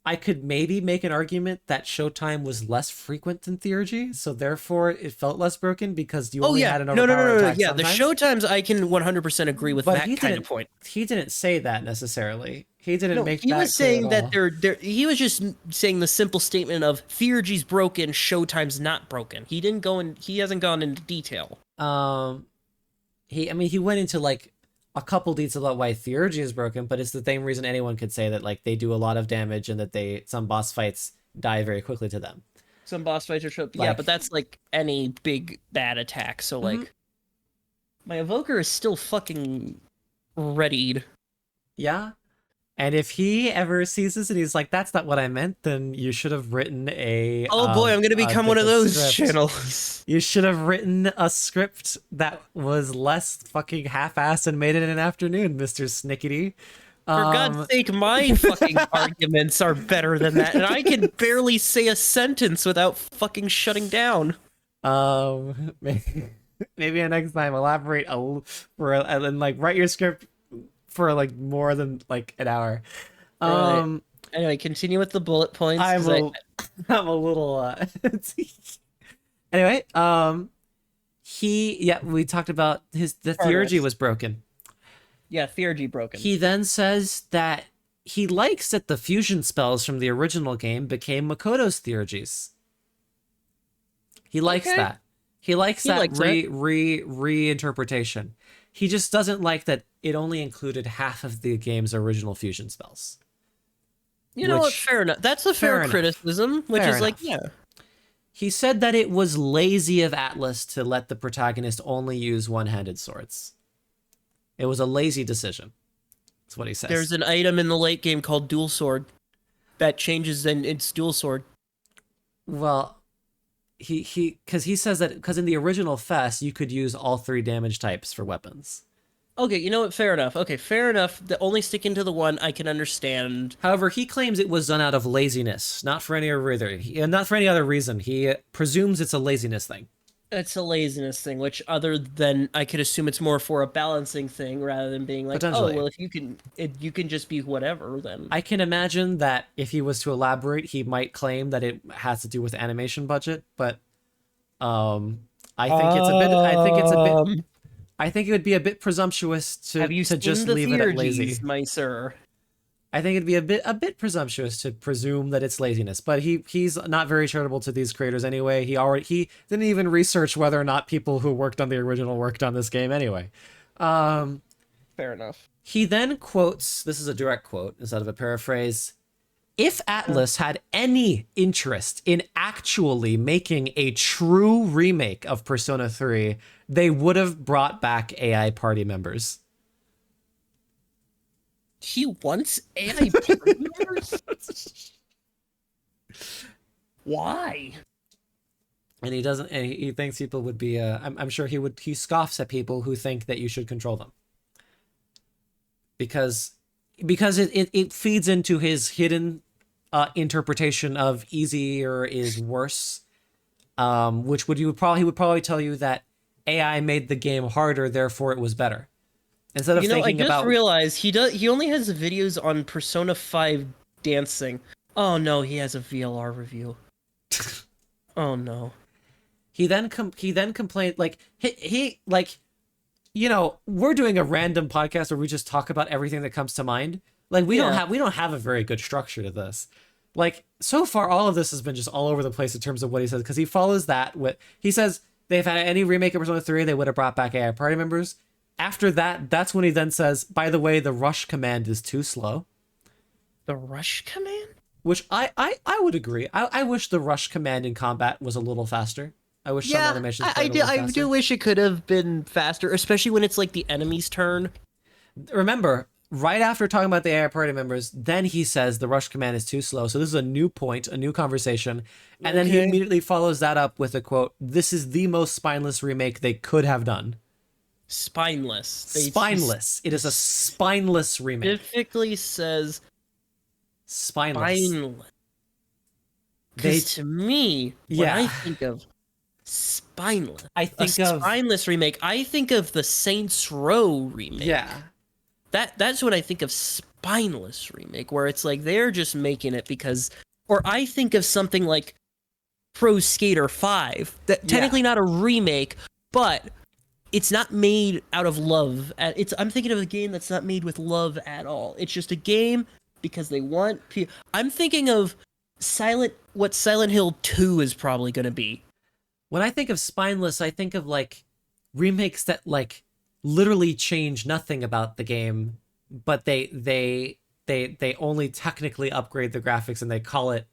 I could maybe make an argument that Showtime was less frequent than Theurgy, so therefore it felt less broken because you only had an overpower attack Yeah, the sometimes. Showtimes I can 100% agree with But that kind of point. He didn't say that necessarily. He didn't No, make he that was clear saying at that all. he was just saying the simple statement of Theurgy's broken, Showtime's not broken. He hasn't gone into detail. He went into like a couple details about why Theurgy is broken, but it's the same reason anyone could say that like they do a lot of damage and that some boss fights die very quickly to them. Some boss fights are yeah, Like- but that's like any big bad attack. So like my evoker is still fucking readied. Yeah. And if he ever sees this and he's like, that's not what I meant, then you should have written a. Oh boy, I'm gonna become one of different those script. channels. You should have written a script that was less fucking half-assed and made it in an afternoon, Mr. Snickety. For God's sake, my fucking arguments are better than that, and I can barely say a sentence without fucking shutting down. Maybe next time elaborate and like write your script for like more than like an hour. Right. Anyway, continue with the bullet points. I'm a little anyway, we talked about the theurgy was broken. Yeah, Theurgy broken. He then says that he likes that the fusion spells from the original game became Makoto's theurgies. He likes that. He likes that reinterpretation. He just doesn't like that it only included half of the game's original fusion spells. You know what? Fair enough. That's a fair criticism, which is like, yeah. He said that it was lazy of Atlas to let the protagonist only use one-handed swords. It was a lazy decision. That's what he says. There's an item in the late game called Dual Sword that changes and it's Dual Sword. Well, because he says that because in the original Fest you could use all 3 damage types for weapons. Okay, you know what? Fair enough. Okay, fair enough. The only sticking to the one I can understand. However, he claims it was done out of laziness, not for any other reason. He presumes it's a laziness thing. It's a laziness thing, which other than I could assume it's more for a balancing thing rather than being like, oh well, if you can just be whatever. Then I can imagine that if he was to elaborate, he might claim that it has to do with animation budget, but I think it would be a bit presumptuous to just leave it at lazy. My sir? I think it'd be a bit presumptuous to presume that it's laziness, but he's not very charitable to these creators anyway. He didn't even research whether or not people who worked on the original worked on this game anyway. Fair enough. He then quotes, this is a direct quote instead of a paraphrase, if Atlas had any interest in actually making a true remake of Persona 3, they would have brought back AI party members. He wants AI party members? Why? And he doesn't. And he thinks people would be. I'm sure he scoffs at people who think that you should control them. Because it feeds into his hidden interpretation of easier is worse, which he would probably tell you that AI made the game harder, therefore it was better. Instead of thinking about, I just realized he only has videos on Persona 5 dancing. Oh no, he has a VLR review. Oh no. he then complained like he like, we're doing a random podcast where we just talk about everything that comes to mind. Like we don't have a very good structure to this. Like so far, all of this has been just all over the place in terms of what he says, because he follows that with, he says they've had any remake of Persona 3, they would have brought back AI party members. After that, that's when he then says, by the way, the rush command is too slow. The rush command? Which I would agree. I wish the rush command in combat was a little faster. I wish some animations played a little faster. I do wish it could have been faster, especially when it's like the enemy's turn. Remember, right after talking about the AI party members, then he says the rush command is too slow. So this is a new point, a new conversation. And then he immediately follows that up with a quote, "This is the most spineless remake they could have done." Spineless. Spineless. It is a spineless remake. Specifically says spineless. Because to me, when I think of spineless, spineless remake, I think of the Saints Row remake. Yeah. That's what I think of spineless remake, where it's like they're just making it because, or I think of something like Pro Skater 5, that technically not a remake, but it's not made out of love. I'm thinking of a game that's not made with love at all. It's just a game because they want people. I'm thinking of what Silent Hill 2 is probably going to be. When I think of spineless, I think of like remakes that like literally change nothing about the game, but they only technically upgrade the graphics and they call it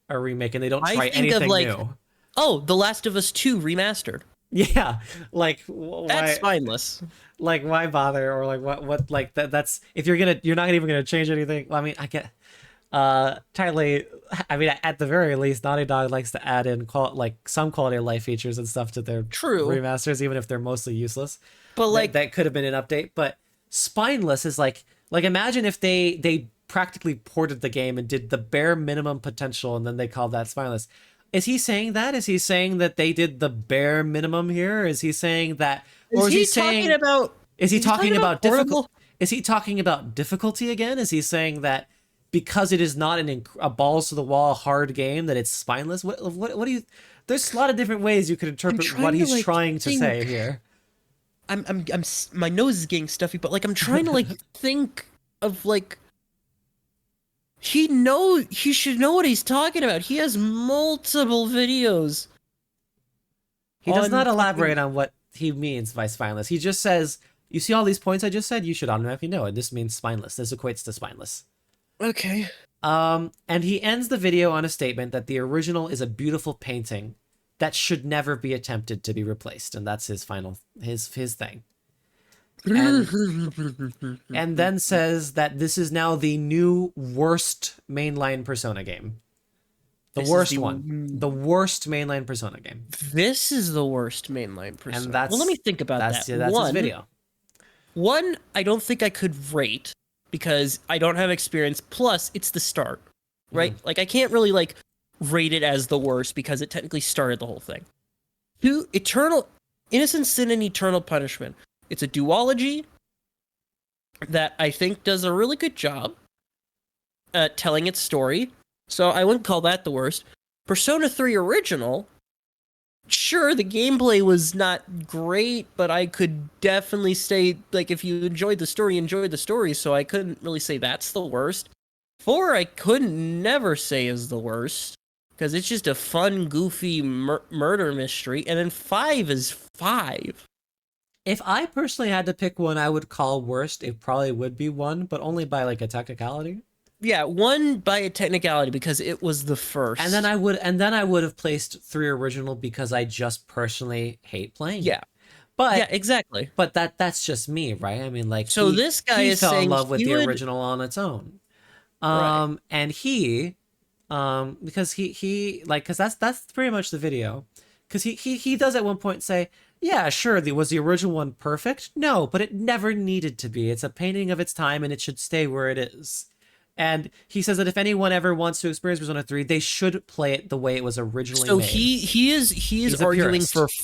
a remake and they don't try anything new. Oh, The Last of Us 2 remastered. Yeah, like that's spineless. Like why bother, or like what like that's if you're not even gonna change anything. Well, I mean, I get Tyler, I mean, at the very least, Naughty Dog likes to add in some quality of life features and stuff to their remasters, even if they're mostly useless. But like that could have been an update. But spineless is like imagine if they practically ported the game and did the bare minimum potential, and then they called that spineless. Is he saying that? Is he saying that they did the bare minimum here? Is he saying that? Or is he talking about? Is he talking about difficult? Is he talking about difficulty again? Is he saying that because it is not a balls to the wall hard game that it's spineless? What do you? There's a lot of different ways you could interpret what he's trying to say here. I'm my nose is getting stuffy, but like I'm trying to think of like. He should know what he's talking about. He has multiple videos. He does not elaborate on what he means by spineless. He just says, you see all these points I just said? You should automatically know it. This means spineless. This equates to spineless. Okay. And he ends the video on a statement that the original is a beautiful painting that should never be attempted to be replaced. And that's his thing. And then says that this is now the new worst mainline Persona game. The worst mainline Persona game. This is the worst mainline Persona. And that's, well, let me think about that. That's his video. One, I don't think I could rate because I don't have experience. Plus, it's the start, right? Like I can't really rate it as the worst because it technically started the whole thing. Two, Innocent Sin and Eternal Punishment. It's a duology that I think does a really good job at telling its story. So I wouldn't call that the worst. Persona 3 Original, sure, the gameplay was not great, but I could definitely say, if you enjoyed the story, you enjoyed the story, so I couldn't really say that's the worst. 4, I couldn't never say is the worst, because it's just a fun, goofy murder mystery. And then 5 is 5. If I personally had to pick one I would call worst, it probably would be 1, but only by a technicality. Yeah, 1 by a technicality because it was the first. And then I would have placed 3 Original because I just personally hate playing. Yeah. But yeah, exactly. But that's just me, right? I mean, so this guy is fell saying in love with the original on its own. Right. And because because that's pretty much the video. Because he does at one point say, yeah, sure, was the original one perfect? No, but it never needed to be. It's a painting of its time and it should stay where it is. And he says that if anyone ever wants to experience Persona 3, they should play it the way it was originally made. So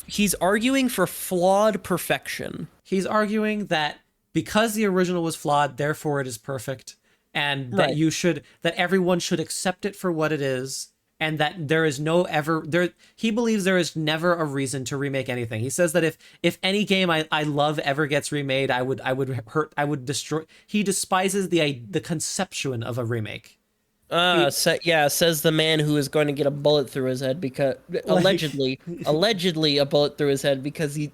he's arguing for flawed perfection. He's arguing that because the original was flawed, therefore it is perfect, and that that everyone should accept it for what it is, and that there is no ever there. He believes there is never a reason to remake anything. He says that if any game I love ever gets remade, I would destroy. He despises the conception of a remake. Says the man who is going to get a bullet through his head because allegedly a bullet through his head because he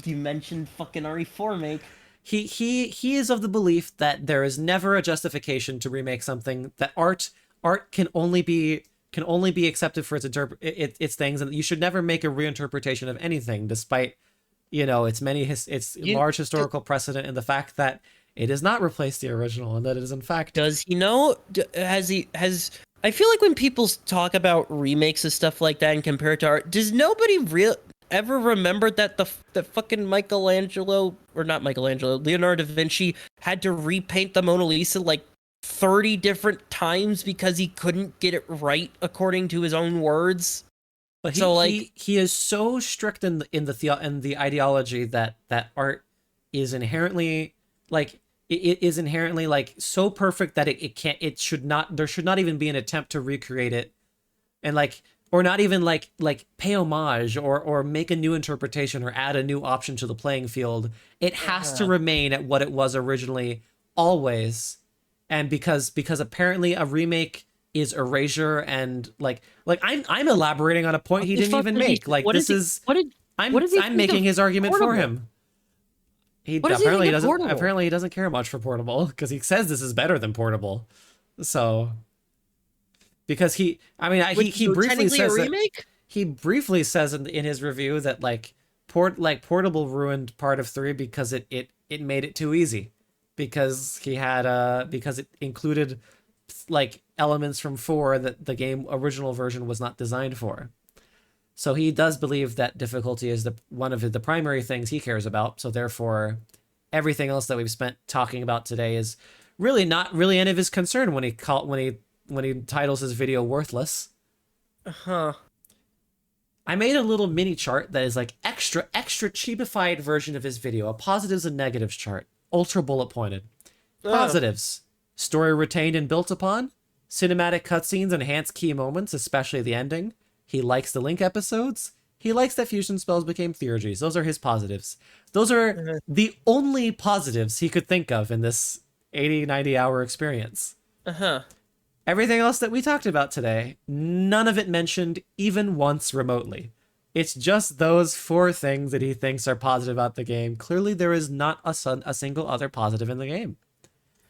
mentioned fucking RE4 make. He is of the belief that there is never a justification to remake something, that art can only be accepted for its things, and you should never make a reinterpretation of anything, despite its large historical precedent and the fact that it has not replaced the original, and that it is in fact. Does he know? Has I feel like when people talk about remakes of stuff like that and compare it to art, does nobody ever remember that the fucking Leonardo da Vinci had to repaint the Mona Lisa like 30 different times because he couldn't get it right according to his own words? But he is so strict in the ideology that art is inherently like it is inherently like so perfect that there should not even be an attempt to recreate it, and like, or not even like pay homage or make a new interpretation or add a new option to the playing field. It has to remain at what it was originally, always. And because apparently a remake is erasure, and like I'm elaborating on a point he didn't even make. I'm making his argument for him. Apparently he doesn't care much for portable, because he says this is better than portable. So because he briefly says he briefly says in his review that portable ruined part of 3 because it made it too easy, because it included like elements from 4 that the game original version was not designed for. So he does believe that difficulty is one of the primary things he cares about. So therefore, everything else that we've spent talking about today is really not really any of his concern when he titles his video worthless. I made a little mini chart that is like extra cheapified version of his video, a positives and negatives chart, ultra bullet pointed. Positives: story retained and built upon, cinematic cutscenes enhance key moments, especially the ending. He likes the Link episodes. He likes that fusion spells became theurgies. Those are his positives. Those are the only positives he could think of in this 80-90 hour experience. Everything else that we talked about today, none of it mentioned even once remotely. It's just those 4 things that he thinks are positive about the game. Clearly, there is not a single other positive in the game.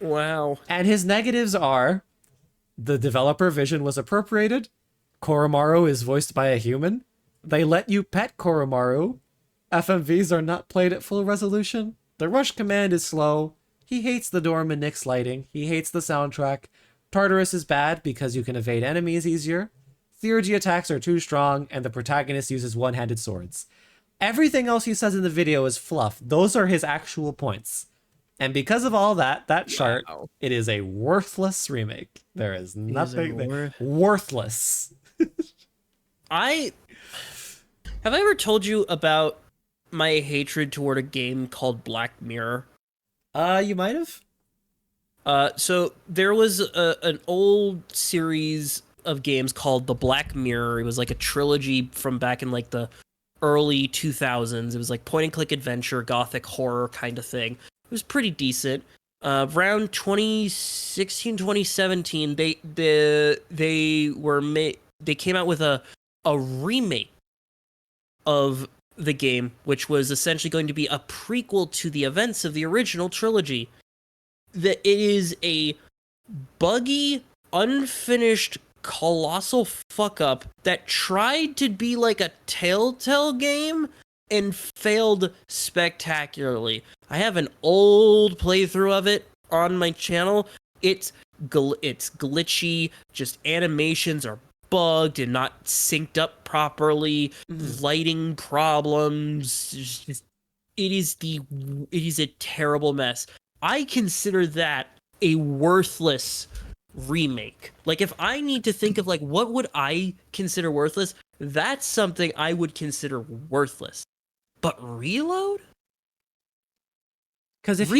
Wow. And his negatives are: the developer vision was appropriated. Koromaru is voiced by a human. They let you pet Koromaru. FMVs are not played at full resolution. The rush command is slow. He hates the dorm and Nick's lighting. He hates the soundtrack. Tartarus is bad because you can evade enemies easier. Theurgy attacks are too strong, and the protagonist uses one-handed swords. Everything else he says in the video is fluff. Those are his actual points. And because of all that chart, it is a worthless remake. There is nothing worthless. Have I ever told you about my hatred toward a game called Black Mirror? You might have. So there was an old series of games called The Black Mirror. It was like a trilogy from back in like the early 2000s. It was like point and click adventure, gothic horror kind of thing. It was pretty decent. Around 2016, 2017, they came out with a remake of the game, which was essentially going to be a prequel to the events of the original trilogy. It is a buggy, unfinished, colossal fuck up that tried to be like a Telltale game and failed spectacularly. I have an old playthrough of it on my channel. It's glitchy, just animations are bugged and not synced up properly, lighting problems. It is a terrible mess. I consider that a worthless remake. Like, if I need to think of like what would I consider worthless, that's something I would consider worthless. But Reload? Because if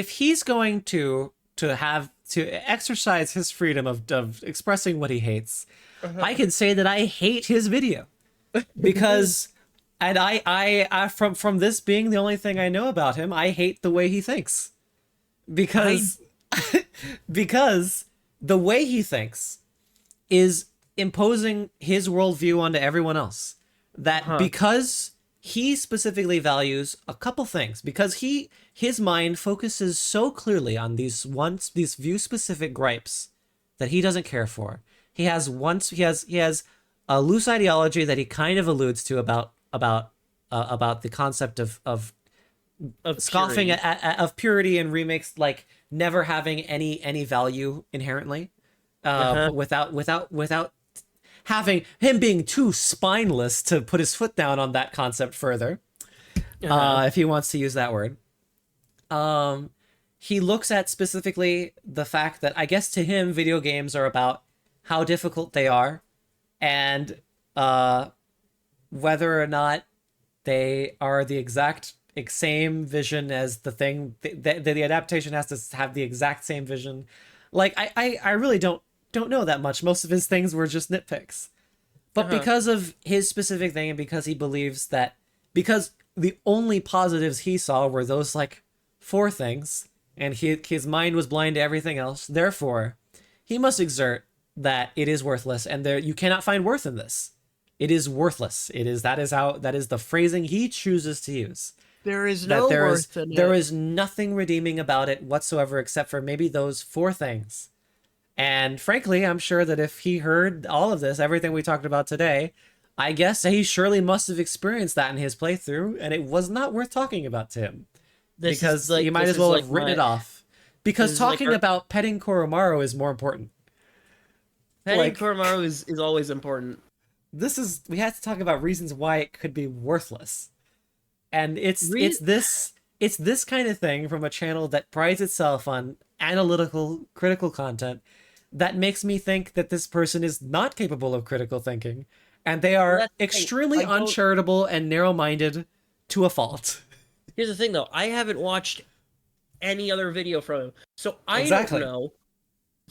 he's going to have exercise his freedom of expressing what he hates, I can say that I hate his video because, and I from this being the only thing I know about him, I hate the way he thinks because because the way he thinks is imposing his worldview onto everyone else. That because he specifically values a couple things, because his mind focuses so clearly on these view specific gripes that he doesn't care for. He has a loose ideology that he kind of alludes to about the concept of scoffing purity. of purity and remakes, like never having any value inherently, but without having him being too spineless to put his foot down on that concept further, if he wants to use that word. He looks at specifically the fact that I guess to him video games are about how difficult they are and whether or not they are the exact same vision as the thing that the adaptation has to have the exact same vision. Like I really don't know that much. Most of his things were just nitpicks. But because of his specific thing and because he believes that because the only positives he saw were those like 4 things and his mind was blind to everything else, therefore he must exert that it is worthless and you cannot find worth in this. It is worthless. That is the phrasing he chooses to use. There is no worth in it. There is nothing redeeming about it whatsoever except for maybe those 4 things. And frankly, I'm sure that if he heard all of this, everything we talked about today, I guess he surely must have experienced that in his playthrough, and it was not worth talking about to him. Because you might as well have written it off. Because talking about petting Koromaru is more important. Petting Koromaru is always important. We had to talk about reasons why it could be worthless. And it's this kind of thing from a channel that prides itself on analytical, critical content that makes me think that this person is not capable of critical thinking, and they are extremely uncharitable and narrow-minded to a fault. Here's the thing, though. I haven't watched any other video from him, so I don't know.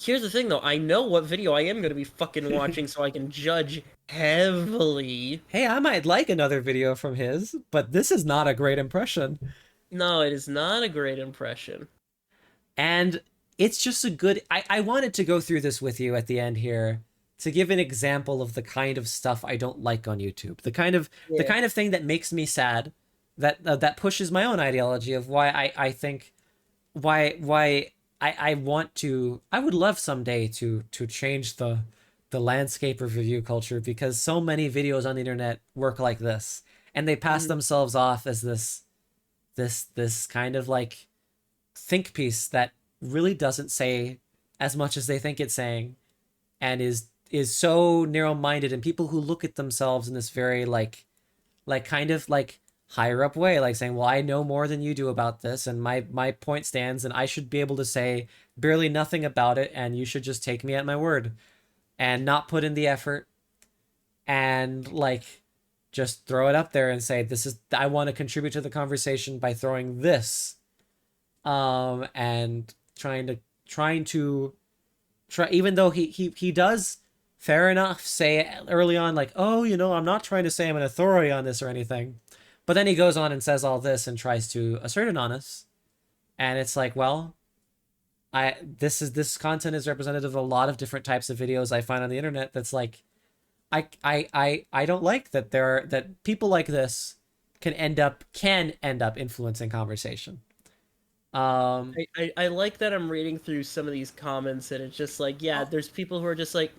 Here's the thing, though. I know what video I am going to be fucking watching, so I can judge heavily. Hey, I might like another video from his, but this is not a great impression. No, it is not a great impression. And it's just a good... I wanted to go through this with you at the end here to give an example of the kind of stuff I don't like on YouTube. The kind of thing that makes me sad, that pushes my own ideology of why I think... Why I want to... I would love someday to change the landscape of review culture, because so many videos on the internet work like this. And they pass themselves off as this kind of like think piece that really doesn't say as much as they think it's saying, and is so narrow-minded, and people who look at themselves in this very like kind of like higher up way, like saying, well, I know more than you do about this, and my point stands, and I should be able to say barely nothing about it, and you should just take me at my word and not put in the effort and like just throw it up there and say, I want to contribute to the conversation by throwing this, and trying to even though he does, fair enough, say early on like, oh, I'm not trying to say I'm an authority on this or anything, but then he goes on and says all this and tries to assert it on us, and it's like, well, this content is representative of a lot of different types of videos I find on the internet. That's like, I don't like that people like this can end up influencing conversation. I like that I'm reading through some of these comments, and it's just like, yeah, there's people who are just like,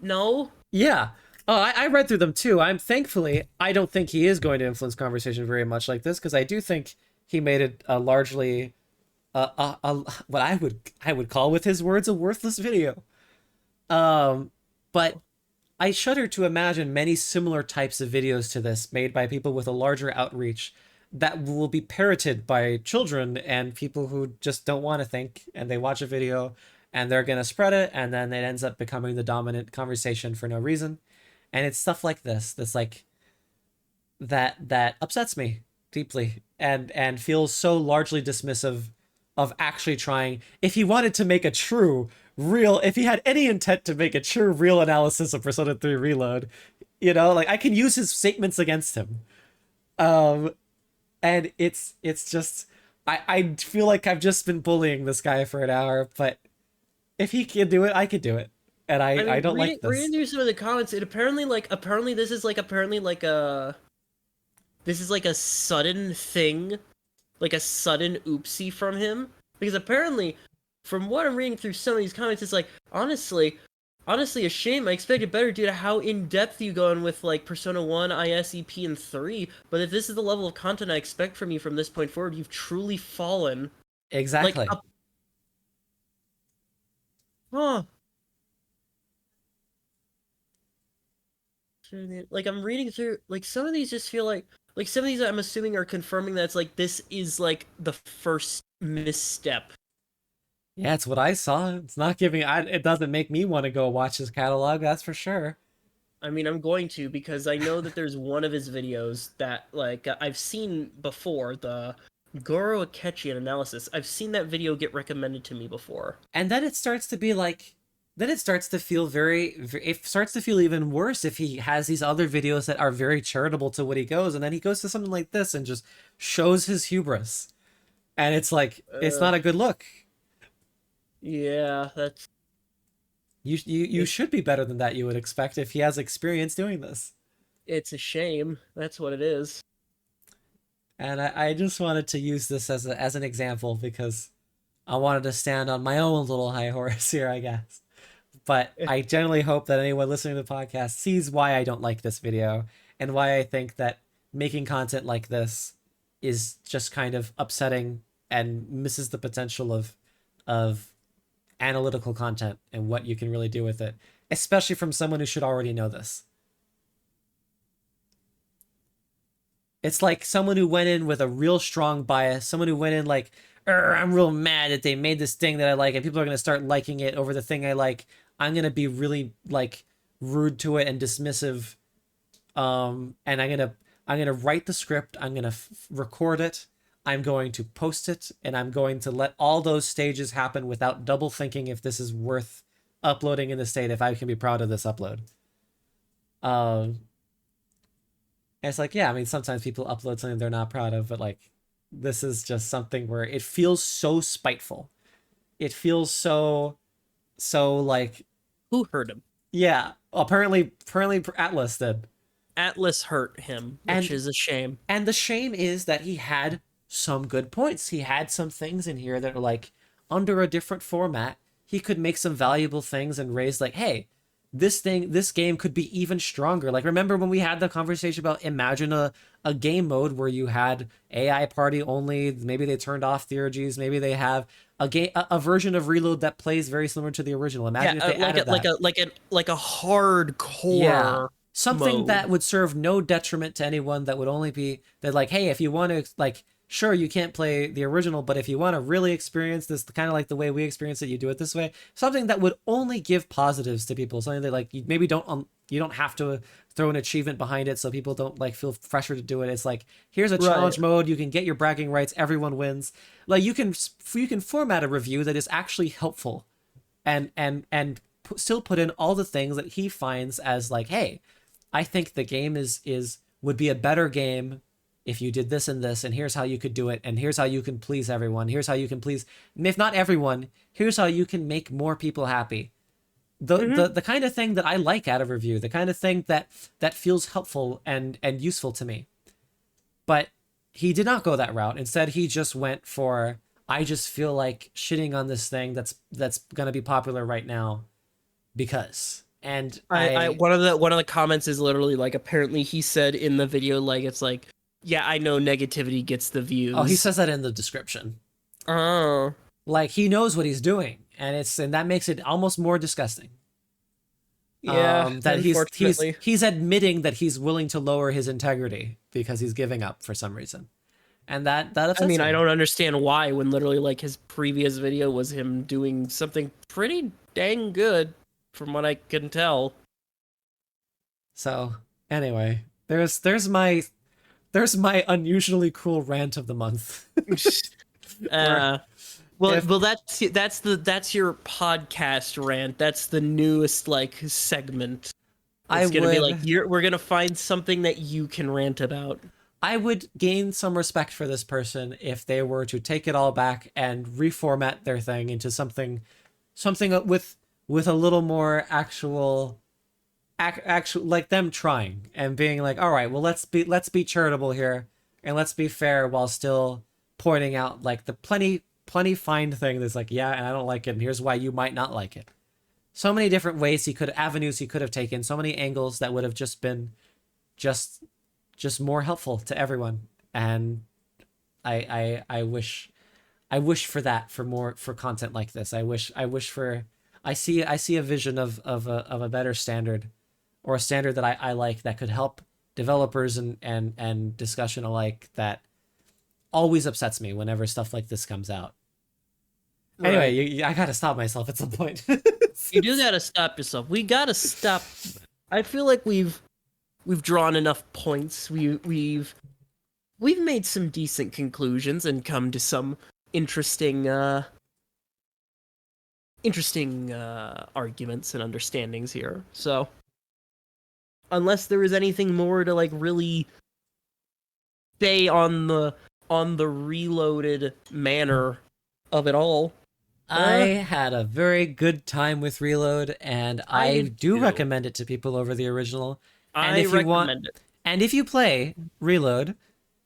no. Yeah. Oh, I read through them too. Thankfully, I don't think he is going to influence conversation very much like this, because I do think he made it a largely what I would call, with his words, a worthless video. But I shudder to imagine many similar types of videos to this made by people with a larger outreach that will be parroted by children and people who just don't want to think, and they watch a video and they're going to spread it, and then it ends up becoming the dominant conversation for no reason. And it's stuff like this that's like that upsets me deeply and feels so largely dismissive of actually trying. If he wanted to make a true, real, if he had any intent to make a true, real analysis of Persona 3 Reload, you know, like I can use his statements against him. And it's just I feel like I've just been bullying this guy for an hour, but if he can do it, I could do it. And I mean, I don't reading, like this. reading through some of the comments, it apparently this is like a sudden thing, like a sudden oopsie from him. Because apparently, from what I'm reading through some of these comments, it's like honestly a shame. I expected better due to how in depth you go in with like Persona 1, ISEP, and 3. But if this is the level of content I expect from you from this point forward, you've truly fallen. Exactly. Like, huh. Like I'm reading through, like some of these just feel like some of these I'm assuming are confirming that it's like this is like the first misstep. Yeah, it's what I saw. It's not giving. It doesn't make me want to go watch his catalog. That's for sure. I mean, I'm going to because I know that there's one of his videos that like I've seen before, the Goro Akechi analysis. I've seen that video get recommended to me before. And then it starts to be like, then it starts to feel it starts to feel even worse if he has these other videos that are very charitable to what he goes, and then he goes to something like this and just shows his hubris, and it's like it's not a good look. Yeah, that's You should be better than that. You would expect if he has experience doing this. it's a shame. That's what it is. And I just wanted to use this as an example because I wanted to stand on my own little high horse here, I guess. But I generally hope that anyone listening to the podcast sees why I don't like this video and why I think that making content like this is just kind of upsetting and misses the potential of analytical content and what you can really do with it, especially from someone who should already know this. It's like someone who went in with a real strong bias, someone who went in like, I'm real mad that they made this thing that I like and people are going to start liking it over the thing I like. I'm going to be really like rude to it and dismissive. And I'm going to write the script. I'm going to record it. I'm going to post it, and I'm going to let all those stages happen without double thinking if this is worth uploading in the state, if I can be proud of this upload. And it's like, yeah, I mean, sometimes people upload something they're not proud of, but like, this is just something where it feels so spiteful. It feels so like, Who hurt him? yeah, apparently Atlas did. Atlas hurt him, which is a shame. And the shame is that he had some good points. He had some things in here that are like, under a different format, he could make some valuable things and raise like, hey, this game could be even stronger. Like, remember when we had the conversation about imagine a game mode where you had AI party only, maybe they turned off theurgies, maybe they have a version of Reload that plays very similar to the original. Imagine if they added that. like a hardcore something mode that would serve no detriment to anyone, that would only be that like, hey, if you want to, like, sure, you can't play the original, but if you want to really experience this kind of like the way we experience it, you do it this way. Something that would only give positives to people. Something that like you maybe you don't have to throw an achievement behind it so people don't like feel pressure to do it. It's like, here's a challenge mode. You can get your bragging rights. Everyone wins. Like you can format a review that is actually helpful and still put in all the things that he finds as like, hey, I think the game would be a better game if you did this and this, and here's how you could do it, and here's how you can please everyone. Here's how you can please, if not everyone, here's how you can make more people happy. The kind of thing that I like out of review, the kind of thing that feels helpful and useful to me. But he did not go that route. Instead, he just went for, I just feel like shitting on this thing that's gonna be popular right now because. And one of the comments is literally like, apparently he said in the video, like, it's like, yeah, I know negativity gets the views. Oh, he says that in the description. Oh. Like, he knows what he's doing, and that makes it almost more disgusting. Yeah, that he's admitting that he's willing to lower his integrity because he's giving up for some reason. And that upsets me. I don't understand why, when literally like his previous video was him doing something pretty dang good from what I can tell. So, anyway, there's my unusually cool rant of the month. Well, If- that's your podcast rant. That's the newest like segment. I It's gonna be like would we're gonna find something that you can rant about. I would gain some respect for this person if they were to take it all back and reformat their thing into something with a little more actual like them trying and being like, all right, well let's be charitable here and let's be fair while still pointing out like the plenty fine thing that's like, yeah, and I don't like it and here's why you might not like it. So many different avenues he could have taken, so many angles that would have just been just more helpful to everyone. And I wish for that, for content like this. I wish for I see a vision of a better standard, or a standard that I like, that could help developers and discussion alike. That always upsets me whenever stuff like this comes out. Anyway, I gotta stop myself at some point. You do gotta stop yourself. We gotta stop. I feel like we've drawn enough points. We've made some decent conclusions and come to some interesting arguments and understandings here. So, unless there is anything more to like really stay on the reloaded manner of it all. I had a very good time with Reload, and I did do too. recommend it to people over the original. And I if you want, recommend it. and if you play Reload,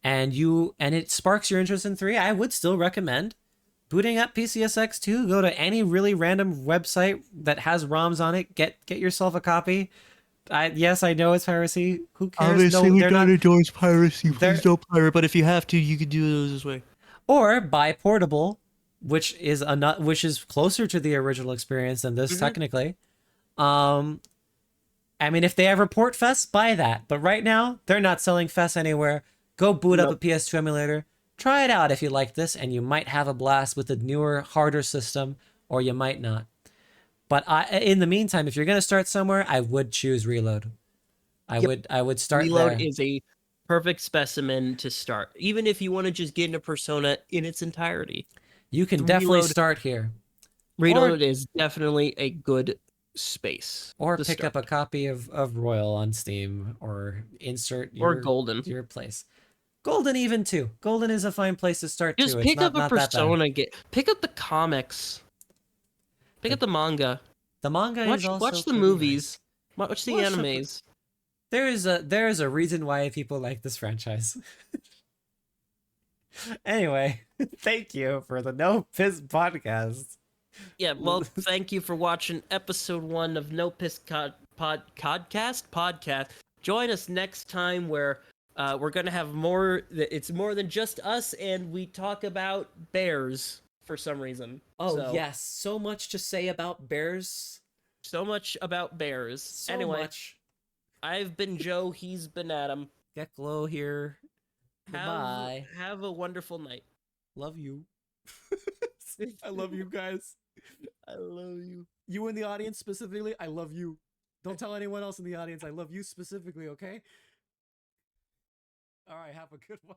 and it sparks your interest in 3, I would still recommend booting up PCSX2. Go to any really random website that has ROMs on it. Get yourself a copy. Yes, I know it's piracy. Who cares? Obviously, we they're don't not. endorse piracy. They're- Please don't pirate. But if you have to, you can do it this way. Or buy Portable, which is closer to the original experience than this technically. I mean, if they ever port FES, buy that. But right now, they're not selling FES anywhere. Go boot up a PS2 emulator. Try it out if you like this, and you might have a blast with the newer, harder system, or you might not. But in the meantime, if you're gonna start somewhere, I would choose Reload. I would start Reload there. is a perfect specimen to start, even if you want to just get into Persona in its entirety. You can definitely Reload- start here, Reload is definitely a good space. or to pick start. up a copy of Royal on Steam, or insert Or Golden. your place. Golden even too. Golden is a fine place to start Just too. pick It's not up a that bad. Persona game. Pick up the comics. Pick up the manga. The manga is also Watch the pretty movies. nice. Watch the Watch the- animes. There is a reason why people like this franchise. Anyway, thank you for the No Piss podcast. Yeah, well, thank you for watching episode 1 of No Piss Podcast. Join us next time where we're gonna have more. It's more than just us, and we talk about bears for some reason. Oh So, yes, so much to say about bears. so much about bears. So Anyway, much. I've been Joe. He's been Adam. Get glow here. Goodbye. Have a wonderful night. Love you. I love you guys. I love you. You in the audience specifically, I love you. Don't tell anyone else in the audience I love you specifically, okay? All right, have a good one.